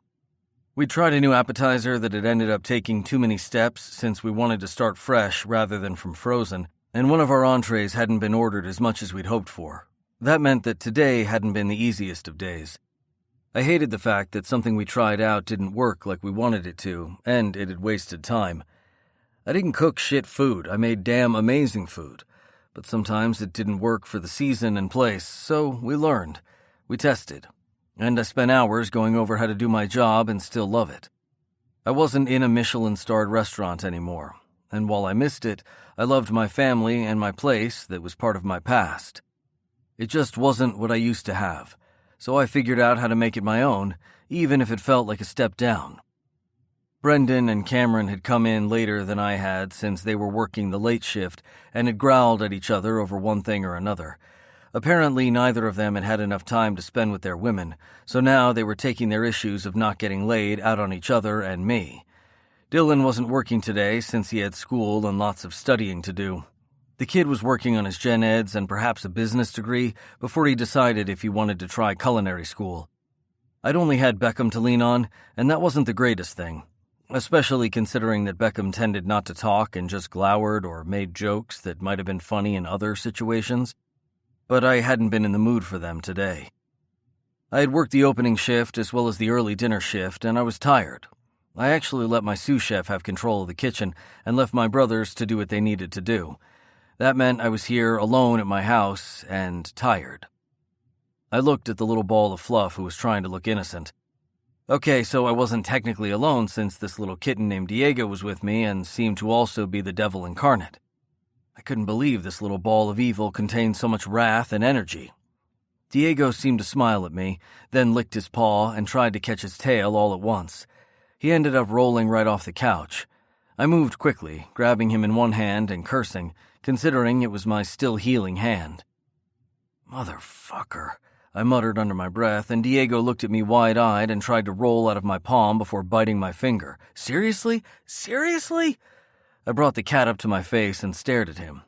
We tried a new appetizer that had ended up taking too many steps since we wanted to start fresh rather than from frozen, and one of our entrees hadn't been ordered as much as we'd hoped for. That meant that today hadn't been the easiest of days. I hated the fact that something we tried out didn't work like we wanted it to, and it had wasted time. I didn't cook shit food, I made damn amazing food. But sometimes it didn't work for the season and place, so we learned. We tested. And I spent hours going over how to do my job and still love it. I wasn't in a Michelin-starred restaurant anymore, and while I missed it, I loved my family and my place that was part of my past. It just wasn't what I used to have, so I figured out how to make it my own, even if it felt like a step down. Brendan and Cameron had come in later than I had since they were working the late shift and had growled at each other over one thing or another. Apparently, neither of them had had enough time to spend with their women, so now they were taking their issues of not getting laid out on each other and me. Dylan wasn't working today since he had school and lots of studying to do. The kid was working on his gen eds and perhaps a business degree before he decided if he wanted to try culinary school. I'd only had Beckham to lean on, and that wasn't the greatest thing. Especially considering that Beckham tended not to talk and just glowered or made jokes that might have been funny in other situations. But I hadn't been in the mood for them today. I had worked the opening shift as well as the early dinner shift, and I was tired. I actually let my sous chef have control of the kitchen and left my brothers to do what they needed to do. That meant I was here alone at my house and tired. I looked at the little ball of fluff who was trying to look innocent. Okay, so I wasn't technically alone since this little kitten named Diego was with me and seemed to also be the devil incarnate. I couldn't believe this little ball of evil contained so much wrath and energy. Diego seemed to smile at me, then licked his paw and tried to catch his tail all at once. He ended up rolling right off the couch. I moved quickly, grabbing him in one hand and cursing, considering it was my still healing hand. Motherfucker, I muttered under my breath, and Diego looked at me wide-eyed and tried to roll out of my palm before biting my finger. Seriously? Seriously? I brought the cat up to my face and stared at him.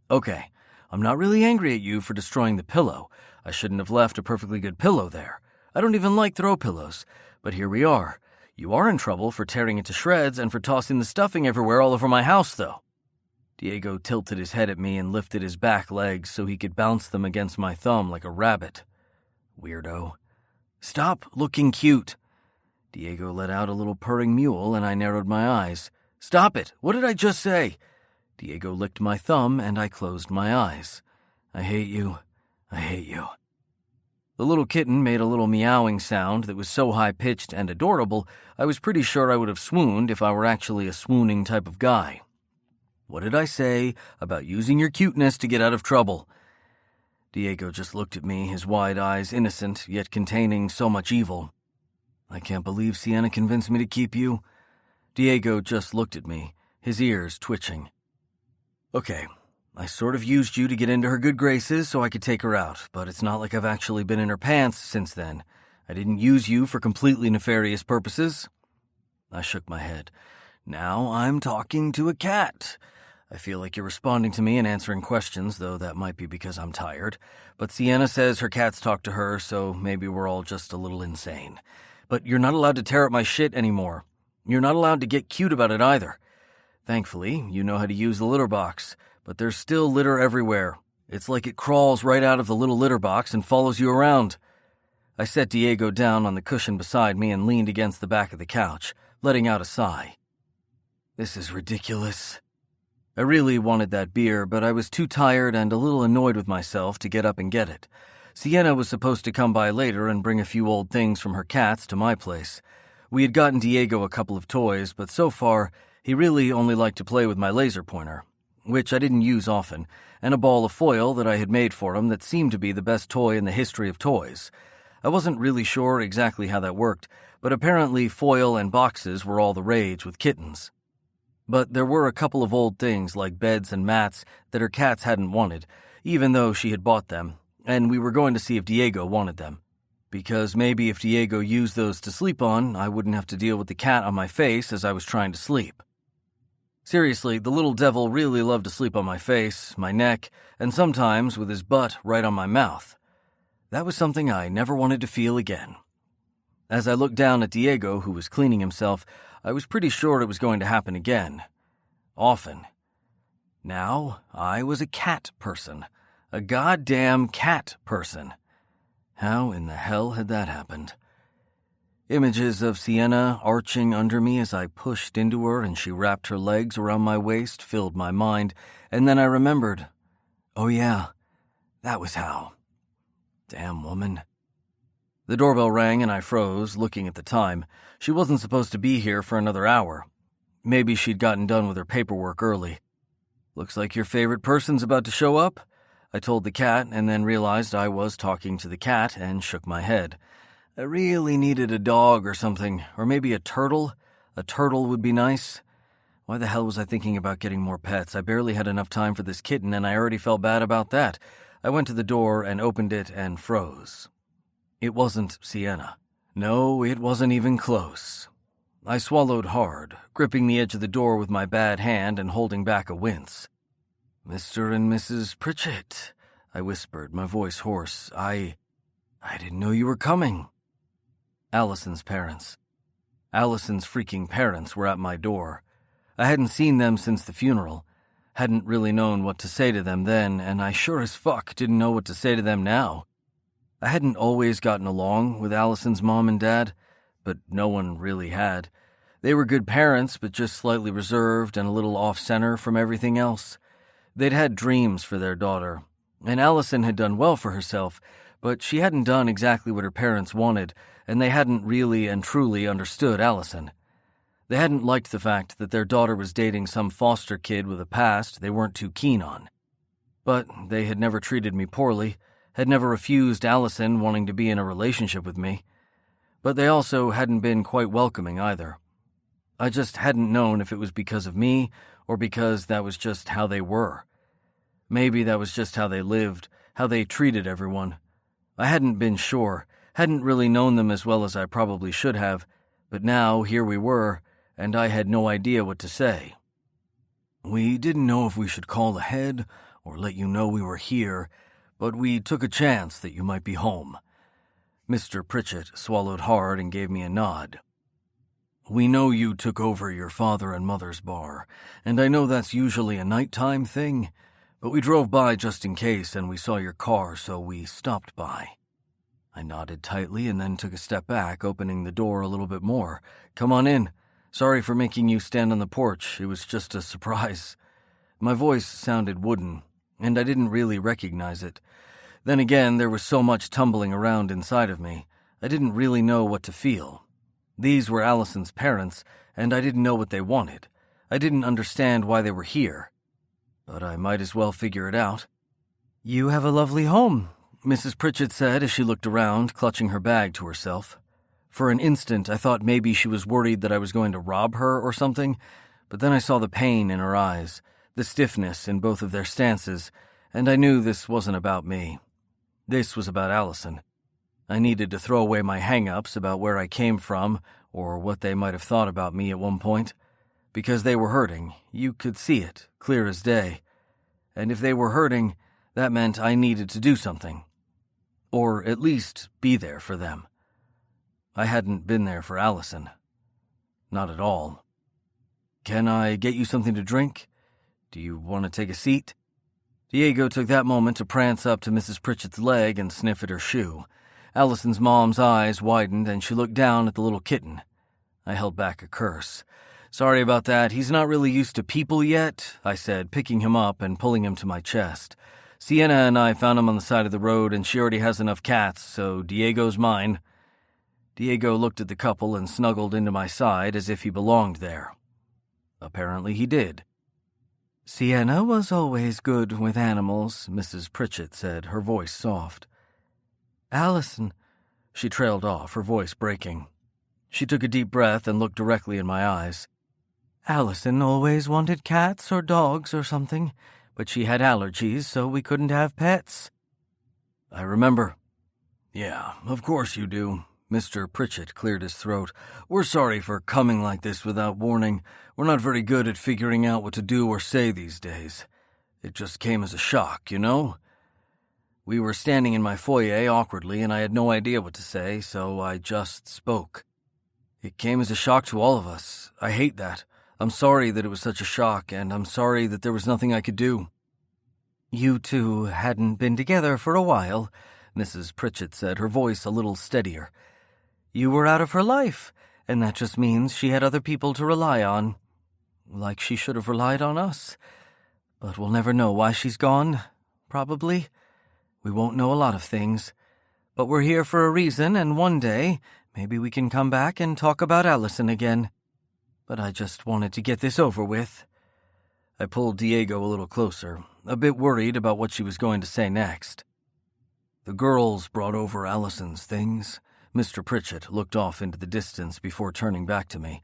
Okay, I'm not really angry at you for destroying the pillow. I shouldn't have left a perfectly good pillow there. I don't even like throw pillows, but here we are. You are in trouble for tearing it to shreds and for tossing the stuffing everywhere all over my house, though. Diego tilted his head at me and lifted his back legs so he could bounce them against my thumb like a rabbit. Weirdo. Stop looking cute. Diego let out a little purring mewl and I narrowed my eyes. Stop it! What did I just say? Diego licked my thumb and I closed my eyes. I hate you. I hate you. The little kitten made a little meowing sound that was so high-pitched and adorable, I was pretty sure I would have swooned if I were actually a swooning type of guy. What did I say about using your cuteness to get out of trouble? Diego just looked at me, his wide eyes innocent, yet containing so much evil. I can't believe Sienna convinced me to keep you. Diego just looked at me, his ears twitching. Okay, I sort of used you to get into her good graces so I could take her out, but it's not like I've actually been in her pants since then. I didn't use you for completely nefarious purposes. I shook my head. Now I'm talking to a cat. I feel like you're responding to me and answering questions, though that might be because I'm tired. But Sienna says her cats talk to her, so maybe we're all just a little insane. But you're not allowed to tear up my shit anymore. You're not allowed to get cute about it either. Thankfully, you know how to use the litter box, but there's still litter everywhere. It's like it crawls right out of the little litter box and follows you around. I set Diego down on the cushion beside me and leaned against the back of the couch, letting out a sigh. This is ridiculous. I really wanted that beer, but I was too tired and a little annoyed with myself to get up and get it. Sienna was supposed to come by later and bring a few old things from her cats to my place. We had gotten Diego a couple of toys, but so far, he really only liked to play with my laser pointer, which I didn't use often, and a ball of foil that I had made for him that seemed to be the best toy in the history of toys. I wasn't really sure exactly how that worked, but apparently foil and boxes were all the rage with kittens. But there were a couple of old things like beds and mats that her cats hadn't wanted, even though she had bought them, and we were going to see if Diego wanted them. Because maybe if Diego used those to sleep on, I wouldn't have to deal with the cat on my face as I was trying to sleep. Seriously, the little devil really loved to sleep on my face, my neck, and sometimes with his butt right on my mouth. That was something I never wanted to feel again. As I looked down at Diego, who was cleaning himself, I was pretty sure it was going to happen again. Often. Now, I was a cat person. A goddamn cat person. How in the hell had that happened? Images of Sienna arching under me as I pushed into her and she wrapped her legs around my waist filled my mind, and then I remembered. Oh yeah, that was how. Damn woman. The doorbell rang and I froze, looking at the time. She wasn't supposed to be here for another hour. Maybe she'd gotten done with her paperwork early. Looks like your favorite person's about to show up, I told the cat, and then realized I was talking to the cat and shook my head. I really needed a dog or something, or maybe a turtle. A turtle would be nice. Why the hell was I thinking about getting more pets? I barely had enough time for this kitten, and I already felt bad about that. I went to the door and opened it and froze. It wasn't Sienna. No, it wasn't even close. I swallowed hard, gripping the edge of the door with my bad hand and holding back a wince. Mr. and Mrs. Pritchett, I whispered, my voice hoarse. I didn't know you were coming. Allison's parents. Allison's freaking parents were at my door. I hadn't seen them since the funeral. Hadn't really known what to say to them then, and I sure as fuck didn't know what to say to them now. I hadn't always gotten along with Allison's mom and dad, but no one really had. They were good parents, but just slightly reserved and a little off-center from everything else. They'd had dreams for their daughter, and Allison had done well for herself, but she hadn't done exactly what her parents wanted, and they hadn't really and truly understood Allison. They hadn't liked the fact that their daughter was dating some foster kid with a past they weren't too keen on. But they had never treated me poorly, had never refused Allison wanting to be in a relationship with me. But they also hadn't been quite welcoming either. I just hadn't known if it was because of me or because that was just how they were. Maybe that was just how they lived, how they treated everyone. I hadn't been sure, hadn't really known them as well as I probably should have, but now here we were, and I had no idea what to say. We didn't know if we should call ahead or let you know we were here, but we took a chance that you might be home. Mr. Pritchett swallowed hard and gave me a nod. We know you took over your father and mother's bar, and I know that's usually a nighttime thing, but we drove by just in case and we saw your car, so we stopped by. I nodded tightly and then took a step back, opening the door a little bit more. Come on in. Sorry for making you stand on the porch. It was just a surprise. My voice sounded wooden, and I didn't really recognize it. Then again, there was so much tumbling around inside of me. I didn't really know what to feel. These were Allison's parents, and I didn't know what they wanted. I didn't understand why they were here. But I might as well figure it out. You have a lovely home, Mrs. Pritchett said as she looked around, clutching her bag to herself. For an instant, I thought maybe she was worried that I was going to rob her or something, but then I saw the pain in her eyes, the stiffness in both of their stances, and I knew this wasn't about me. This was about Allison. I needed to throw away my hang-ups about where I came from or what they might have thought about me at one point. Because they were hurting, you could see it, clear as day. And if they were hurting, that meant I needed to do something. Or at least be there for them. I hadn't been there for Allison. Not at all. Can I get you something to drink? Do you want to take a seat? Diego took that moment to prance up to Mrs. Pritchett's leg and sniff at her shoe. Allison's mom's eyes widened and she looked down at the little kitten. I held back a curse. Sorry about that. He's not really used to people yet, I said, picking him up and pulling him to my chest. Sienna and I found him on the side of the road, and she already has enough cats, so Diego's mine. Diego looked at the couple and snuggled into my side as if he belonged there. Apparently he did. "Sienna was always good with animals," Mrs. Pritchett said, her voice soft. "Allison," she trailed off, her voice breaking. She took a deep breath and looked directly in my eyes. "Allison always wanted cats or dogs or something, but she had allergies, so we couldn't have pets." "I remember." "Yeah, of course you do." Mr. Pritchett cleared his throat. "We're sorry for coming like this without warning. We're not very good at figuring out what to do or say these days. It just came as a shock, you know?" We were standing in my foyer awkwardly, and I had no idea what to say, so I just spoke. "It came as a shock to all of us. I hate that. I'm sorry that it was such a shock, and I'm sorry that there was nothing I could do." "You two hadn't been together for a while," Mrs. Pritchett said, her voice a little steadier. "You were out of her life, and that just means she had other people to rely on. Like she should have relied on us. But we'll never know why she's gone, probably. We won't know a lot of things. But we're here for a reason, and one day, maybe we can come back and talk about Allison again. But I just wanted to get this over with." I pulled Diego a little closer, a bit worried about what she was going to say next. "The girls brought over Allison's things." Mr. Pritchett looked off into the distance before turning back to me.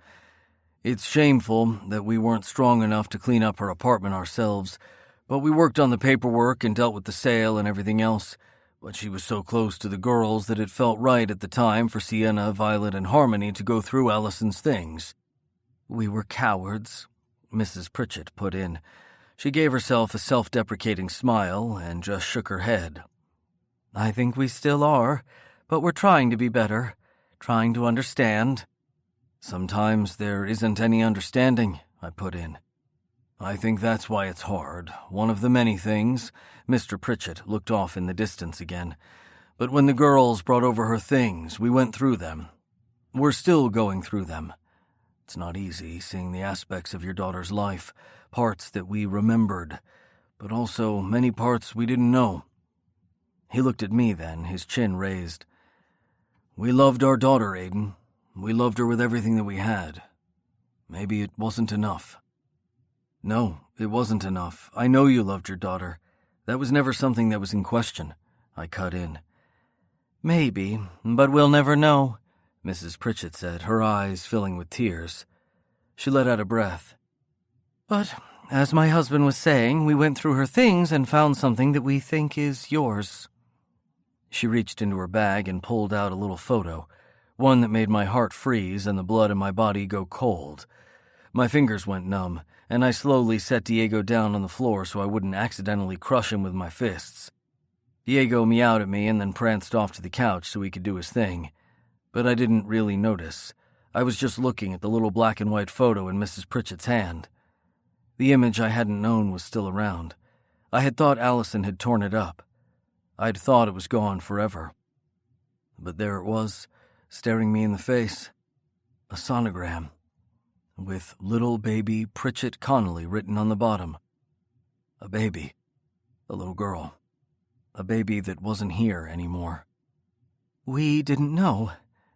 "It's shameful that we weren't strong enough to clean up her apartment ourselves, but we worked on the paperwork and dealt with the sale and everything else. But she was so close to the girls that it felt right at the time for Sienna, Violet, and Harmony to go through Allison's things." "We were cowards," Mrs. Pritchett put in. She gave herself a self-deprecating smile and just shook her head. "I think we still are, but we're trying to be better, trying to understand." "Sometimes there isn't any understanding," I put in. "I think that's why it's hard. One of the many things." Mr. Pritchett looked off in the distance again. "But when the girls brought over her things, we went through them. We're still going through them. It's not easy seeing the aspects of your daughter's life, parts that we remembered, but also many parts we didn't know." He looked at me then, his chin raised. "We loved our daughter, Aiden. We loved her with everything that we had. Maybe it wasn't enough." "No, it wasn't enough. I know you loved your daughter. That was never something that was in question," I cut in. "Maybe, but we'll never know," Mrs. Pritchett said, her eyes filling with tears. She let out a breath. "But, as my husband was saying, we went through her things and found something that we think is yours." She reached into her bag and pulled out a little photo, one that made my heart freeze and the blood in my body go cold. My fingers went numb, and I slowly set Diego down on the floor so I wouldn't accidentally crush him with my fists. Diego meowed at me and then pranced off to the couch so he could do his thing. But I didn't really notice. I was just looking at the little black and white photo in Mrs. Pritchett's hand. The image I hadn't known was still around. I had thought Allison had torn it up. I'd thought it was gone forever. But there it was, staring me in the face. A sonogram, with little baby Pritchett Connolly written on the bottom. A baby. A little girl. A baby that wasn't here anymore. "We didn't know,"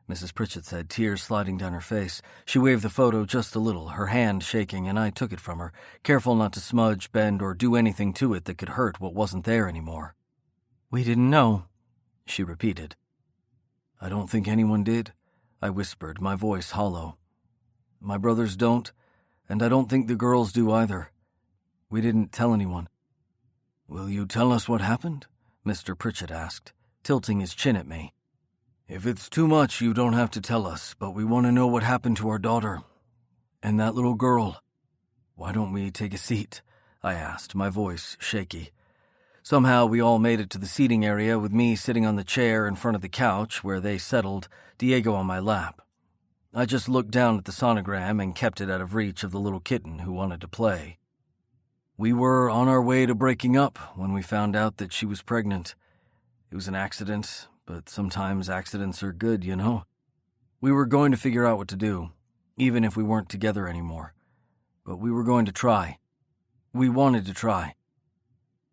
Mrs. Pritchett said, tears sliding down her face. She waved the photo just a little, her hand shaking, and I took it from her, careful not to smudge, bend, or do anything to it that could hurt what wasn't there anymore. "We didn't know," she repeated. "I don't think anyone did," I whispered, my voice hollow. "My brothers don't, and I don't think the girls do either. We didn't tell anyone." "Will you tell us what happened?" Mr. Pritchett asked, tilting his chin at me. "If it's too much, you don't have to tell us, but we want to know what happened to our daughter. And that little girl." "Why don't we take a seat?" I asked, my voice shaky. Somehow we all made it to the seating area with me sitting on the chair in front of the couch where they settled, Diego on my lap. I just looked down at the sonogram and kept it out of reach of the little kitten who wanted to play. We were on our way to breaking up when we found out that she was pregnant. It was an accident, but sometimes accidents are good, you know? We were going to figure out what to do, even if we weren't together anymore. But we were going to try. We wanted to try.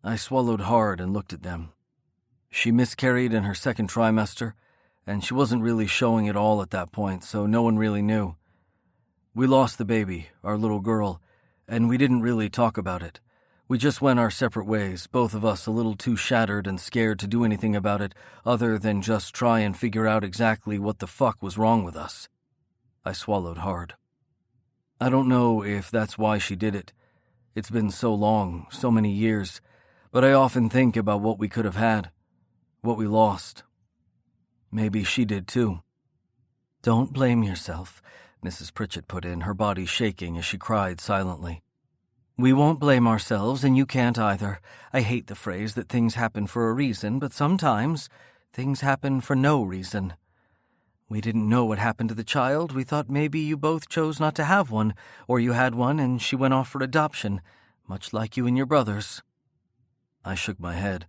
I swallowed hard and looked at them. She miscarried in her second trimester, and she wasn't really showing it all at that point, so no one really knew. We lost the baby, our little girl, and we didn't really talk about it. We just went our separate ways, both of us a little too shattered and scared to do anything about it other than just try and figure out exactly what the fuck was wrong with us. I swallowed hard. I don't know if that's why she did it. It's been so long, so many years, but I often think about what we could have had, what we lost. Maybe she did too. Don't blame yourself, Mrs. Pritchett put in, her body shaking as she cried silently. We won't blame ourselves, and you can't either. I hate the phrase that things happen for a reason, but sometimes things happen for no reason. We didn't know what happened to the child. We thought maybe you both chose not to have one, or you had one and she went off for adoption, much like you and your brothers. I shook my head.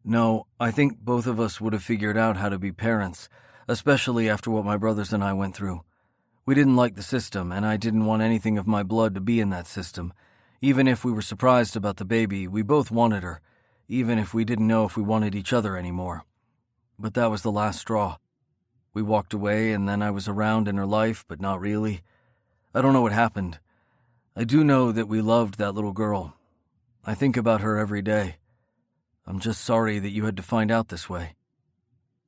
No, I think both of us would have figured out how to be parents, especially after what my brothers and I went through. We didn't like the system, and I didn't want anything of my blood to be in that system. Even if we were surprised about the baby, we both wanted her, even if we didn't know if we wanted each other anymore. But that was the last straw. We walked away, and then I was around in her life, but not really. I don't know what happened. I do know that we loved that little girl. I think about her every day. I'm just sorry that you had to find out this way.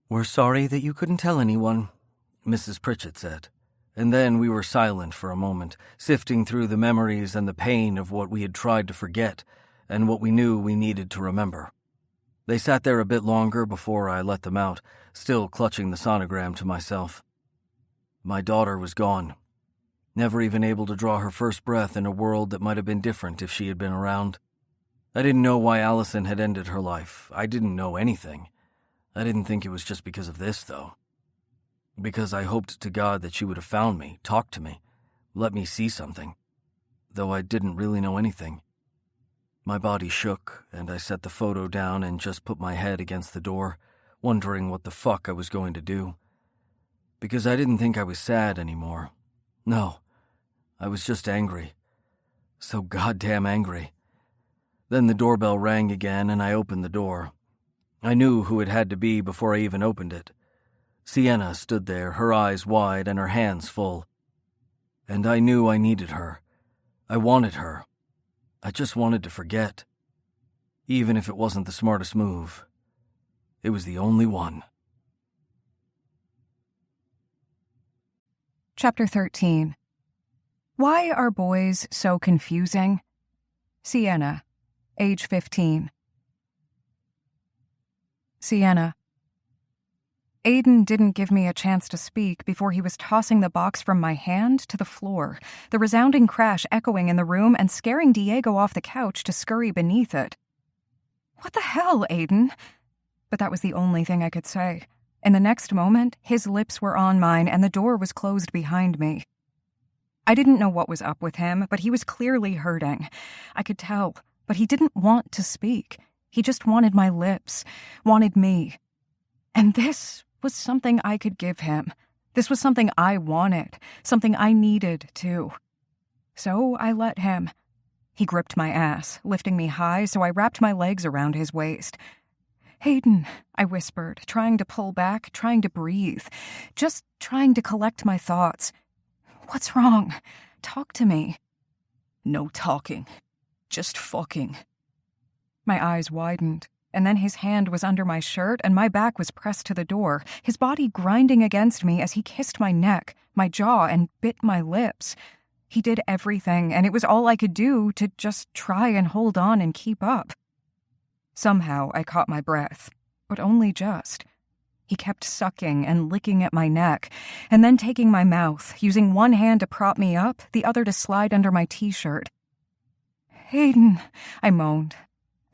We're sorry that you couldn't tell anyone, Mrs. Pritchett said. And then we were silent for a moment, sifting through the memories and the pain of what we had tried to forget and what we knew we needed to remember. They sat there a bit longer before I let them out, still clutching the sonogram to myself. My daughter was gone, never even able to draw her first breath in a world that might have been different if she had been around. I didn't know why Allison had ended her life. I didn't know anything. I didn't think it was just because of this, though. Because I hoped to God that she would have found me, talked to me, let me see something, though I didn't really know anything. My body shook, and I set the photo down and just put my head against the door, wondering what the fuck I was going to do. Because I didn't think I was sad anymore. No, I was just angry. So goddamn angry. Then the doorbell rang again, and I opened the door. I knew who it had to be before I even opened it. Sienna stood there, her eyes wide and her hands full. And I knew I needed her. I wanted her. I just wanted to forget. Even if it wasn't the smartest move. It was the only one. Chapter 13. Why are boys so confusing? Sienna, age 15. Sienna. Aiden didn't give me a chance to speak before he was tossing the box from my hand to the floor, the resounding crash echoing in the room and scaring Diego off the couch to scurry beneath it. What the hell, Aiden? But that was the only thing I could say. In the next moment, his lips were on mine and the door was closed behind me. I didn't know what was up with him, but he was clearly hurting. I could tell, but he didn't want to speak. He just wanted my lips, wanted me. And this was something I could give him. This was something I wanted, something I needed, too. So I let him. He gripped my ass, lifting me high, so I wrapped my legs around his waist. Hayden, I whispered, trying to pull back, trying to breathe, just trying to collect my thoughts. What's wrong? Talk to me. No talking. Just fucking. My eyes widened. And then his hand was under my shirt and my back was pressed to the door, his body grinding against me as he kissed my neck, my jaw, and bit my lips. He did everything, and it was all I could do to just try and hold on and keep up. Somehow I caught my breath, but only just. He kept sucking and licking at my neck, and then taking my mouth, using one hand to prop me up, the other to slide under my t-shirt. Hayden, I moaned.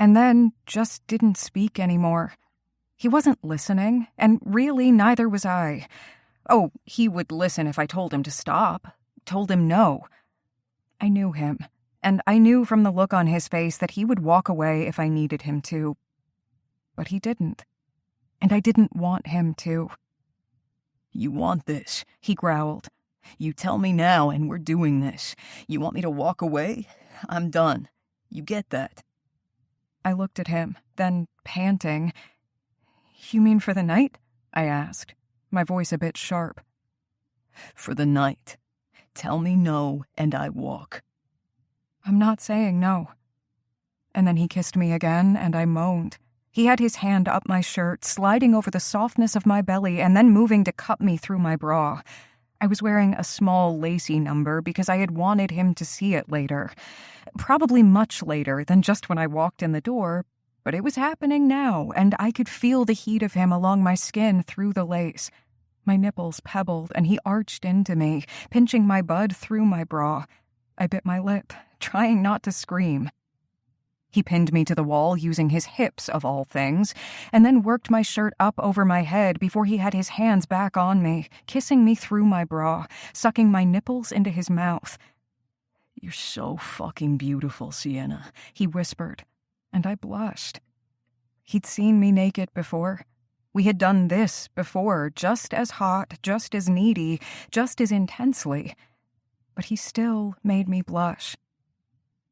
And then just didn't speak anymore. He wasn't listening, and really neither was I. Oh, he would listen if I told him to stop, told him no. I knew him, and I knew from the look on his face that he would walk away if I needed him to. But he didn't, and I didn't want him to. You want this, he growled. You tell me now and we're doing this. You want me to walk away? I'm done. You get that? I looked at him, then, panting, You mean for the night? I asked. my voice a bit sharp. For the night. Tell me no, and I walk. I'm not saying no. And then he kissed me again, and I moaned. He had his hand up my shirt, sliding over the softness of my belly and then moving to cut me through my bra. I was wearing a small lacy number because I had wanted him to see it later. Probably much later than just when I walked in the door, but it was happening now, and I could feel the heat of him along my skin through the lace. My nipples pebbled, and he arched into me, pinching my bud through my bra. I bit my lip, trying not to scream. He pinned me to the wall using his hips, of all things, and then worked my shirt up over my head before he had his hands back on me, kissing me through my bra, sucking my nipples into his mouth. You're so fucking beautiful, Sienna, he whispered, and I blushed. He'd seen me naked before. We had done this before, just as hot, just as needy, just as intensely. But he still made me blush.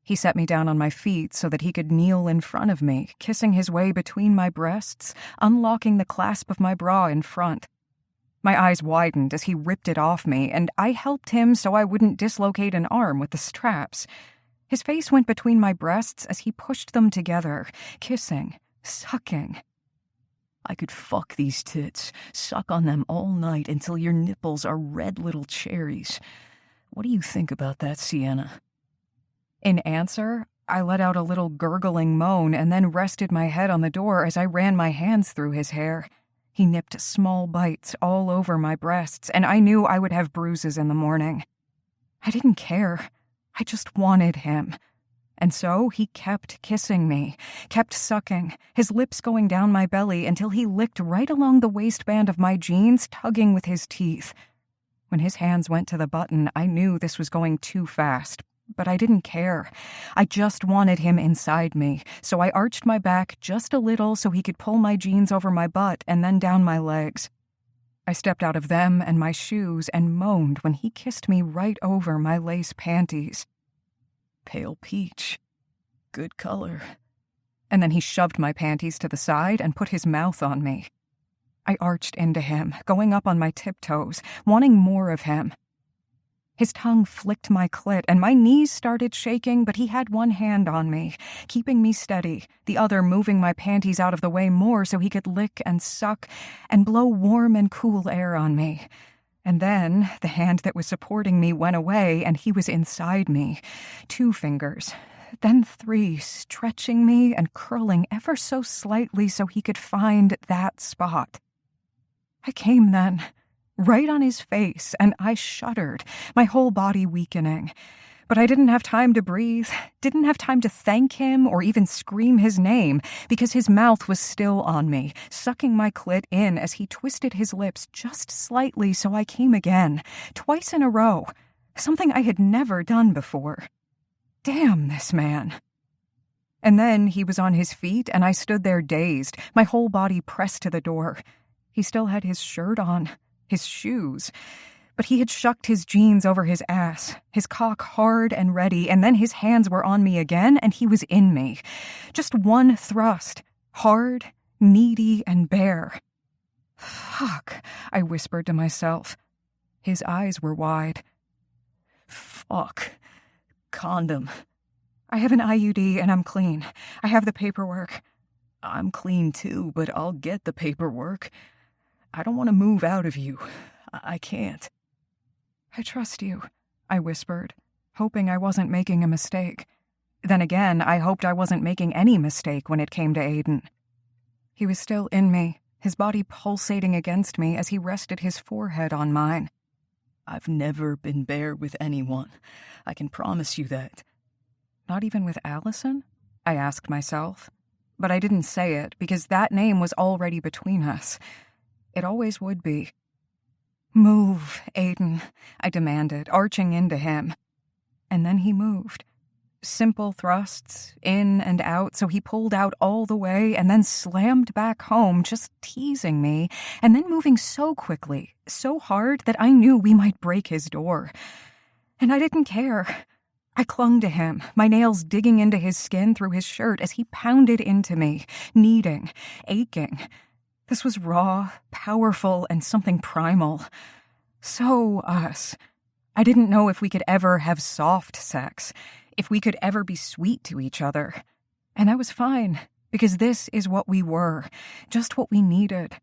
He set me down on my feet so that he could kneel in front of me, kissing his way between my breasts, unlocking the clasp of my bra in front. My eyes widened as he ripped it off me, and I helped him so I wouldn't dislocate an arm with the straps. His face went between my breasts as he pushed them together, kissing, sucking. I could fuck these tits, suck on them all night until your nipples are red little cherries. What do you think about that, Sienna? In answer, I let out a little gurgling moan and then rested my head on the door as I ran my hands through his hair. He nipped small bites all over my breasts, and I knew I would have bruises in the morning. I didn't care. I just wanted him. And so he kept kissing me, kept sucking, his lips going down my belly until he licked right along the waistband of my jeans, tugging with his teeth. When his hands went to the button, I knew this was going too fast, but I didn't care. I just wanted him inside me, so I arched my back just a little so he could pull my jeans over my butt and then down my legs. I stepped out of them and my shoes and moaned when he kissed me right over my lace panties. Pale peach. Good color. And then he shoved my panties to the side and put his mouth on me. I arched into him, going up on my tiptoes, wanting more of him. His tongue flicked my clit, and my knees started shaking, but he had one hand on me, keeping me steady, the other moving my panties out of the way more so he could lick and suck and blow warm and cool air on me. And then the hand that was supporting me went away, and he was inside me. 2 fingers, then 3, stretching me and curling ever so slightly so he could find that spot. I came then, right on his face, and I shuddered, my whole body weakening. But I didn't have time to breathe, didn't have time to thank him or even scream his name, because his mouth was still on me, sucking my clit in as he twisted his lips just slightly so I came again, twice in a row, something I had never done before. Damn this man. And then he was on his feet, and I stood there dazed, my whole body pressed to the door. He still had his shirt on, his shoes, but he had shucked his jeans over his ass, his cock hard and ready, and then his hands were on me again, and he was in me. Just one thrust, hard, needy, and bare. Fuck, I whispered to myself. His eyes were wide. Fuck. Condom. I have an IUD, and I'm clean. I have the paperwork. I'm clean too, but I'll get the paperwork. I don't want to move out of you. I can't. I trust you, I whispered, hoping I wasn't making a mistake. Then again, I hoped I wasn't making any mistake when it came to Aiden. He was still in me, his body pulsating against me as he rested his forehead on mine. I've never been bare with anyone. I can promise you that. Not even with Allison? I asked myself. But I didn't say it because that name was already between us. It always would be. Move, Aiden, I demanded, arching into him. And then he moved. Simple thrusts, in and out, so he pulled out all the way and then slammed back home, just teasing me, and then moving so quickly, so hard that I knew we might break his door. And I didn't care. I clung to him, my nails digging into his skin through his shirt as he pounded into me, kneading, aching. This was raw, powerful, and something primal. So us. I didn't know if we could ever have soft sex, if we could ever be sweet to each other. And that was fine, because this is what we were, just what we needed.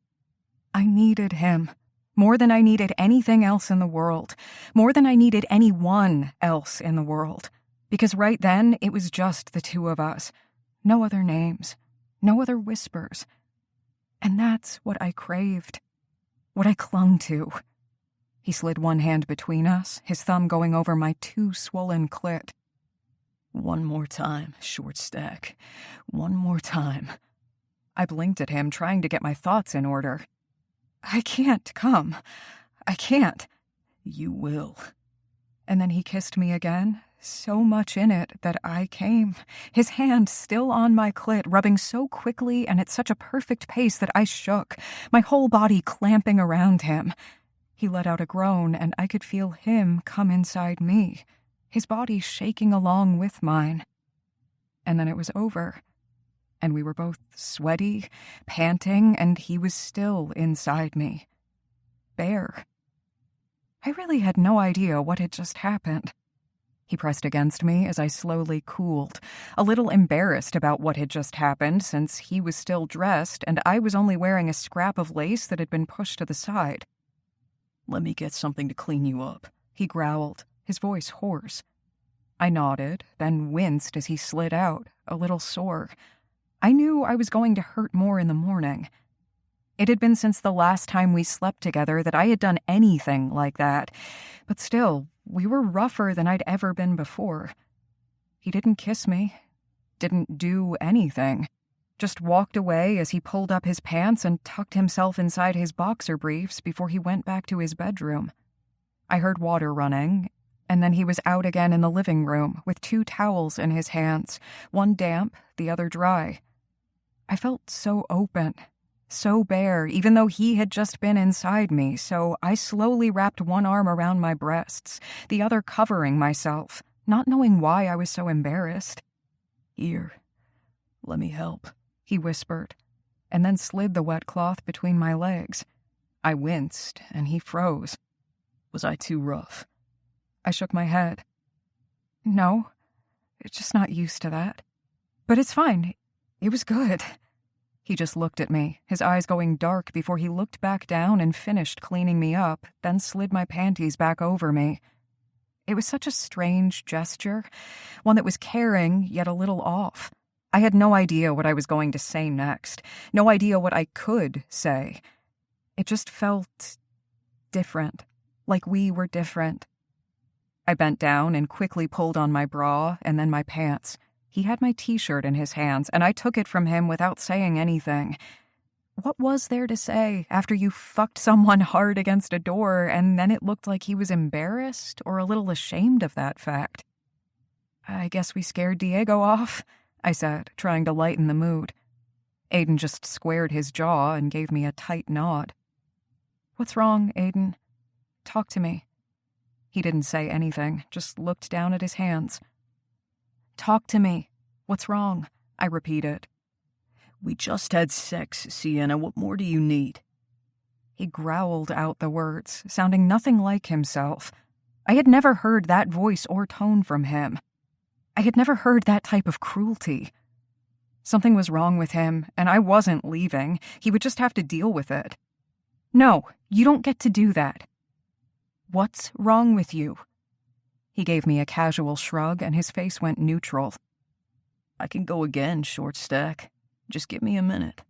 I needed him, more than I needed anything else in the world, more than I needed anyone else in the world. Because right then, it was just the two of us. No other names, no other whispers. And that's what I craved, what I clung to. He slid one hand between us, his thumb going over my too swollen clit. One more time, short stack. One more time. I blinked at him, trying to get my thoughts in order. I can't come. I can't. You will. And then he kissed me again, so much in it that I came, his hand still on my clit, rubbing so quickly and at such a perfect pace that I shook, my whole body clamping around him. He let out a groan, and I could feel him come inside me, his body shaking along with mine. And then it was over, and we were both sweaty, panting, and he was still inside me. Bare. I really had no idea what had just happened. He pressed against me as I slowly cooled, a little embarrassed about what had just happened since he was still dressed and I was only wearing a scrap of lace that had been pushed to the side. Let me get something to clean you up, he growled, his voice hoarse. I nodded, then winced as he slid out, a little sore. I knew I was going to hurt more in the morning. It had been since the last time we slept together that I had done anything like that, but still, we were rougher than I'd ever been before. He didn't kiss me, didn't do anything, just walked away as he pulled up his pants and tucked himself inside his boxer briefs before he went back to his bedroom. I heard water running, and then he was out again in the living room with 2 towels in his hands, one damp, the other dry. I felt so open, so bare, even though he had just been inside me, so I slowly wrapped one arm around my breasts, the other covering myself, not knowing why I was so embarrassed. Here, let me help, he whispered, and then slid the wet cloth between my legs. I winced, and he froze. Was I too rough? I shook my head. No, it's just not used to that. But it's fine. It was good. He just looked at me, his eyes going dark before he looked back down and finished cleaning me up, then slid my panties back over me. It was such a strange gesture, one that was caring, yet a little off. I had no idea what I was going to say next, no idea what I could say. It just felt different, like we were different. I bent down and quickly pulled on my bra and then my pants. He had my t-shirt in his hands, and I took it from him without saying anything. What was there to say after you fucked someone hard against a door and then it looked like he was embarrassed or a little ashamed of that fact? I guess we scared Diego off, I said, trying to lighten the mood. Aiden just squared his jaw and gave me a tight nod. What's wrong, Aiden? Talk to me. He didn't say anything, just looked down at his hands. Talk to me. What's wrong? I repeated. We just had sex, Sienna. What more do you need? He growled out the words, sounding nothing like himself. I had never heard that voice or tone from him. I had never heard that type of cruelty. Something was wrong with him, and I wasn't leaving. He would just have to deal with it. No, you don't get to do that. What's wrong with you? He gave me a casual shrug, and his face went neutral. I can go again, short stack. Just give me a minute.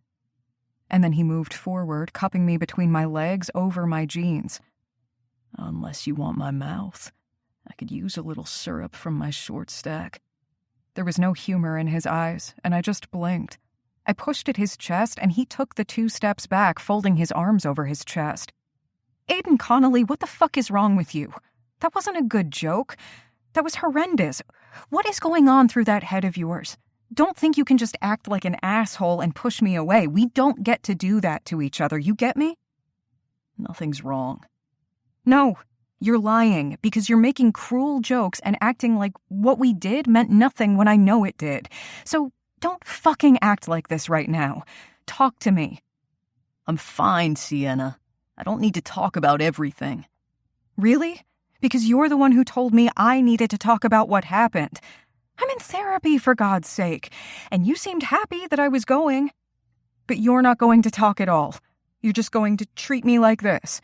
And then he moved forward, cupping me between my legs over my jeans. Unless you want my mouth, I could use a little syrup from my short stack. There was no humor in his eyes, and I just blinked. I pushed at his chest, and he took the 2 steps back, folding his arms over his chest. Aiden Connolly, what the fuck is wrong with you? That wasn't a good joke. That was horrendous. What is going on through that head of yours? Don't think you can just act like an asshole and push me away. We don't get to do that to each other. You get me? Nothing's wrong. No, you're lying because you're making cruel jokes and acting like what we did meant nothing when I know it did. So don't fucking act like this right now. Talk to me. I'm fine, Sienna. I don't need to talk about everything. Really? Because you're the one who told me I needed to talk about what happened. I'm in therapy, for God's sake, and you seemed happy that I was going. But you're not going to talk at all. You're just going to treat me like this.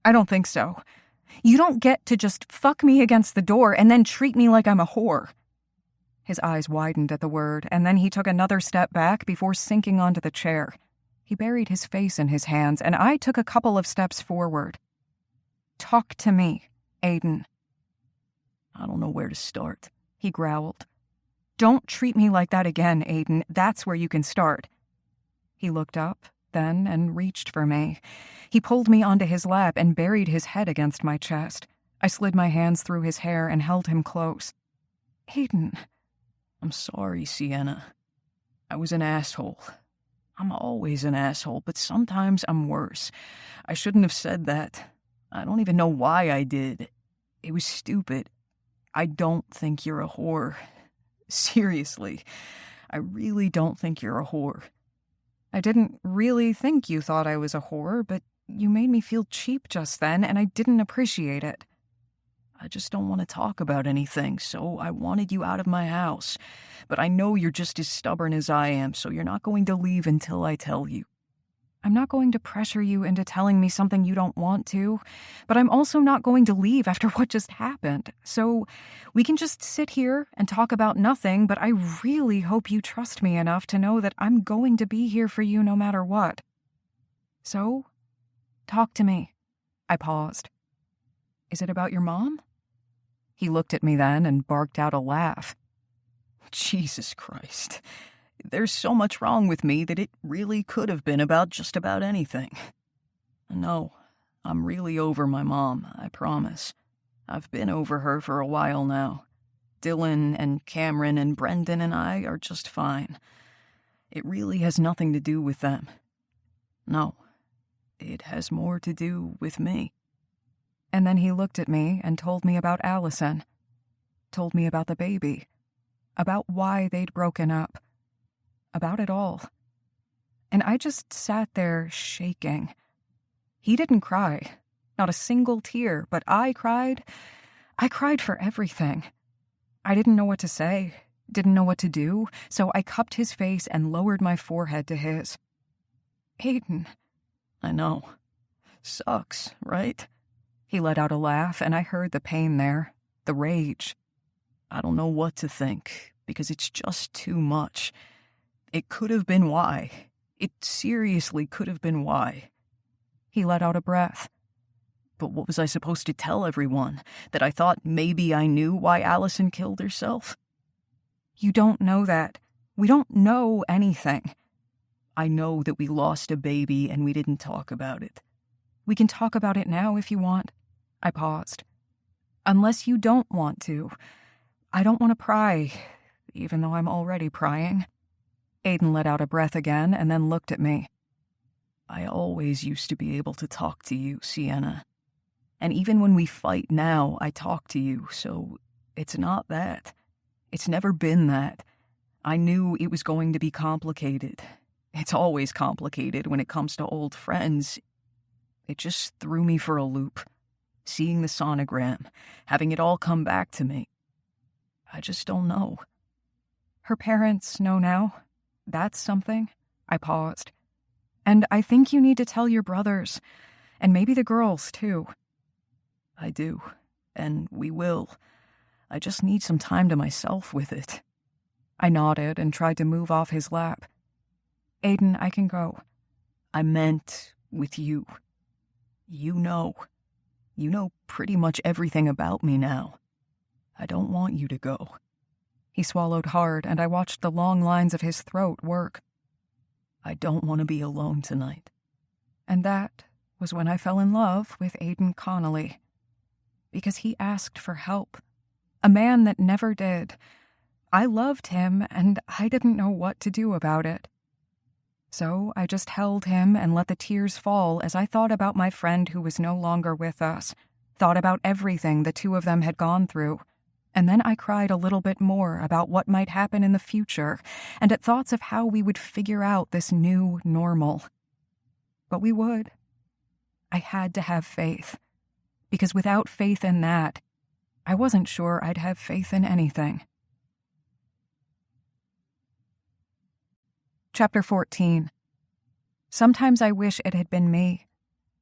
I don't think so. You don't get to just fuck me against the door and then treat me like I'm a whore. His eyes widened at the word, and then he took another step back before sinking onto the chair. He buried his face in his hands, and I took a couple of steps forward. Talk to me, Aiden. I don't know where to start, he growled. Don't treat me like that again, Aiden. That's where you can start. He looked up, then, and reached for me. He pulled me onto his lap and buried his head against my chest. I slid my hands through his hair and held him close. Aiden. I'm sorry, Sienna. I was an asshole. I'm always an asshole, but sometimes I'm worse. I shouldn't have said that. I don't even know why I did. It was stupid. I don't think you're a whore. Seriously, I really don't think you're a whore. I didn't really think you thought I was a whore, but you made me feel cheap just then, and I didn't appreciate it. I just don't want to talk about anything, so I wanted you out of my house. But I know you're just as stubborn as I am, so you're not going to leave until I tell you. I'm not going to pressure you into telling me something you don't want to, but I'm also not going to leave after what just happened. So we can just sit here and talk about nothing, but I really hope you trust me enough to know that I'm going to be here for you no matter what. So, talk to me. I paused. Is it about your mom? He looked at me then and barked out a laugh. Jesus Christ. There's so much wrong with me that it really could have been about just about anything. No, I'm really over my mom, I promise. I've been over her for a while now. Dylan and Cameron and Brendan and I are just fine. It really has nothing to do with them. No, it has more to do with me. And then he looked at me and told me about Allison. Told me about the baby. About why they'd broken up. About it all. And I just sat there shaking. He didn't cry. Not a single tear, but I cried. I cried for everything. I didn't know what to say, didn't know what to do, so I cupped his face and lowered my forehead to his. Aiden. I know. Sucks, right? He let out a laugh, and I heard the pain there, the rage. I don't know what to think, because it's just too much. It could have been why. It seriously could have been why. He let out a breath. But what was I supposed to tell everyone? That I thought maybe I knew why Allison killed herself? You don't know that. We don't know anything. I know that we lost a baby and we didn't talk about it. We can talk about it now if you want. I paused. Unless you don't want to. I don't want to pry, even though I'm already prying. Aiden let out a breath again and then looked at me. I always used to be able to talk to you, Sienna. And even when we fight now, I talk to you, so it's not that. It's never been that. I knew it was going to be complicated. It's always complicated when it comes to old friends. It just threw me for a loop. Seeing the sonogram, having it all come back to me. I just don't know. Her parents know now. That's something. I paused. And I think you need to tell your brothers, and maybe the girls, too. I do, and we will. I just need some time to myself with it. I nodded and tried to move off his lap. Aiden, I can go. I meant with you. You know pretty much everything about me now. I don't want you to go. He swallowed hard, and I watched the long lines of his throat work. I don't want to be alone tonight. And that was when I fell in love with Aiden Connolly. Because he asked for help. A man that never did. I loved him, and I didn't know what to do about it. So I just held him and let the tears fall as I thought about my friend who was no longer with us, thought about everything the two of them had gone through. And then I cried a little bit more about what might happen in the future, and at thoughts of how we would figure out this new normal. but we would. I had to have faith, because without faith in that, I wasn't sure I'd have faith in anything. Chapter 14. Sometimes I wish it had been me,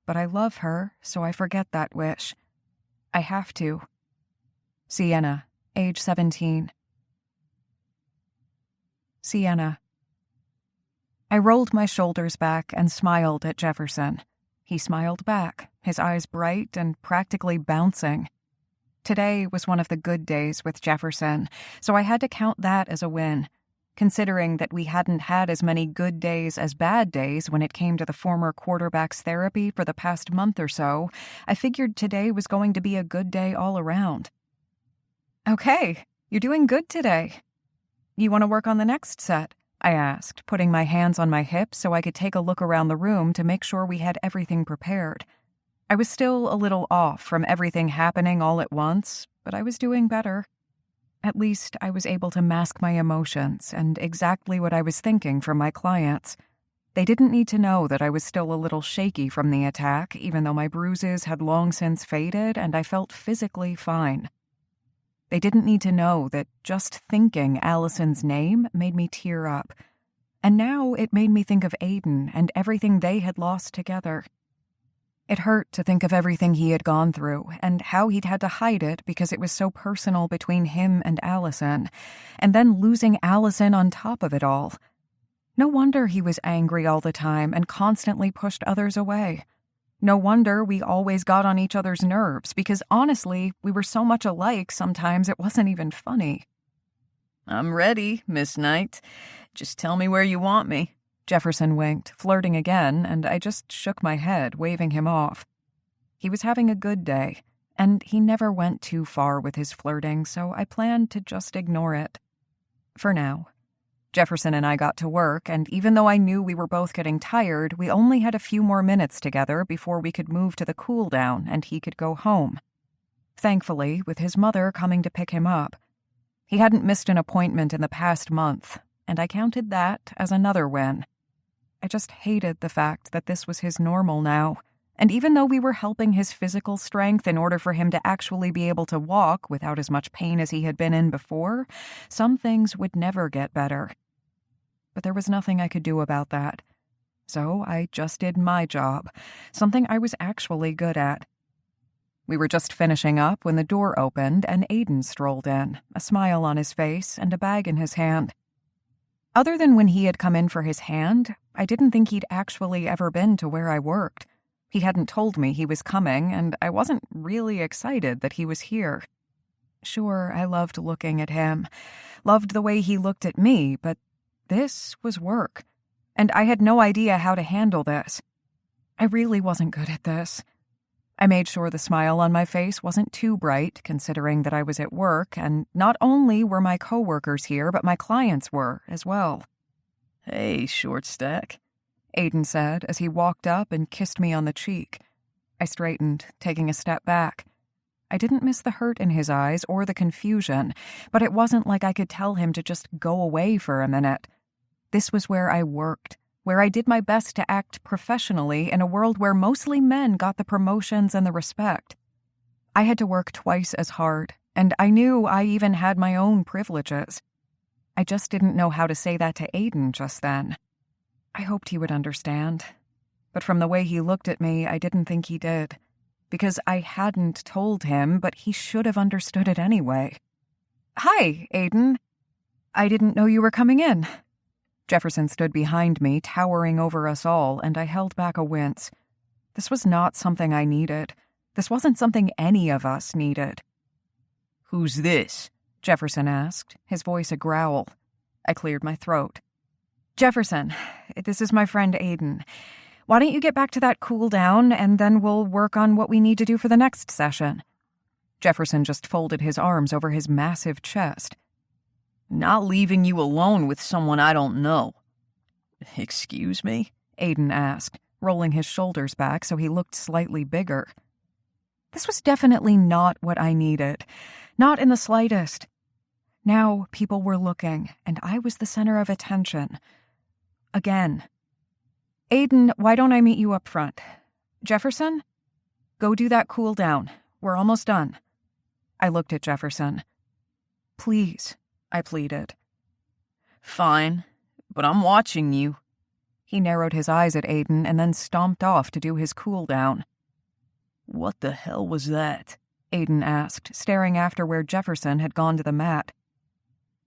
but I love her, so I forget that wish. I have to. Sienna, age 17. Sienna. I rolled my shoulders back and smiled at Jefferson. He smiled back, his eyes bright and practically bouncing. Today was one of the good days with Jefferson, so I had to count that as a win. Considering that we hadn't had as many good days as bad days when it came to the former quarterback's therapy for the past month or so, I figured today was going to be a good day all around. Okay, you're doing good today. You want to work on the next set? I asked, putting my hands on my hips so I could take a look around the room to make sure we had everything prepared. I was still a little off from everything happening all at once, but I was doing better. At least I was able to mask my emotions and exactly what I was thinking from my clients. They didn't need to know that I was still a little shaky from the attack, even though my bruises had long since faded and I felt physically fine. They didn't need to know that just thinking Allison's name made me tear up. And now it made me think of Aiden and everything they had lost together. It hurt to think of everything he had gone through and how he'd had to hide it because it was so personal between him and Allison, and then losing Allison on top of it all. No wonder he was angry all the time and constantly pushed others away. No wonder we always got on each other's nerves because honestly, we were so much alike sometimes it wasn't even funny. I'm ready, Miss Knight. Just tell me where you want me. Jefferson winked, flirting again, and I just shook my head, waving him off. He was having a good day, and he never went too far with his flirting, so I planned to just ignore it. For now. Jefferson and I got to work, and even though I knew we were both getting tired, we only had a few more minutes together before we could move to the cool down and he could go home. Thankfully, with his mother coming to pick him up. He hadn't missed an appointment in the past month, and I counted that as another win. I just hated the fact that this was his normal now, and even though we were helping his physical strength in order for him to actually be able to walk without as much pain as he had been in before, some things would never get better. But there was nothing I could do about that. So I just did my job, something I was actually good at. We were just finishing up when the door opened and Aiden strolled in, a smile on his face and a bag in his hand. Other than when he had come in for his hand, I didn't think he'd actually ever been to where I worked. He hadn't told me he was coming, and I wasn't really excited that he was here. Sure, I loved looking at him, loved the way he looked at me, but this was work, and I had no idea how to handle this. I really wasn't good at this. I made sure the smile on my face wasn't too bright, considering that I was at work, and not only were my coworkers here, but my clients were as well. Hey, short stack, Aiden said as he walked up and kissed me on the cheek. I straightened, taking a step back. I didn't miss the hurt in his eyes or the confusion, but it wasn't like I could tell him to just go away for a minute. This was where I worked, where I did my best to act professionally in a world where mostly men got the promotions and the respect. I had to work twice as hard, and I knew I even had my own privileges. I just didn't know how to say that to Aiden just then. I hoped he would understand, but from the way he looked at me, I didn't think he did, because I hadn't told him, but he should have understood it anyway. Hi, Aiden. I didn't know you were coming in. Jefferson stood behind me, towering over us all, and I held back a wince. This was not something I needed. This wasn't something any of us needed. Who's this? Jefferson asked, his voice a growl. I cleared my throat. Jefferson, this is my friend Aiden. Why don't you get back to that cool down, and then we'll work on what we need to do for the next session? Jefferson just folded his arms over his massive chest. Not leaving you alone with someone I don't know. Excuse me? Aiden asked, rolling his shoulders back so he looked slightly bigger. This was definitely not what I needed. Not in the slightest. Now people were looking, and I was the center of attention. Again. Aiden, why don't I meet you up front? Jefferson? Go do that cool down. We're almost done. I looked at Jefferson. Please, I pleaded. Fine, but I'm watching you. He narrowed his eyes at Aiden and then stomped off to do his cool down. What the hell was that? Aiden asked, staring after where Jefferson had gone to the mat.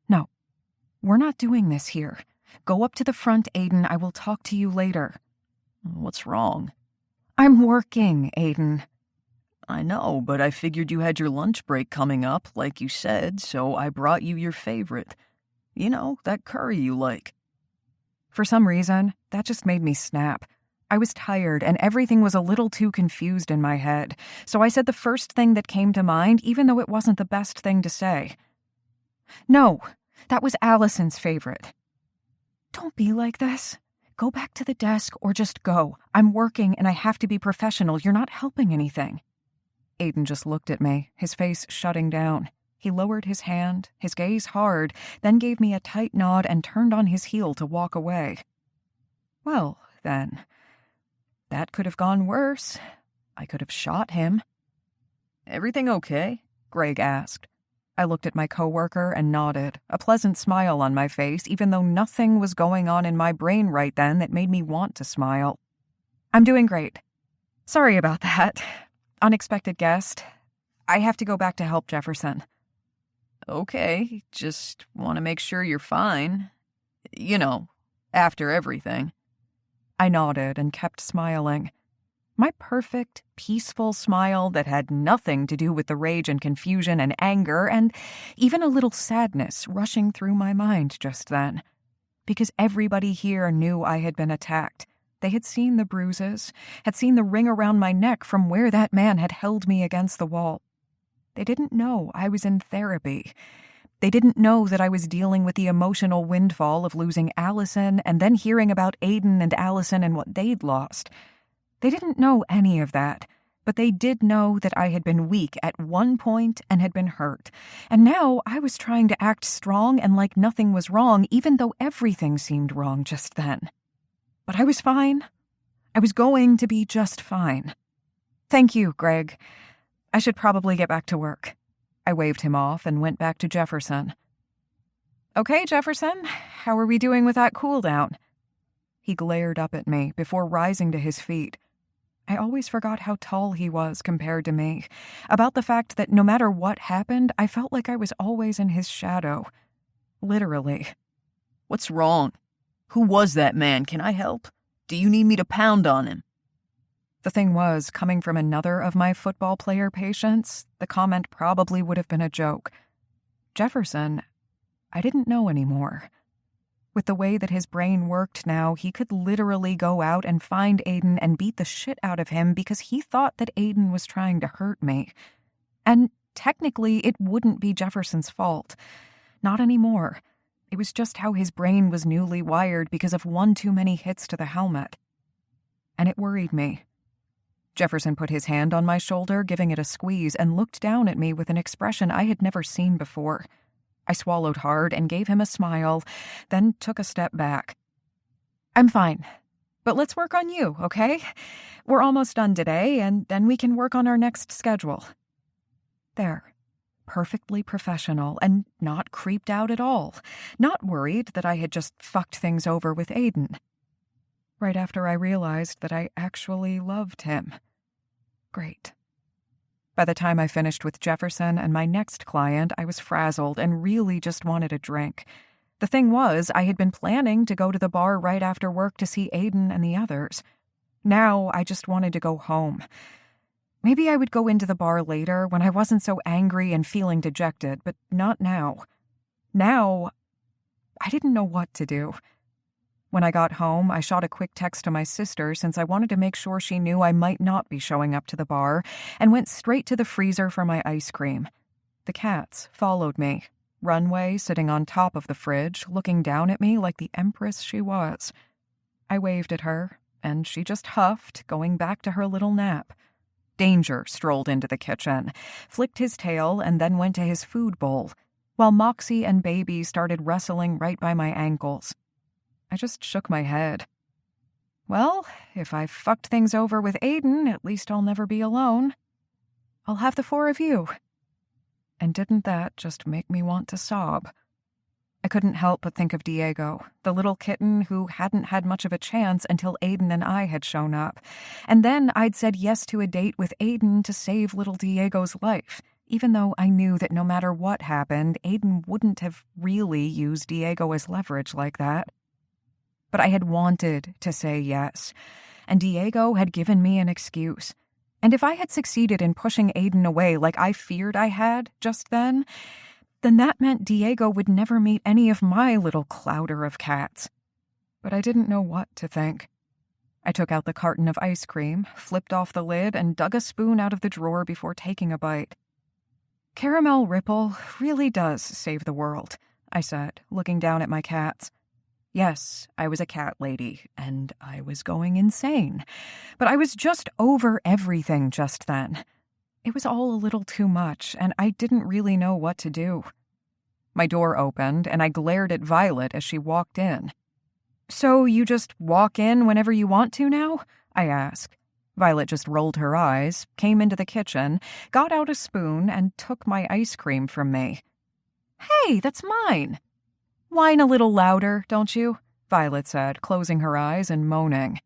No, we're not doing this here. Go up to the front, Aiden. I will talk to you later. What's wrong? I'm working, Aiden. I know, but I figured you had your lunch break coming up, like you said, so I brought you your favorite. You know, that curry you like. For some reason, that just made me snap. I was tired and everything was a little too confused in my head, so I said the first thing that came to mind, even though it wasn't the best thing to say. No, that was Allison's favorite. Don't be like this. Go back to the desk or just go. I'm working and I have to be professional. You're not helping anything. Aiden just looked at me, his face shutting down. He lowered his hand, his gaze hard, then gave me a tight nod and turned on his heel to walk away. Well, then, that could have gone worse. I could have shot him. Everything okay? Greg asked. I looked at my coworker and nodded, a pleasant smile on my face, even though nothing was going on in my brain right then that made me want to smile. I'm doing great. Sorry about that. Unexpected guest. I have to go back to help Jefferson. Okay, just want to make sure you're fine. You know, after everything. I nodded and kept smiling. My perfect, peaceful smile that had nothing to do with the rage and confusion and anger and even a little sadness rushing through my mind just then. Because everybody here knew I had been attacked. They had seen the bruises, had seen the ring around my neck from where that man had held me against the wall. They didn't know I was in therapy. They didn't know that I was dealing with the emotional windfall of losing Allison and then hearing about Aiden and Allison and what they'd lost. They didn't know any of that, but they did know that I had been weak at one point and had been hurt. And now I was trying to act strong and like nothing was wrong, even though everything seemed wrong just then. But I was fine. I was going to be just fine. Thank you, Greg. I should probably get back to work. I waved him off and went back to Jefferson. Okay, Jefferson, how are we doing with that cool down? He glared up at me before rising to his feet. I always forgot how tall he was compared to me, about the fact that no matter what happened, I felt like I was always in his shadow. Literally. What's wrong? Who was that man? Can I help? Do you need me to pound on him? The thing was, coming from another of my football player patients, the comment probably would have been a joke. Jefferson, I didn't know anymore. With the way that his brain worked now, he could literally go out and find Aiden and beat the shit out of him because he thought that Aiden was trying to hurt me. And technically, it wouldn't be Jefferson's fault. Not anymore. It was just how his brain was newly wired because of one too many hits to the helmet. And it worried me. Jefferson put his hand on my shoulder, giving it a squeeze, and looked down at me with an expression I had never seen before. I swallowed hard and gave him a smile, then took a step back. I'm fine, but let's work on you, okay? We're almost done today, and then we can work on our next schedule. There. Perfectly professional and not creeped out at all, not worried that I had just fucked things over with Aiden. Right after I realized that I actually loved him. Great. By the time I finished with Jefferson and my next client, I was frazzled and really just wanted a drink. The thing was, I had been planning to go to the bar right after work to see Aiden and the others. Now I just wanted to go home. Maybe I would go into the bar later when I wasn't so angry and feeling dejected, but not now. Now, I didn't know what to do. When I got home, I shot a quick text to my sister since I wanted to make sure she knew I might not be showing up to the bar, and went straight to the freezer for my ice cream. The cats followed me, Runway sitting on top of the fridge, looking down at me like the empress she was. I waved at her, and she just huffed, going back to her little nap. Danger strolled into the kitchen, flicked his tail, and then went to his food bowl, while Moxie and Baby started wrestling right by my ankles. I just shook my head. Well, if I fucked things over with Aiden, at least I'll never be alone. I'll have the 4 of you. And didn't that just make me want to sob? I couldn't help but think of Diego, the little kitten who hadn't had much of a chance until Aiden and I had shown up. And then I'd said yes to a date with Aiden to save little Diego's life, even though I knew that no matter what happened, Aiden wouldn't have really used Diego as leverage like that. But I had wanted to say yes, and Diego had given me an excuse. And if I had succeeded in pushing Aiden away like I feared I had just then that meant Diego would never meet any of my little clouder of cats. But I didn't know what to think. I took out the carton of ice cream, flipped off the lid, and dug a spoon out of the drawer before taking a bite. Caramel Ripple really does save the world, I said, looking down at my cats. Yes, I was a cat lady, and I was going insane. But I was just over everything just then. It was all a little too much, and I didn't really know what to do. My door opened, and I glared at Violet as she walked in. "So you just walk in whenever you want to now?" I asked. Violet just rolled her eyes, came into the kitchen, got out a spoon, and took my ice cream from me. "Hey, that's mine!" "Whine a little louder, don't you?" Violet said, closing her eyes and moaning.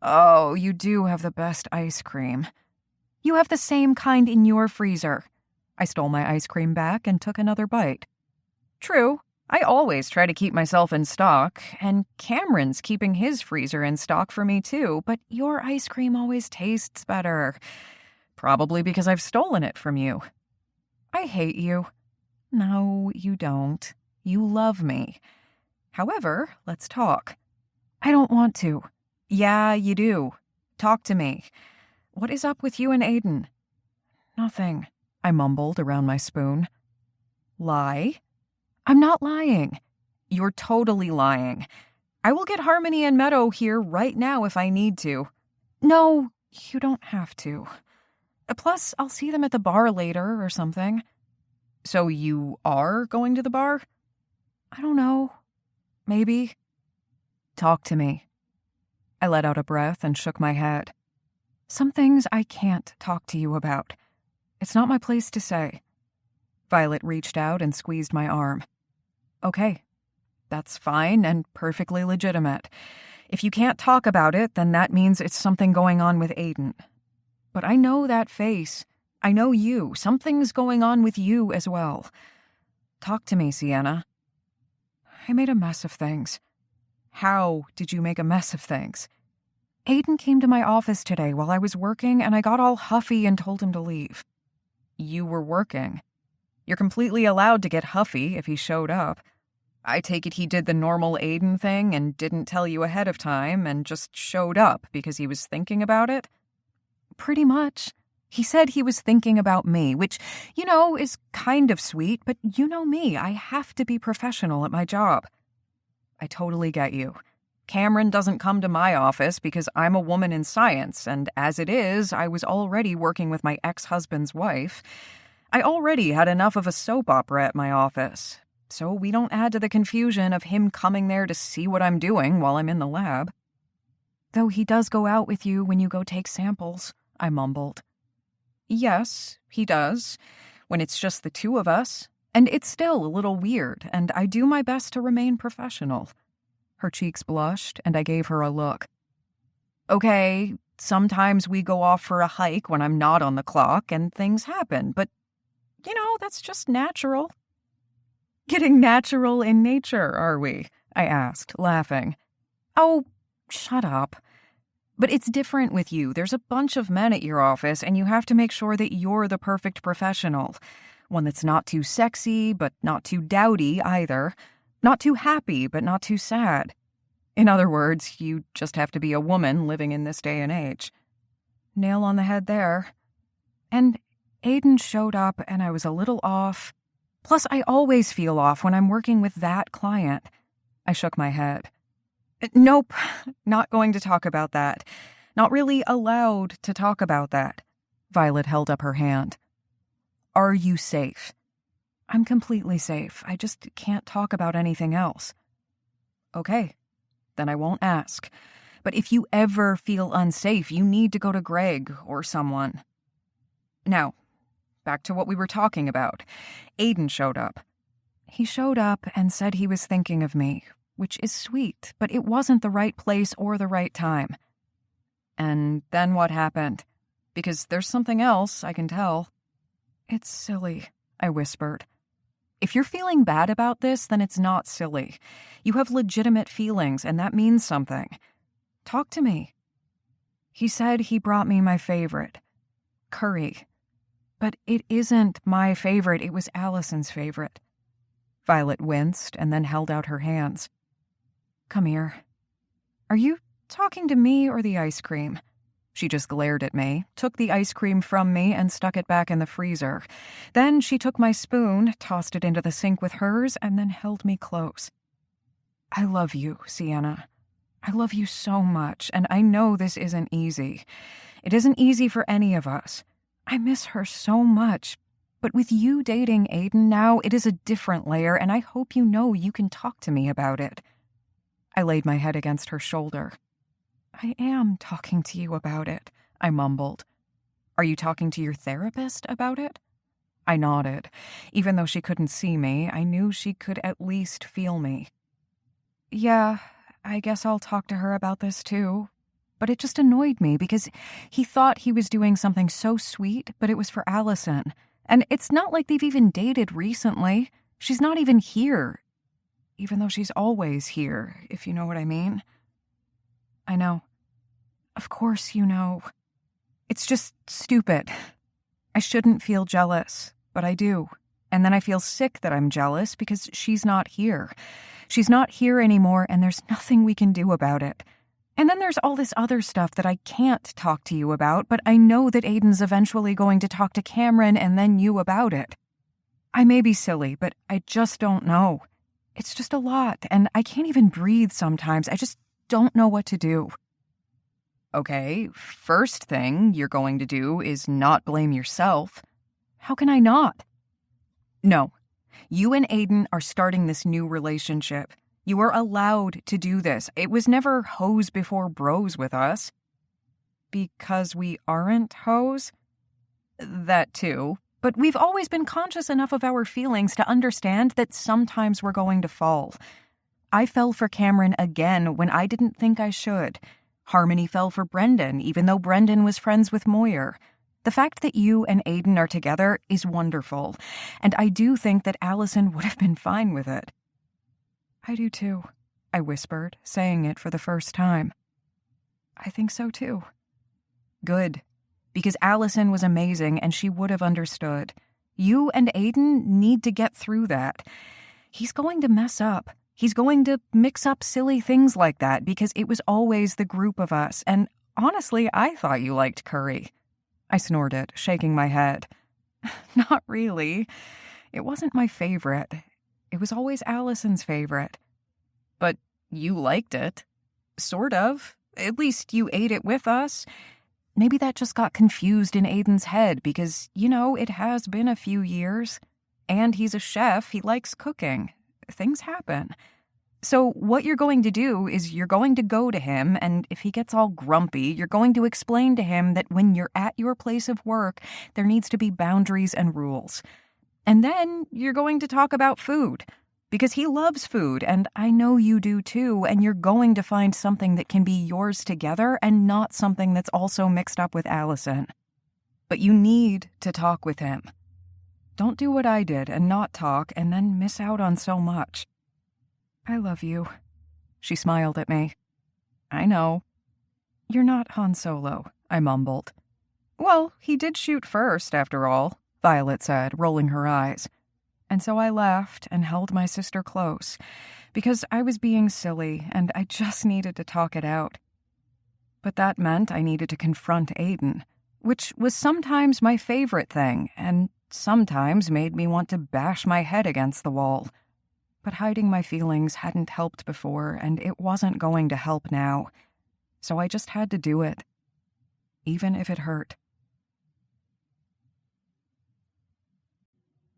"Oh, you do have the best ice cream. You have the same kind in your freezer." I stole my ice cream back and took another bite. "True, I always try to keep myself in stock, and Cameron's keeping his freezer in stock for me too, but your ice cream always tastes better. Probably because I've stolen it from you." "I hate you." "No, you don't. You love me. However, let's talk." "I don't want to." "Yeah, you do. Talk to me. What is up with you and Aiden?" "Nothing," I mumbled around my spoon. "Lie?" "I'm not lying." "You're totally lying. I will get Harmony and Meadow here right now if I need to." "No, you don't have to. Plus, I'll see them at the bar later or something." "So you are going to the bar?" "I don't know. Maybe." "Talk to me." I let out a breath and shook my head. "Some things I can't talk to you about. It's not my place to say." Violet reached out and squeezed my arm. "Okay, that's fine and perfectly legitimate. If you can't talk about it, then that means it's something going on with Aiden. But I know that face. I know you. Something's going on with you as well. Talk to me, Sienna." "I made a mess of things." "How did you make a mess of things?" "Aiden came to my office today while I was working, and I got all huffy and told him to leave." "You were working. You're completely allowed to get huffy if he showed up. I take it he did the normal Aiden thing and didn't tell you ahead of time and just showed up because he was thinking about it?" "Pretty much. He said he was thinking about me, which, is kind of sweet, but you know me, I have to be professional at my job." "I totally get you. Cameron doesn't come to my office because I'm a woman in science, and as it is, I was already working with my ex-husband's wife. I already had enough of a soap opera at my office, so we don't add to the confusion of him coming there to see what I'm doing while I'm in the lab." "Though he does go out with you when you go take samples," I mumbled. "Yes, he does, when it's just the two of us, and it's still a little weird, and I do my best to remain professional." Her cheeks blushed, and I gave her a look. "Okay, sometimes we go off for a hike when I'm not on the clock, and things happen, but, that's just natural." "Getting natural in nature, are we?" I asked, laughing. "Oh, shut up. But it's different with you. There's a bunch of men at your office, and you have to make sure that you're the perfect professional. One that's not too sexy, but not too dowdy either. Not too happy, but not too sad. In other words, you just have to be a woman living in this day and age." Nail on the head there. And Aiden showed up, and I was a little off. Plus, I always feel off when I'm working with that client. I shook my head. "Nope, not going to talk about that. Not really allowed to talk about that." Violet held up her hand. "Are you safe?" "I'm completely safe. I just can't talk about anything else." "Okay, then I won't ask. But if you ever feel unsafe, you need to go to Greg or someone. Now, back to what we were talking about. Aiden showed up. He showed up and said he was thinking of me, which is sweet, but it wasn't the right place or the right time. And then what happened? Because there's something else, I can tell. It's silly, I whispered. If you're feeling bad about this, then it's not silly. You have legitimate feelings, and that means something. Talk to me. He said he brought me my favorite, curry. But it isn't my favorite, it was Allison's favorite. Violet winced and then held out her hands. Come here. Are you talking to me or the ice cream? She just glared at me, took the ice cream from me, and stuck it back in the freezer. Then she took my spoon, tossed it into the sink with hers, and then held me close. I love you, Sienna. I love you so much, and I know this isn't easy. It isn't easy for any of us. I miss her so much. But with you dating Aiden now, it is a different layer, and I hope you know you can talk to me about it. I laid my head against her shoulder. I am talking to you about it, I mumbled. Are you talking to your therapist about it? I nodded. Even though she couldn't see me, I knew she could at least feel me. Yeah, I guess I'll talk to her about this too. But it just annoyed me because he thought he was doing something so sweet, but it was for Allison. And it's not like they've even dated recently. She's not even here. Even though she's always here, if you know what I mean. I know. Of course you know. It's just stupid. I shouldn't feel jealous, but I do. And then I feel sick that I'm jealous because she's not here. She's not here anymore, and there's nothing we can do about it. And then there's all this other stuff that I can't talk to you about, but I know that Aiden's eventually going to talk to Cameron and then you about it. I may be silly, but I just don't know. It's just a lot, and I can't even breathe sometimes. I just don't know what to do. Okay, first thing you're going to do is not blame yourself. How can I not? No, you and Aiden are starting this new relationship. You are allowed to do this. It was never hoes before bros with us. Because we aren't hoes? That too. But we've always been conscious enough of our feelings to understand that sometimes we're going to fall. I fell for Cameron again when I didn't think I should. Harmony fell for Brendan, even though Brendan was friends with Moyer. The fact that you and Aiden are together is wonderful, and I do think that Allison would have been fine with it. I do too, I whispered, saying it for the first time. I think so too. Good, because Allison was amazing and she would have understood. You and Aiden need to get through that. He's going to mess up. He's going to mix up silly things like that because it was always the group of us, and honestly, I thought you liked curry. I snorted, shaking my head. Not really. It wasn't my favorite. It was always Allison's favorite. But you liked it. Sort of. At least you ate it with us. Maybe that just got confused in Aiden's head because, it has been a few years. And he's a chef. He likes cooking. Things happen. So what you're going to do is you're going to go to him, and if he gets all grumpy, you're going to explain to him that when you're at your place of work, there needs to be boundaries and rules. And then you're going to talk about food, because he loves food, and I know you do too, and you're going to find something that can be yours together and not something that's also mixed up with Allison. But you need to talk with him. Don't do what I did and not talk and then miss out on so much. I love you. She smiled at me. I know. You're not Han Solo, I mumbled. Well, he did shoot first, after all, Violet said, rolling her eyes. And so I laughed and held my sister close, because I was being silly and I just needed to talk it out. But that meant I needed to confront Aiden, which was sometimes my favorite thing and sometimes made me want to bash my head against the wall. But hiding my feelings hadn't helped before, and it wasn't going to help now. So I just had to do it, even if it hurt.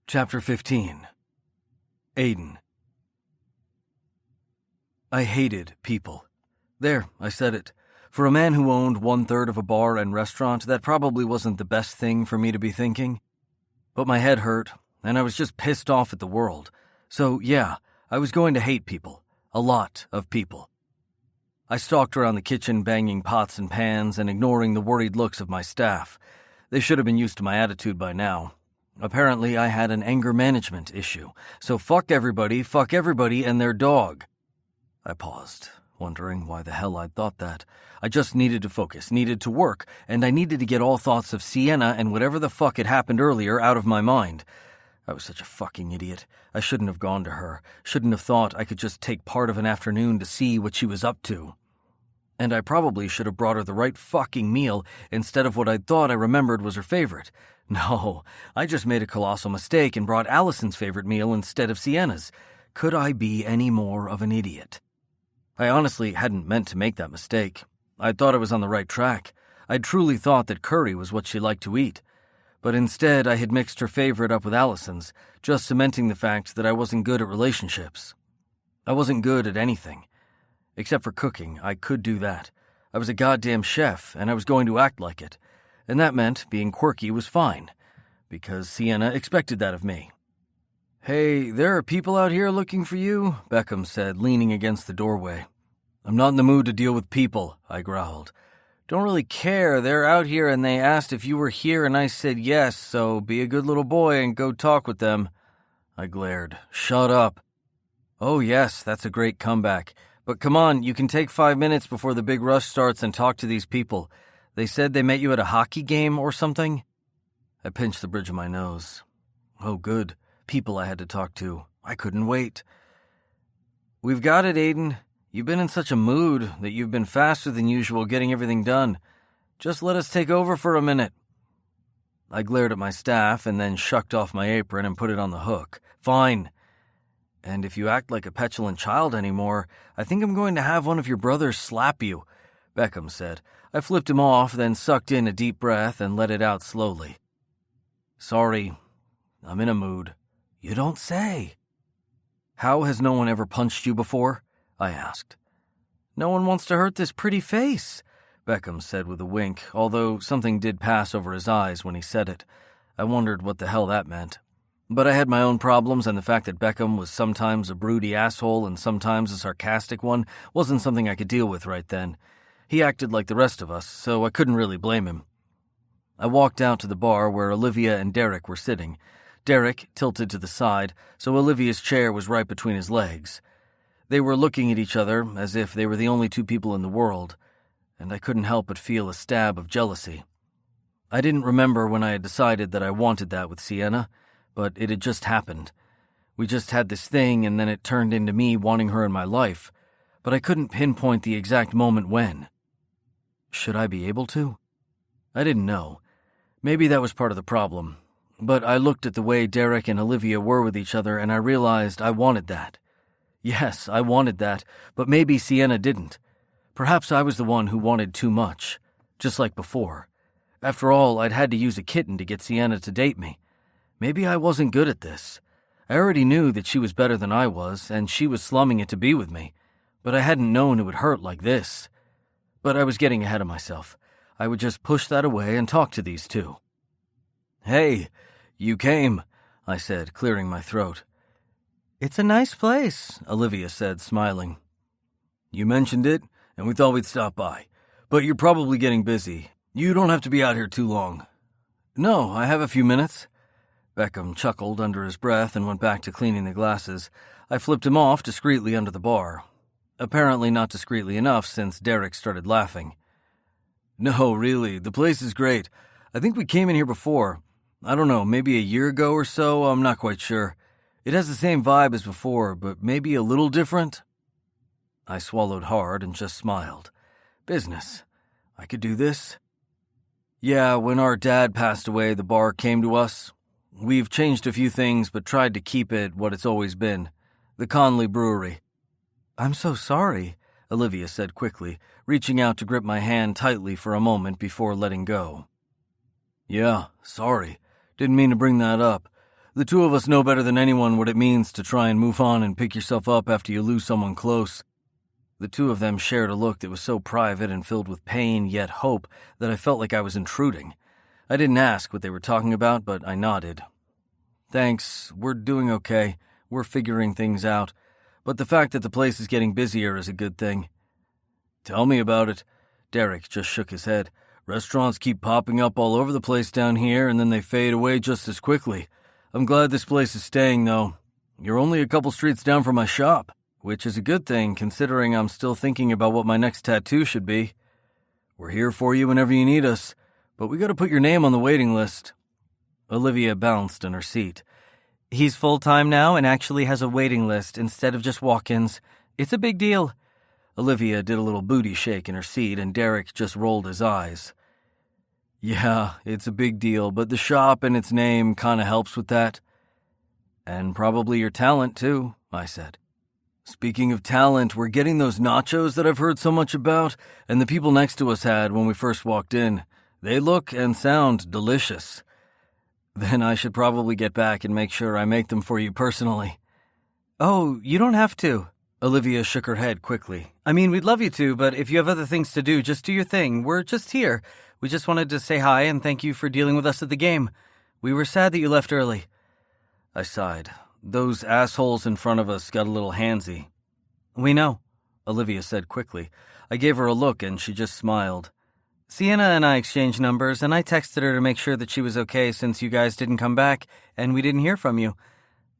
Chapter 15. Aiden. I hated people. There, I said it. For a man who owned 1/3 of a bar and restaurant, that probably wasn't the best thing for me to be thinking. But my head hurt, and I was just pissed off at the world. So yeah, I was going to hate people. A lot of people. I stalked around the kitchen banging pots and pans and ignoring the worried looks of my staff. They should have been used to my attitude by now. Apparently, I had an anger management issue. So fuck everybody and their dog. I paused, wondering why the hell I'd thought that. I just needed to focus, needed to work, and I needed to get all thoughts of Sienna and whatever the fuck had happened earlier out of my mind. I was such a fucking idiot. I shouldn't have gone to her. Shouldn't have thought I could just take part of an afternoon to see what she was up to. And I probably should have brought her the right fucking meal instead of what I thought I remembered was her favorite. No, I just made a colossal mistake and brought Allison's favorite meal instead of Sienna's. Could I be any more of an idiot? I honestly hadn't meant to make that mistake. I thought I was on the right track. I truly thought that curry was what she liked to eat. But instead, I had mixed her favorite up with Allison's, just cementing the fact that I wasn't good at relationships. I wasn't good at anything. Except for cooking, I could do that. I was a goddamn chef, and I was going to act like it. And that meant being quirky was fine, because Sienna expected that of me. "Hey, there are people out here looking for you," Beckham said, leaning against the doorway. "I'm not in the mood to deal with people," I growled. "Don't really care. They're out here and they asked if you were here and I said yes, so be a good little boy and go talk with them." I glared. "Shut up." "Oh yes, that's a great comeback. But come on, you can take 5 minutes before the big rush starts and talk to these people. They said they met you at a hockey game or something?" I pinched the bridge of my nose. Oh good, people I had to talk to. I couldn't wait. "We've got it, Aiden. You've been in such a mood that you've been faster than usual getting everything done. Just let us take over for a minute." I glared at my staff and then shucked off my apron and put it on the hook. "Fine. And if you act like a petulant child anymore, I think I'm going to have one of your brothers slap you," Beckham said. I flipped him off, then sucked in a deep breath and let it out slowly. "Sorry. I'm in a mood." "You don't say." "How has no one ever punched you before?" I asked. "No one wants to hurt this pretty face," Beckham said with a wink, although something did pass over his eyes when he said it. I wondered what the hell that meant. But I had my own problems, and the fact that Beckham was sometimes a broody asshole and sometimes a sarcastic one wasn't something I could deal with right then. He acted like the rest of us, so I couldn't really blame him. I walked out to the bar where Olivia and Derek were sitting. Derek tilted to the side, so Olivia's chair was right between his legs. They were looking at each other as if they were the only two people in the world, and I couldn't help but feel a stab of jealousy. I didn't remember when I had decided that I wanted that with Sienna, but it had just happened. We just had this thing, and then it turned into me wanting her in my life, but I couldn't pinpoint the exact moment when. Should I be able to? I didn't know. Maybe that was part of the problem, but I looked at the way Derek and Olivia were with each other, and I realized I wanted that. Yes, I wanted that, but maybe Sienna didn't. Perhaps I was the one who wanted too much, just like before. After all, I'd had to use a kitten to get Sienna to date me. Maybe I wasn't good at this. I already knew that she was better than I was, and she was slumming it to be with me, but I hadn't known it would hurt like this. But I was getting ahead of myself. I would just push that away and talk to these two. "Hey, you came," I said, clearing my throat. "It's a nice place," Olivia said, smiling. "You mentioned it, and we thought we'd stop by. But you're probably getting busy. You don't have to be out here too long." "No, I have a few minutes." Beckham chuckled under his breath and went back to cleaning the glasses. I flipped him off discreetly under the bar. Apparently not discreetly enough since Derek started laughing. "No, really, the place is great. I think we came in here before. I don't know, maybe a year ago or so, I'm not quite sure. It has the same vibe as before, but maybe a little different." I swallowed hard and just smiled. Business. I could do this. "Yeah, when our dad passed away, the bar came to us. We've changed a few things, but tried to keep it what it's always been. The Conley Brewery." "I'm so sorry," Olivia said quickly, reaching out to grip my hand tightly for a moment before letting go. "Yeah, sorry. Didn't mean to bring that up. The two of us know better than anyone what it means to try and move on and pick yourself up after you lose someone close." The two of them shared a look that was so private and filled with pain yet hope that I felt like I was intruding. I didn't ask what they were talking about, but I nodded. Thanks, we're doing okay. We're figuring things out. But the fact that the place is getting busier is a good thing. Tell me about it. Derek just shook his head. Restaurants keep popping up all over the place down here, and then they fade away just as quickly. I'm glad this place is staying, though. You're only a couple streets down from my shop, which is a good thing considering I'm still thinking about what my next tattoo should be. We're here for you whenever you need us, but we gotta put your name on the waiting list. Olivia bounced in her seat. He's full-time now and actually has a waiting list instead of just walk-ins. It's a big deal. Olivia did a little booty shake in her seat, and Derek just rolled his eyes. Yeah, it's a big deal, but the shop and its name kinda helps with that. And probably your talent, too, I said. Speaking of talent, we're getting those nachos that I've heard so much about, and the people next to us had when we first walked in. They look and sound delicious. Then I should probably get back and make sure I make them for you personally. Oh, you don't have to. Olivia shook her head quickly. I mean, we'd love you to, but if you have other things to do, just do your thing. We're just here. We just wanted to say hi and thank you for dealing with us at the game. We were sad that you left early. I sighed. Those assholes in front of us got a little handsy. We know, Olivia said quickly. I gave her a look and she just smiled. Sienna and I exchanged numbers, and I texted her to make sure that she was okay since you guys didn't come back and we didn't hear from you.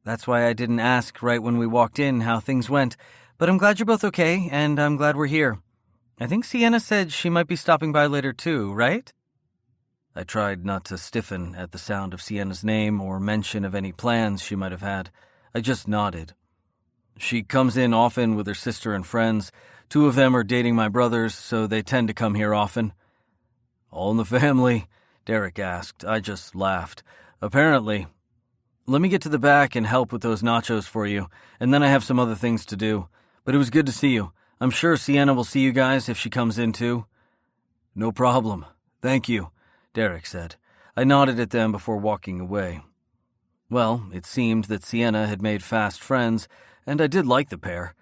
That's why I didn't ask right when we walked in how things went, but I'm glad you're both okay, and I'm glad we're here. I think Sienna said she might be stopping by later too, right? I tried not to stiffen at the sound of Sienna's name or mention of any plans she might have had. I just nodded. She comes in often with her sister and friends. 2 of them are dating my brothers, so they tend to come here often. All in the family? Derek asked. I just laughed. Apparently. Let me get to the back and help with those nachos for you, and then I have some other things to do. But it was good to see you. I'm sure Sienna will see you guys if she comes in too. No problem. Thank you, Derek said. I nodded at them before walking away. Well, it seemed that Sienna had made fast friends, and I did like the pair.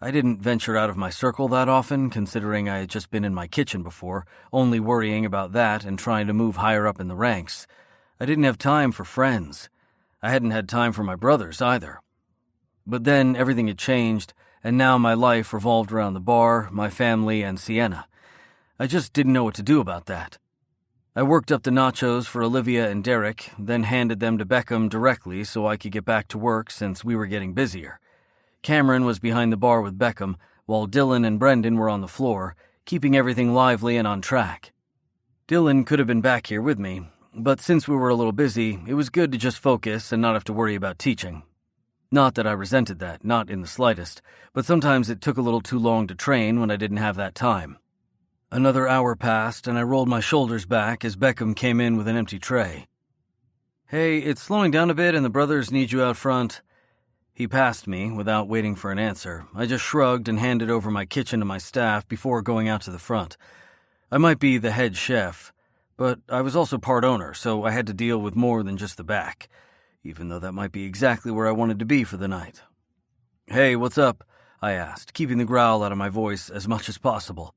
I didn't venture out of my circle that often, considering I had just been in my kitchen before, only worrying about that and trying to move higher up in the ranks. I didn't have time for friends. I hadn't had time for my brothers either. But then everything had changed, and now my life revolved around the bar, my family, and Sienna. I just didn't know what to do about that. I worked up the nachos for Olivia and Derek, then handed them to Beckham directly so I could get back to work since we were getting busier. Cameron was behind the bar with Beckham, while Dylan and Brendan were on the floor, keeping everything lively and on track. Dylan could have been back here with me, but since we were a little busy, it was good to just focus and not have to worry about teaching. Not that I resented that, not in the slightest, but sometimes it took a little too long to train when I didn't have that time. Another hour passed, and I rolled my shoulders back as Beckham came in with an empty tray. Hey, it's slowing down a bit and the brothers need you out front. He passed me without waiting for an answer. I just shrugged and handed over my kitchen to my staff before going out to the front. I might be the head chef, but I was also part owner, so I had to deal with more than just the back, even though that might be exactly where I wanted to be for the night. Hey, what's up? I asked, keeping the growl out of my voice as much as possible.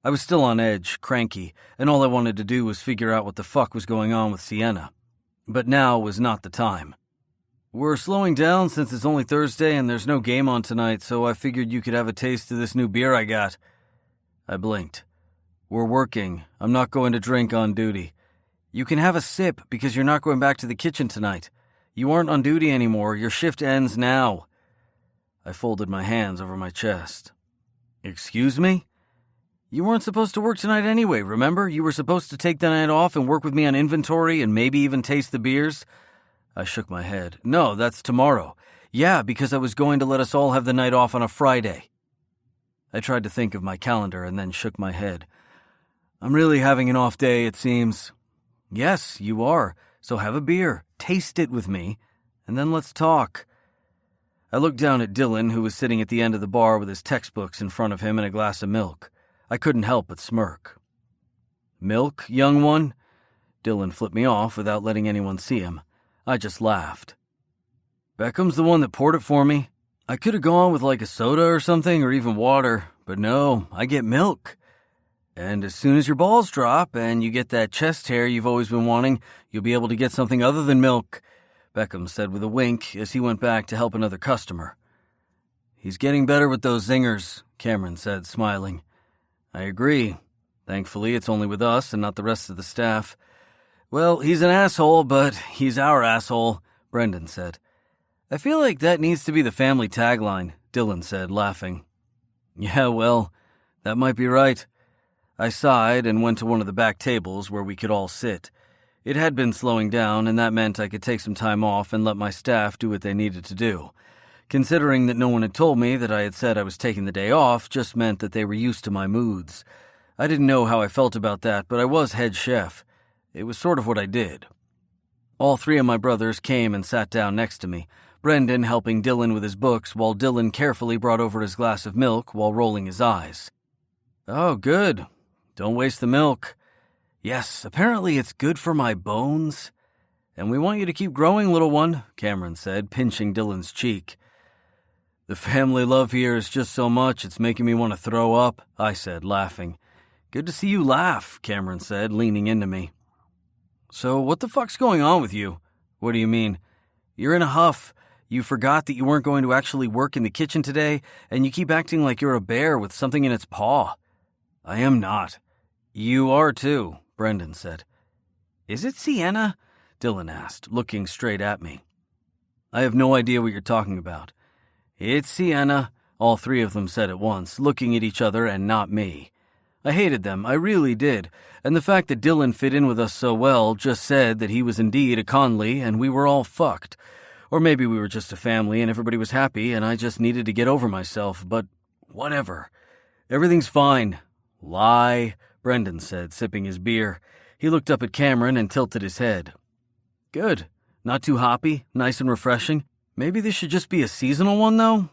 I was still on edge, cranky, and all I wanted to do was figure out what the fuck was going on with Sienna. But now was not the time. We're slowing down since it's only Thursday and there's no game on tonight, so I figured you could have a taste of this new beer I got. I blinked. We're working. I'm not going to drink on duty. You can have a sip because you're not going back to the kitchen tonight. You aren't on duty anymore. Your shift ends now. I folded my hands over my chest. Excuse me? You weren't supposed to work tonight anyway, remember? You were supposed to take the night off and work with me on inventory and maybe even taste the beers. I shook my head. No, that's tomorrow. Yeah, because I was going to let us all have the night off on a Friday. I tried to think of my calendar and then shook my head. I'm really having an off day, it seems. Yes, you are. So have a beer, taste it with me, and then let's talk. I looked down at Dylan, who was sitting at the end of the bar with his textbooks in front of him and a glass of milk. I couldn't help but smirk. Milk, young one? Dylan flipped me off without letting anyone see him. I just laughed. Beckham's the one that poured it for me. I could have gone with like a soda or something, or even water, but no, I get milk. And as soon as your balls drop and you get that chest hair you've always been wanting, you'll be able to get something other than milk, Beckham said with a wink as he went back to help another customer. He's getting better with those zingers, Cameron said, smiling. I agree. Thankfully, it's only with us and not the rest of the staff. Well, he's an asshole, but he's our asshole, Brendan said. I feel like that needs to be the family tagline, Dylan said, laughing. Yeah, well, that might be right. I sighed and went to one of the back tables where we could all sit. It had been slowing down, and that meant I could take some time off and let my staff do what they needed to do. Considering that no one had told me that I had said I was taking the day off just meant that they were used to my moods. I didn't know how I felt about that, but I was head chef. It was sort of what I did. All three of my brothers came and sat down next to me, Brendan helping Dylan with his books while Dylan carefully brought over his glass of milk while rolling his eyes. Oh, good. Don't waste the milk. Yes, apparently it's good for my bones. And we want you to keep growing, little one, Cameron said, pinching Dylan's cheek. The family love here is just so much it's making me want to throw up, I said, laughing. Good to see you laugh, Cameron said, leaning into me. So what the fuck's going on with you? What do you mean? You're in a huff. You forgot that you weren't going to actually work in the kitchen today, and you keep acting like you're a bear with something in its paw. I am not. You are too, Brendan said. Is it Sienna? Dylan asked, looking straight at me. I have no idea what you're talking about. It's Sienna, all three of them said at once, looking at each other and not me. I hated them, I really did, and the fact that Dylan fit in with us so well just said that he was indeed a Conley and we were all fucked. Or maybe we were just a family and everybody was happy and I just needed to get over myself, but whatever. Everything's fine. Lie, Brendan said, sipping his beer. He looked up at Cameron and tilted his head. Good. Not too hoppy, nice and refreshing. Maybe this should just be a seasonal one, though?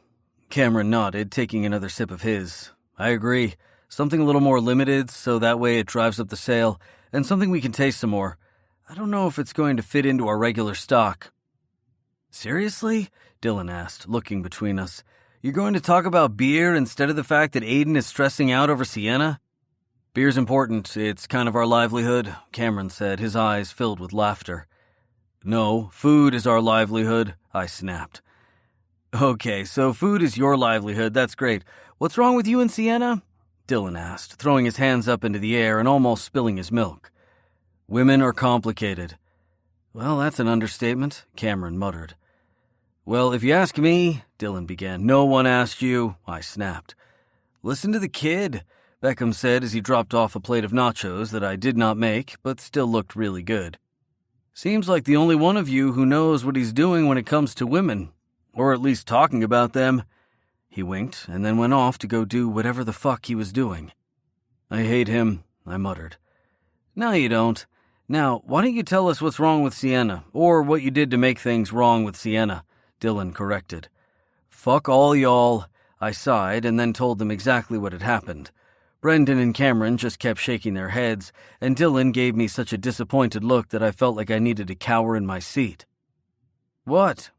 Cameron nodded, taking another sip of his. I agree. Something a little more limited, so that way it drives up the sale, and something we can taste some more. I don't know if it's going to fit into our regular stock. Seriously? Dylan asked, looking between us. You're going to talk about beer instead of the fact that Aiden is stressing out over Sienna? Beer's important. It's kind of our livelihood, Cameron said, his eyes filled with laughter. No, food is our livelihood, I snapped. Okay, so food is your livelihood, that's great. What's wrong with you and Sienna? Dylan asked, throwing his hands up into the air and almost spilling his milk. Women are complicated. Well, that's an understatement, Cameron muttered. Well, if you ask me, Dylan began. No one asked you, I snapped. Listen to the kid, Beckham said as he dropped off a plate of nachos that I did not make, but still looked really good. Seems like the only one of you who knows what he's doing when it comes to women, or at least talking about them. He winked and then went off to go do whatever the fuck he was doing. I hate him, I muttered. No, you don't. Now, why don't you tell us what's wrong with Sienna, or what you did to make things wrong with Sienna, Dylan corrected. Fuck all y'all, I sighed and then told them exactly what had happened. Brendan and Cameron just kept shaking their heads, and Dylan gave me such a disappointed look that I felt like I needed to cower in my seat. What?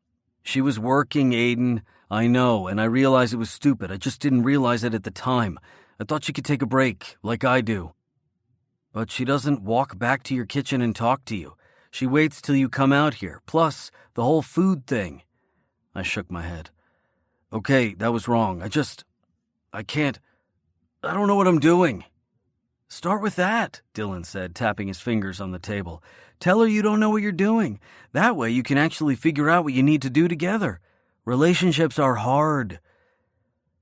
She was working, Aiden. I know, and I realized it was stupid. I just didn't realize it at the time. I thought she could take a break, like I do. But she doesn't walk back to your kitchen and talk to you. She waits till you come out here, plus the whole food thing. I shook my head. Okay, that was wrong. I can't... I don't know what I'm doing. Start with that, Dylan said, tapping his fingers on the table. Tell her you don't know what you're doing. That way you can actually figure out what you need to do together. Relationships are hard.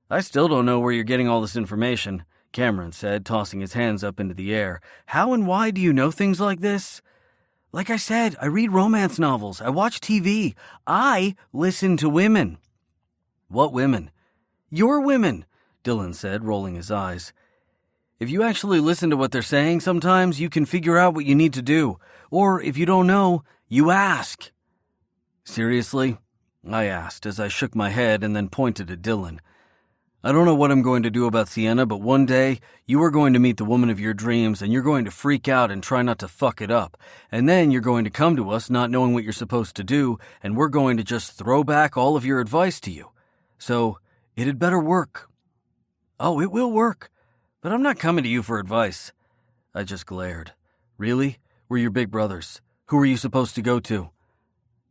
I still don't know where you're getting all this information, Cameron said, tossing his hands up into the air. How and why do you know things like this? Like I said, I read romance novels. I watch TV. I listen to women. What women? Your women, Dylan said, rolling his eyes. If you actually listen to what they're saying, sometimes you can figure out what you need to do. Or if you don't know, you ask. Seriously? I asked as I shook my head and then pointed at Dylan. I don't know what I'm going to do about Sienna, but one day you are going to meet the woman of your dreams and you're going to freak out and try not to fuck it up. And then you're going to come to us not knowing what you're supposed to do, and we're going to just throw back all of your advice to you. So, it had better work. Oh, it will work. But I'm not coming to you for advice. I just glared. Really? We're your big brothers. Who are you supposed to go to?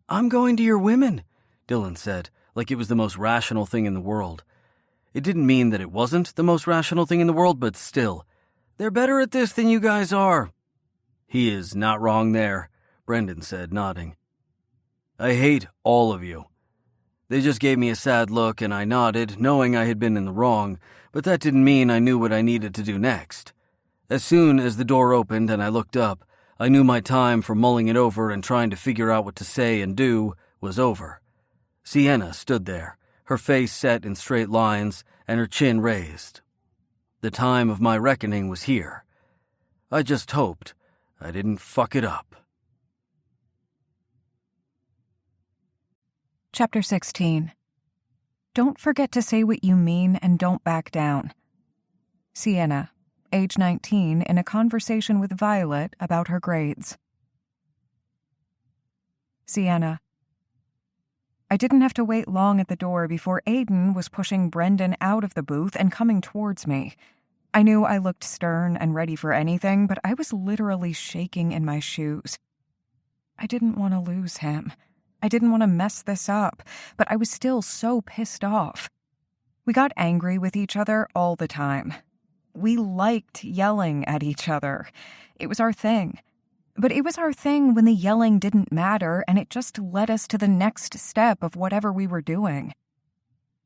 I'm going to your women, Dylan said, like it was the most rational thing in the world. It didn't mean that it wasn't the most rational thing in the world, but still. They're better at this than you guys are. He is not wrong there, Brendan said, nodding. I hate all of you. They just gave me a sad look and I nodded, knowing I had been in the wrong, but that didn't mean I knew what I needed to do next. As soon as the door opened and I looked up, I knew my time for mulling it over and trying to figure out what to say and do was over. Sienna stood there, her face set in straight lines and her chin raised. The time of my reckoning was here. I just hoped I didn't fuck it up. Chapter 16. Don't forget to say what you mean and don't back down. Sienna, age 19, in a conversation with Violet about her grades. Sienna. I didn't have to wait long at the door before Aiden was pushing Brendan out of the booth and coming towards me. I knew I looked stern and ready for anything, but I was literally shaking in my shoes. I didn't want to lose him. I didn't want to mess this up, but I was still so pissed off. We got angry with each other all the time. We liked yelling at each other. It was our thing. But it was our thing when the yelling didn't matter and it just led us to the next step of whatever we were doing.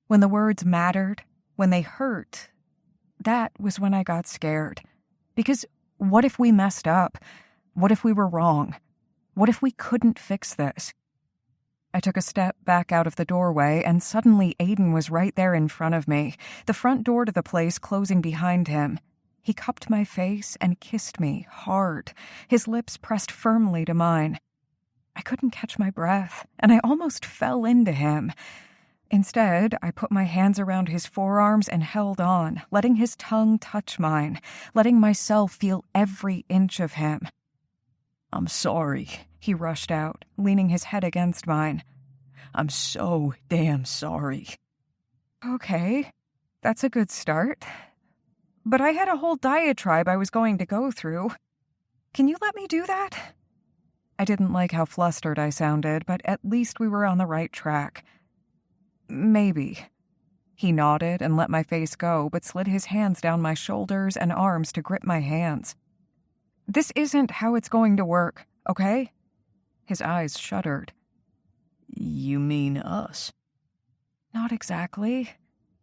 When the words mattered, when they hurt, that was when I got scared. Because what if we messed up? What if we were wrong? What if we couldn't fix this? I took a step back out of the doorway, and suddenly Aiden was right there in front of me, the front door to the place closing behind him. He cupped my face and kissed me hard, his lips pressed firmly to mine. I couldn't catch my breath, and I almost fell into him. Instead, I put my hands around his forearms and held on, letting his tongue touch mine, letting myself feel every inch of him. I'm sorry, he rushed out, leaning his head against mine. I'm so damn sorry. Okay, that's a good start. But I had a whole diatribe I was going to go through. Can you let me do that? I didn't like how flustered I sounded, but at least we were on the right track. Maybe. He nodded and let my face go, but slid his hands down my shoulders and arms to grip my hands. This isn't how it's going to work, okay? His eyes shuddered. You mean us? Not exactly.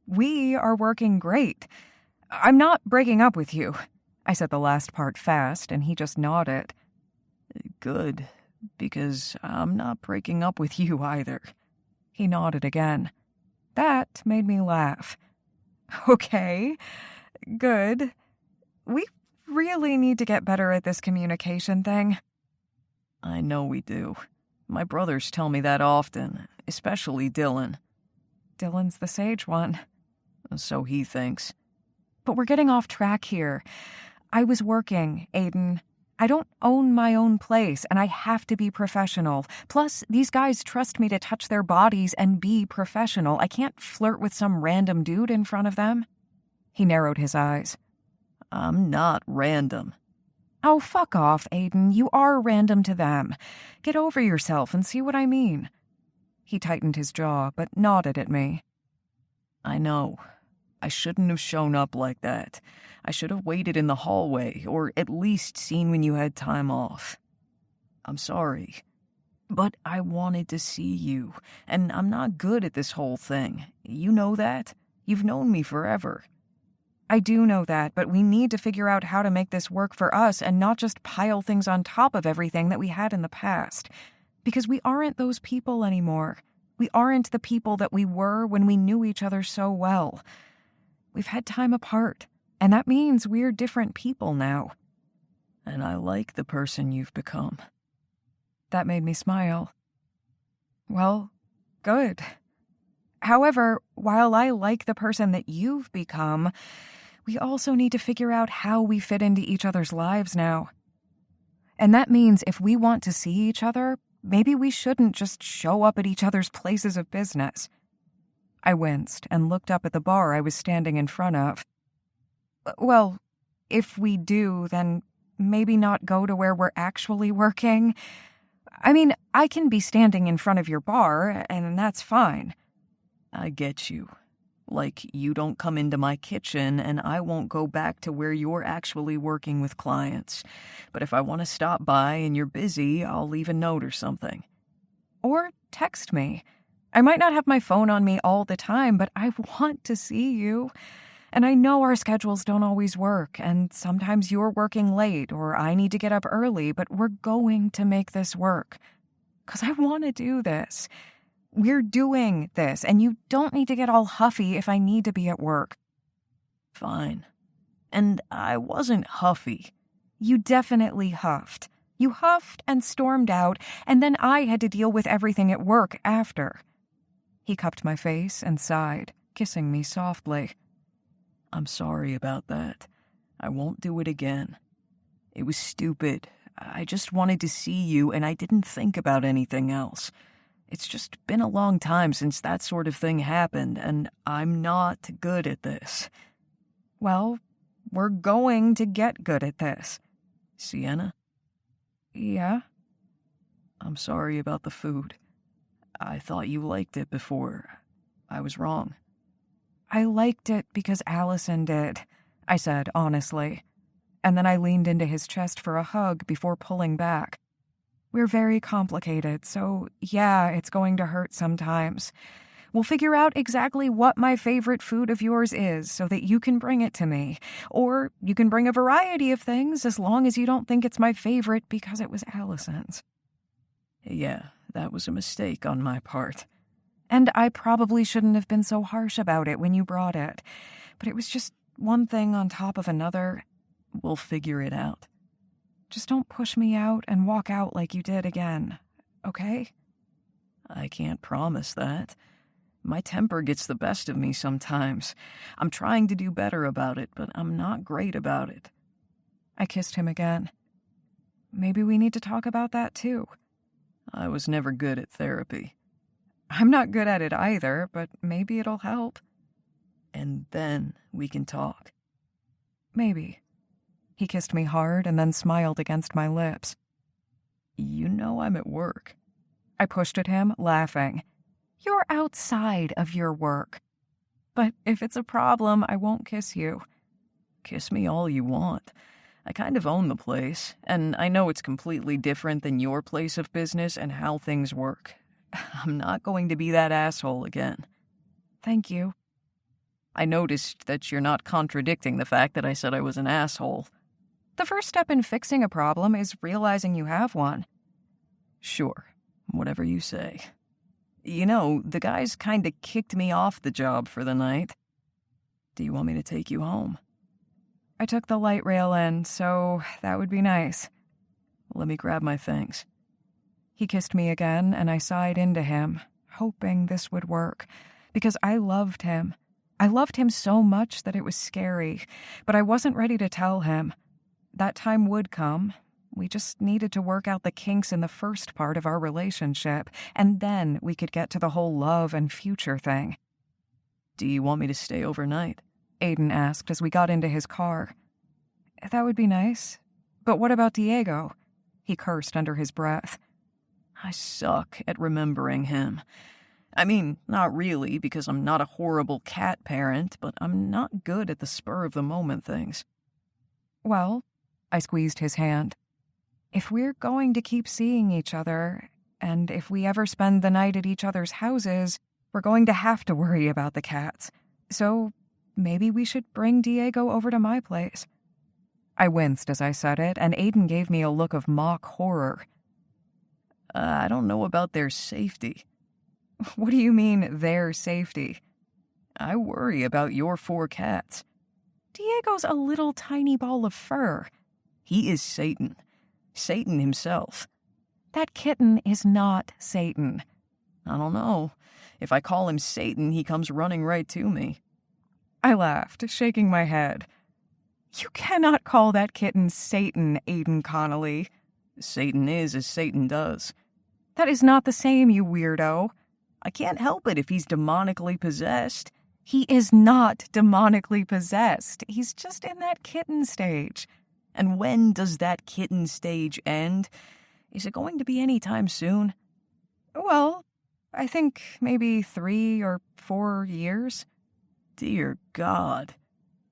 We are working great. I'm not breaking up with you. I said the last part fast, and he just nodded. Good, because I'm not breaking up with you either. He nodded again. That made me laugh. Okay, good. We really need to get better at this communication thing. I know we do. My brothers tell me that often, especially Dylan. Dylan's the sage one. So he thinks. But we're getting off track here. I was working, Aiden. I don't own my own place, and I have to be professional. Plus, these guys trust me to touch their bodies and be professional. I can't flirt with some random dude in front of them. He narrowed his eyes. I'm not random. Oh, fuck off, Aiden. You are random to them. Get over yourself and see what I mean. He tightened his jaw, but nodded at me. I know. I shouldn't have shown up like that. I should have waited in the hallway, or at least seen when you had time off. I'm sorry. But I wanted to see you, and I'm not good at this whole thing. You know that? You've known me forever. I do know that, but we need to figure out how to make this work for us and not just pile things on top of everything that we had in the past. Because we aren't those people anymore. We aren't the people that we were when we knew each other so well. We've had time apart, and that means we're different people now. And I like the person you've become. That made me smile. Well, good. However, while I like the person that you've become, we also need to figure out how we fit into each other's lives now. And that means if we want to see each other, maybe we shouldn't just show up at each other's places of business. I winced and looked up at the bar I was standing in front of. Well, if we do, then maybe not go to where we're actually working. I mean, I can be standing in front of your bar, and that's fine. I get you. Like, you don't come into my kitchen, and I won't go back to where you're actually working with clients. But if I want to stop by and you're busy, I'll leave a note or something. Or text me. I might not have my phone on me all the time, but I want to see you. And I know our schedules don't always work, and sometimes you're working late or I need to get up early, but we're going to make this work. 'Cause I want to do this. We're doing this, and you don't need to get all huffy if I need to be at work. Fine. And I wasn't huffy. You definitely huffed. You huffed and stormed out, and then I had to deal with everything at work after. He cupped my face and sighed, kissing me softly. I'm sorry about that. I won't do it again. It was stupid. I just wanted to see you, and I didn't think about anything else. It's just been a long time since that sort of thing happened, and I'm not good at this. Well, we're going to get good at this. Sienna? Yeah? I'm sorry about the food. I thought you liked it before. I was wrong. I liked it because Allison did, I said honestly. And then I leaned into his chest for a hug before pulling back. We're very complicated, so yeah, it's going to hurt sometimes. We'll figure out exactly what my favorite food of yours is so that you can bring it to me. Or you can bring a variety of things as long as you don't think it's my favorite because it was Allison's. Yeah, that was a mistake on my part. And I probably shouldn't have been so harsh about it when you brought it. But it was just one thing on top of another. We'll figure it out. Just don't push me out and walk out like you did again, okay? I can't promise that. My temper gets the best of me sometimes. I'm trying to do better about it, but I'm not great about it. I kissed him again. Maybe we need to talk about that too. I was never good at therapy. I'm not good at it either, but maybe it'll help. And then we can talk. Maybe. He kissed me hard and then smiled against my lips. You know I'm at work. I pushed at him, laughing. You're outside of your work. But if it's a problem, I won't kiss you. Kiss me all you want. I kind of own the place, and I know it's completely different than your place of business and how things work. I'm not going to be that asshole again. Thank you. I noticed that you're not contradicting the fact that I said I was an asshole. The first step in fixing a problem is realizing you have one. Sure, whatever you say. You know, the guys kinda kicked me off the job for the night. Do you want me to take you home? I took the light rail in, so that would be nice. Let me grab my things. He kissed me again, and I sighed into him, hoping this would work, because I loved him. I loved him so much that it was scary, but I wasn't ready to tell him. That time would come. We just needed to work out the kinks in the first part of our relationship, and then we could get to the whole love and future thing. Do you want me to stay overnight? Aiden asked as we got into his car. That would be nice. But what about Diego? He cursed under his breath. I suck at remembering him. I mean, not really, because I'm not a horrible cat parent, but I'm not good at the spur-of-the-moment things. Well, I squeezed his hand. If we're going to keep seeing each other, and if we ever spend the night at each other's houses, we're going to have to worry about the cats. So maybe we should bring Diego over to my place. I winced as I said it, and Aiden gave me a look of mock horror. I don't know about their safety. What do you mean, their safety? I worry about your 4 cats. Diego's a little tiny ball of fur. He is Satan. Satan himself. That kitten is not Satan. I don't know. If I call him Satan, he comes running right to me. I laughed, shaking my head. You cannot call that kitten Satan, Aiden Connolly. Satan is as Satan does. That is not the same, you weirdo. I can't help it if he's demonically possessed. He is not demonically possessed. He's just in that kitten stage. And when does that kitten stage end? Is it going to be any time soon? Well, I think maybe 3 or 4 years. Dear God.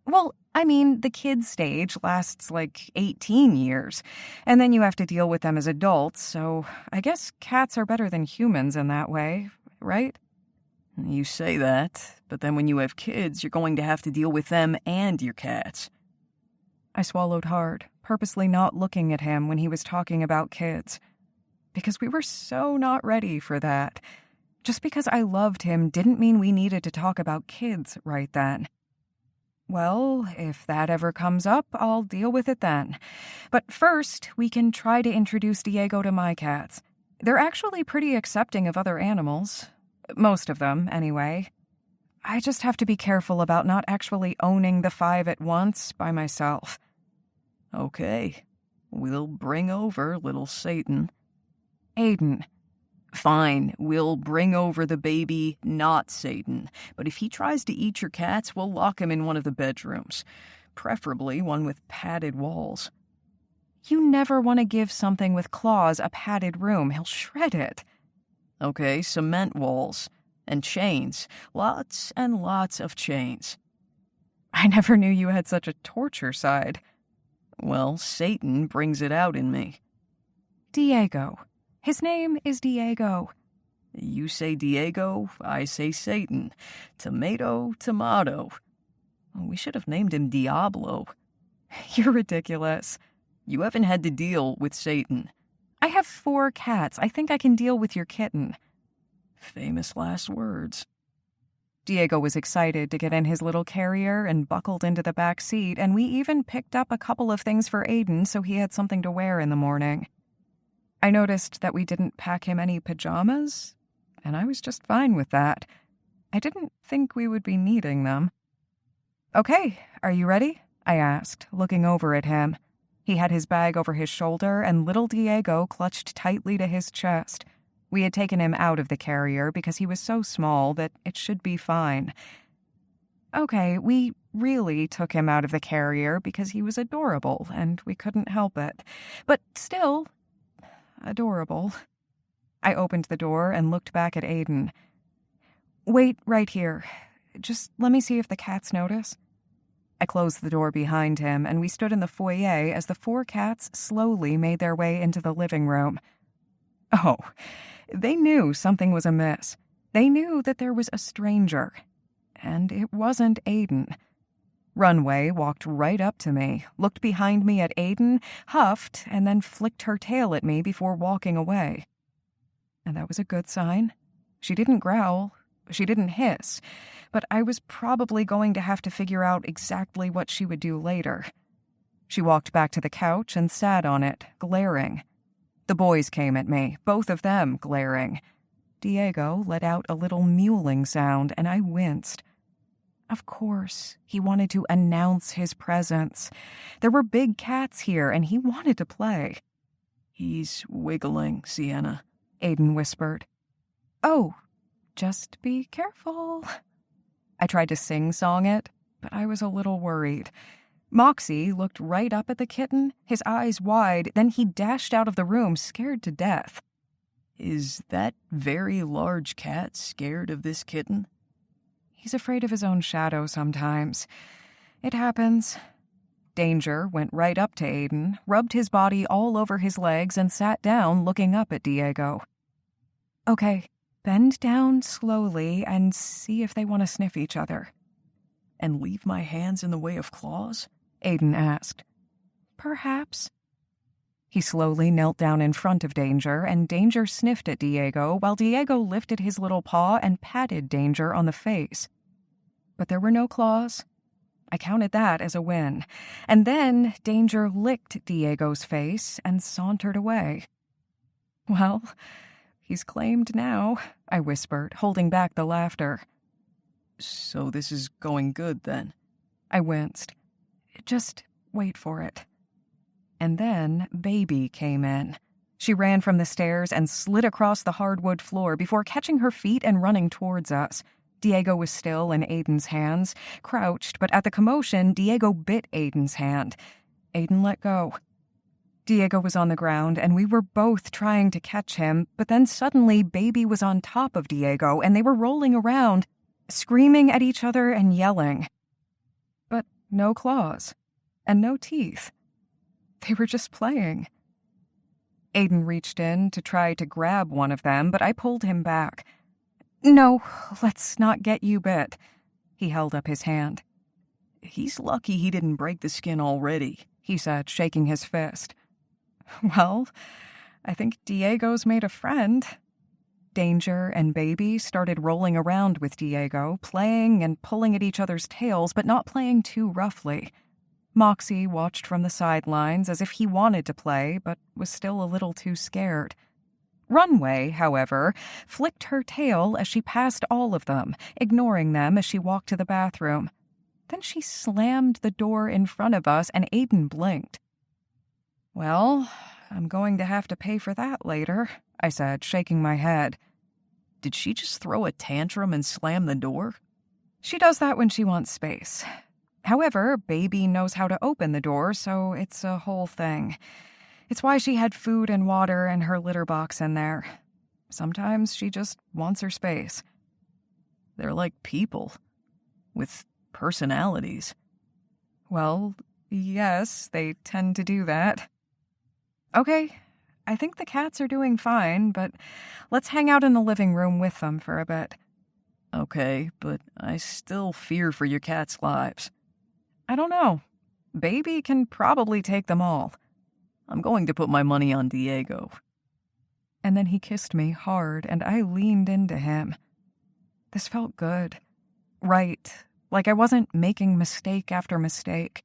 Well, I mean, the kid stage lasts like 18 years, and then you have to deal with them as adults, so I guess cats are better than humans in that way, right? You say that, but then when you have kids, you're going to have to deal with them and your cats. I swallowed hard, purposely not looking at him when he was talking about kids. Because we were so not ready for that. Just because I loved him didn't mean we needed to talk about kids right then. Well, if that ever comes up, I'll deal with it then. But first, we can try to introduce Diego to my cats. They're actually pretty accepting of other animals. Most of them, anyway. I just have to be careful about not actually owning the 5 at once by myself. Okay, we'll bring over little Satan. Aiden. Fine, we'll bring over the baby, not Satan. But if he tries to eat your cats, we'll lock him in one of the bedrooms. Preferably one with padded walls. You never want to give something with claws a padded room. He'll shred it. Okay, cement walls. And chains. Lots and lots of chains. I never knew you had such a torture side. Well, Satan brings it out in me. Diego. His name is Diego. You say Diego, I say Satan. Tomato, tomato. We should have named him Diablo. You're ridiculous. You haven't had to deal with Satan. I have 4 cats. I think I can deal with your kitten. Famous last words. Diego was excited to get in his little carrier and buckled into the back seat, and we even picked up a couple of things for Aiden so he had something to wear in the morning. I noticed that we didn't pack him any pajamas, and I was just fine with that. I didn't think we would be needing them. Okay, are you ready? I asked, looking over at him. He had his bag over his shoulder, and little Diego clutched tightly to his chest. We had taken him out of the carrier because he was so small that it should be fine. Okay, we really took him out of the carrier because he was adorable, and we couldn't help it. But still, adorable. I opened the door and looked back at Aiden. Wait right here. Just let me see if the cats notice. I closed the door behind him, and we stood in the foyer as the 4 cats slowly made their way into the living room. Oh, they knew something was amiss. They knew that there was a stranger. And it wasn't Aiden. Runway walked right up to me, looked behind me at Aiden, huffed, and then flicked her tail at me before walking away. And that was a good sign. She didn't growl. She didn't hiss. But I was probably going to have to figure out exactly what she would do later. She walked back to the couch and sat on it, glaring. The boys came at me, both of them glaring. Diego let out a little mewling sound, and I winced. Of course, he wanted to announce his presence. There were big cats here, and he wanted to play. He's wiggling, Sienna, Aiden whispered. Oh, just be careful. I tried to sing-song it, but I was a little worried. Moxie looked right up at the kitten, his eyes wide, then he dashed out of the room, scared to death. Is that very large cat scared of this kitten? He's afraid of his own shadow sometimes. It happens. Danger went right up to Aiden, rubbed his body all over his legs, and sat down looking up at Diego. Okay, bend down slowly and see if they want to sniff each other. And leave my hands in the way of claws? Aiden asked. Perhaps. He slowly knelt down in front of Danger, and Danger sniffed at Diego while Diego lifted his little paw and patted Danger on the face. But there were no claws. I counted that as a win. And then Danger licked Diego's face and sauntered away. Well, he's claimed now, I whispered, holding back the laughter. So this is going good, then? I winced. Just wait for it. And then Baby came in. She ran from the stairs and slid across the hardwood floor before catching her feet and running towards us. Diego was still in Aiden's hands, crouched, but at the commotion, Diego bit Aiden's hand. Aiden let go. Diego was on the ground, and we were both trying to catch him, but then suddenly Baby was on top of Diego, and they were rolling around, screaming at each other and yelling. But no claws, and no teeth. They were just playing. Aiden reached in to try to grab one of them, but I pulled him back. "No, let's not get you bit." He held up his hand. He's lucky he didn't break the skin already, he said, shaking his fist. Well, I think Diego's made a friend. Danger and Baby started rolling around with Diego, playing and pulling at each other's tails, but not playing too roughly. Moxie watched from the sidelines as if he wanted to play, but was still a little too scared. Runway, however, flicked her tail as she passed all of them, ignoring them as she walked to the bathroom. Then she slammed the door in front of us, and Aiden blinked. "Well, I'm going to have to pay for that later," I said, shaking my head. Did she just throw a tantrum and slam the door? She does that when she wants space. However, Baby knows how to open the door, so it's a whole thing. It's why she had food and water and her litter box in there. Sometimes she just wants her space. They're like people, with personalities. Well, yes, they tend to do that. Okay, I think the cats are doing fine, but let's hang out in the living room with them for a bit. Okay, but I still fear for your cats' lives. I don't know. Baby can probably take them all. I'm going to put my money on Diego. And then he kissed me hard, and I leaned into him. This felt good. Right, like I wasn't making mistake after mistake.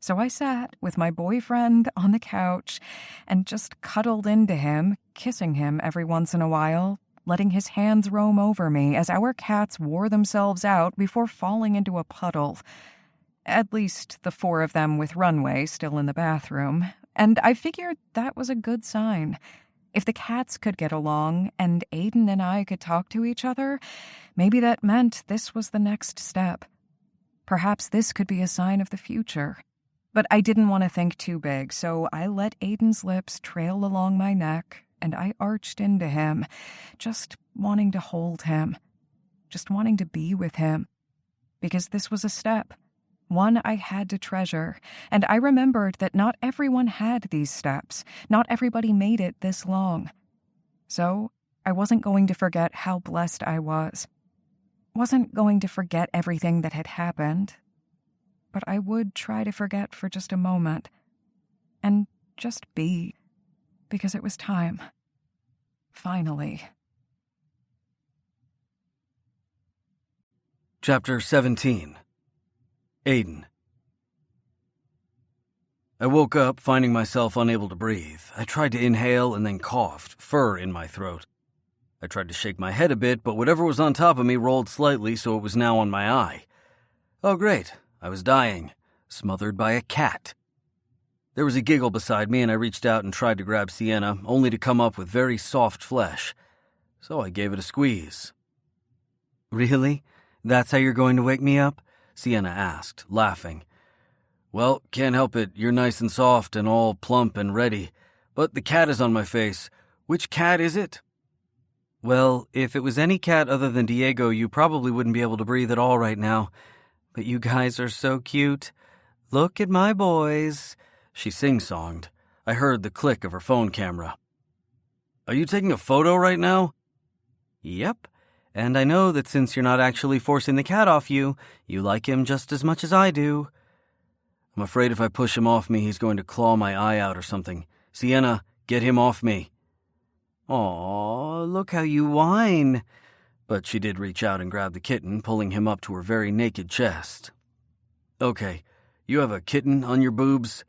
So I sat with my boyfriend on the couch and just cuddled into him, kissing him every once in a while, letting his hands roam over me as our cats wore themselves out before falling into a puddle. At least the 4 of them with Runway still in the bathroom. And I figured that was a good sign. If the cats could get along and Aiden and I could talk to each other, maybe that meant this was the next step. Perhaps this could be a sign of the future. But I didn't want to think too big, so I let Aiden's lips trail along my neck, and I arched into him, just wanting to hold him, just wanting to be with him. Because this was a step, one I had to treasure, and I remembered that not everyone had these steps, not everybody made it this long. So I wasn't going to forget how blessed I was. Wasn't going to forget everything that had happened. But I would try to forget for just a moment. And just be. Because it was time. Finally. Chapter 17. Aiden. I woke up, finding myself unable to breathe. I tried to inhale and then coughed, fur in my throat. I tried to shake my head a bit, but whatever was on top of me rolled slightly, so it was now on my eye. Oh, great. I was dying, smothered by a cat. There was a giggle beside me, and I reached out and tried to grab Sienna, only to come up with very soft flesh. So I gave it a squeeze. "Really? That's how you're going to wake me up?" Sienna asked, laughing. "Well, can't help it. You're nice and soft and all plump and ready. But the cat is on my face. Which cat is it?" "Well, if it was any cat other than Diego, you probably wouldn't be able to breathe at all right now. But you guys are so cute. Look at my boys," she sing-songed. I heard the click of her phone camera. "Are you taking a photo right now?" "Yep. And I know that since you're not actually forcing the cat off you, you like him just as much as I do." "I'm afraid if I push him off me, he's going to claw my eye out or something. Sienna, get him off me." "Aw, look how you whine." But she did reach out and grab the kitten, pulling him up to her very naked chest. "Okay, you have a kitten on your boobs?"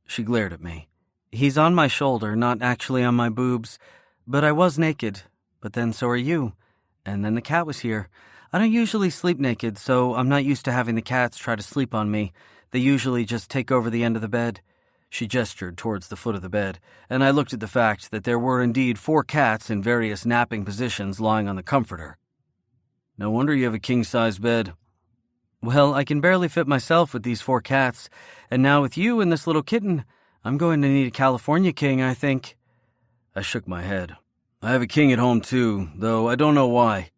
She glared at me. "He's on my shoulder, not actually on my boobs. But I was naked. But then so are you. And then the cat was here. I don't usually sleep naked, so I'm not used to having the cats try to sleep on me. They usually just take over the end of the bed. She gestured towards the foot of the bed, and I looked at the fact that there were indeed 4 cats in various napping positions lying on the comforter. No wonder you have a king-size bed. Well, I can barely fit myself with these 4 cats, and now with you and this little kitten, I'm going to need a California king, I think. I shook my head. I have a king at home too, though I don't know why.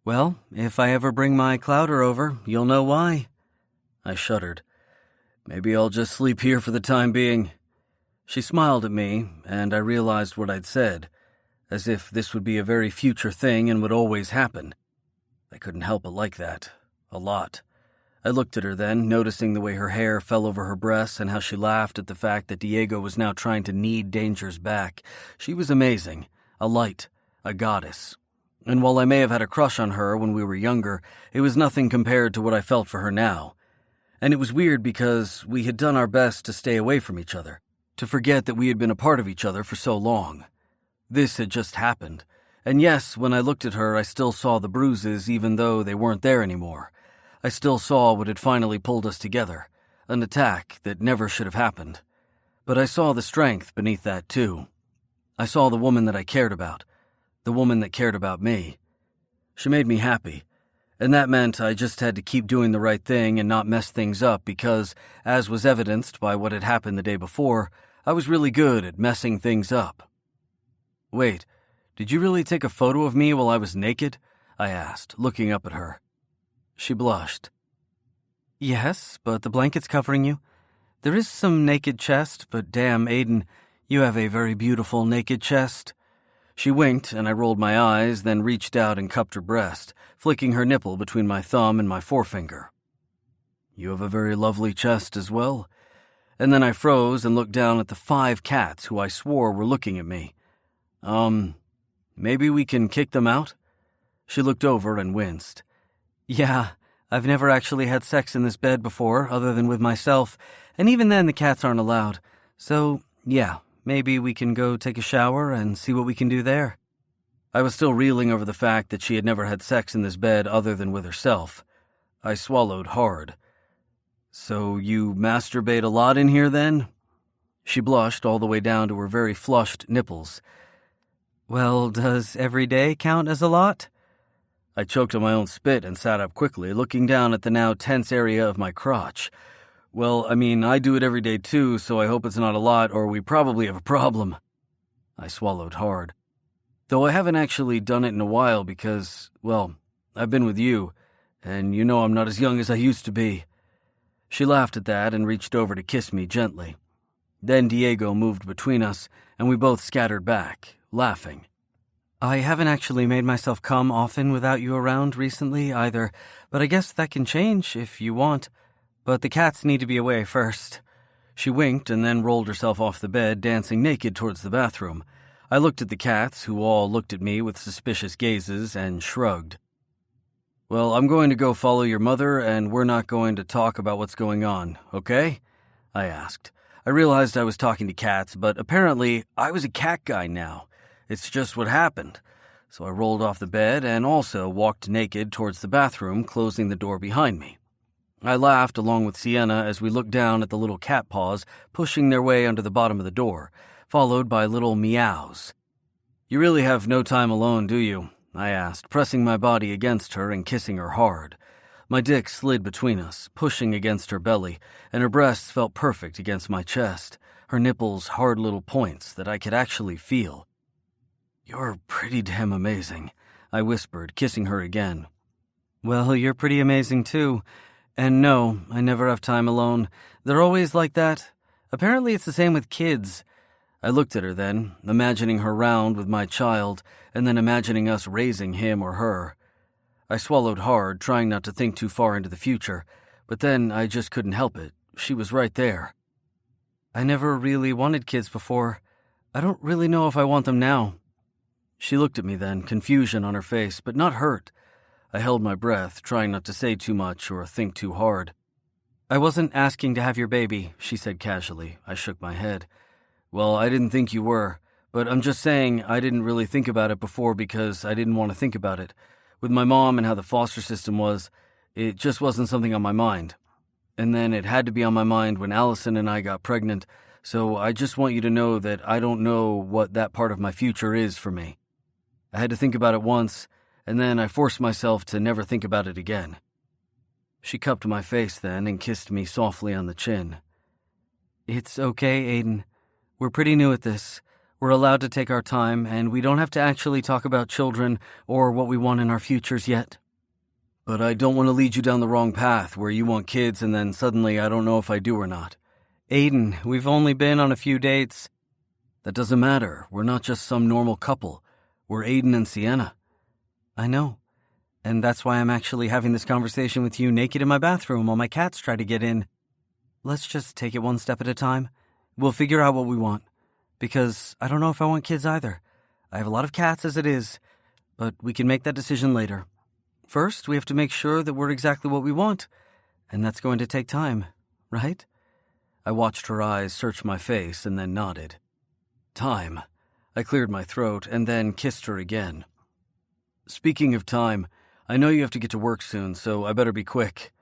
Well, if I ever bring my clouder over, you'll know why. I shuddered. Maybe I'll just sleep here for the time being. She smiled at me, and I realized what I'd said, as if this would be a very future thing and would always happen. I couldn't help but like that. A lot. I looked at her then, noticing the way her hair fell over her breasts and how she laughed at the fact that Diego was now trying to knead dangers back. She was amazing. A light. A goddess. And while I may have had a crush on her when we were younger, it was nothing compared to what I felt for her now. And it was weird because we had done our best to stay away from each other, to forget that we had been a part of each other for so long. This had just happened. And yes, when I looked at her, I still saw the bruises even though they weren't there anymore. I still saw what had finally pulled us together, an attack that never should have happened. But I saw the strength beneath that too. I saw the woman that I cared about, the woman that cared about me. She made me happy, and that meant I just had to keep doing the right thing and not mess things up because, as was evidenced by what had happened the day before, I was really good at messing things up. Wait, did you really take a photo of me while I was naked? I asked, looking up at her. She blushed. Yes, but the blanket's covering you. There is some naked chest, but damn, Aiden, you have a very beautiful naked chest. She winked, and I rolled my eyes, then reached out and cupped her breast, flicking her nipple between my thumb and my forefinger. You have a very lovely chest as well. And then I froze and looked down at the 5 cats who I swore were looking at me. Maybe we can kick them out? She looked over and winced. Yeah, I've never actually had sex in this bed before, other than with myself, and even then the cats aren't allowed. So, yeah, maybe we can go take a shower and see what we can do there. I was still reeling over the fact that she had never had sex in this bed other than with herself. I swallowed hard. So you masturbate a lot in here then? She blushed all the way down to her very flushed nipples. Well, does every day count as a lot? I choked on my own spit and sat up quickly, looking down at the now tense area of my crotch. Well, I mean, I do it every day too, so I hope it's not a lot, or we probably have a problem. I swallowed hard. Though I haven't actually done it in a while because, well, I've been with you, and you know I'm not as young as I used to be. She laughed at that and reached over to kiss me gently. Then Diego moved between us, and we both scattered back, laughing. I haven't actually made myself come often without you around recently either, but I guess that can change if you want. But the cats need to be away first. She winked and then rolled herself off the bed, dancing naked towards the bathroom. I looked at the cats, who all looked at me with suspicious gazes, and shrugged. Well, I'm going to go follow your mother, and we're not going to talk about what's going on, okay? I asked. I realized I was talking to cats, but apparently I was a cat guy now. It's just what happened. So I rolled off the bed and also walked naked towards the bathroom, closing the door behind me. I laughed along with Sienna as we looked down at the little cat paws pushing their way under the bottom of the door, followed by little meows. You really have no time alone, do you? I asked, pressing my body against her and kissing her hard. My dick slid between us, pushing against her belly, and her breasts felt perfect against my chest, her nipples hard little points that I could actually feel. You're pretty damn amazing, I whispered, kissing her again. Well, you're pretty amazing too. And no, I never have time alone. They're always like that. Apparently it's the same with kids. I looked at her then, imagining her round with my child, and then imagining us raising him or her. I swallowed hard, trying not to think too far into the future, but then I just couldn't help it. She was right there. I never really wanted kids before. I don't really know if I want them now. She looked at me then, confusion on her face, but not hurt. I held my breath, trying not to say too much or think too hard. I wasn't asking to have your baby, she said casually. I shook my head. Well, I didn't think you were, but I'm just saying I didn't really think about it before because I didn't want to think about it. With my mom and how the foster system was, it just wasn't something on my mind. And then it had to be on my mind when Allison and I got pregnant, so I just want you to know that I don't know what that part of my future is for me. I had to think about it once, and then I forced myself to never think about it again. She cupped my face then and kissed me softly on the chin. It's okay, Aiden. We're pretty new at this. We're allowed to take our time, and we don't have to actually talk about children or what we want in our futures yet. But I don't want to lead you down the wrong path where you want kids and then suddenly I don't know if I do or not. Aiden, we've only been on a few dates. That doesn't matter. We're not just some normal couple. We're Aiden and Sienna. I know. And that's why I'm actually having this conversation with you naked in my bathroom while my cats try to get in. Let's just take it one step at a time. We'll figure out what we want. Because I don't know if I want kids either. I have a lot of cats as it is, but we can make that decision later. First, we have to make sure that we're exactly what we want, and that's going to take time, right? I watched her eyes search my face and then nodded. Time. I cleared my throat and then kissed her again. Speaking of time, I know you have to get to work soon, so I better be quick.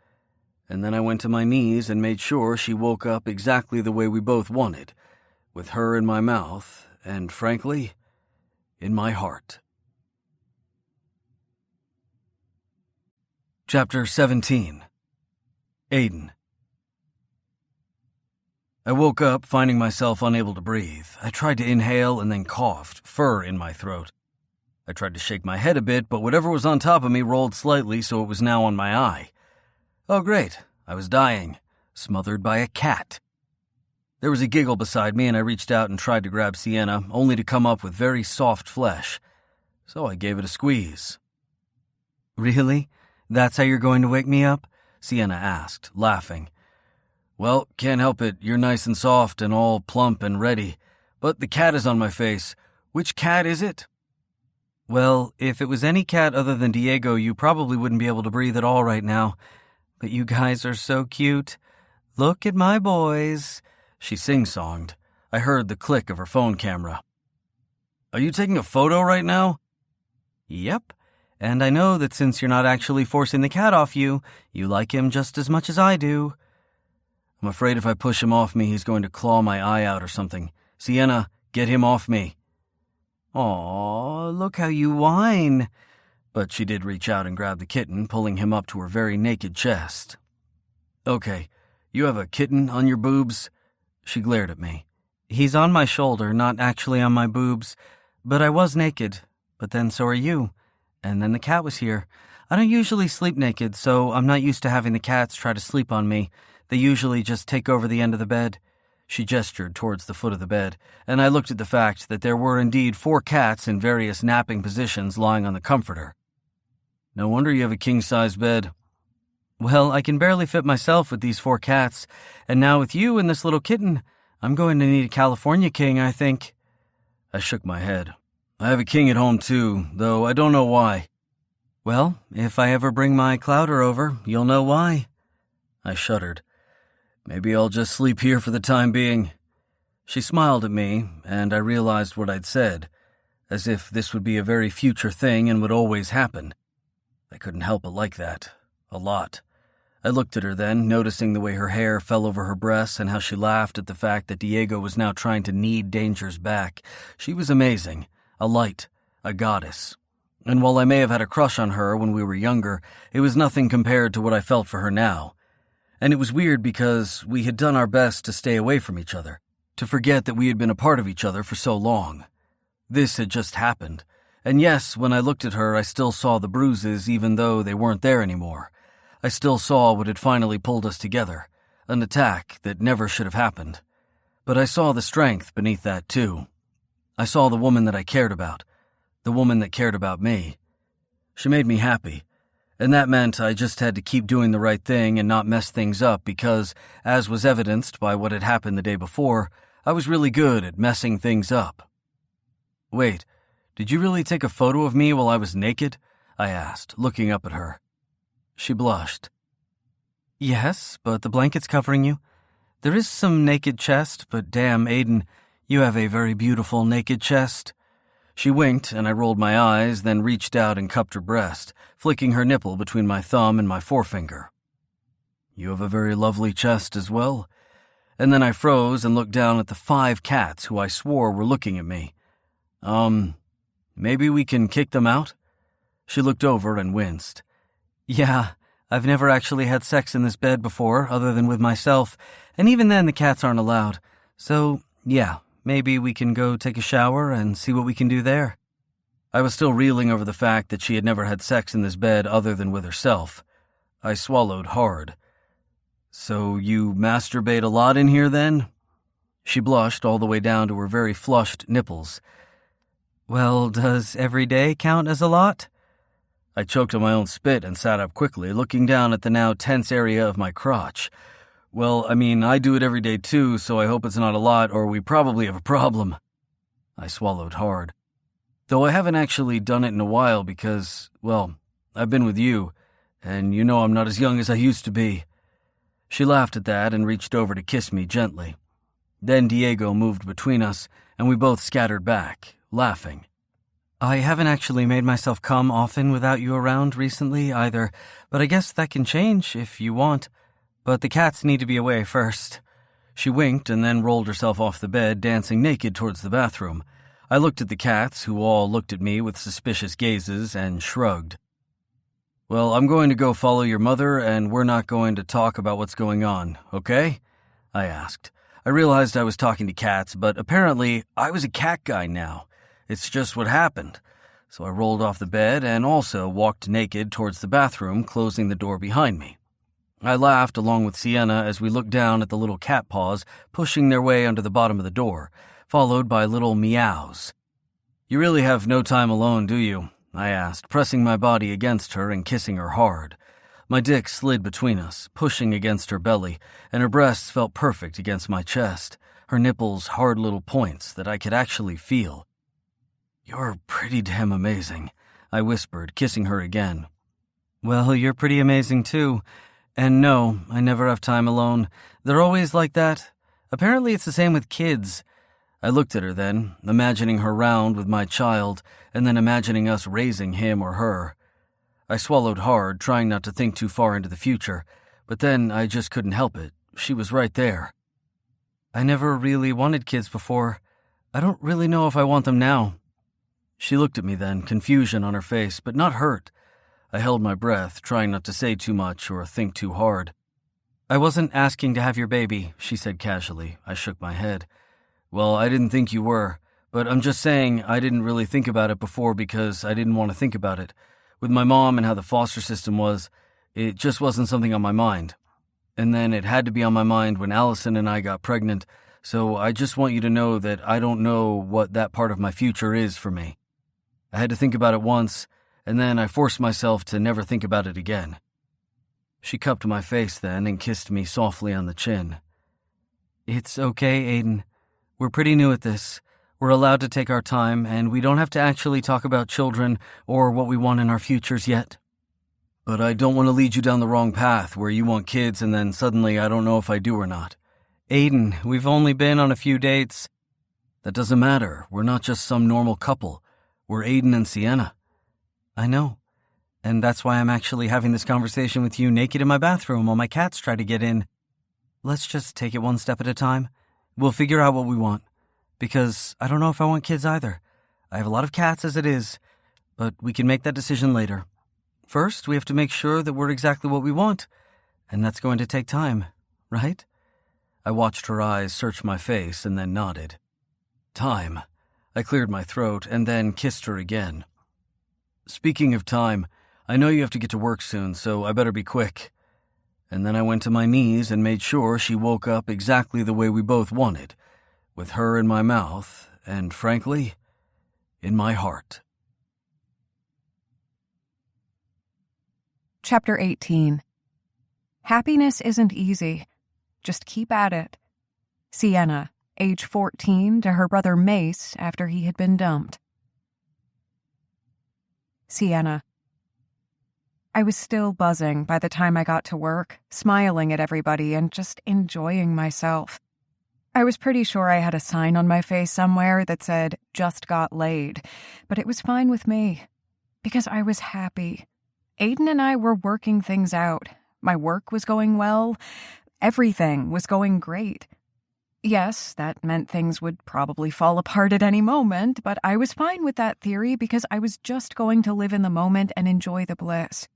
And then I went to my knees and made sure she woke up exactly the way we both wanted, with her in my mouth and, frankly, in my heart. Chapter 17. Aiden. I woke up finding myself unable to breathe. I tried to inhale and then coughed, fur in my throat. I tried to shake my head a bit, but whatever was on top of me rolled slightly, so it was now on my eye. Oh great, I was dying, smothered by a cat. There was a giggle beside me, and I reached out and tried to grab Sienna, only to come up with very soft flesh. So I gave it a squeeze. Really? That's how you're going to wake me up? Sienna asked, laughing. Well, can't help it. You're nice and soft and all plump and ready. But the cat is on my face. Which cat is it? Well, if it was any cat other than Diego, you probably wouldn't be able to breathe at all right now. But you guys are so cute. Look at my boys. She sing-songed. I heard the click of her phone camera. Are you taking a photo right now? Yep. And I know that since you're not actually forcing the cat off you, you like him just as much as I do. I'm afraid if I push him off me, he's going to claw my eye out or something. Sienna, get him off me. Aw, look how you whine. But she did reach out and grab the kitten, pulling him up to her very naked chest. Okay, you have a kitten on your boobs? She glared at me. He's on my shoulder, not actually on my boobs. But I was naked. But then so are you. And then the cat was here. I don't usually sleep naked, so I'm not used to having the cats try to sleep on me. They usually just take over the end of the bed. She gestured towards the foot of the bed, and I looked at the fact that there were indeed 4 cats in various napping positions lying on the comforter. No wonder you have a king-size bed. Well, I can barely fit myself with these 4 cats, and now with you and this little kitten, I'm going to need a California king, I think. I shook my head. I have a king at home too, though I don't know why. Well, if I ever bring my clouder over, you'll know why. I shuddered. Maybe I'll just sleep here for the time being. She smiled at me, and I realized what I'd said, as if this would be a very future thing and would always happen. I couldn't help but like that. A lot. I looked at her then, noticing the way her hair fell over her breasts and how she laughed at the fact that Diego was now trying to knead dangers back. She was amazing. A light. A goddess. And while I may have had a crush on her when we were younger, it was nothing compared to what I felt for her now. And it was weird because we had done our best to stay away from each other, to forget that we had been a part of each other for so long. This had just happened. And yes, when I looked at her, I still saw the bruises even though they weren't there anymore. I still saw what had finally pulled us together, an attack that never should have happened. But I saw the strength beneath that too. I saw the woman that I cared about, the woman that cared about me. She made me happy, and that meant I just had to keep doing the right thing and not mess things up because, as was evidenced by what had happened the day before, I was really good at messing things up. Wait, did you really take a photo of me while I was naked? I asked, looking up at her. She blushed. Yes, but the blanket's covering you. There is some naked chest, but damn, Aiden, you have a very beautiful naked chest. She winked, and I rolled my eyes, then reached out and cupped her breast, flicking her nipple between my thumb and my forefinger. You have a very lovely chest as well. And then I froze and looked down at the 5 cats who I swore were looking at me. Maybe we can kick them out? She looked over and winced. Yeah, I've never actually had sex in this bed before, other than with myself, and even then the cats aren't allowed. So, yeah, maybe we can go take a shower and see what we can do there. I was still reeling over the fact that she had never had sex in this bed other than with herself. I swallowed hard. So you masturbate a lot in here, then? She blushed all the way down to her very flushed nipples. Well, does every day count as a lot? I choked on my own spit and sat up quickly, looking down at the now tense area of my crotch. Well, I mean, I do it every day too, so I hope it's not a lot, or we probably have a problem. I swallowed hard. Though I haven't actually done it in a while because, well, I've been with you, and you know I'm not as young as I used to be. She laughed at that and reached over to kiss me gently. Then Diego moved between us, and we both scattered back, laughing. I haven't actually made myself come often without you around recently either, but I guess that can change if you want. But the cats need to be away first. She winked and then rolled herself off the bed, dancing naked towards the bathroom. I looked at the cats, who all looked at me with suspicious gazes, and shrugged. Well, I'm going to go follow your mother, and we're not going to talk about what's going on, okay? I asked. I realized I was talking to cats, but apparently I was a cat guy now. It's just what happened. So I rolled off the bed and also walked naked towards the bathroom, closing the door behind me. I laughed along with Sienna as we looked down at the little cat paws pushing their way under the bottom of the door, followed by little meows. You really have no time alone, do you? I asked, pressing my body against her and kissing her hard. My dick slid between us, pushing against her belly, and her breasts felt perfect against my chest, her nipples hard little points that I could actually feel. You're pretty damn amazing, I whispered, kissing her again. Well, you're pretty amazing too. And no, I never have time alone. They're always like that. Apparently it's the same with kids. I looked at her then, imagining her round with my child, and then imagining us raising him or her. I swallowed hard, trying not to think too far into the future, but then I just couldn't help it. She was right there. I never really wanted kids before. I don't really know if I want them now. She looked at me then, confusion on her face, but not hurt. I held my breath, trying not to say too much or think too hard. I wasn't asking to have your baby, she said casually. I shook my head. Well, I didn't think you were, but I'm just saying I didn't really think about it before because I didn't want to think about it. With my mom and how the foster system was, it just wasn't something on my mind. And then it had to be on my mind when Allison and I got pregnant, so I just want you to know that I don't know what that part of my future is for me. I had to think about it once, and then I forced myself to never think about it again. She cupped my face then and kissed me softly on the chin. It's okay, Aiden. We're pretty new at this. We're allowed to take our time, and we don't have to actually talk about children or what we want in our futures yet. But I don't want to lead you down the wrong path where you want kids and then suddenly I don't know if I do or not. Aiden, we've only been on a few dates. That doesn't matter. We're not just some normal couple. We're Aiden and Sienna. I know. And that's why I'm actually having this conversation with you naked in my bathroom while my cats try to get in. Let's just take it one step at a time. We'll figure out what we want. Because I don't know if I want kids either. I have a lot of cats as it is, but we can make that decision later. First, we have to make sure that we're exactly what we want, and that's going to take time, right? I watched her eyes search my face and then nodded. Time. I cleared my throat and then kissed her again. Speaking of time, I know you have to get to work soon, so I better be quick. And then I went to my knees and made sure she woke up exactly the way we both wanted, with her in my mouth and, frankly, in my heart. Chapter 18. Happiness isn't easy. Just keep at it. Sienna, age 14, to her brother Mace after he had been dumped. Sienna. I was still buzzing by the time I got to work, smiling at everybody and just enjoying myself. I was pretty sure I had a sign on my face somewhere that said, "Just got laid," but it was fine with me, because I was happy. Aiden and I were working things out. My work was going well. Everything was going great. Yes, that meant things would probably fall apart at any moment, but I was fine with that theory because I was just going to live in the moment and enjoy the bliss.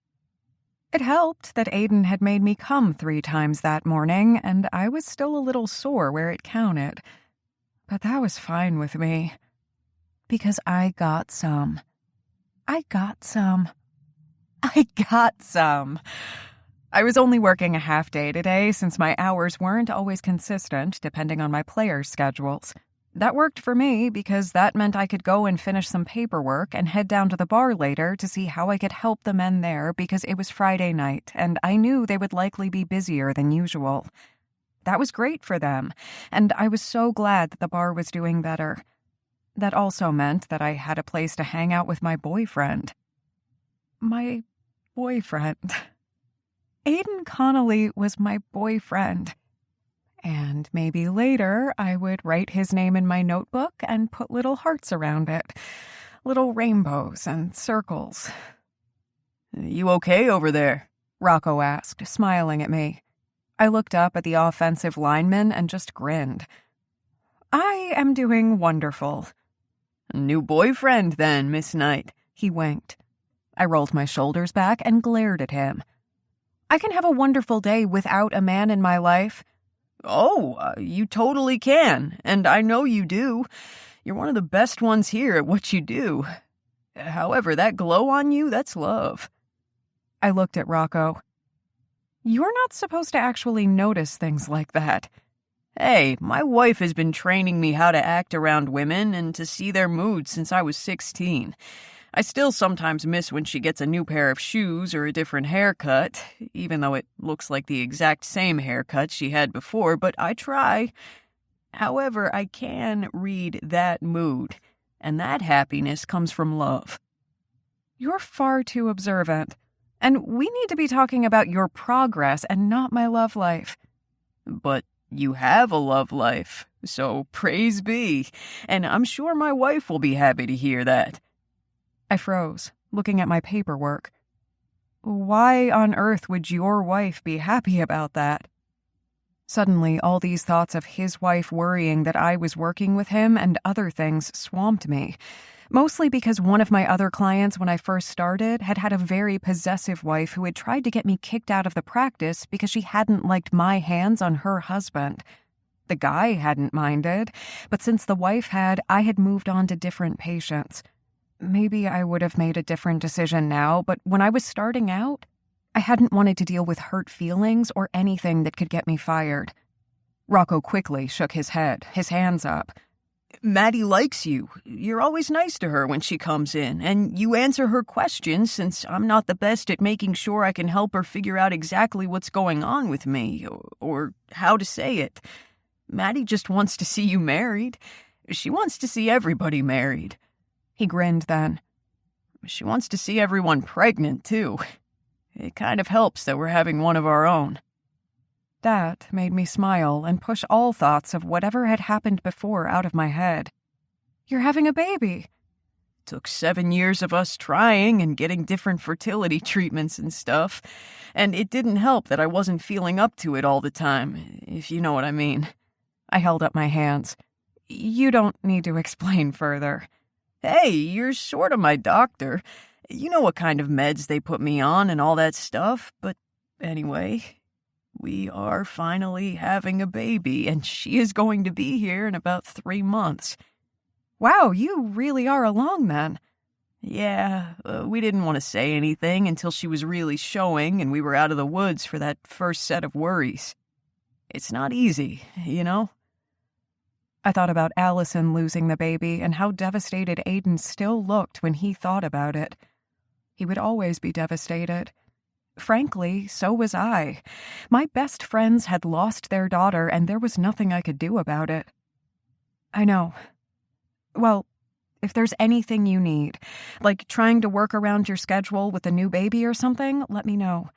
It helped that Aiden had made me come 3 times that morning, and I was still a little sore where it counted. But that was fine with me. Because I got some. I got some. I got some. I was only working a half day today since my hours weren't always consistent depending on my players' schedules. That worked for me because that meant I could go and finish some paperwork and head down to the bar later to see how I could help the men there because it was Friday night and I knew they would likely be busier than usual. That was great for them, and I was so glad that the bar was doing better. That also meant that I had a place to hang out with my boyfriend. My boyfriend. Aiden Connolly was my boyfriend. And maybe later I would write his name in my notebook and put little hearts around it. Little rainbows and circles. You okay over there? Rocco asked, smiling at me. I looked up at the offensive lineman and just grinned. I am doing wonderful. New boyfriend then, Miss Knight, he winked. I rolled my shoulders back and glared at him. I can have a wonderful day without a man in my life. Oh, you totally can, and I know you do. You're one of the best ones here at what you do. However, that glow on you, that's love. I looked at Rocco. You're not supposed to actually notice things like that. Hey, my wife has been training me how to act around women and to see their moods since I was 16. I still sometimes miss when she gets a new pair of shoes or a different haircut, even though it looks like the exact same haircut she had before, but I try. However, I can read that mood, and that happiness comes from love. You're far too observant, and we need to be talking about your progress and not my love life. But you have a love life, so praise be, and I'm sure my wife will be happy to hear that. I froze, looking at my paperwork. Why on earth would your wife be happy about that? Suddenly, all these thoughts of his wife worrying that I was working with him and other things swamped me, mostly because one of my other clients when I first started had had a very possessive wife who had tried to get me kicked out of the practice because she hadn't liked my hands on her husband. The guy hadn't minded, but since the wife had, I had moved on to different patients. Maybe I would have made a different decision now, but when I was starting out, I hadn't wanted to deal with hurt feelings or anything that could get me fired. Rocco quickly shook his head, his hands up. Maddie likes you. You're always nice to her when she comes in, and you answer her questions since I'm not the best at making sure I can help her figure out exactly what's going on with me, or how to say it. Maddie just wants to see you married. She wants to see everybody married. He grinned then. She wants to see everyone pregnant, too. It kind of helps that we're having one of our own. That made me smile and push all thoughts of whatever had happened before out of my head. You're having a baby. Took 7 years of us trying and getting different fertility treatments and stuff, and it didn't help that I wasn't feeling up to it all the time, if you know what I mean. I held up my hands. You don't need to explain further. Hey, you're sort of my doctor. You know what kind of meds they put me on and all that stuff, but anyway, we are finally having a baby, and she is going to be here in about 3 months. Wow, you really are along then. Yeah, we didn't want to say anything until she was really showing and we were out of the woods for that first set of worries. It's not easy, you know? I thought about Allison losing the baby and how devastated Aiden still looked when he thought about it. He would always be devastated. Frankly, so was I. My best friends had lost their daughter, and there was nothing I could do about it. I know. Well, if there's anything you need, like trying to work around your schedule with a new baby or something, let me know.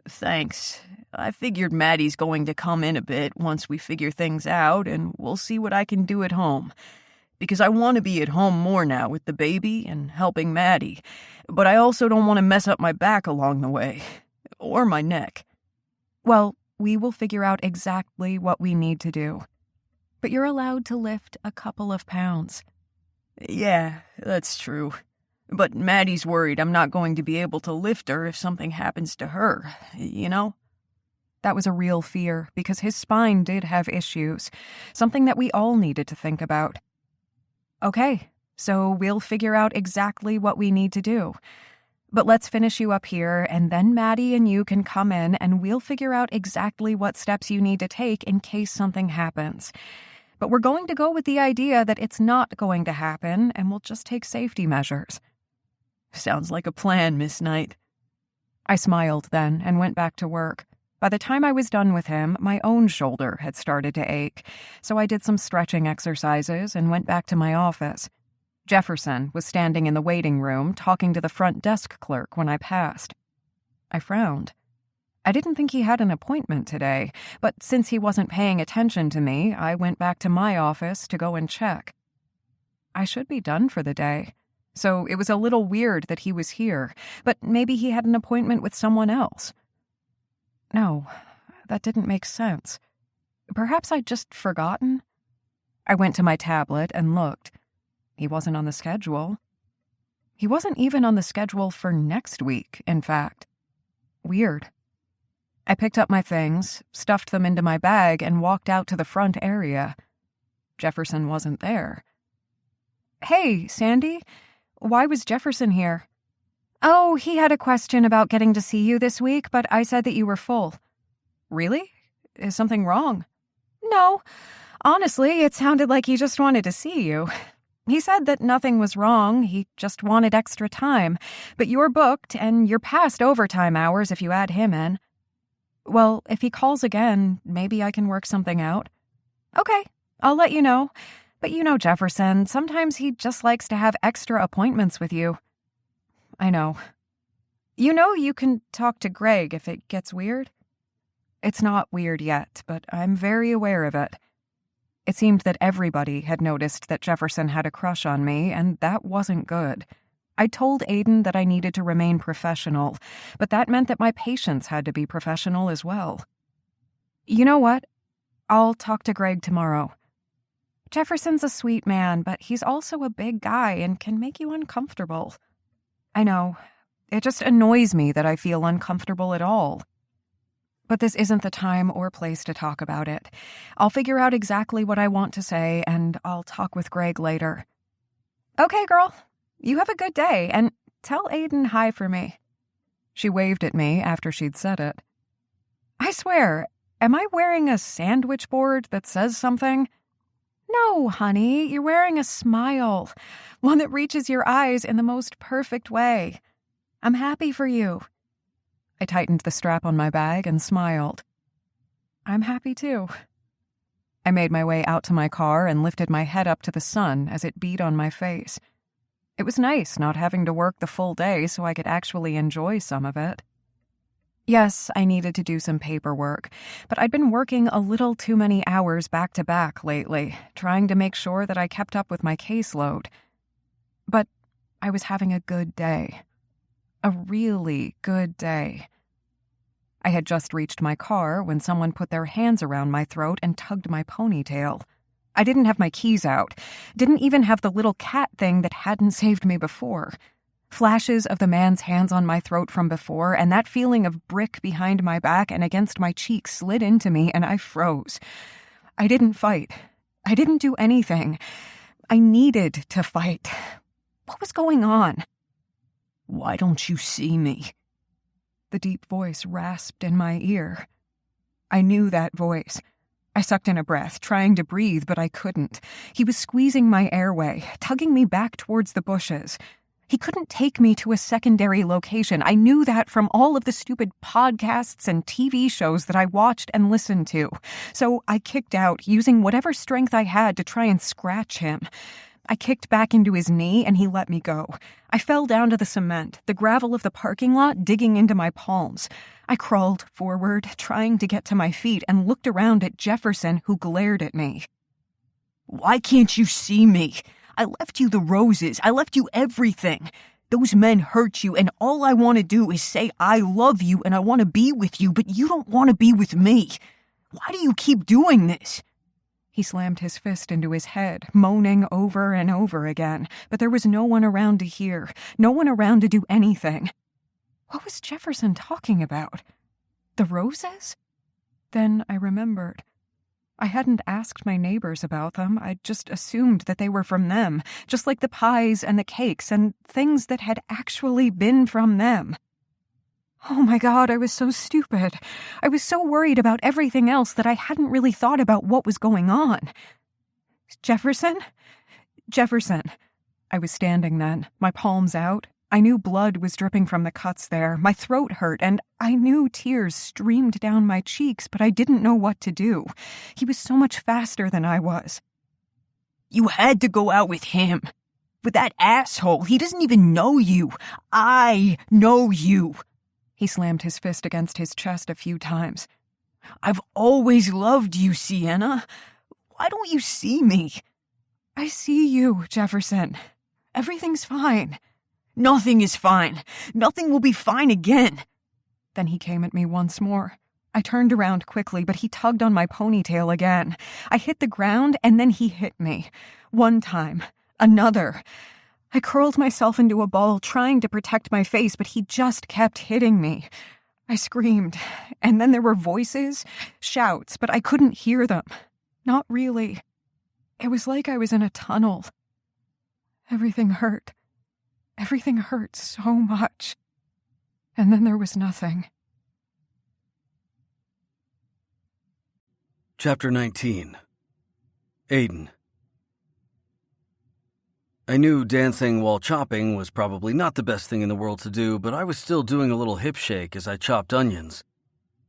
Thanks. I figured Maddie's going to come in a bit once we figure things out, and we'll see what I can do at home. Because I want to be at home more now with the baby and helping Maddie, but I also don't want to mess up my back along the way. Or my neck. Well, we will figure out exactly what we need to do. but you're allowed to lift a couple of pounds. Yeah, that's true. But Maddie's worried I'm not going to be able to lift her if something happens to her, you know? That was a real fear, because his spine did have issues, something that we all needed to think about. Okay, so we'll figure out exactly what we need to do. But let's finish you up here, and then Maddie and you can come in, and we'll figure out exactly what steps you need to take in case something happens. But we're going to go with the idea that it's not going to happen, and we'll just take safety measures. Sounds like a plan, Miss Knight. I smiled then and went back to work. By the time I was done with him, my own shoulder had started to ache, so I did some stretching exercises and went back to my office. Jefferson was standing in the waiting room talking to the front desk clerk when I passed. I frowned. I didn't think he had an appointment today, but since he wasn't paying attention to me, I went back to my office to go and check. I should be done for the day, so it was a little weird that he was here, but maybe he had an appointment with someone else. No, that didn't make sense. Perhaps I'd just forgotten? I went to my tablet and looked. He wasn't on the schedule. He wasn't even on the schedule for next week, in fact. Weird. I picked up my things, stuffed them into my bag, and walked out to the front area. Jefferson wasn't there. Hey, Sandy, why was Jefferson here? Oh, he had a question about getting to see you this week, but I said that you were full. Really? Is something wrong? No. Honestly, it sounded like he just wanted to see you. He said that nothing was wrong, he just wanted extra time, but you're booked and you're past overtime hours if you add him in. Well, if he calls again, maybe I can work something out. Okay, I'll let you know. But you know Jefferson, sometimes he just likes to have extra appointments with you. I know. You know you can talk to Greg if it gets weird? It's not weird yet, but I'm very aware of it. It seemed that everybody had noticed that Jefferson had a crush on me, and that wasn't good. I told Aiden that I needed to remain professional, but that meant that my patients had to be professional as well. You know what? I'll talk to Greg tomorrow. Jefferson's a sweet man, but he's also a big guy and can make you uncomfortable. I know. It just annoys me that I feel uncomfortable at all. But this isn't the time or place to talk about it. I'll figure out exactly what I want to say, and I'll talk with Greg later. Okay, girl. You have a good day, and tell Aiden hi for me. She waved at me after she'd said it. I swear, am I wearing a sandwich board that says something? No, honey, you're wearing a smile, one that reaches your eyes in the most perfect way. I'm happy for you. I tightened the strap on my bag and smiled. I'm happy too. I made my way out to my car and lifted my head up to the sun as it beat on my face. It was nice not having to work the full day so I could actually enjoy some of it. Yes, I needed to do some paperwork, but I'd been working a little too many hours back to back lately, trying to make sure that I kept up with my caseload. But I was having a good day. A really good day. I had just reached my car when someone put their hands around my throat and tugged my ponytail. I didn't have my keys out, didn't even have the little cat thing that hadn't saved me before. Flashes of the man's hands on my throat from before, and that feeling of brick behind my back and against my cheek slid into me, and I froze. I didn't fight. I didn't do anything. I needed to fight. What was going on? Why don't you see me? The deep voice rasped in my ear. I knew that voice. I sucked in a breath, trying to breathe, but I couldn't. He was squeezing my airway, tugging me back towards the bushes. He couldn't take me to a secondary location. I knew that from all of the stupid podcasts and TV shows that I watched and listened to. So I kicked out, using whatever strength I had to try and scratch him. I kicked back into his knee, and he let me go. I fell down to the cement, the gravel of the parking lot digging into my palms. I crawled forward, trying to get to my feet, and looked around at Jefferson, who glared at me. Why can't you see me? I left you the roses. I left you everything. Those men hurt you, and all I want to do is say I love you and I want to be with you, but you don't want to be with me. Why do you keep doing this? He slammed his fist into his head, moaning over and over again, but there was no one around to hear, no one around to do anything. What was Jefferson talking about? The roses? Then I remembered. I hadn't asked my neighbors about them. I'd just assumed that they were from them, just like the pies and the cakes and things that had actually been from them. Oh my God, I was so stupid. I was so worried about everything else that I hadn't really thought about what was going on. Jefferson? Jefferson. I was standing then, my palms out. I knew blood was dripping from the cuts there. My throat hurt, and I knew tears streamed down my cheeks, but I didn't know what to do. He was so much faster than I was. You had to go out with him. With that asshole. He doesn't even know you. I know you. He slammed his fist against his chest a few times. I've always loved you, Sienna. Why don't you see me? I see you, Jefferson. Everything's fine. Nothing is fine. Nothing will be fine again. Then he came at me once more. I turned around quickly, but he tugged on my ponytail again. I hit the ground, and then he hit me. One time. Another. I curled myself into a ball, trying to protect my face, but he just kept hitting me. I screamed, and then there were voices, shouts, but I couldn't hear them. Not really. It was like I was in a tunnel. Everything hurt. Everything hurt so much. And then there was nothing. Chapter 19. Aiden. I knew dancing while chopping was probably not the best thing in the world to do, but I was still doing a little hip shake as I chopped onions.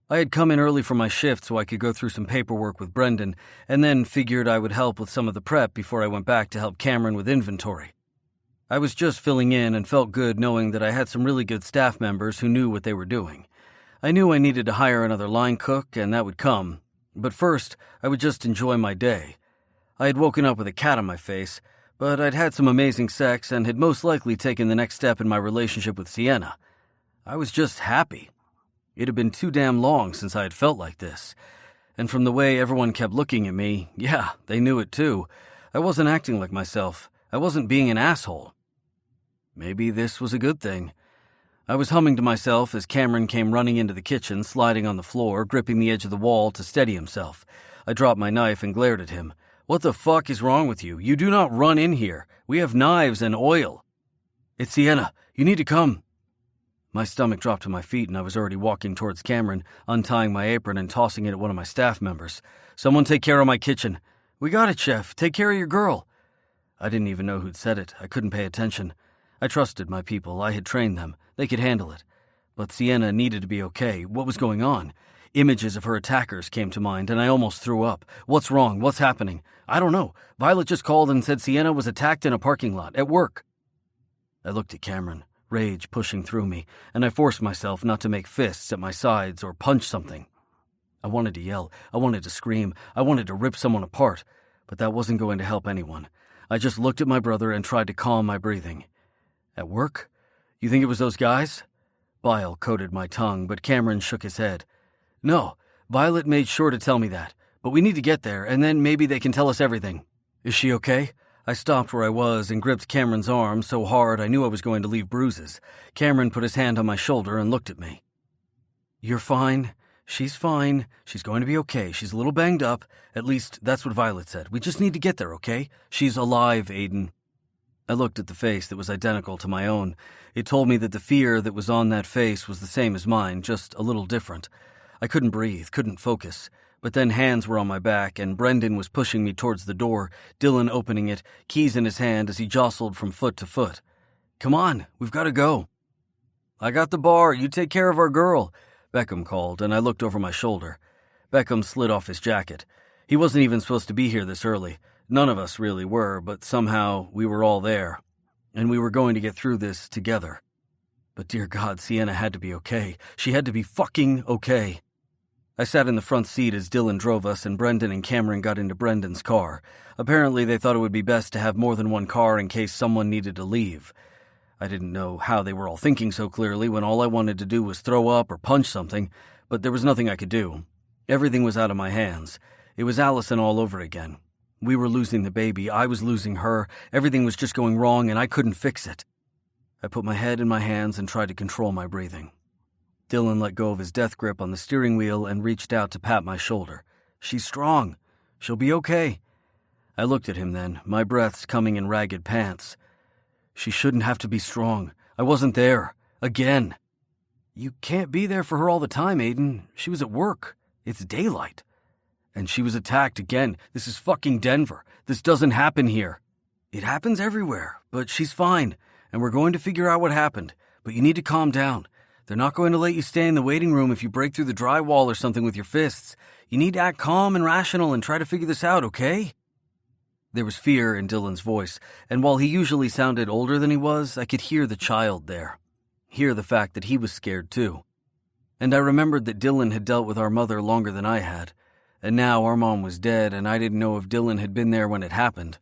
I had come in early for my shift so I could go through some paperwork with Brendan, and then figured I would help with some of the prep before I went back to help Cameron with inventory. I was just filling in and felt good knowing that I had some really good staff members who knew what they were doing. I knew I needed to hire another line cook, and that would come, but first I would just enjoy my day. I had woken up with a cat on my face, but I'd had some amazing sex and had most likely taken the next step in my relationship with Sienna. I was just happy. It had been too damn long since I had felt like this. And from the way everyone kept looking at me, yeah, they knew it too. I wasn't acting like myself. I wasn't being an asshole. Maybe this was a good thing. I was humming to myself as Cameron came running into the kitchen, sliding on the floor, gripping the edge of the wall to steady himself. I dropped my knife and glared at him. What the fuck is wrong with you? You do not run in here. We have knives and oil. It's Sienna. You need to come. My stomach dropped to my feet and I was already walking towards Cameron, untying my apron and tossing it at one of my staff members. Someone take care of my kitchen. We got it, Chef. Take care of your girl. I didn't even know who'd said it. I couldn't pay attention. I trusted my people. I had trained them. They could handle it. But Sienna needed to be okay. What was going on? Images of her attackers came to mind, and I almost threw up. What's wrong? What's happening? I don't know. Violet just called and said Sienna was attacked in a parking lot, at work. I looked at Cameron, rage pushing through me, and I forced myself not to make fists at my sides or punch something. I wanted to yell. I wanted to scream. I wanted to rip someone apart, but that wasn't going to help anyone. I just looked at my brother and tried to calm my breathing. At work? You think it was those guys? Bile coated my tongue, but Cameron shook his head. No, Violet made sure to tell me that, but we need to get there, and then maybe they can tell us everything. Is she okay? I stopped where I was and gripped Cameron's arm so hard I knew I was going to leave bruises. Cameron put his hand on my shoulder and looked at me. You're fine. She's fine. She's going to be okay. She's a little banged up. At least, that's what Violet said. We just need to get there, okay? She's alive, Aiden. I looked at the face that was identical to my own. It told me that the fear that was on that face was the same as mine, just a little different. I couldn't breathe, couldn't focus, but then hands were on my back and Brendan was pushing me towards the door, Dylan opening it, keys in his hand as he jostled from foot to foot. Come on, we've got to go. I got the bar, you take care of our girl, Beckham called, and I looked over my shoulder. Beckham slid off his jacket. He wasn't even supposed to be here this early. None of us really were, but somehow we were all there, and we were going to get through this together. But dear God, Sienna had to be okay. She had to be fucking okay. I sat in the front seat as Dylan drove us and Brendan and Cameron got into Brendan's car. Apparently they thought it would be best to have more than one car in case someone needed to leave. I didn't know how they were all thinking so clearly when all I wanted to do was throw up or punch something, but there was nothing I could do. Everything was out of my hands. It was Allison all over again. We were losing the baby, I was losing her, everything was just going wrong and I couldn't fix it. I put my head in my hands and tried to control my breathing. Dylan let go of his death grip on the steering wheel and reached out to pat my shoulder. She's strong. She'll be okay. I looked at him then, my breaths coming in ragged pants. She shouldn't have to be strong. I wasn't there. Again. You can't be there for her all the time, Aiden. She was at work. It's daylight. And she was attacked again. This is fucking Denver. This doesn't happen here. It happens everywhere, but she's fine, and we're going to figure out what happened. But you need to calm down. They're not going to let you stay in the waiting room if you break through the drywall or something with your fists. You need to act calm and rational and try to figure this out, okay? There was fear in Dylan's voice, and while he usually sounded older than he was, I could hear the child there. Hear the fact that he was scared too. And I remembered that Dylan had dealt with our mother longer than I had, and now our mom was dead and I didn't know if Dylan had been there when it happened.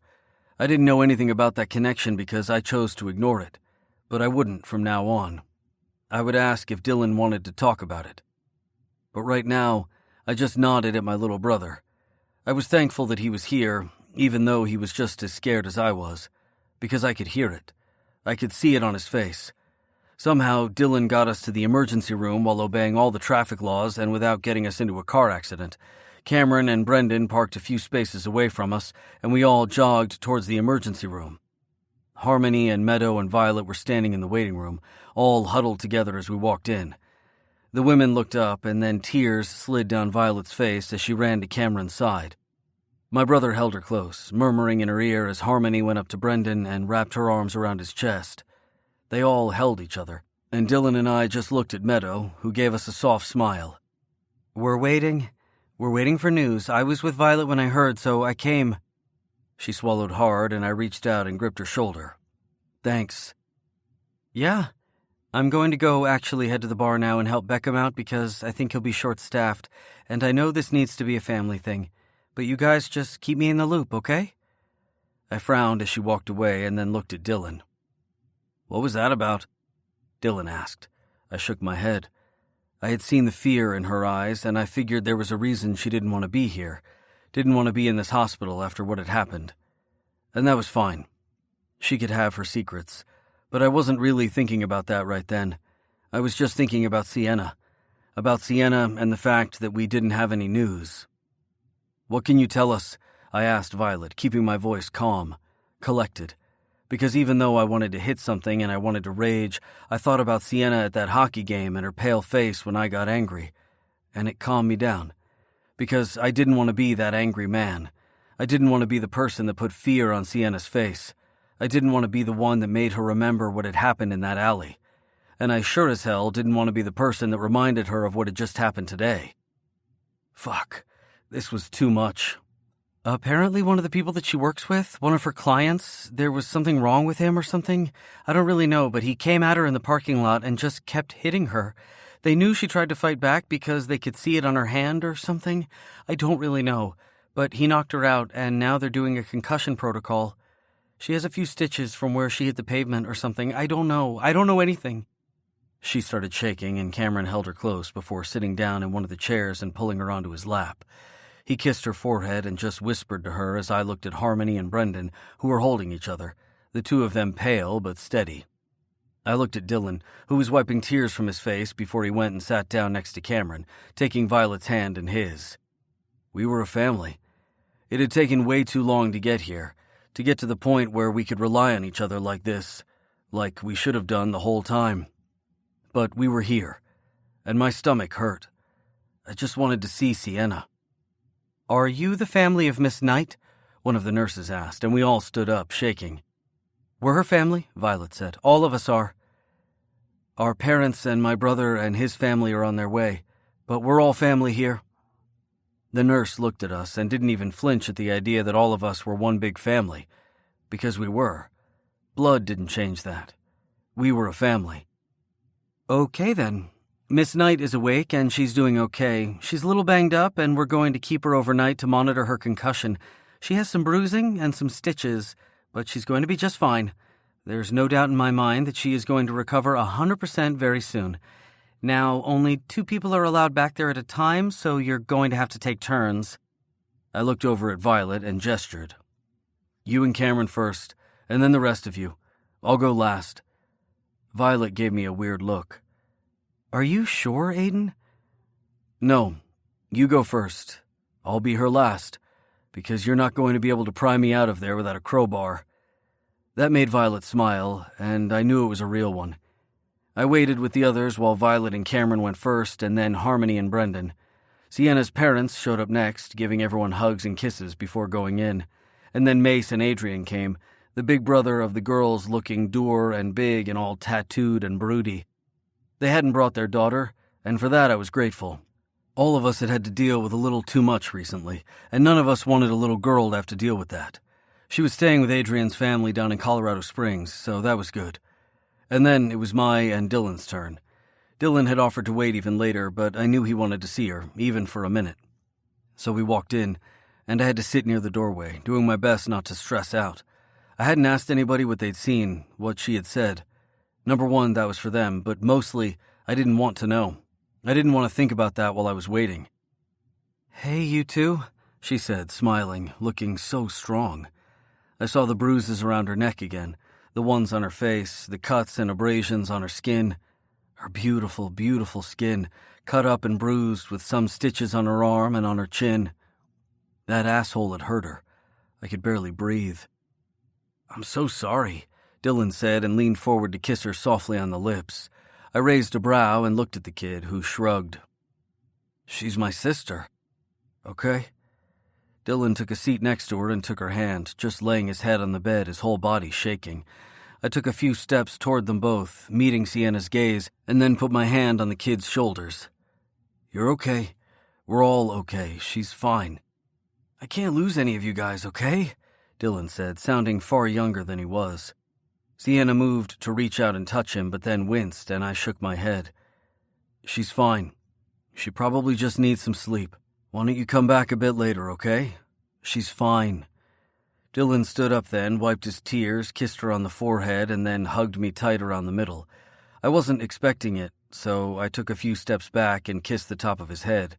I didn't know anything about that connection because I chose to ignore it, but I wouldn't from now on. I would ask if Dylan wanted to talk about it. But right now, I just nodded at my little brother. I was thankful that he was here, even though he was just as scared as I was, because I could hear it. I could see it on his face. Somehow, Dylan got us to the emergency room while obeying all the traffic laws and without getting us into a car accident. Cameron and Brendan parked a few spaces away from us, and we all jogged towards the emergency room. Harmony and Meadow and Violet were standing in the waiting room, all huddled together as we walked in. The women looked up, and then tears slid down Violet's face as she ran to Cameron's side. My brother held her close, murmuring in her ear as Harmony went up to Brendan and wrapped her arms around his chest. They all held each other, and Dylan and I just looked at Meadow, who gave us a soft smile. We're waiting for news. I was with Violet when I heard, so I came. She swallowed hard, and I reached out and gripped her shoulder. Thanks. Yeah, I'm going to go actually head to the bar now and help Beckham out because I think he'll be short-staffed, and I know this needs to be a family thing, but you guys just keep me in the loop, okay? I frowned as she walked away and then looked at Dylan. What was that about? Dylan asked. I shook my head. I had seen the fear in her eyes, and I figured there was a reason she didn't want to be here, didn't want to be in this hospital after what had happened. And that was fine. She could have her secrets, but I wasn't really thinking about that right then. I was just thinking about Sienna and the fact that we didn't have any news. What can you tell us? I asked Violet, keeping my voice calm, collected. Because even though I wanted to hit something and I wanted to rage, I thought about Sienna at that hockey game and her pale face when I got angry. And it calmed me down. Because I didn't want to be that angry man. I didn't want to be the person that put fear on Sienna's face. I didn't want to be the one that made her remember what had happened in that alley. And I sure as hell didn't want to be the person that reminded her of what had just happened today. Fuck. This was too much. Apparently one of the people that she works with, one of her clients, there was something wrong with him or something. I don't really know, but he came at her in the parking lot and just kept hitting her. They knew she tried to fight back because they could see it on her hand or something. I don't really know, but he knocked her out and now they're doing a concussion protocol. She has a few stitches from where she hit the pavement or something. I don't know anything. She started shaking and Cameron held her close before sitting down in one of the chairs and pulling her onto his lap. He kissed her forehead and just whispered to her as I looked at Harmony and Brendan, who were holding each other, the two of them pale but steady. I looked at Dylan, who was wiping tears from his face before he went and sat down next to Cameron, taking Violet's hand in his. We were a family. It had taken way too long to get here, to get to the point where we could rely on each other like this, like we should have done the whole time. But we were here, and my stomach hurt. I just wanted to see Sienna. Are you the family of Miss Knight? One of the nurses asked, and we all stood up, shaking. We're her family, Violet said. All of us are. Our parents and my brother and his family are on their way, but we're all family here. The nurse looked at us and didn't even flinch at the idea that all of us were one big family, because we were. Blood didn't change that. We were a family. Okay then. Miss Knight is awake and she's doing okay. She's a little banged up and we're going to keep her overnight to monitor her concussion. She has some bruising and some stitches, but she's going to be just fine. There's no doubt in my mind that she is going to recover 100% very soon. Now, only 2 people are allowed back there at a time, so you're going to have to take turns. I looked over at Violet and gestured. You and Cameron first, and then the rest of you. I'll go last. Violet gave me a weird look. Are you sure, Aiden? No, you go first. I'll be her last, because you're not going to be able to pry me out of there without a crowbar. That made Violet smile, and I knew it was a real one. I waited with the others while Violet and Cameron went first, and then Harmony and Brendan. Sienna's parents showed up next, giving everyone hugs and kisses before going in. And then Mace and Adrian came, the big brother of the girls looking dour and big and all tattooed and broody. They hadn't brought their daughter, and for that I was grateful. All of us had to deal with a little too much recently, and none of us wanted a little girl to have to deal with that. She was staying with Adrian's family down in Colorado Springs, so that was good. And then it was my and Dylan's turn. Dylan had offered to wait even later, but I knew he wanted to see her, even for a minute. So we walked in, and I had to sit near the doorway, doing my best not to stress out. I hadn't asked anybody what they'd seen, what she had said. Number one, that was for them, but mostly, I didn't want to know. I didn't want to think about that while I was waiting. Hey, you two, she said, smiling, looking so strong. I saw the bruises around her neck again, the ones on her face, the cuts and abrasions on her skin. Her beautiful, beautiful skin, cut up and bruised with some stitches on her arm and on her chin. That asshole had hurt her. I could barely breathe. I'm so sorry, Dylan said and leaned forward to kiss her softly on the lips. I raised a brow and looked at the kid, who shrugged. She's my sister. Okay? Dylan took a seat next to her and took her hand, just laying his head on the bed, his whole body shaking. I took a few steps toward them both, meeting Sienna's gaze, and then put my hand on the kid's shoulders. You're okay. We're all okay. She's fine. I can't lose any of you guys, okay? Dylan said, sounding far younger than he was. Sienna moved to reach out and touch him, but then winced, and I shook my head. She's fine. She probably just needs some sleep. Why don't you come back a bit later, okay? She's fine. Dylan stood up then, wiped his tears, kissed her on the forehead, and then hugged me tight around the middle. I wasn't expecting it, so I took a few steps back and kissed the top of his head.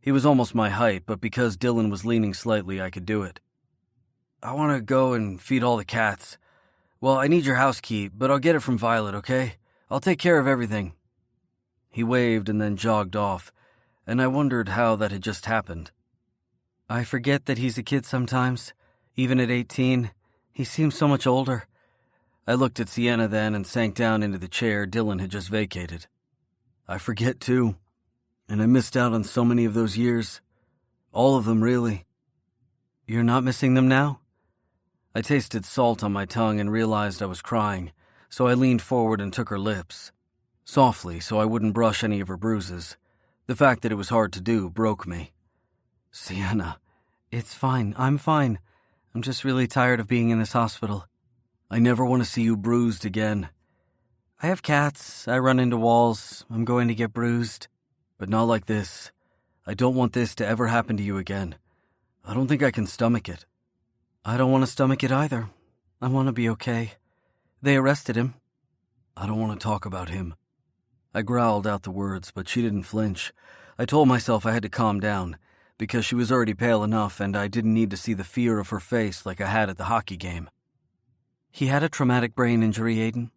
He was almost my height, but because Dylan was leaning slightly, I could do it. I want to go and feed all the cats. Well, I need your house key, but I'll get it from Violet, okay? I'll take care of everything. He waved and then jogged off, and I wondered how that had just happened. I forget that he's a kid sometimes. Even at 18, he seems so much older. I looked at Sienna then and sank down into the chair Dylan had just vacated. I forget too, and I missed out on so many of those years. All of them, really. You're not missing them now? I tasted salt on my tongue and realized I was crying, so I leaned forward and took her lips. Softly, so I wouldn't brush any of her bruises. The fact that it was hard to do broke me. Sienna, it's fine. I'm fine. I'm just really tired of being in this hospital. I never want to see you bruised again. I have cats. I run into walls. I'm going to get bruised. But not like this. I don't want this to ever happen to you again. I don't think I can stomach it. I don't want to stomach it either. I want to be okay. They arrested him. I don't want to talk about him. I growled out the words, but she didn't flinch. I told myself I had to calm down, because she was already pale enough and I didn't need to see the fear of her face like I had at the hockey game. He had a traumatic brain injury, Aiden.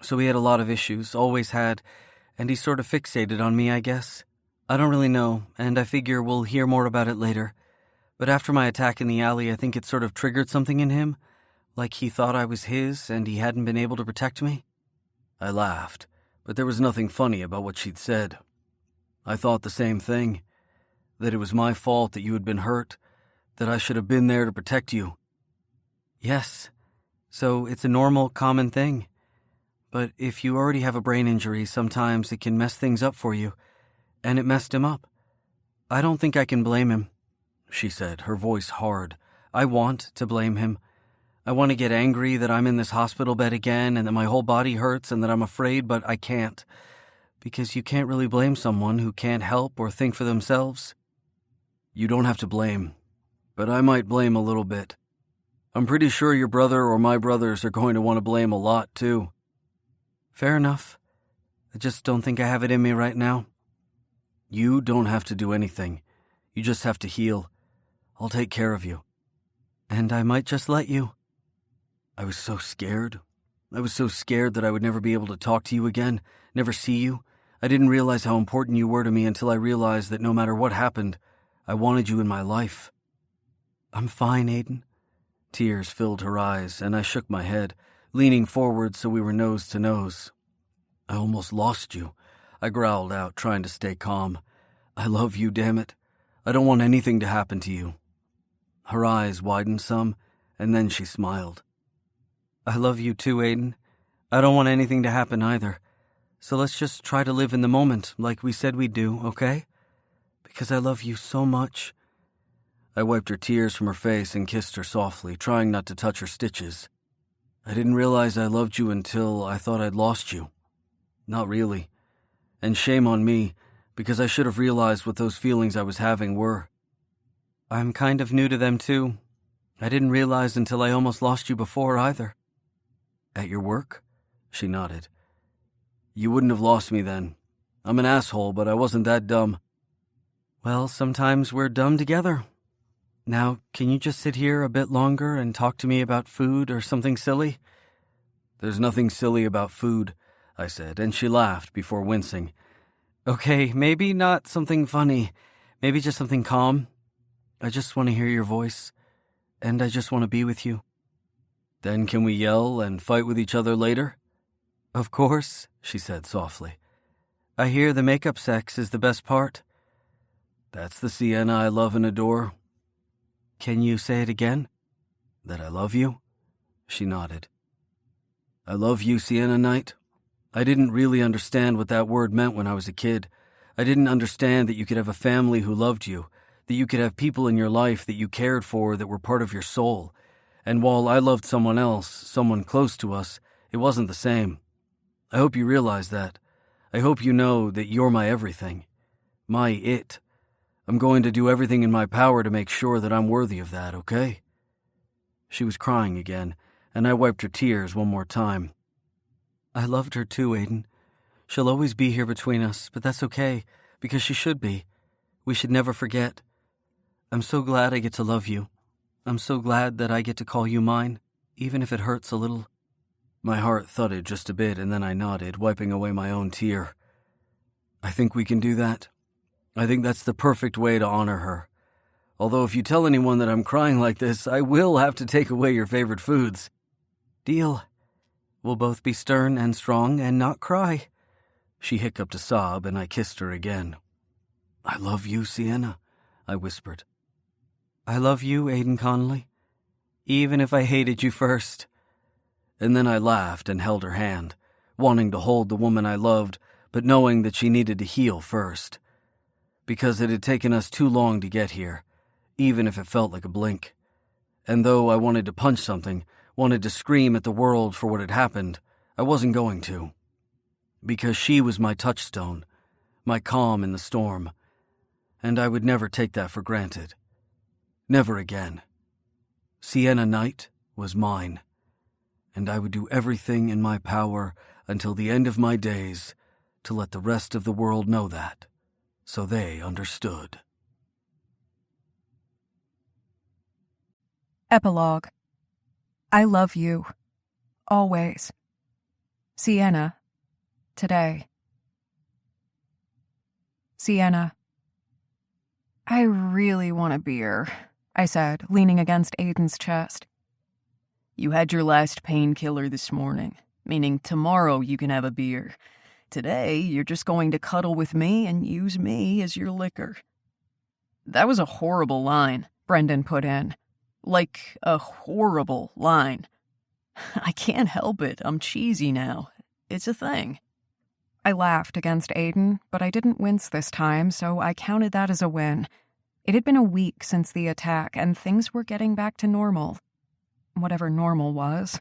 So he had a lot of issues, always had, and he's sort of fixated on me, I guess. I don't really know, and I figure we'll hear more about it later. But after my attack in the alley, I think it sort of triggered something in him, like he thought I was his and he hadn't been able to protect me. I laughed, but there was nothing funny about what she'd said. I thought the same thing, that it was my fault that you had been hurt, that I should have been there to protect you. Yes, so it's a normal, common thing. But if you already have a brain injury, sometimes it can mess things up for you, and it messed him up. I don't think I can blame him, she said, her voice hard. I want to blame him. I want to get angry that I'm in this hospital bed again and that my whole body hurts and that I'm afraid, but I can't. Because you can't really blame someone who can't help or think for themselves. You don't have to blame, but I might blame a little bit. I'm pretty sure your brother or my brothers are going to want to blame a lot, too. Fair enough. I just don't think I have it in me right now. You don't have to do anything. You just have to heal. I'll take care of you. And I might just let you. I was so scared. I was so scared that I would never be able to talk to you again, never see you. I didn't realize how important you were to me until I realized that no matter what happened, I wanted you in my life. I'm fine, Aiden. Tears filled her eyes, and I shook my head, leaning forward so we were nose to nose. I almost lost you, I growled out, trying to stay calm. I love you, damn it. I don't want anything to happen to you. Her eyes widened some, and then she smiled. I love you too, Aiden. I don't want anything to happen either. So let's just try to live in the moment like we said we'd do, okay? Because I love you so much. I wiped her tears from her face and kissed her softly, trying not to touch her stitches. I didn't realize I loved you until I thought I'd lost you. Not really. And shame on me, because I should have realized what those feelings I was having were. I'm kind of new to them too. I didn't realize until I almost lost you before either. At your work? She nodded. You wouldn't have lost me then. I'm an asshole, but I wasn't that dumb. Well, sometimes we're dumb together. Now, can you just sit here a bit longer and talk to me about food or something silly? There's nothing silly about food, I said, and she laughed before wincing. Okay, maybe not something funny. Maybe just something calm. I just want to hear your voice, and I just want to be with you. Then can we yell and fight with each other later? Of course, she said softly. I hear the makeup sex is the best part. That's the Sienna I love and adore. Can you say it again? That I love you? She nodded. I love you, Sienna Knight. I didn't really understand what that word meant when I was a kid. I didn't understand that you could have a family who loved you, that you could have people in your life that you cared for that were part of your soul. And while I loved someone else, someone close to us, it wasn't the same. I hope you realize that. I hope you know that you're my everything. My it. I'm going to do everything in my power to make sure that I'm worthy of that, okay? She was crying again, and I wiped her tears one more time. I loved her too, Aiden. She'll always be here between us, but that's okay, because she should be. We should never forget. I'm so glad I get to love you. I'm so glad that I get to call you mine, even if it hurts a little. My heart thudded just a bit, and then I nodded, wiping away my own tear. I think we can do that. I think that's the perfect way to honor her. Although if you tell anyone that I'm crying like this, I will have to take away your favorite foods. Deal. We'll both be stern and strong and not cry. She hiccuped a sob, and I kissed her again. I love you, Sienna, I whispered. I love you, Aiden Connolly, even if I hated you first. And then I laughed and held her hand, wanting to hold the woman I loved, but knowing that she needed to heal first. Because it had taken us too long to get here, even if it felt like a blink. And though I wanted to punch something, wanted to scream at the world for what had happened, I wasn't going to. Because she was my touchstone, my calm in the storm, and I would never take that for granted. Never again. Sienna Knight was mine, and I would do everything in my power until the end of my days to let the rest of the world know that, so they understood. Epilogue. I love you. Always. Sienna. Today. Sienna. I really want a beer, I said, leaning against Aiden's chest. You had your last painkiller this morning, meaning tomorrow you can have a beer. Today, you're just going to cuddle with me and use me as your liquor. That was a horrible line, Brendan put in. Like a horrible line. I can't help it. I'm cheesy now. It's a thing. I laughed against Aiden, but I didn't wince this time, so I counted that as a win. It had been a week since the attack, and things were getting back to normal. Whatever normal was.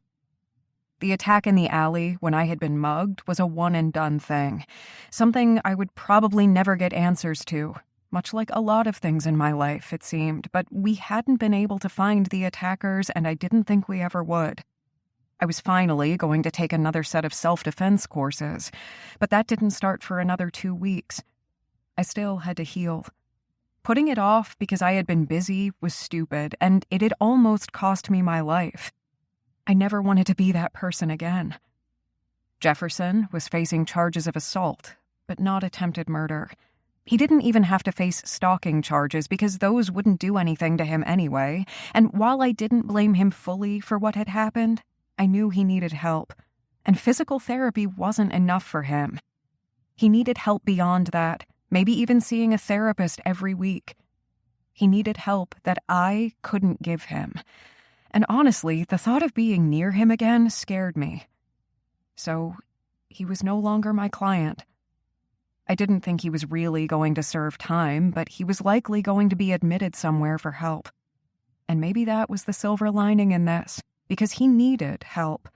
The attack in the alley, when I had been mugged, was a one-and-done thing. Something I would probably never get answers to. Much like a lot of things in my life, it seemed, but we hadn't been able to find the attackers, and I didn't think we ever would. I was finally going to take another set of self-defense courses, but that didn't start for another 2 weeks. I still had to heal. Putting it off because I had been busy was stupid, and it had almost cost me my life. I never wanted to be that person again. Jefferson was facing charges of assault, but not attempted murder. He didn't even have to face stalking charges because those wouldn't do anything to him anyway, and while I didn't blame him fully for what had happened, I knew he needed help, and physical therapy wasn't enough for him. He needed help beyond that, maybe even seeing a therapist every week. He needed help that I couldn't give him. And honestly, the thought of being near him again scared me. So, he was no longer my client. I didn't think he was really going to serve time, but he was likely going to be admitted somewhere for help. And maybe that was the silver lining in this, because he needed help.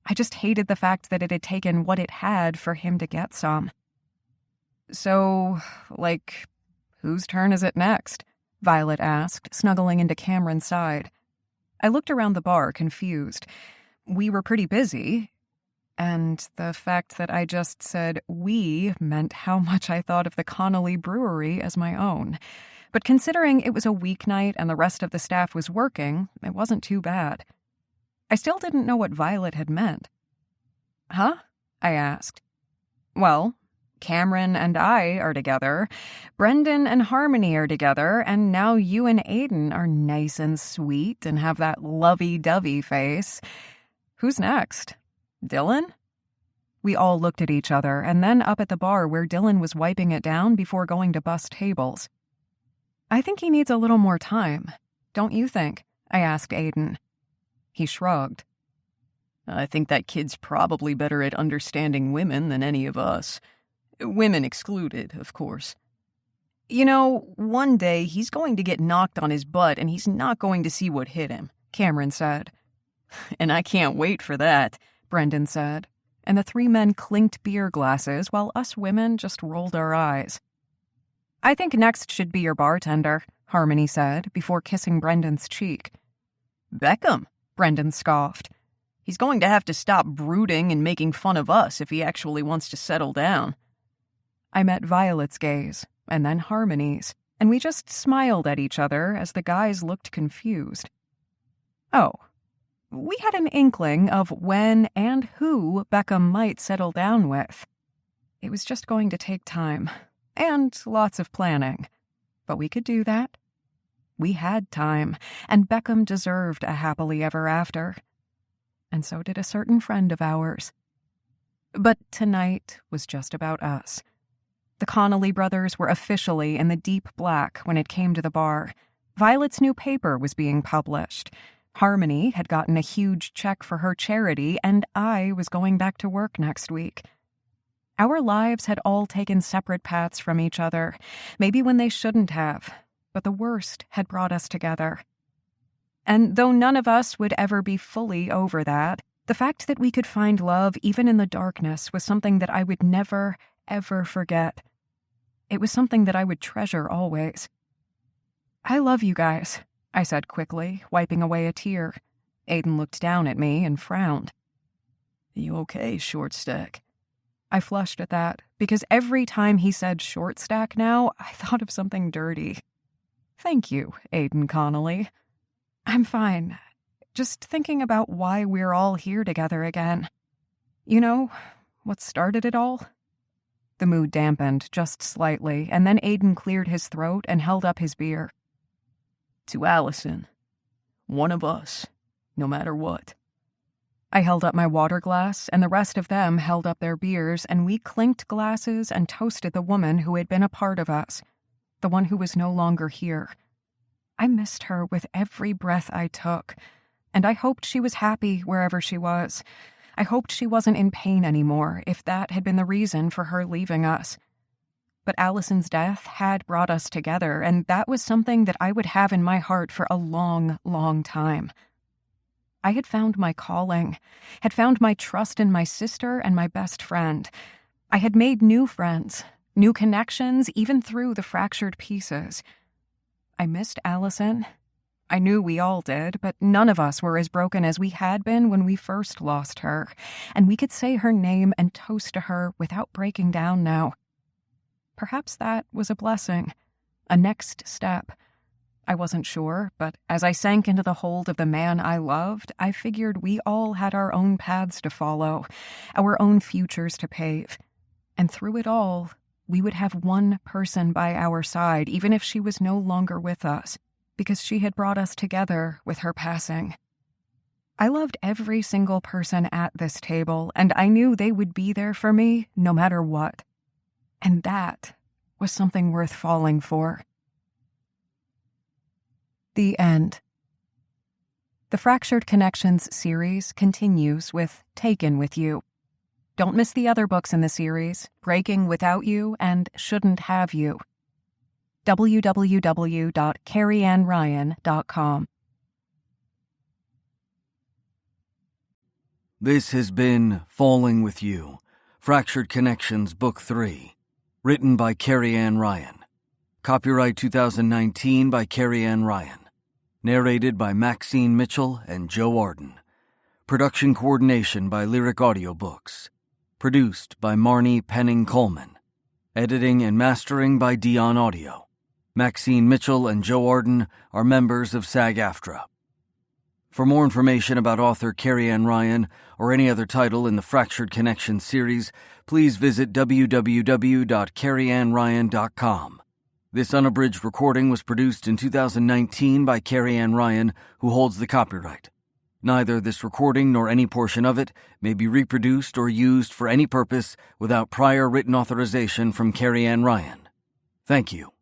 I just hated the fact that it had taken what it had for him to get some. So, whose turn is it next? Violet asked, snuggling into Cameron's side. I looked around the bar, confused. We were pretty busy, and the fact that I just said we meant how much I thought of the Connolly Brewery as my own. But considering it was a weeknight and the rest of the staff was working, it wasn't too bad. I still didn't know what Violet had meant. Huh? I asked. Well, Cameron and I are together, Brendan and Harmony are together, and now you and Aiden are nice and sweet and have that lovey-dovey face. Who's next? Dylan? We all looked at each other, and then up at the bar where Dylan was wiping it down before going to bus tables. I think he needs a little more time. Don't you think? I asked Aiden. He shrugged. I think that kid's probably better at understanding women than any of us. Women excluded, of course. You know, one day he's going to get knocked on his butt and he's not going to see what hit him, Cameron said. And I can't wait for that, Brendan said. And the three men clinked beer glasses while us women just rolled our eyes. I think next should be your bartender, Harmony said, before kissing Brendan's cheek. Beckham, Brendan scoffed. He's going to have to stop brooding and making fun of us if he actually wants to settle down. I met Violet's gaze, and then Harmony's, and we just smiled at each other as the guys looked confused. Oh, we had an inkling of when and who Beckham might settle down with. It was just going to take time, and lots of planning. But we could do that. We had time, and Beckham deserved a happily ever after. And so did a certain friend of ours. But tonight was just about us. The Connolly brothers were officially in the deep black when it came to the bar. Violet's new paper was being published. Harmony had gotten a huge check for her charity, and I was going back to work next week. Our lives had all taken separate paths from each other, maybe when they shouldn't have, but the worst had brought us together. And though none of us would ever be fully over that, the fact that we could find love even in the darkness was something that I would never, ever forget. It was something that I would treasure always. I love you guys, I said quickly, wiping away a tear. Aiden looked down at me and frowned. You okay, short stack? I flushed at that, because every time he said short stack now, I thought of something dirty. Thank you, Aiden Connolly. I'm fine. Just thinking about why we're all here together again. You know, what started it all? The mood dampened just slightly, and then Aiden cleared his throat and held up his beer. To Allison. One of us, no matter what. I held up my water glass, and the rest of them held up their beers, and we clinked glasses and toasted the woman who had been a part of us, the one who was no longer here. I missed her with every breath I took, and I hoped she was happy wherever she was. I hoped she wasn't in pain anymore, if that had been the reason for her leaving us. But Allison's death had brought us together, and that was something that I would have in my heart for a long, long time. I had found my calling, had found my trust in my sister and my best friend. I had made new friends, new connections, even through the fractured pieces. I missed Allison. I knew we all did, but none of us were as broken as we had been when we first lost her, and we could say her name and toast to her without breaking down now. Perhaps that was a blessing, A next step. I wasn't sure, but as I sank into the hold of the man I loved, I figured we all had our own paths to follow, our own futures to pave. And through it all, we would have one person by our side, even if she was no longer with us, because she had brought us together with her passing. I loved every single person at this table, and I knew they would be there for me no matter what. And that was something worth falling for. The end. The Fractured Connections series continues with Taken With You. Don't miss the other books in the series, Breaking Without You and Shouldn't Have You. www.carrieannryan.com. This has been Falling With You, Fractured Connections Book 3, written by Carrie Ann Ryan. Copyright 2019 by Carrie Ann Ryan. Narrated by Maxine Mitchell and Joe Arden. Production coordination by Lyric Audiobooks. Produced by Marnie Penning-Coleman. Editing and mastering by Dion Audio. Maxine Mitchell and Joe Arden are members of SAG-AFTRA. For more information about author Carrie Ann Ryan or any other title in the Fractured Connections series, please visit www.carrieannryan.com. This unabridged recording was produced in 2019 by Carrie Ann Ryan, who holds the copyright. Neither this recording nor any portion of it may be reproduced or used for any purpose without prior written authorization from Carrie Ann Ryan. Thank you.